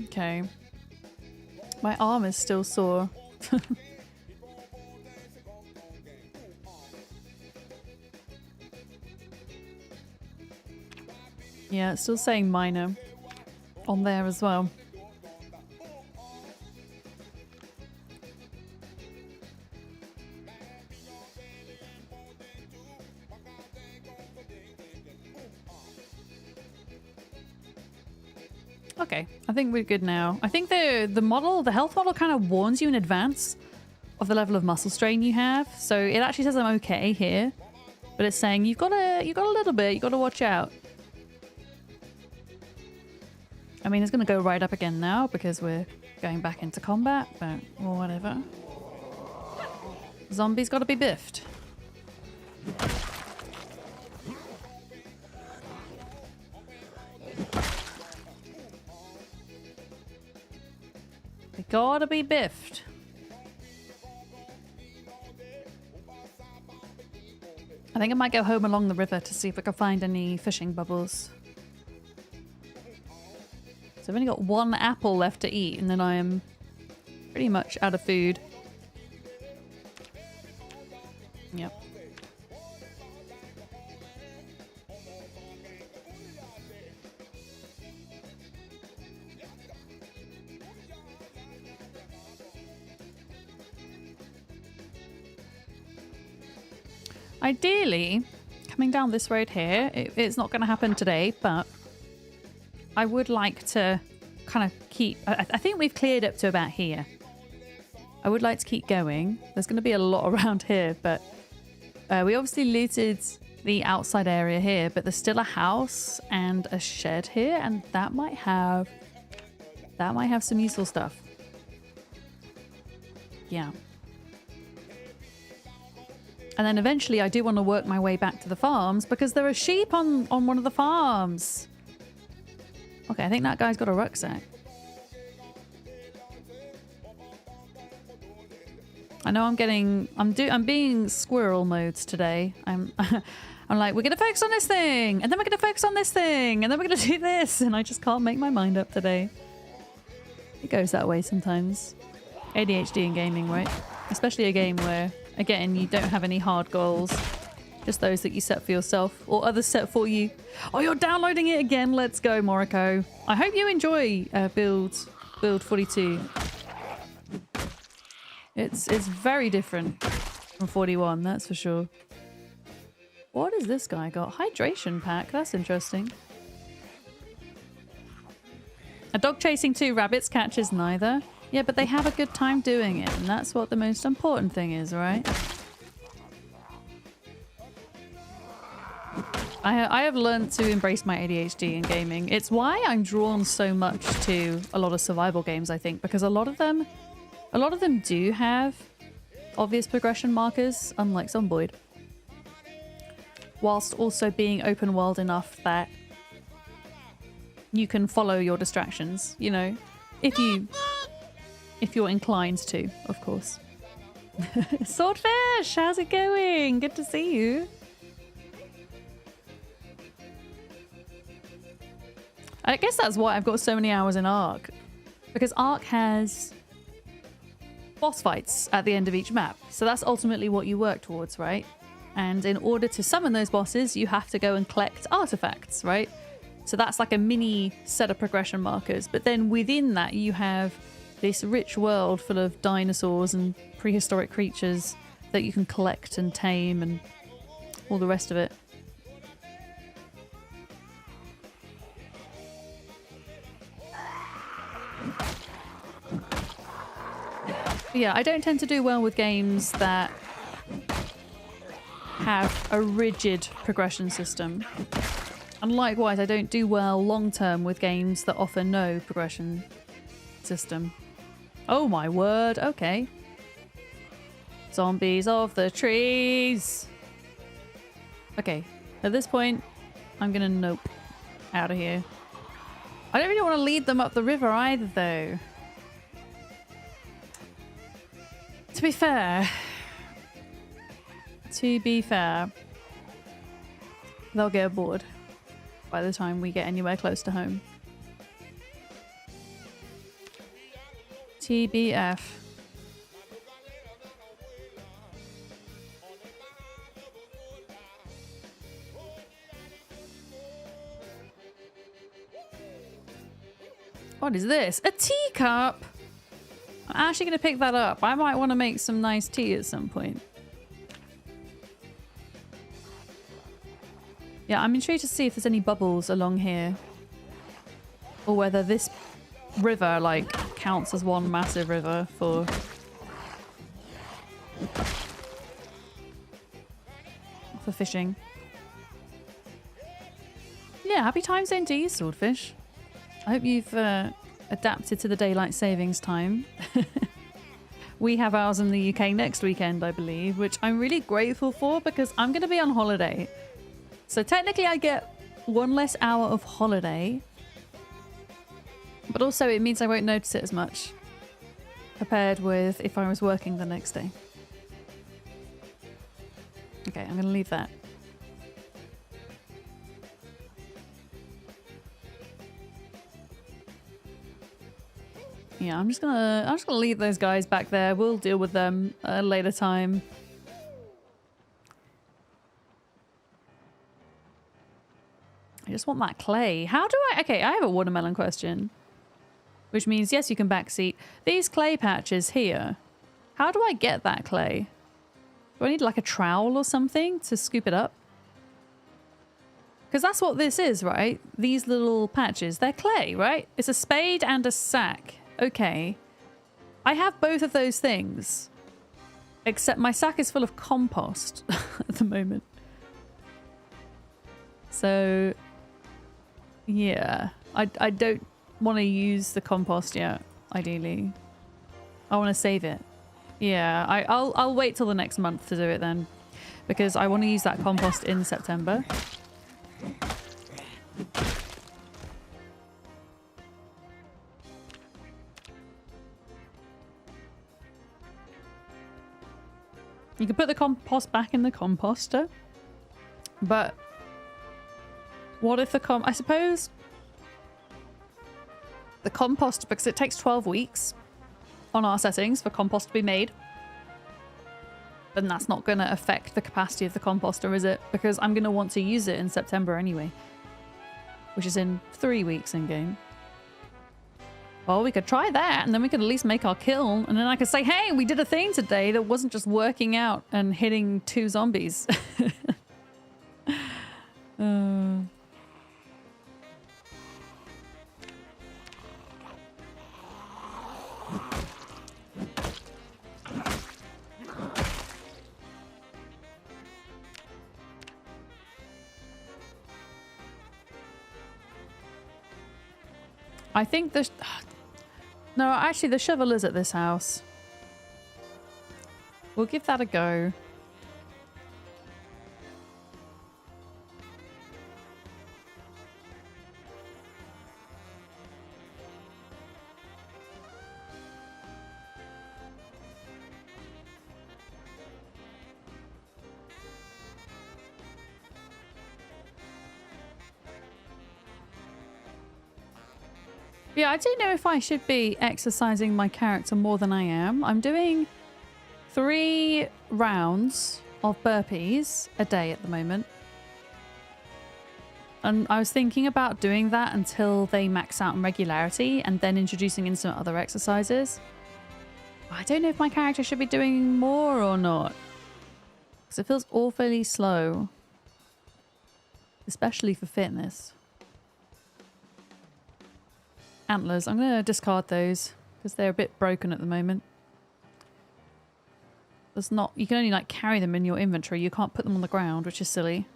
Okay. My arm is still sore. Yeah, it's still saying minor on there as well. Okay, I think we're good now. I think the health model kind of warns you in advance of the level of muscle strain you have. So it actually says I'm okay here, but it's saying you've got a little bit, you've got to watch out. I mean, it's going to go right up again now because we're going back into combat, but or whatever. Zombie's got to be biffed. They gotta be biffed. I think I might go home along the river to see if I can find any fishing bubbles. So I've only got one apple left to eat, and then I am pretty much out of food. Yep. Ideally, coming down this road here, it's not going to happen today, but I would like to kind of keep... I think we've cleared up to about here. I would like to keep going. There's going to be a lot around here, but we obviously looted the outside area here, but there's still a house and a shed here, and that might have some useful stuff. Yeah. And then eventually I do want to work my way back to the farms because there are sheep on one of the farms. Okay, I think that guy's got a rucksack. I know I'm being squirrel modes today. I'm like, we're gonna focus on this thing, and then we're gonna focus on this thing, and then we're gonna do this, and I just can't make my mind up today. It goes that way sometimes. ADHD in gaming, right? Especially a game where, again, you don't have any hard goals. Just those that you set for yourself or others set for you. Oh, you're downloading it again. Let's go, Moriko. I hope you enjoy build 42. It's very different from 41, that's for sure. What has this guy got? Hydration pack. That's interesting. A dog chasing 2 rabbits catches neither. Yeah, but they have a good time doing it, and that's what the most important thing is, right? I have learned to embrace my ADHD in gaming. It's why I'm drawn so much to a lot of survival games, I think, because a lot of them do have obvious progression markers, unlike Zomboid, whilst also being open world enough that you can follow your distractions, you know, if you're inclined to, of course. Swordfish, how's it going? Good to see you. I guess that's why I've got so many hours in Ark. Because Ark has boss fights at the end of each map. So that's ultimately what you work towards, right? And in order to summon those bosses, you have to go and collect artifacts, right? So that's like a mini set of progression markers. But then within that, you have this rich world full of dinosaurs and prehistoric creatures that you can collect and tame and all the rest of it. Yeah, I don't tend to do well with games that have a rigid progression system. And likewise, I don't do well long term with games that offer no progression system. Oh my word, okay. Zombies of the trees. Okay, at this point, I'm gonna nope out of here. I don't really want to lead them up the river either, though. To be fair, they'll get bored by the time we get anywhere close to home. TBF. What is this? A teacup? I'm actually going to pick that up. I might want to make some nice tea at some point. Yeah, I'm intrigued to see if there's any bubbles along here. Or whether this river, like, counts as one massive river for... fishing. Yeah, happy times indeed, Swordfish. I hope you've adapted to the daylight savings time. We have ours in the UK next weekend, I believe, which I'm really grateful for because I'm going to be on holiday. So technically I get one less hour of holiday, but also it means I won't notice it as much compared with if I was working the next day. Okay, I'm going to leave that. Yeah, I'm just gonna leave those guys back there. We'll deal with them at a later time. I just want that clay. How do I... Okay, I have a watermelon question. Which means, yes, you can backseat. These clay patches here. How do I get that clay? Do I need like a trowel or something to scoop it up? Because that's what this is, right? These little patches. They're clay, right? It's a spade and a sack. Okay. I have both of those things. Except my sack is full of compost at the moment. So... yeah. I don't want to use the compost yet, ideally. I want to save it. Yeah, I'll wait till the next month to do it then. Because I want to use that compost in September. You can put the compost back in the composter. But what if I suppose the compost, because it takes 12 weeks on our settings for compost to be made. Then that's not going to affect the capacity of the composter, is it? Because I'm going to want to use it in September anyway. Which is in 3 weeks in game. Well, we could try that, and then we could at least make our kiln, and then I could say, hey, we did a thing today that wasn't just working out and hitting 2 zombies. I think the... No, actually the shovel is at this house. We'll give that a go. Yeah, I don't know if I should be exercising my character more than I am. I'm doing 3 rounds of burpees a day at the moment. And I was thinking about doing that until they max out in regularity and then introducing in some other exercises. I don't know if my character should be doing more or not. Because it feels awfully slow. Especially for fitness. Antlers. I'm going to discard those because they're a bit broken at the moment. There's not... You can only like carry them in your inventory. You can't put them on the ground, which is silly.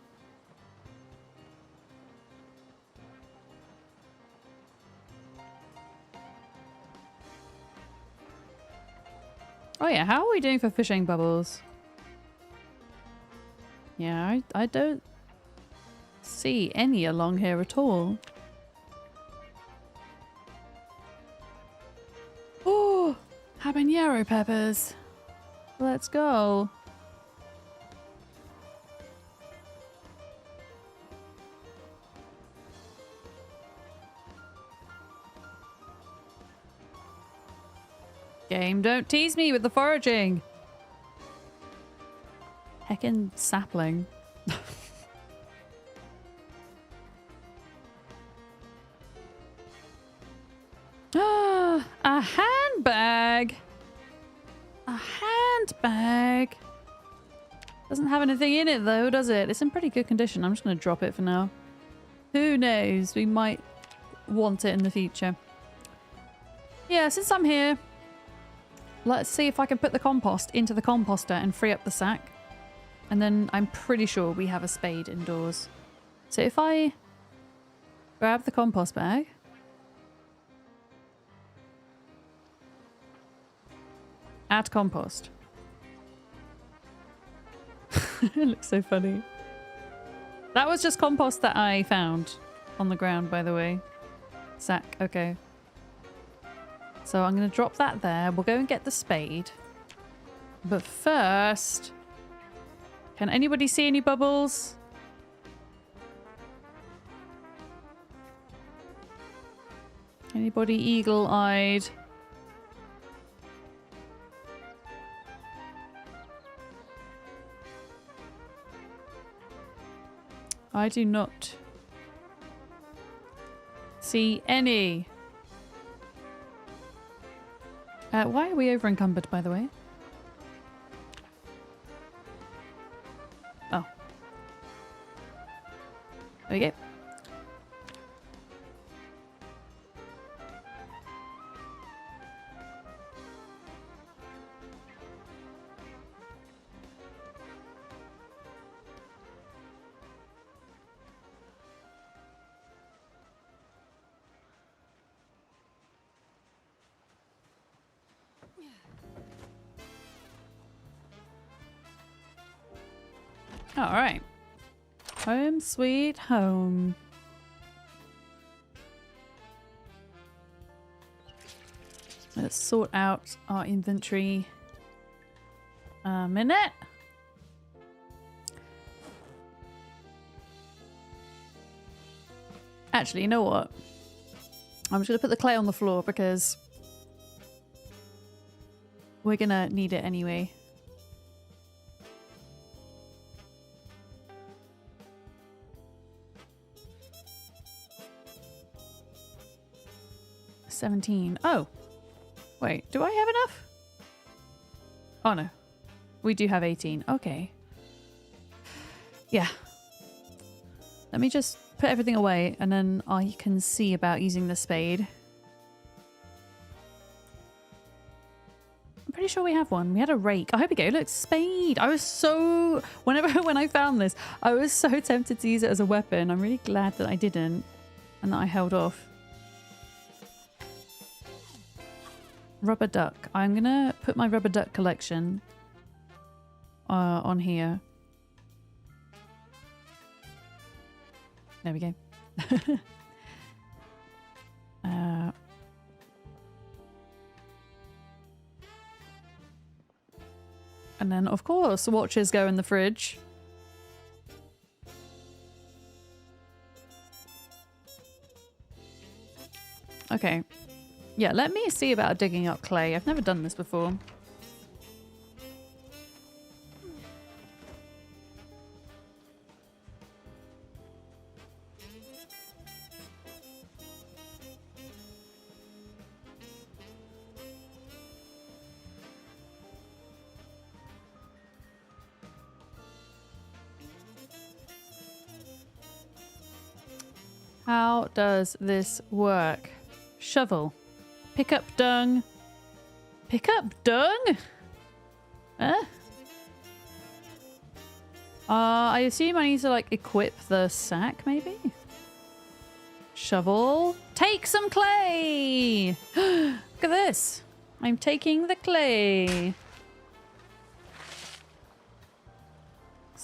Oh yeah, how are we doing for fishing bubbles? Yeah, I don't see any along here at all. Oh, habanero peppers. Let's go. Game, don't tease me with the foraging. Heckin' sapling. Ah, a handbag. A handbag. Doesn't have anything in it though, does it? It's in pretty good condition. I'm just going to drop it for now. Who knows? We might want it in the future. Yeah, since I'm here, let's see if I can put the compost into the composter and free up the sack. And then I'm pretty sure we have a spade indoors. So if I grab the compost bag. Add compost. It looks so funny. That was just compost that I found on the ground, by the way. Sack, okay. So I'm going to drop that there. We'll go and get the spade. But first... Can anybody see any bubbles? Anybody eagle-eyed? I do not see any. Why are we over encumbered, by the way? Oh. There we go. All right. Home sweet home. Let's sort out our inventory. A minute. Actually, you know what? I'm just going to put the clay on the floor because we're going to need it anyway. $17. Oh, wait, do I have enough? Oh no, we do have 18. Okay. Yeah. Let me just put everything away and then I can see about using the spade. I'm pretty sure we have one. We had a rake. Oh, here we go. Look, spade. I was so... when I found this, I was so tempted to use it as a weapon. I'm really glad that I didn't and that I held off. Rubber duck. I'm gonna put my rubber duck collection on here. There we go. And then, of course, watches go in the fridge. Okay. Yeah, let me see about digging up clay. I've never done this before. How does this work? Shovel. Pick up dung. Pick up dung? Huh? I assume I need to, like, equip the sack, maybe? Shovel. Take some clay! Look at this. I'm taking the clay.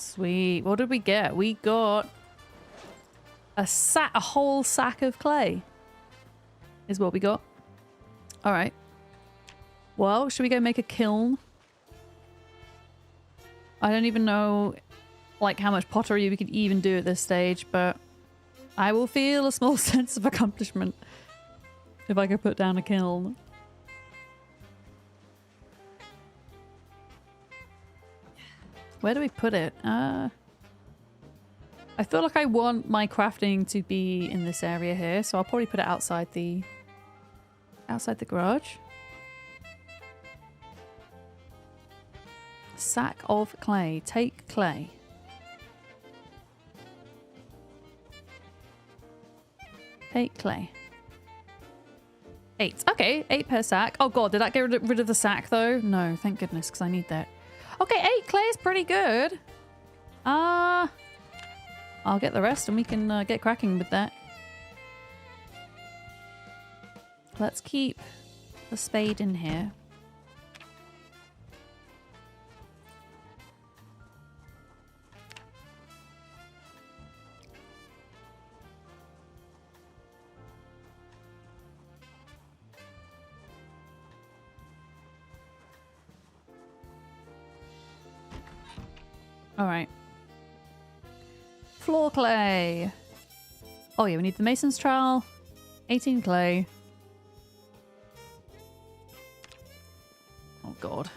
Sweet. What did we get? We got a whole sack of clay is what we got. All right. Well, should we go make a kiln? I don't even know like how much pottery we could even do at this stage, but I will feel a small sense of accomplishment if I could put down a kiln. Where do we put it? I feel like I want my crafting to be in this area here, so I'll probably put it outside the garage. Sack of clay. Take clay. Take clay. 8. Okay, 8 per sack. Oh god, did that get rid of the sack though? No, thank goodness, because I need that. Okay, 8 clay is pretty good. I'll get the rest and we can get cracking with that. Let's keep the spade in here. All right. Floor clay. Oh yeah, we need the mason's trowel. 18 clay. Oh god.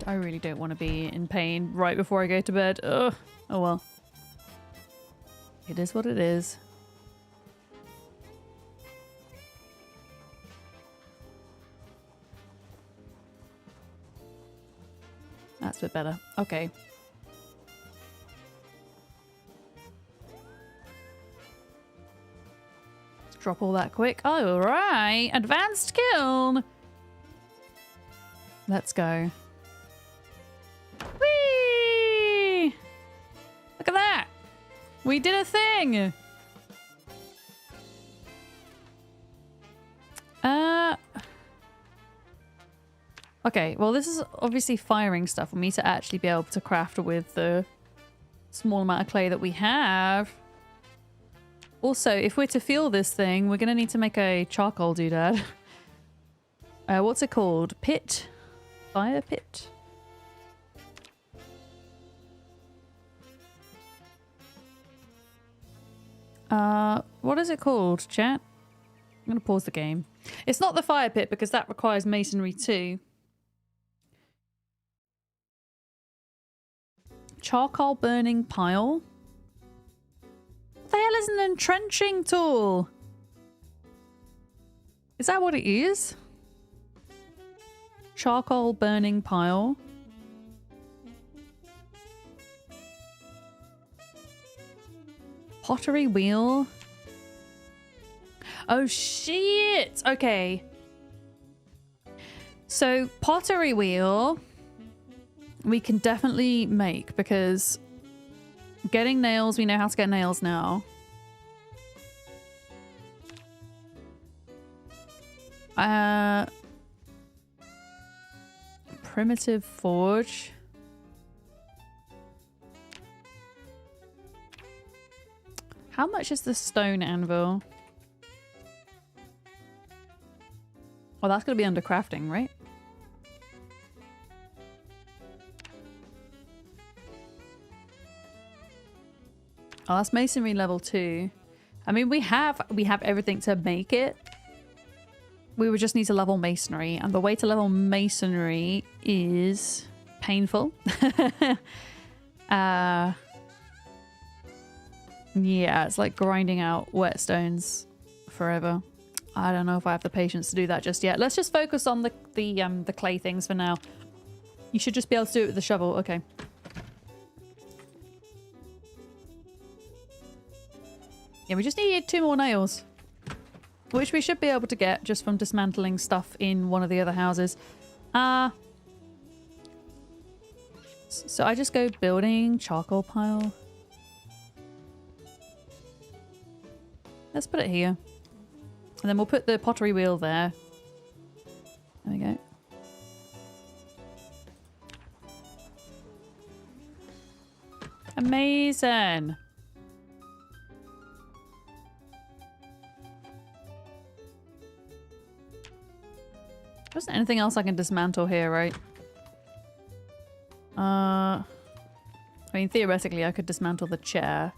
I really don't want to be in pain right before I go to bed. Ugh. Oh well. It is what it is. That's a bit better. Okay. Drop all that quick. All right. Advanced kiln. Let's go. Whee! Look at that. We did a thing. Okay, well this is obviously firing stuff for me to actually be able to craft with the small amount of clay that we have. Also, if we're to fuel this thing, we're going to need to make a charcoal doodad. What's it called? Pit? Fire pit? What is it called, chat? I'm going to pause the game. It's not the fire pit because that requires masonry too. Charcoal burning pile? What the hell is an entrenching tool? Is that what it is? Charcoal burning pile. Pottery wheel. Oh shit! Okay. So pottery wheel we can definitely make because getting nails, we know how to get nails now. Primitive forge. How much is the stone anvil? Well, that's going to be under crafting, right? Oh, that's masonry level 2. I mean, we have everything to make it. We would just need to level masonry, and the way to level masonry is painful. Yeah, it's like grinding out whetstones forever. I don't know if I have the patience to do that just yet. Let's just focus on the clay things for now. You should just be able to do it with the shovel. Okay. Yeah, we just need 2 more nails. Which we should be able to get just from dismantling stuff in one of the other houses. So I just go building charcoal pile. Let's put it here. And then we'll put the pottery wheel there. There we go. Amazing. There's anything else I can dismantle here, right? I mean, theoretically, I could dismantle the chair.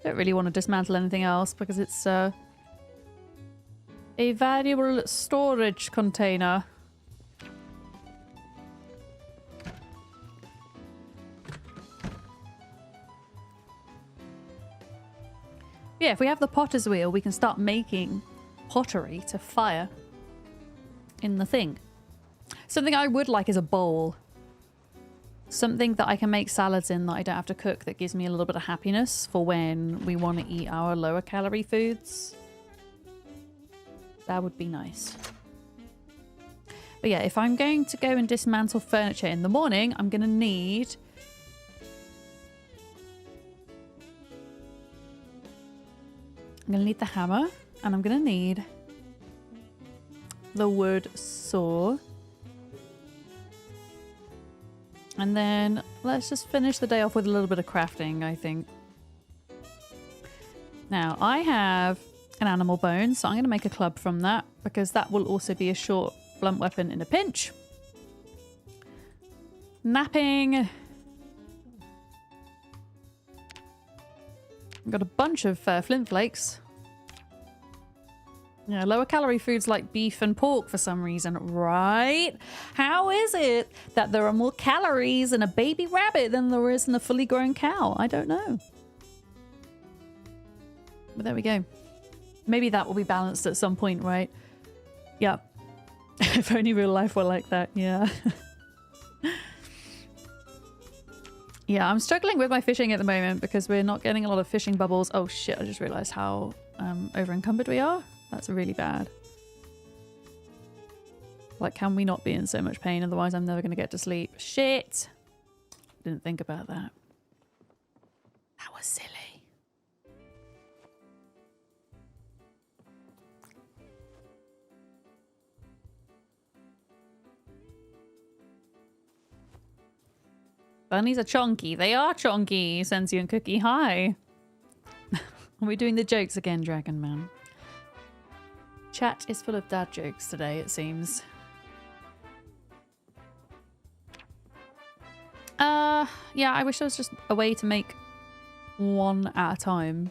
Don't really want to dismantle anything else because it's a valuable storage container. Yeah, if we have the potter's wheel, we can start making pottery to fire in the thing. Something I would like is a bowl. Something that I can make salads in that I don't have to cook, that gives me a little bit of happiness for when we want to eat our lower calorie foods. That would be nice. But yeah, if I'm going to go and dismantle furniture in the morning, I'm going to need... the hammer, and I'm going to need the wood saw. And then let's just finish the day off with a little bit of crafting, I think. Now, I have an animal bone, so I'm going to make a club from that, because that will also be a short, blunt weapon in a pinch. Napping. I've got a bunch of flint flakes. Yeah, lower calorie foods like beef and pork for some reason, right? How is it that there are more calories in a baby rabbit than there is in a fully grown cow? I don't know. But there we go. Maybe that will be balanced at some point, right? Yeah. If only real life were like that, yeah. Yeah, I'm struggling with my fishing at the moment because we're not getting a lot of fishing bubbles. Oh shit, I just realized how over encumbered we are. That's really bad. Like, can we not be in so much pain? Otherwise, I'm never going to get to sleep. Shit! Didn't think about that. That was silly. Bunnies are chonky. They are chonky, Sentient Cookie. Hi. Are we doing the jokes again, Dragon Man? Chat is full of dad jokes today, it seems. Yeah, I wish there was just a way to make one at a time.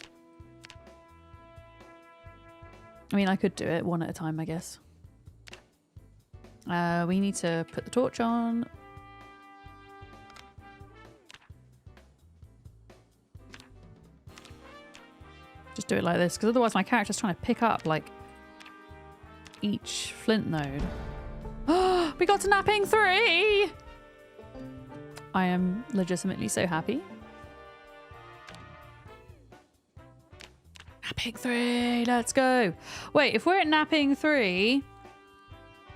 I mean, I could do it one at a time, I guess. We need to put the torch on. Just do it like this, because otherwise my character's trying to pick up, like, each flint node. Oh, we got to napping 3! I am legitimately so happy. Napping 3, let's go. Wait, if we're at napping 3,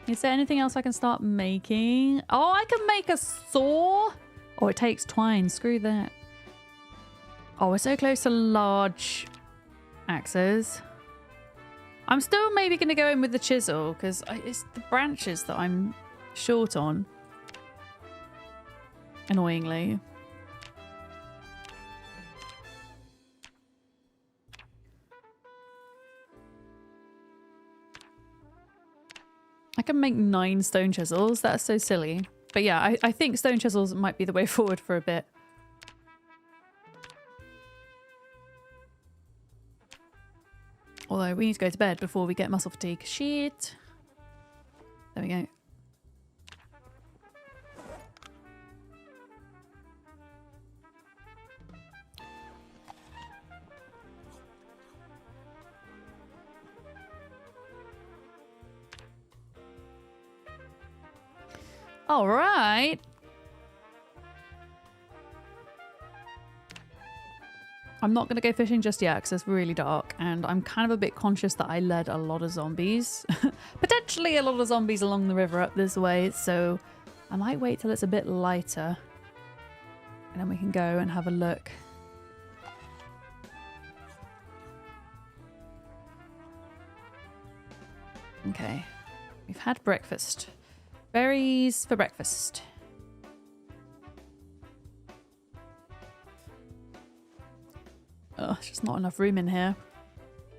is there anything else I can start making? Oh, I can make a saw. Oh, it takes twine. Screw that. Oh, we're so close to large axes. I'm still maybe going to go in with the chisel because it's the branches that I'm short on. Annoyingly. I can make 9 stone chisels. That's so silly. But yeah, I think stone chisels might be the way forward for a bit. Although we need to go to bed before we get muscle fatigue. Shit. There we go. All right. I'm not going to go fishing just yet because it's really dark and I'm kind of a bit conscious that I led a lot of zombies. Potentially a lot of zombies along the river up this way, so I might wait till it's a bit lighter and then we can go and have a look. Okay, we've had breakfast. Berries for breakfast. Ugh, there's just not enough room in here.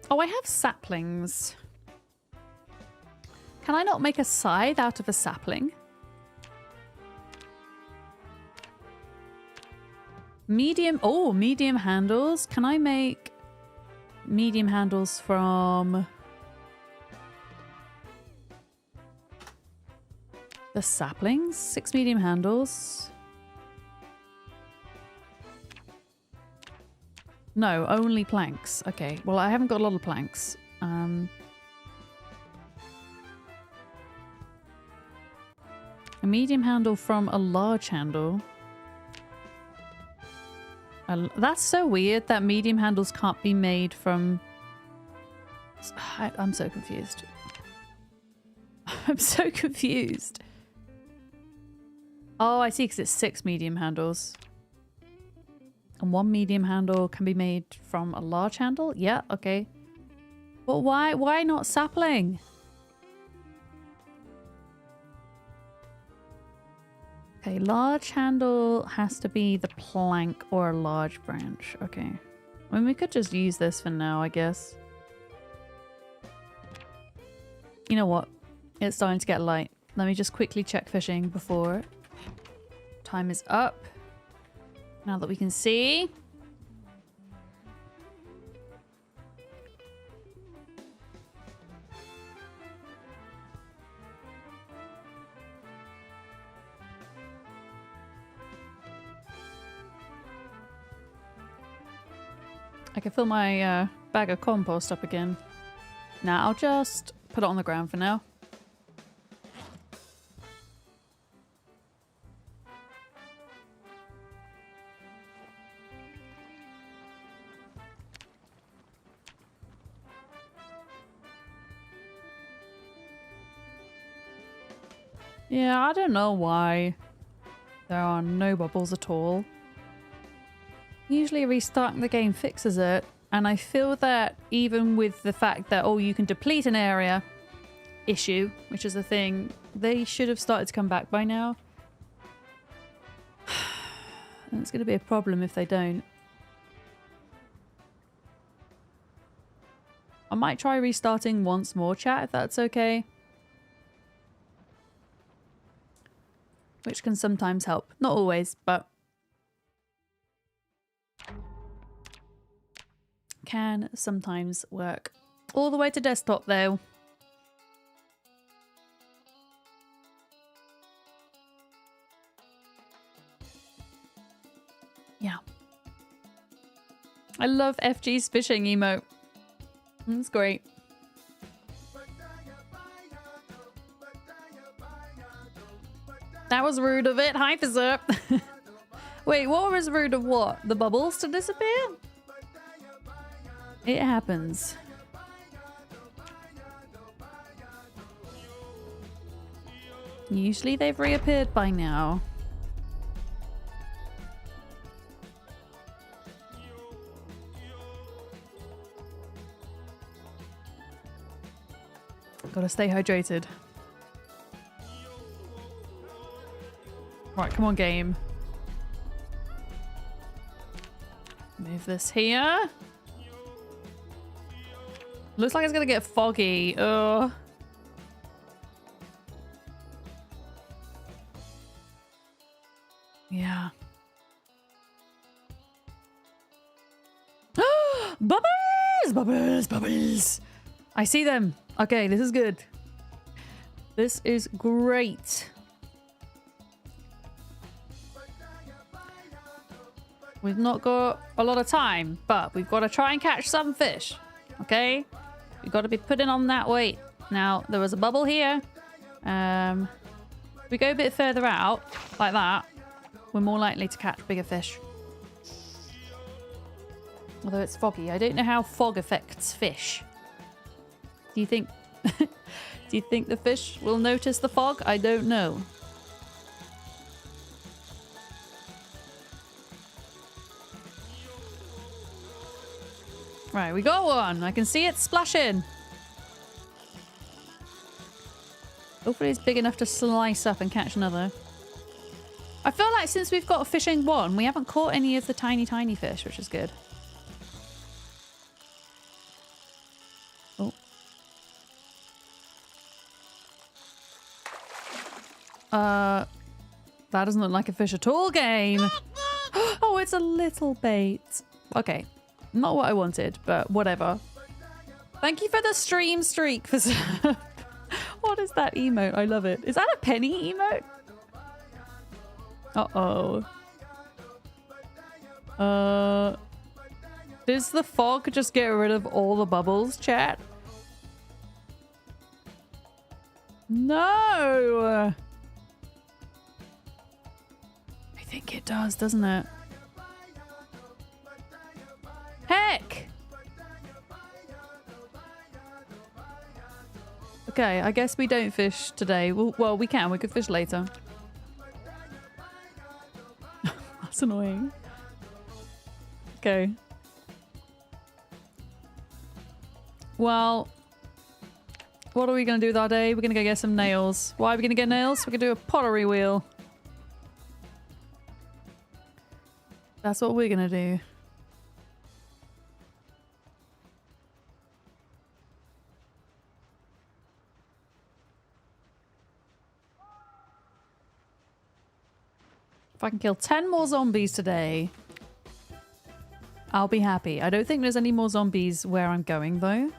Oh, I have saplings. Can I not make a scythe out of a sapling? Medium. Oh, medium handles. Can I make medium handles from the saplings? 6 medium handles. No, only planks. Okay, well, I haven't got a lot of planks. A medium handle from a large handle. That's so weird that medium handles can't be made from... I'm so confused. I'm so confused. Oh, I see, because it's 6 medium handles. And 1 medium handle can be made from a large handle? Yeah, okay. But why not sapling? Okay, large handle has to be the plank or a large branch. Okay. I mean, we could just use this for now, I guess. You know what? It's starting to get light. Let me just quickly check fishing before time is up. Now that we can see. I can fill my bag of compost up again. Now I'll just put it on the ground for now. Yeah, I don't know why there are no bubbles at all. Usually restarting the game fixes it, and I feel that even with the fact that, oh, you can deplete an area issue, which is a thing, they should have started to come back by now. And it's going to be a problem if they don't. I might try restarting once more, chat, if that's okay. Which can sometimes help. Not always, but can sometimes work. All the way to desktop, though. Yeah. I love FG's fishing emote. It's great. That was rude of it. Hi, Fizzer. Wait, what was rude of what? The bubbles to disappear? It happens. Usually they've reappeared by now. Gotta stay hydrated. Right, come on, game. Move this here. Looks like it's gonna get foggy. Ugh. Yeah. Bubbles! Bubbles! Bubbles! I see them. Okay, this is good. This is great. We've not got a lot of time, but we've got to try and catch some fish. Okay? We've got to be putting on that weight. Now, there was a bubble here. If we go a bit further out, like that, we're more likely to catch bigger fish. Although it's foggy. I don't know how fog affects fish. Do you think... do you think the fish will notice the fog? I don't know. Right, we got one. I can see it splashing. Hopefully it's big enough to slice up and catch another. I feel like since we've got fishing one, we haven't caught any of the tiny, tiny fish, which is good. That doesn't look like a fish at all game. Oh, it's a little bait. Okay. Not what I wanted, but whatever. Thank you for the stream streak. What is that emote? I love it. Is that a penny emote? Uh-oh. Does the fog just get rid of all the bubbles, chat? No! I think it does, doesn't it? Heck! Okay, I guess we don't fish today. Well, we can. We could fish later. That's annoying. Okay. Well, what are we going to do that day? We're going to go get some nails. Why are we going to get nails? We're going to do a pottery wheel. That's what we're going to do. If I can kill 10 more zombies today, I'll be happy. I don't think there's any more zombies where I'm going, though.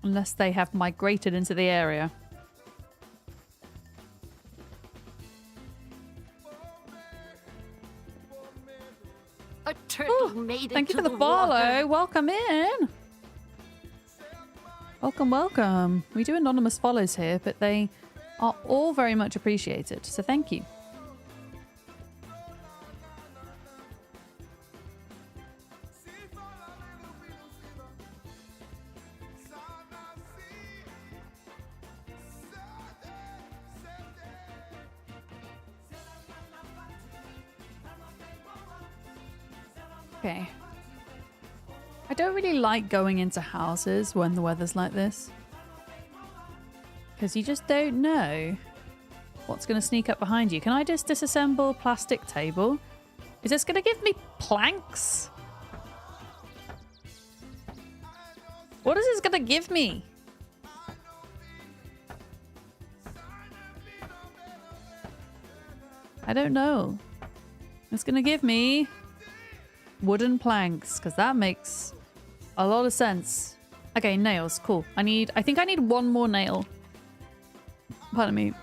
Unless they have migrated into the area. A turtle made it Thank you to for the water. follow. Welcome in. Welcome, welcome. We do anonymous follows here, but they are all very much appreciated. So thank you. Okay. I don't really like going into houses when the weather's like this. Because you just don't know what's going to sneak up behind you. Can I just disassemble plastic table? Is this going to give me planks? What is this going to give me? I don't know. It's going to give me wooden planks, because that makes a lot of sense. Okay, nails, cool. I think I need one more nail. Pardon me.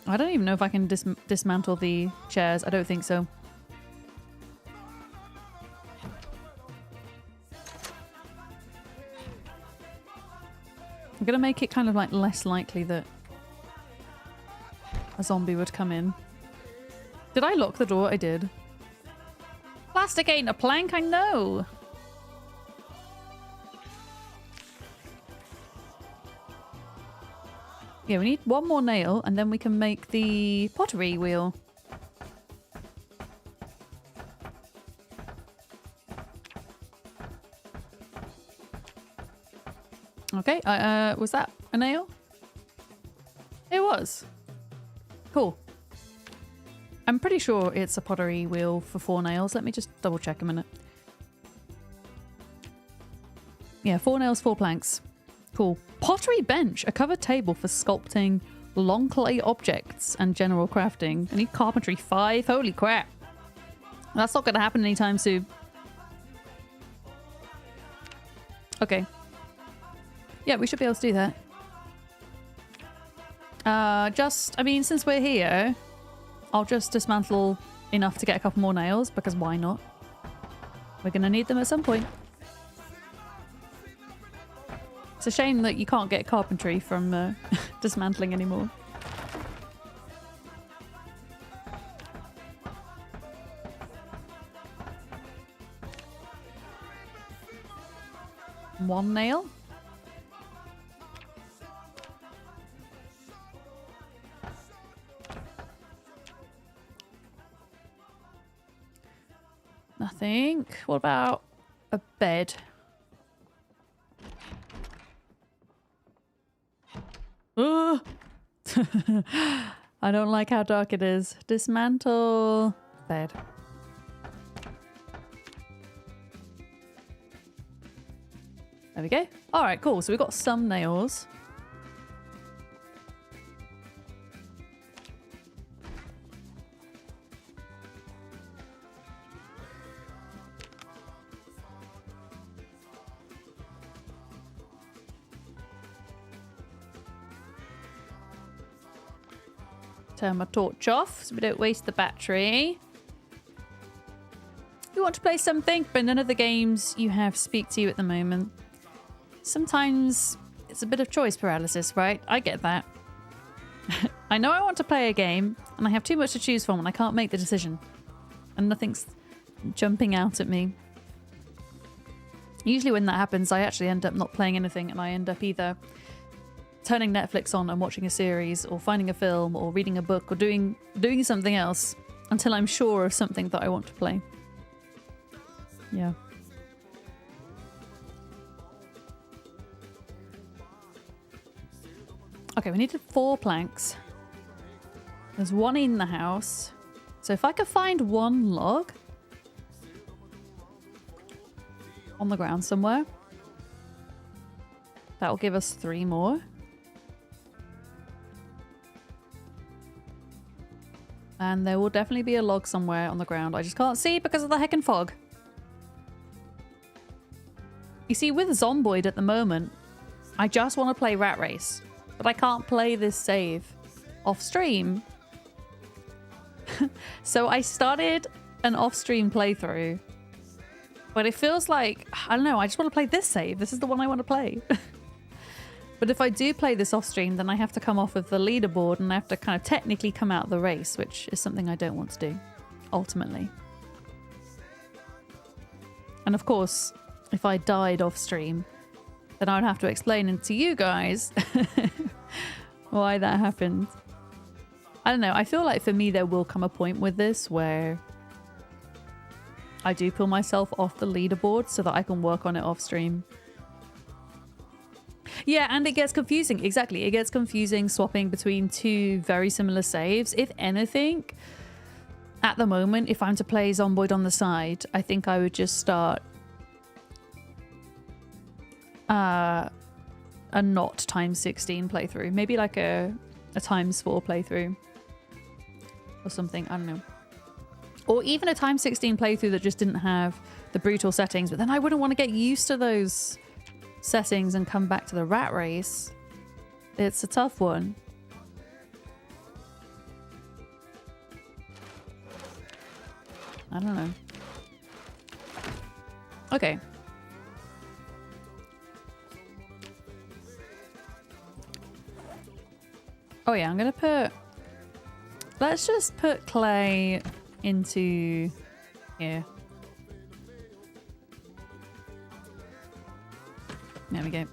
I don't even know if I can dismantle the chairs. I don't think so. I'm gonna make it kind of like less likely that a zombie would come in. Did I lock the door? I did. Plastic ain't a plank, I know. Yeah, we need one more nail and then we can make the pottery wheel. Okay, was that a nail? It was. Cool. I'm pretty sure it's a pottery wheel for 4 nails. Let me just double check a minute. Yeah, 4 nails, 4 planks. Cool. Pottery bench, a covered table for sculpting long clay objects and general crafting. I need carpentry 5. Holy crap. That's not going to happen anytime soon. Okay. Yeah, we should be able to do that. I mean, since we're here, I'll just dismantle enough to get a couple more nails, because why not? We're going to need them at some point. It's a shame that you can't get carpentry from dismantling anymore. One nail. Nothing. What about a bed? Oh! I don't like how dark it is. Dismantle bed. There we go. All right, cool. So we've got some nails. Turn my torch off so we don't waste the battery. You want to play something, but none of the games you have speak to you at the moment. Sometimes it's a bit of choice paralysis, right? I get that. I know I want to play a game, and I have too much to choose from, and I can't make the decision. And nothing's jumping out at me. Usually when that happens, I actually end up not playing anything, and I end up either turning Netflix on and watching a series, or finding a film, or reading a book, or doing something else until I'm sure of something that I want to play. Yeah. Okay, we needed 4 planks. There's 1 in the house. So if I could find 1 log on the ground somewhere, that'll give us 3 more. And there will definitely be a log somewhere on the ground. I just can't see because of the heckin' fog. You see, with Zomboid at the moment, I just want to play Rat Race. But I can't play this save off stream. So I started an off-stream playthrough. But it feels like, I don't know, I just want to play this save. This is the one I want to play. But if I do play this off-stream, then I have to come off of the leaderboard and I have to kind of technically come out of the race, which is something I don't want to do, ultimately. And of course, if I died off-stream, then I would have to explain it to you guys why that happened. I don't know, I feel like for me there will come a point with this where I do pull myself off the leaderboard so that I can work on it off-stream. Yeah, and it gets confusing. Exactly. It gets confusing swapping between 2 very similar saves. If anything, at the moment, if I'm to play Zomboid on the side, I think I would just start a not times 16 playthrough. Maybe like a times 4 playthrough or something. I don't know. Or even a times 16 playthrough that just didn't have the brutal settings, but then I wouldn't want to get used to those settings and come back to the Rat Race. It's a tough one. I don't know. Okay. Oh yeah, I'm gonna put... Let's just put clay into here. There we go.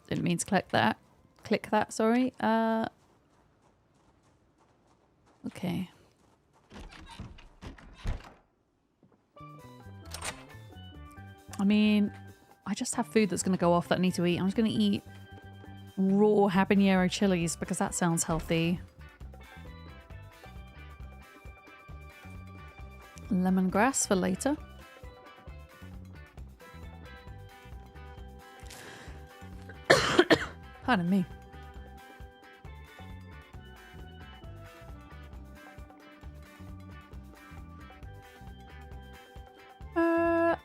Didn't mean to click that. Click that, sorry. Okay. I mean, I just have food that's going to go off that I need to eat. I'm just going to eat raw habanero chilies because that sounds healthy. Lemongrass for later. Pardon me.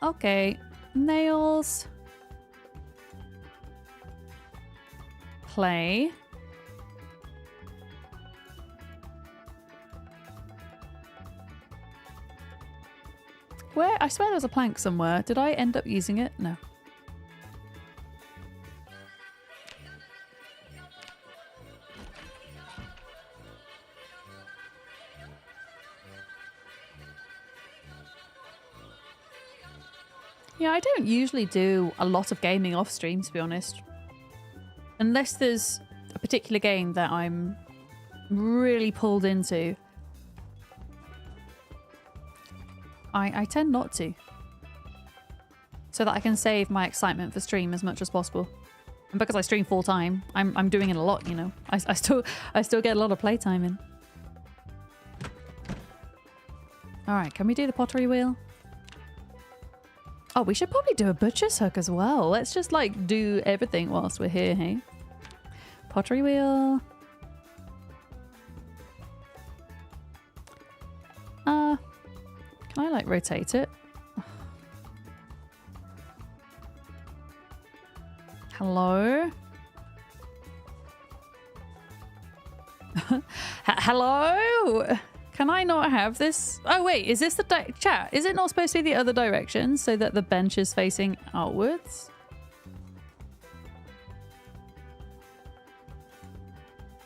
Okay. Nails. Clay. Where? I swear there was a plank somewhere. Did I end up using it? No. Yeah, I don't usually do a lot of gaming off stream, to be honest. Unless there's a particular game that I'm really pulled into. I tend not to. So that I can save my excitement for stream as much as possible. And because I stream full time, I'm doing it a lot, you know. I still get a lot of playtime in. Alright, can we do the pottery wheel? Oh, we should probably do a butcher's hook as well. Let's just like do everything whilst we're here, hey? Pottery wheel. Can I like rotate it? Hello? Hello? Can I not have this? Oh wait, is this the chat? Is it not supposed to be the other direction so that the bench is facing outwards?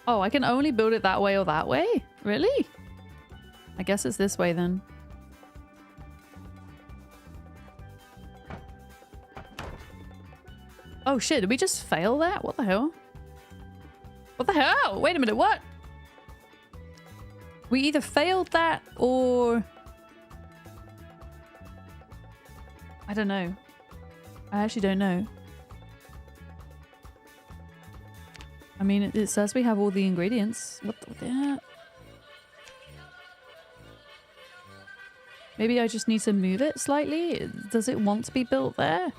Oh, I can only build it that way or that way? Really? I guess it's this way then. Oh shit, did we just fail that? What the hell? What the hell? Wait a minute, what? We either failed that or... I don't know. I actually don't know. I mean, it says we have all the ingredients. What the... Maybe I just need to move it slightly? Does it want to be built there?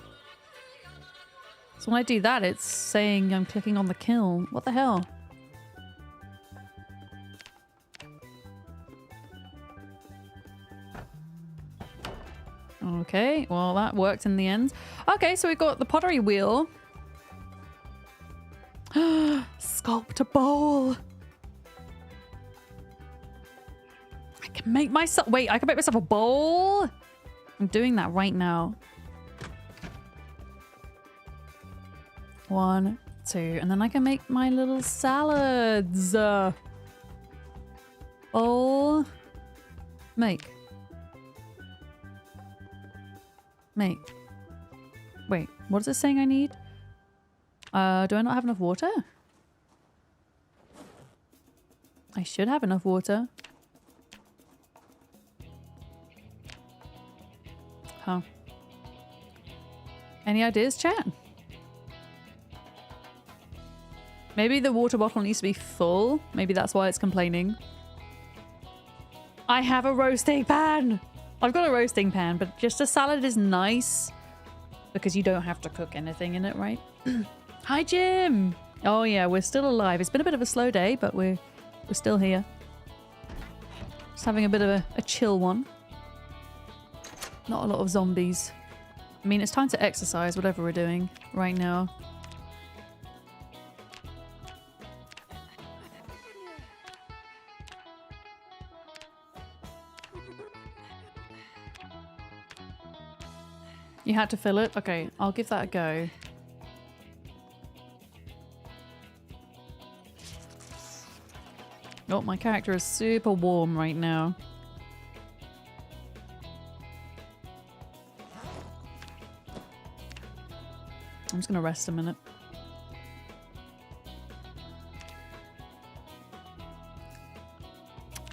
So when I do that, it's saying I'm clicking on the kiln. What the hell? Okay, well that worked in the end. Okay, so we got the pottery wheel. Sculpt a bowl. I can make myself... Wait, I can make myself a bowl? I'm doing that right now. 1, 2, and then I can make my little salads. Bowl. Make. Make. Wait, what is it saying I need? Do I not have enough water? I should have enough water. Huh. Any ideas, chat? Maybe the water bottle needs to be full. Maybe that's why it's complaining. I have a roasting pan! I've got a roasting pan, but just a salad is nice because you don't have to cook anything in it, right? Hi, Jim! Oh yeah, we're still alive. It's been a bit of a slow day, but we're still here. Just having a bit of a chill one. Not a lot of zombies. I mean, it's time to exercise, whatever we're doing right now. You had to fill it? Okay, I'll give that a go. Oh, my character is super warm right now. I'm just gonna rest a minute.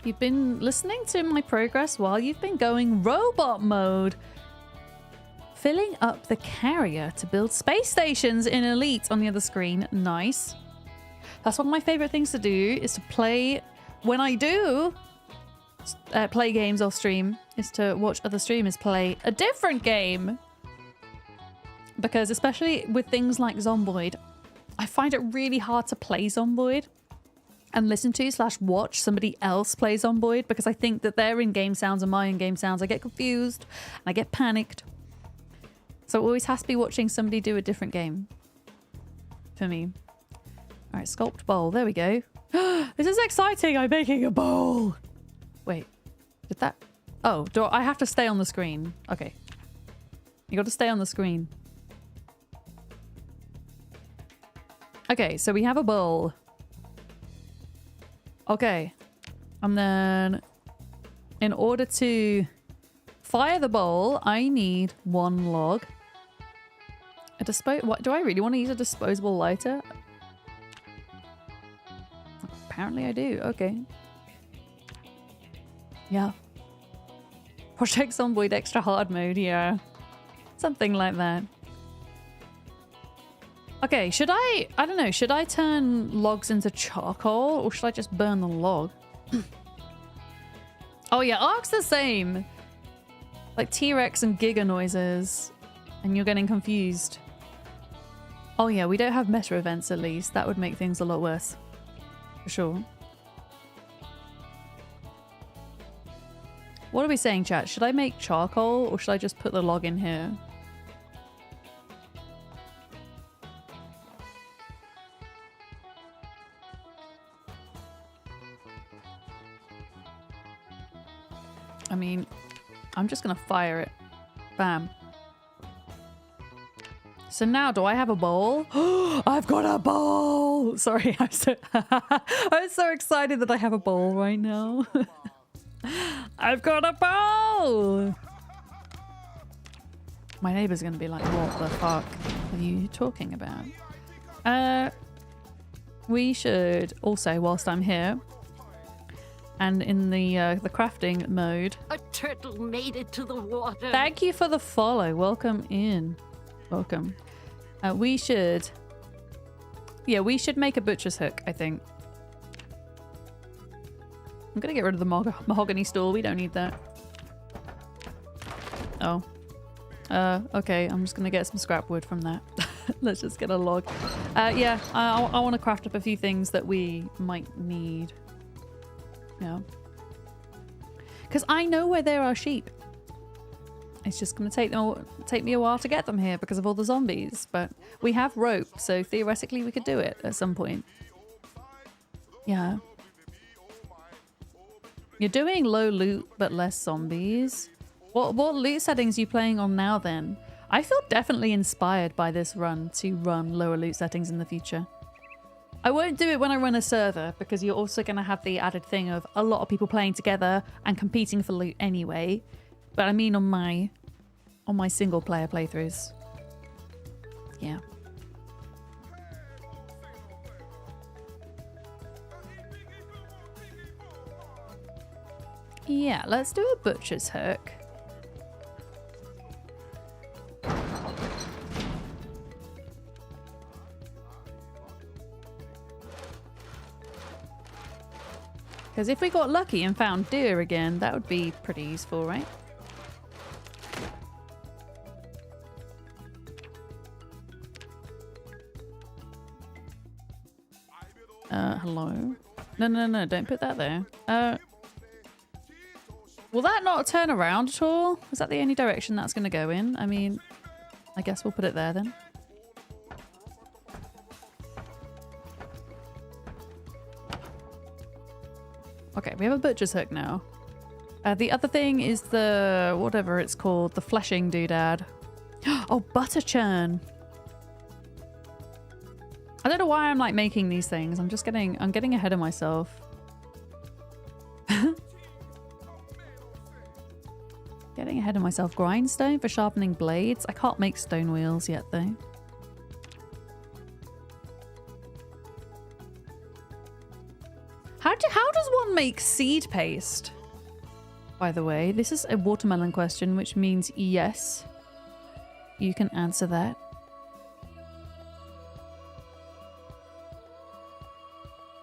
You've been listening to my progress while you've been going robot mode. Filling up the carrier to build space stations in Elite on the other screen. Nice. That's one of my favorite things to do, is to play, when I do play games off stream, is to watch other streamers play a different game. Because especially with things like Zomboid, I find it really hard to play Zomboid and listen to / watch somebody else play Zomboid, because I think that their in-game sounds and my in-game sounds. I get confused and I get panicked. So it always has to be watching somebody do a different game for me. All right, sculpt bowl. There we go. This is exciting. I'm making a bowl. Wait, did that? Oh, do I have to stay on the screen? Okay. You got to stay on the screen. Okay, so we have a bowl. Okay. And then in order to fire the bowl, I need 1 log. What do I really want to use a disposable lighter? Apparently I do. Okay. Yeah. Project Zomboid extra hard mode, yeah. Something like that. Okay, should I don't know, should I turn logs into charcoal or should I just burn the log? Oh yeah, Ark's the same. Like T-Rex and Giga noises. And you're getting confused. Oh yeah, we don't have meta events at least. That would make things a lot worse. For sure. What are we saying, chat? Should I make charcoal or should I just put the log in here? I mean, I'm just gonna fire it. Bam. So now, do I have a bowl? I've got a bowl! Sorry, I'm so excited that I have a bowl right now. I've got a bowl! My neighbor's gonna be like, what the fuck are you talking about? We should also, whilst I'm here, and in the crafting mode. A turtle made it to the water. Thank you for the follow. Welcome in. Welcome. We should make a butcher's hook, I think. I'm gonna get rid of the mahogany stool. We don't need that. Oh. Okay. I'm just gonna get some scrap wood from that. Let's just get a log. Yeah, I want to craft up a few things that we might need. Yeah. Because I know where there are sheep. It's just going to take me a while to get them here because of all the zombies. But we have rope, so theoretically we could do it at some point. Yeah. You're doing low loot but less zombies. What loot settings are you playing on now then? I feel definitely inspired by this run to run lower loot settings in the future. I won't do it when I run a server because you're also going to have the added thing of a lot of people playing together and competing for loot anyway. But I mean on my single player playthroughs. Yeah. Yeah, let's do a butcher's hook. Because if we got lucky and found deer again, that would be pretty useful, right? Hello? No, don't put that there. Will that not turn around at all? Is that the only direction that's going to go in? I mean, I guess we'll put it there then. Okay, we have a butcher's hook now. The other thing is the, whatever it's called, the fleshing doodad. Oh, butter churn. I don't know why I'm like making these things. I'm getting ahead of myself. Getting ahead of myself. Grindstone for sharpening blades. I can't make stone wheels yet though. How does one make seed paste? By the way, this is a watermelon question, which means yes, you can answer that.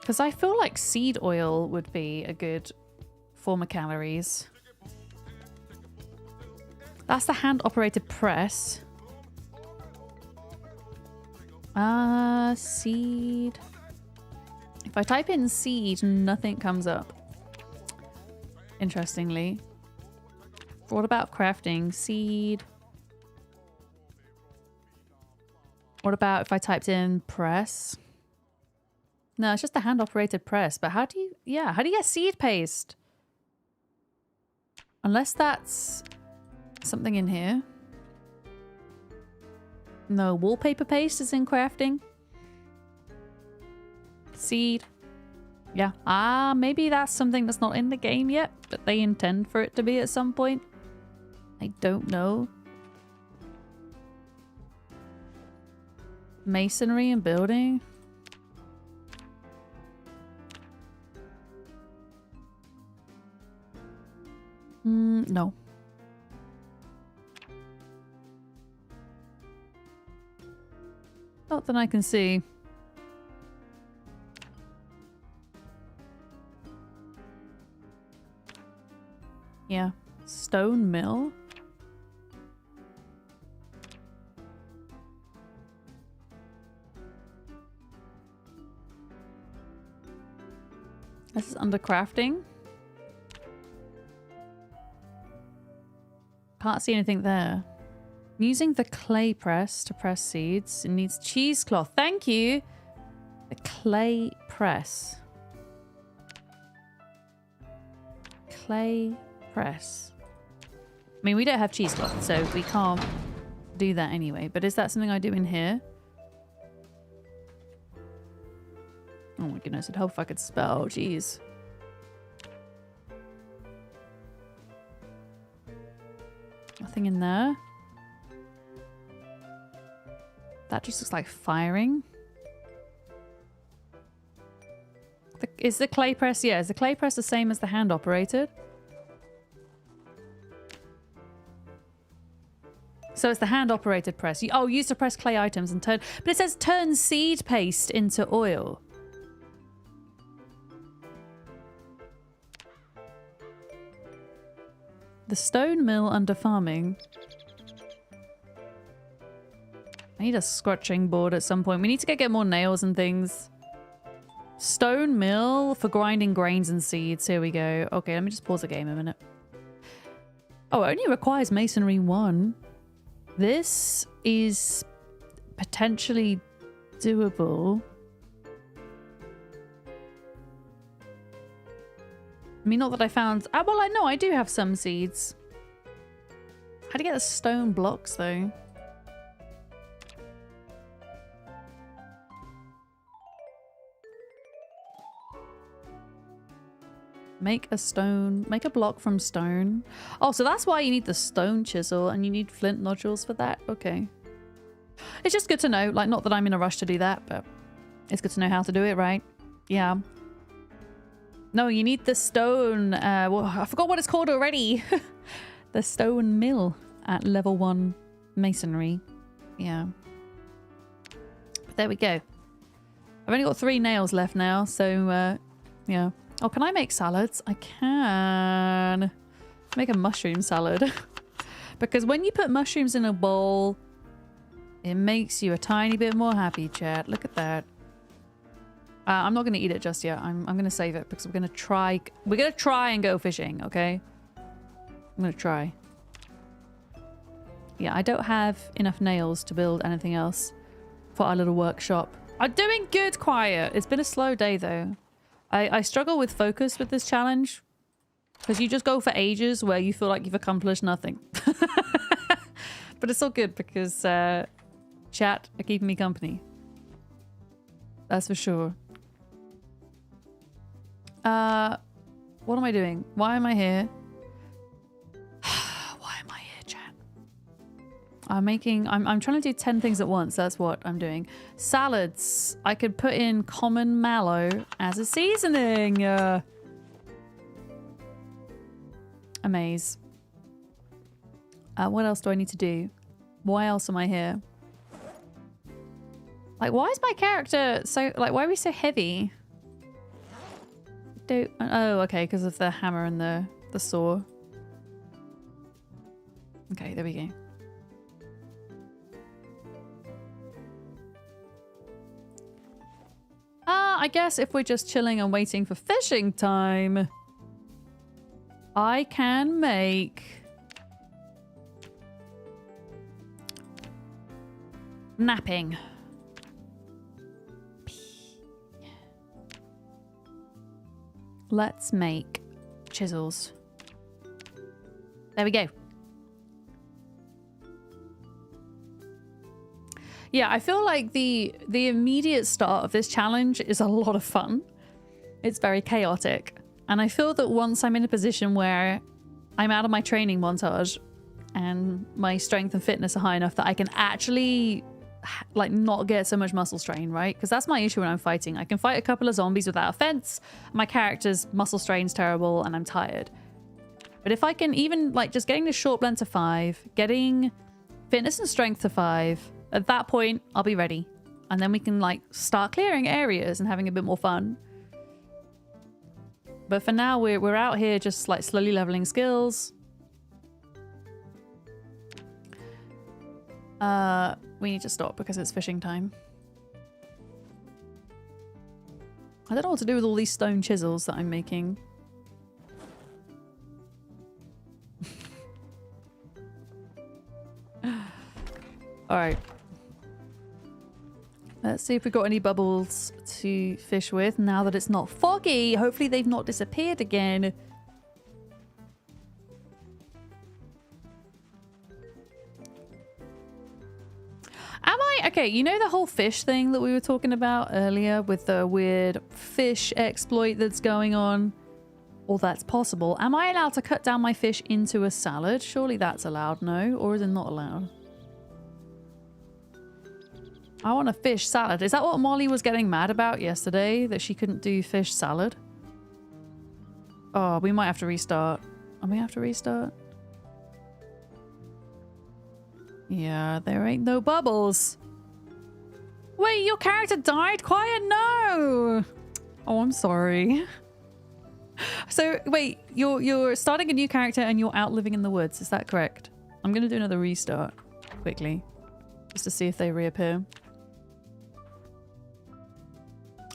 Because I feel like seed oil would be a good form of calories. That's the hand-operated press. Seed. If I type in seed, nothing comes up. Interestingly. What about crafting? Seed. What about if I typed in press? No, it's just a hand-operated press. But how do you get seed paste? Unless that's something in here. No, wallpaper paste is in crafting. Seed. Yeah. Maybe that's something that's not in the game yet, but they intend for it to be at some point. I don't know. Masonry and building. No. Not that I can see. Yeah. Stone mill. This is under crafting. Can't see anything there. Using the clay press to press seeds. It needs cheesecloth. Thank you. The clay press. Clay press. I mean, we don't have cheesecloth, so we can't do that anyway. But is that something I do in here? Oh my goodness, it'd help if I could spell. Jeez. Nothing in there. That just looks like firing. Is the clay press... Yeah, is the clay press the same as the hand operated? So it's the hand operated press. Oh, use to press clay items and turn... But it says turn seed paste into oil. The stone mill under farming. I need a scratching board at some point. We need to get more nails and things. Stone mill for grinding grains and seeds. Here we go. Okay, let me just pause the game a minute. Oh, it only requires masonry 1. This is potentially doable. I mean, not that I found... well, I know I do have some seeds. How to get the stone blocks, though? Make a block from stone. Oh, so that's why you need the stone chisel and you need flint nodules for that. Okay. It's just good to know. Like, not that I'm in a rush to do that, but it's good to know how to do it, right? Yeah. No, you need the stone. Well, I forgot what it's called already. The stone mill at level 1 masonry. Yeah. But there we go. I've only got 3 nails left now, so yeah. Oh, can I make salads? I can. Make a mushroom salad. Because when you put mushrooms in a bowl, it makes you a tiny bit more happy, chat. Look at that. I'm not going to eat it just yet. I'm going to save it because we're going to try. We're going to try and go fishing, okay? I'm going to try. Yeah, I don't have enough nails to build anything else for our little workshop. I'm doing good, Quiet. It's been a slow day, though. I struggle with focus with this challenge because you just go for ages where you feel like you've accomplished nothing. But it's all good because chat are keeping me company. That's for sure. What am I doing? Why am I here? Why am I here, chat? I'm trying to do 10 things at once. That's what I'm doing. Salads. I could put in common mallow as a seasoning. Amaze. What else do I need to do? Why else am I here? Like, why is my character so... Like, why are we so heavy? Oh, okay, because of the hammer and the saw. Okay, there we go. I guess if we're just chilling and waiting for fishing time, I can make... napping. Let's make chisels. There we go. Yeah, I feel like the immediate start of this challenge is a lot of fun. It's very chaotic. And I feel that once I'm in a position where I'm out of my training montage and my strength and fitness are high enough that I can actually like not get so much muscle strain, right? Because that's my issue when I'm fighting. I can fight a couple of zombies without offense. My character's muscle strain's terrible and I'm tired. But if I can even like just getting the short blend to 5, getting fitness and strength to 5, at that point, I'll be ready. And then we can like start clearing areas and having a bit more fun. But for now, we're out here just like slowly leveling skills. We need to stop because it's fishing time. I don't know what to do with all these stone chisels that I'm making. Alright. Let's see if we've got any bubbles to fish with now that it's not foggy. Hopefully they've not disappeared again. Am I? Okay, you know the whole fish thing that we were talking about earlier with the weird fish exploit that's going on? Or that's possible. Am I allowed to cut down my fish into a salad? Surely that's allowed, no? Or is it not allowed? I want a fish salad. Is that what Molly was getting mad about yesterday? That she couldn't do fish salad? Oh, we might have to restart. Oh, we have to restart? Yeah, there ain't no bubbles. Wait, your character died? Quiet, no! Oh, I'm sorry. So, wait, you're starting a new character and you're out living in the woods. Is that correct? I'm going to do another restart quickly. Just to see if they reappear.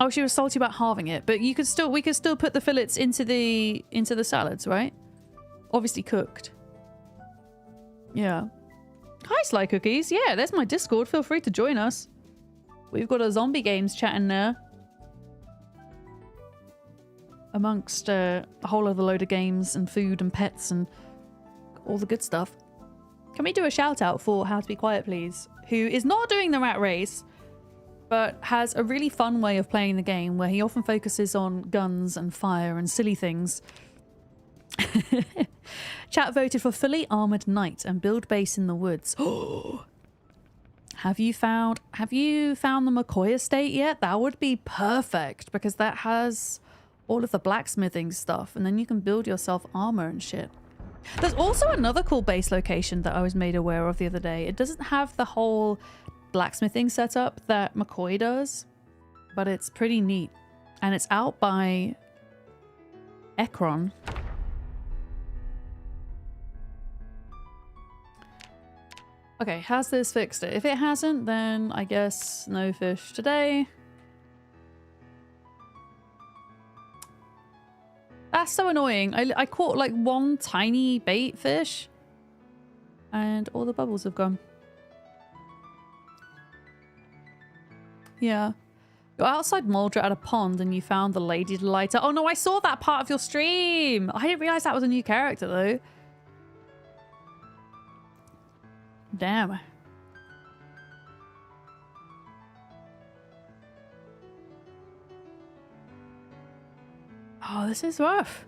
Oh, she was salty about halving it, but we could still put the fillets into the salads, right? Obviously cooked. Yeah. Hi, Sly Cookies. Yeah, there's my Discord. Feel free to join us. We've got a zombie games chatting there. Amongst a whole other load of games and food and pets and all the good stuff. Can we do a shout out for How to Be Quiet, please? Who is not doing the rat race, but has a really fun way of playing the game where he often focuses on guns and fire and silly things. Chat voted for fully armored knight and build base in the woods. Have you found the McCoy estate yet? That would be perfect because that has all of the blacksmithing stuff and then you can build yourself armor and shit. There's also another cool base location that I was made aware of the other day. It doesn't have the whole blacksmithing setup that McCoy does, but it's pretty neat. And it's out by Ekron. Okay, has this fixed it? If it hasn't, then I guess no fish today. That's so annoying. I caught like one tiny bait fish and all the bubbles have gone. Yeah. You're outside Moldra at a pond and you found the Lady Delighter. Oh no, I saw that part of your stream. I didn't realize that was a new character though. Damn. Oh, this is rough.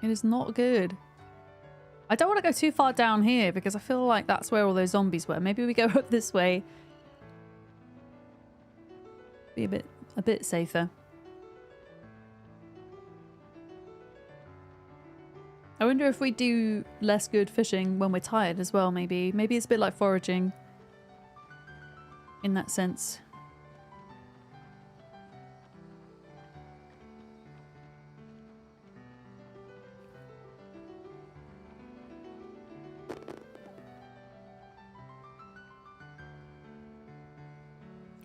It is not good. I don't want to go too far down here because I feel like that's where all those zombies were. Maybe we go up this way. Be a bit safer. I wonder if we do less good fishing when we're tired as well, maybe. Maybe it's a bit like foraging in that sense.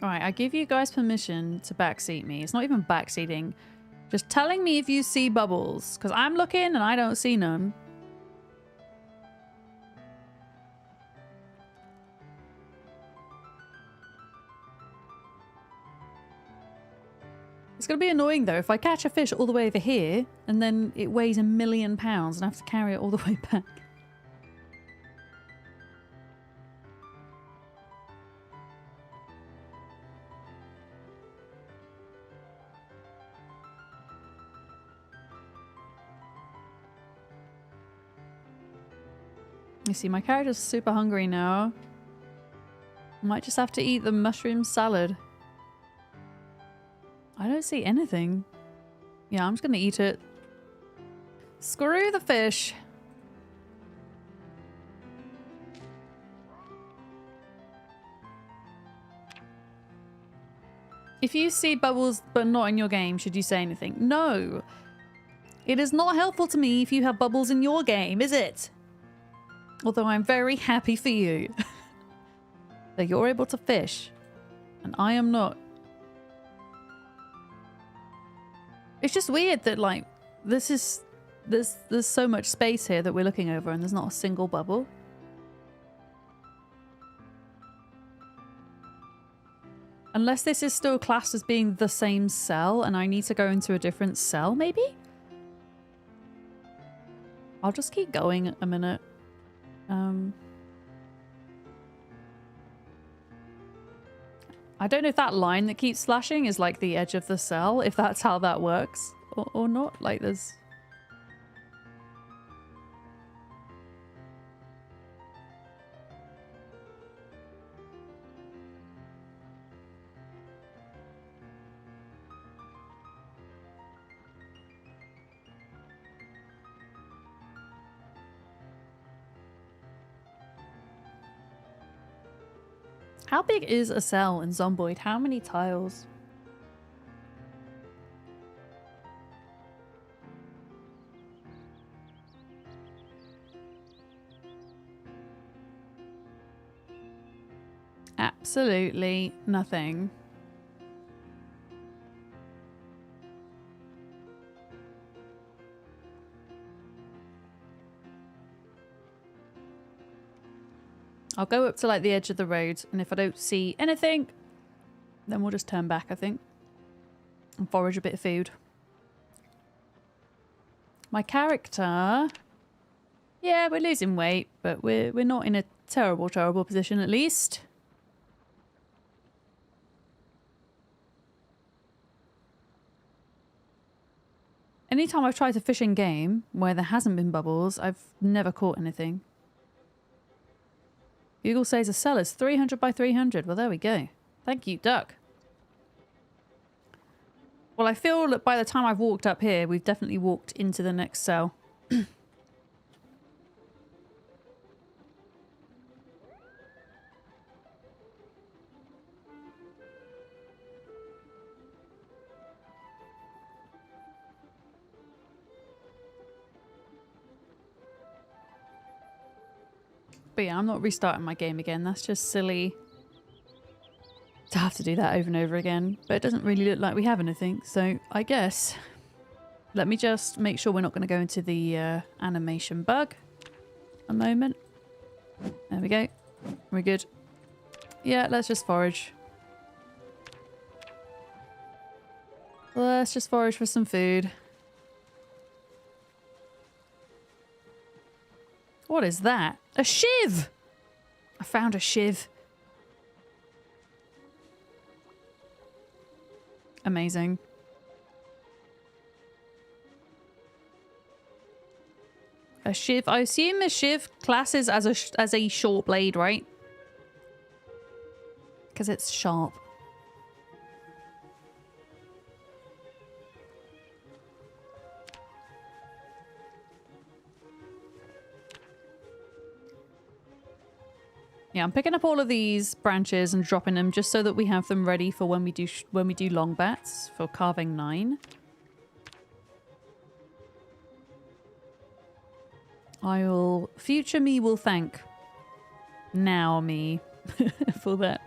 Alright, I give you guys permission to backseat me. It's not even backseating. Just telling me if you see bubbles. Because I'm looking and I don't see none. It's going to be annoying though if I catch a fish all the way over here and then it weighs £1 million and I have to carry it all the way back. You see, my character's super hungry now. I might just have to eat the mushroom salad. I don't see anything. Yeah, I'm just gonna eat it. Screw the fish. If you see bubbles but not in your game, should you say anything? No. It is not helpful to me if you have bubbles in your game, is it? Although I'm very happy for you that you're able to fish and I am not. It's just weird that like there's so much space here that we're looking over and there's not a single bubble. Unless this is still classed as being the same cell and I need to go into a different cell, maybe? I'll just keep going a minute. I don't know if that line that keeps flashing is like the edge of the cell, if that's how that works or not. Like there's... How big is a cell in Zomboid? How many tiles? Absolutely nothing. I'll go up to like the edge of the road, and if I don't see anything, then we'll just turn back, I think, and forage a bit of food. My character, yeah, we're losing weight, but we're not in a terrible position at least. Anytime I've tried to fish in game where there hasn't been bubbles, I've never caught anything. Google says a cell is 300 by 300. Well, there we go. Thank you, duck. Well, I feel that by the time I've walked up here, we've definitely walked into the next cell. But yeah, I'm not restarting my game again. That's just silly to have to do that over and over again. But it doesn't really look like we have anything. So I guess let me just make sure we're not going to go into the animation bug. A moment. There we go. We're good. Yeah, let's just forage. Let's just forage for some food. What is that? A shiv! I found a shiv. Amazing. A shiv. I assume a shiv classes as a short blade, right? Because it's sharp. Yeah, I'm picking up all of these branches and dropping them just so that we have them ready for when we do long bats for carving 9. Future me will thank now me for that.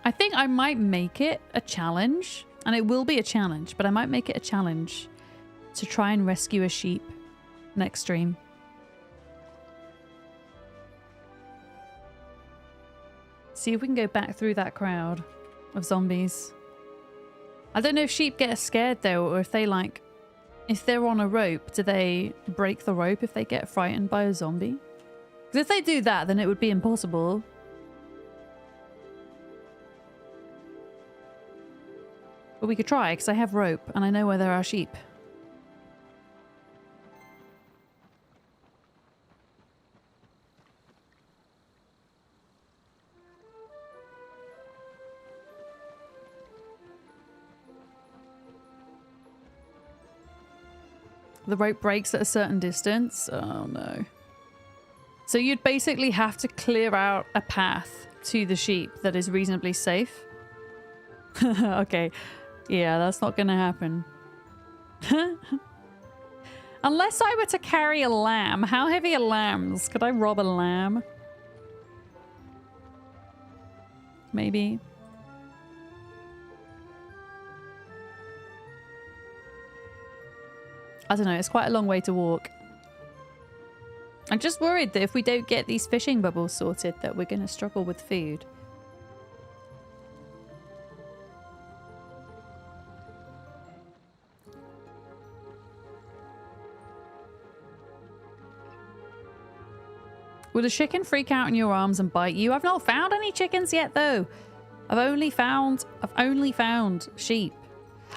I think I might make it a challenge. And it will be a challenge, but I might make it a challenge to try and rescue a sheep next stream. See if we can go back through that crowd of zombies. I don't know if sheep get scared though, or if they like, if they're on a rope, do they break the rope if they get frightened by a zombie? Because if they do that, then it would be impossible. But we could try, because I have rope, and I know where there are sheep. The rope breaks at a certain distance. Oh no. So you'd basically have to clear out a path to the sheep that is reasonably safe. Okay. Yeah, that's not gonna happen. Unless I were to carry a lamb. How heavy are lambs? Could I rob a lamb? Maybe. I don't know, it's quite a long way to walk. I'm just worried that if we don't get these fishing bubbles sorted that we're going to struggle with food. Will a chicken freak out in your arms and bite you? I've not found any chickens yet though. I've only found sheep.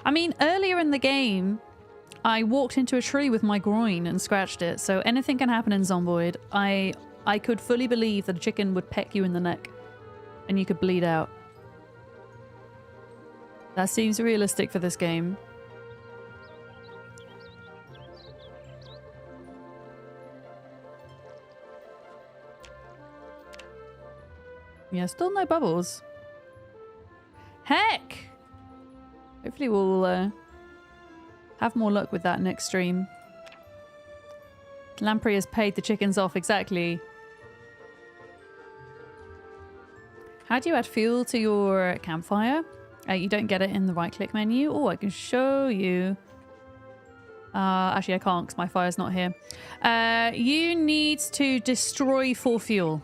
I mean, earlier in the game, I walked into a tree with my groin and scratched it, so anything can happen in Zomboid. I could fully believe that a chicken would peck you in the neck and you could bleed out. That seems realistic for this game. Yeah, still no bubbles. Heck! Hopefully we'll have more luck with that next stream. Lamprey has paid the chickens off, exactly. How do you add fuel to your campfire? You don't get it in the right-click menu. Oh, I can show you. Actually, I can't because my fire's not here. You need to destroy for fuel.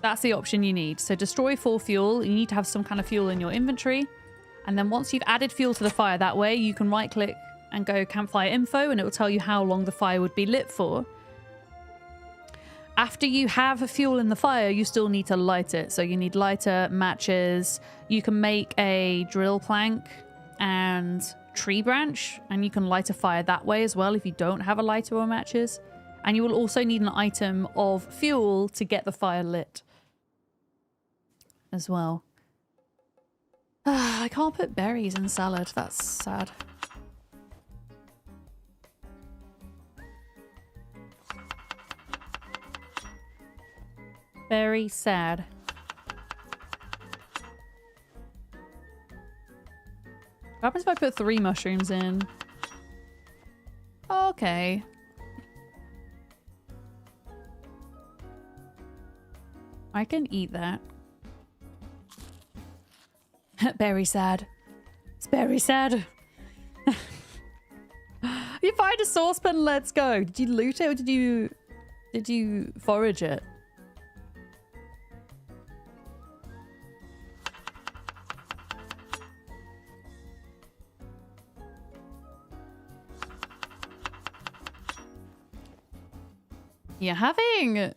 That's the option you need. So destroy for fuel. You need to have some kind of fuel in your inventory. And then once you've added fuel to the fire that way, you can right click and go campfire info and it will tell you how long the fire would be lit for. After you have fuel in the fire, you still need to light it. So you need lighter, matches. You can make a drill plank and tree branch and you can light a fire that way as well if you don't have a lighter or matches. And you will also need an item of fuel to get the fire lit as well. I can't put berries in salad. That's sad. Very sad. What happens if I put 3 mushrooms in? Okay. I can eat that. Very sad. It's very sad. You find a saucepan, let's go. Did you loot it or did you forage it? Yeah, having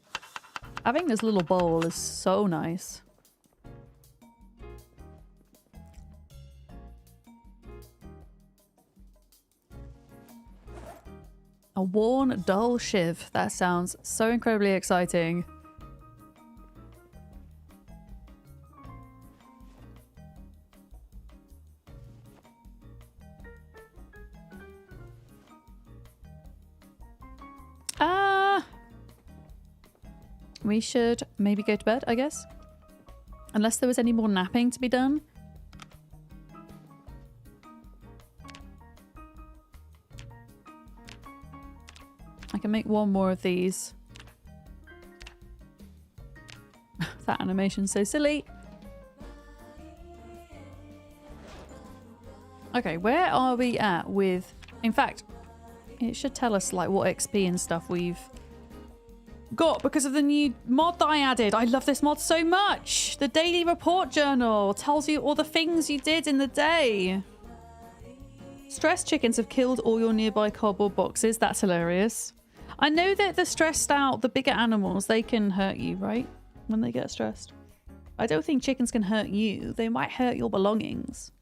this little bowl is so nice. A worn, dull shiv. That sounds so incredibly exciting. We should maybe go to bed, I guess. Unless there was any more napping to be done. I can make one more of these. That animation's so silly. Okay, where are we at with... In fact, it should tell us like what XP and stuff we've got because of the new mod that I added. I love this mod so much. The daily report journal tells you all the things you did in the day. Stressed chickens have killed all your nearby cardboard boxes. That's hilarious. I know that the stressed out, the bigger animals, they can hurt you, right? When they get stressed. I don't think chickens can hurt you. They might hurt your belongings.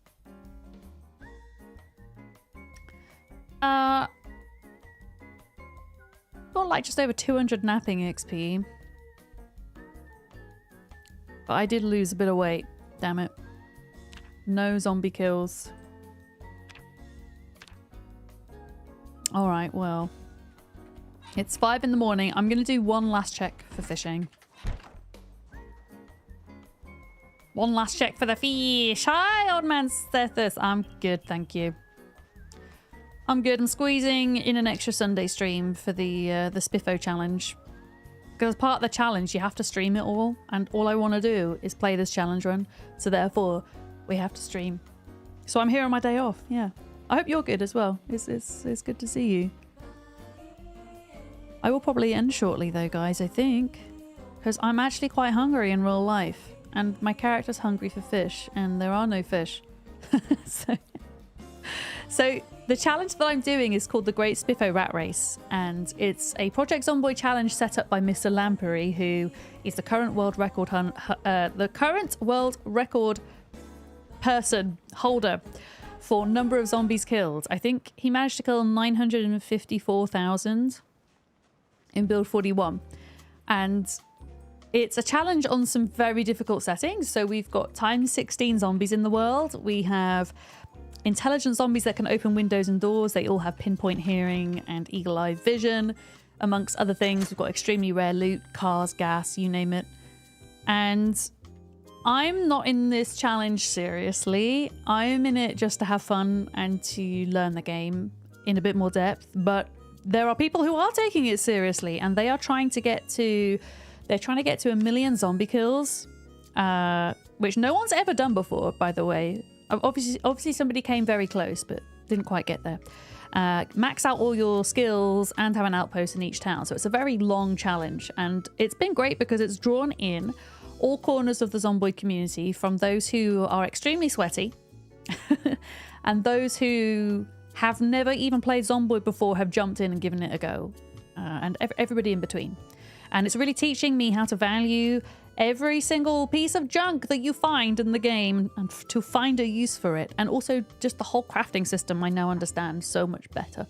Got like just over 200 napping XP. But I did lose a bit of weight. Damn it. No zombie kills. All right, well, it's 5 in the morning. I'm going to do one last check for fishing. One last check for the fish. Hi, old man Stethus. I'm good, thank you. I'm good. I'm squeezing in an extra Sunday stream for the Spiffo challenge. Because as part of the challenge, you have to stream it all. And all I want to do is play this challenge run. So therefore, we have to stream. So I'm here on my day off, yeah. I hope you're good as well. It's good to see you. I will probably end shortly though, guys, I think. Because I'm actually quite hungry in real life. And my character's hungry for fish. And there are no fish. So the challenge that I'm doing is called the Great Spiffo Rat Race. And it's a Project Zomboid challenge set up by Mr. Lampery, who is the current world record person holder for number of zombies killed. I think he managed to kill 954,000 in build 41. And it's a challenge on some very difficult settings. So we've got times 16 zombies in the world. We have intelligent zombies that can open windows and doors. They all have pinpoint hearing and eagle-eye vision, amongst other things. We've got extremely rare loot, cars, gas, you name it. And I'm not in this challenge seriously. I'm in it just to have fun and to learn the game in a bit more depth. But there are people who are taking it seriously, and they are trying to get to... They're trying to get to 1 million zombie kills, which no one's ever done before, by the way. Obviously somebody came very close, but didn't quite get there. Max out all your skills and have an outpost in each town. So it's a very long challenge, and it's been great because it's drawn in all corners of the Zomboid community, from those who are extremely sweaty and those who have never even played Zomboid before have jumped in and given it a go, and everybody in between. And it's really teaching me how to value every single piece of junk that you find in the game and to find a use for it. And also just the whole crafting system I now understand so much better.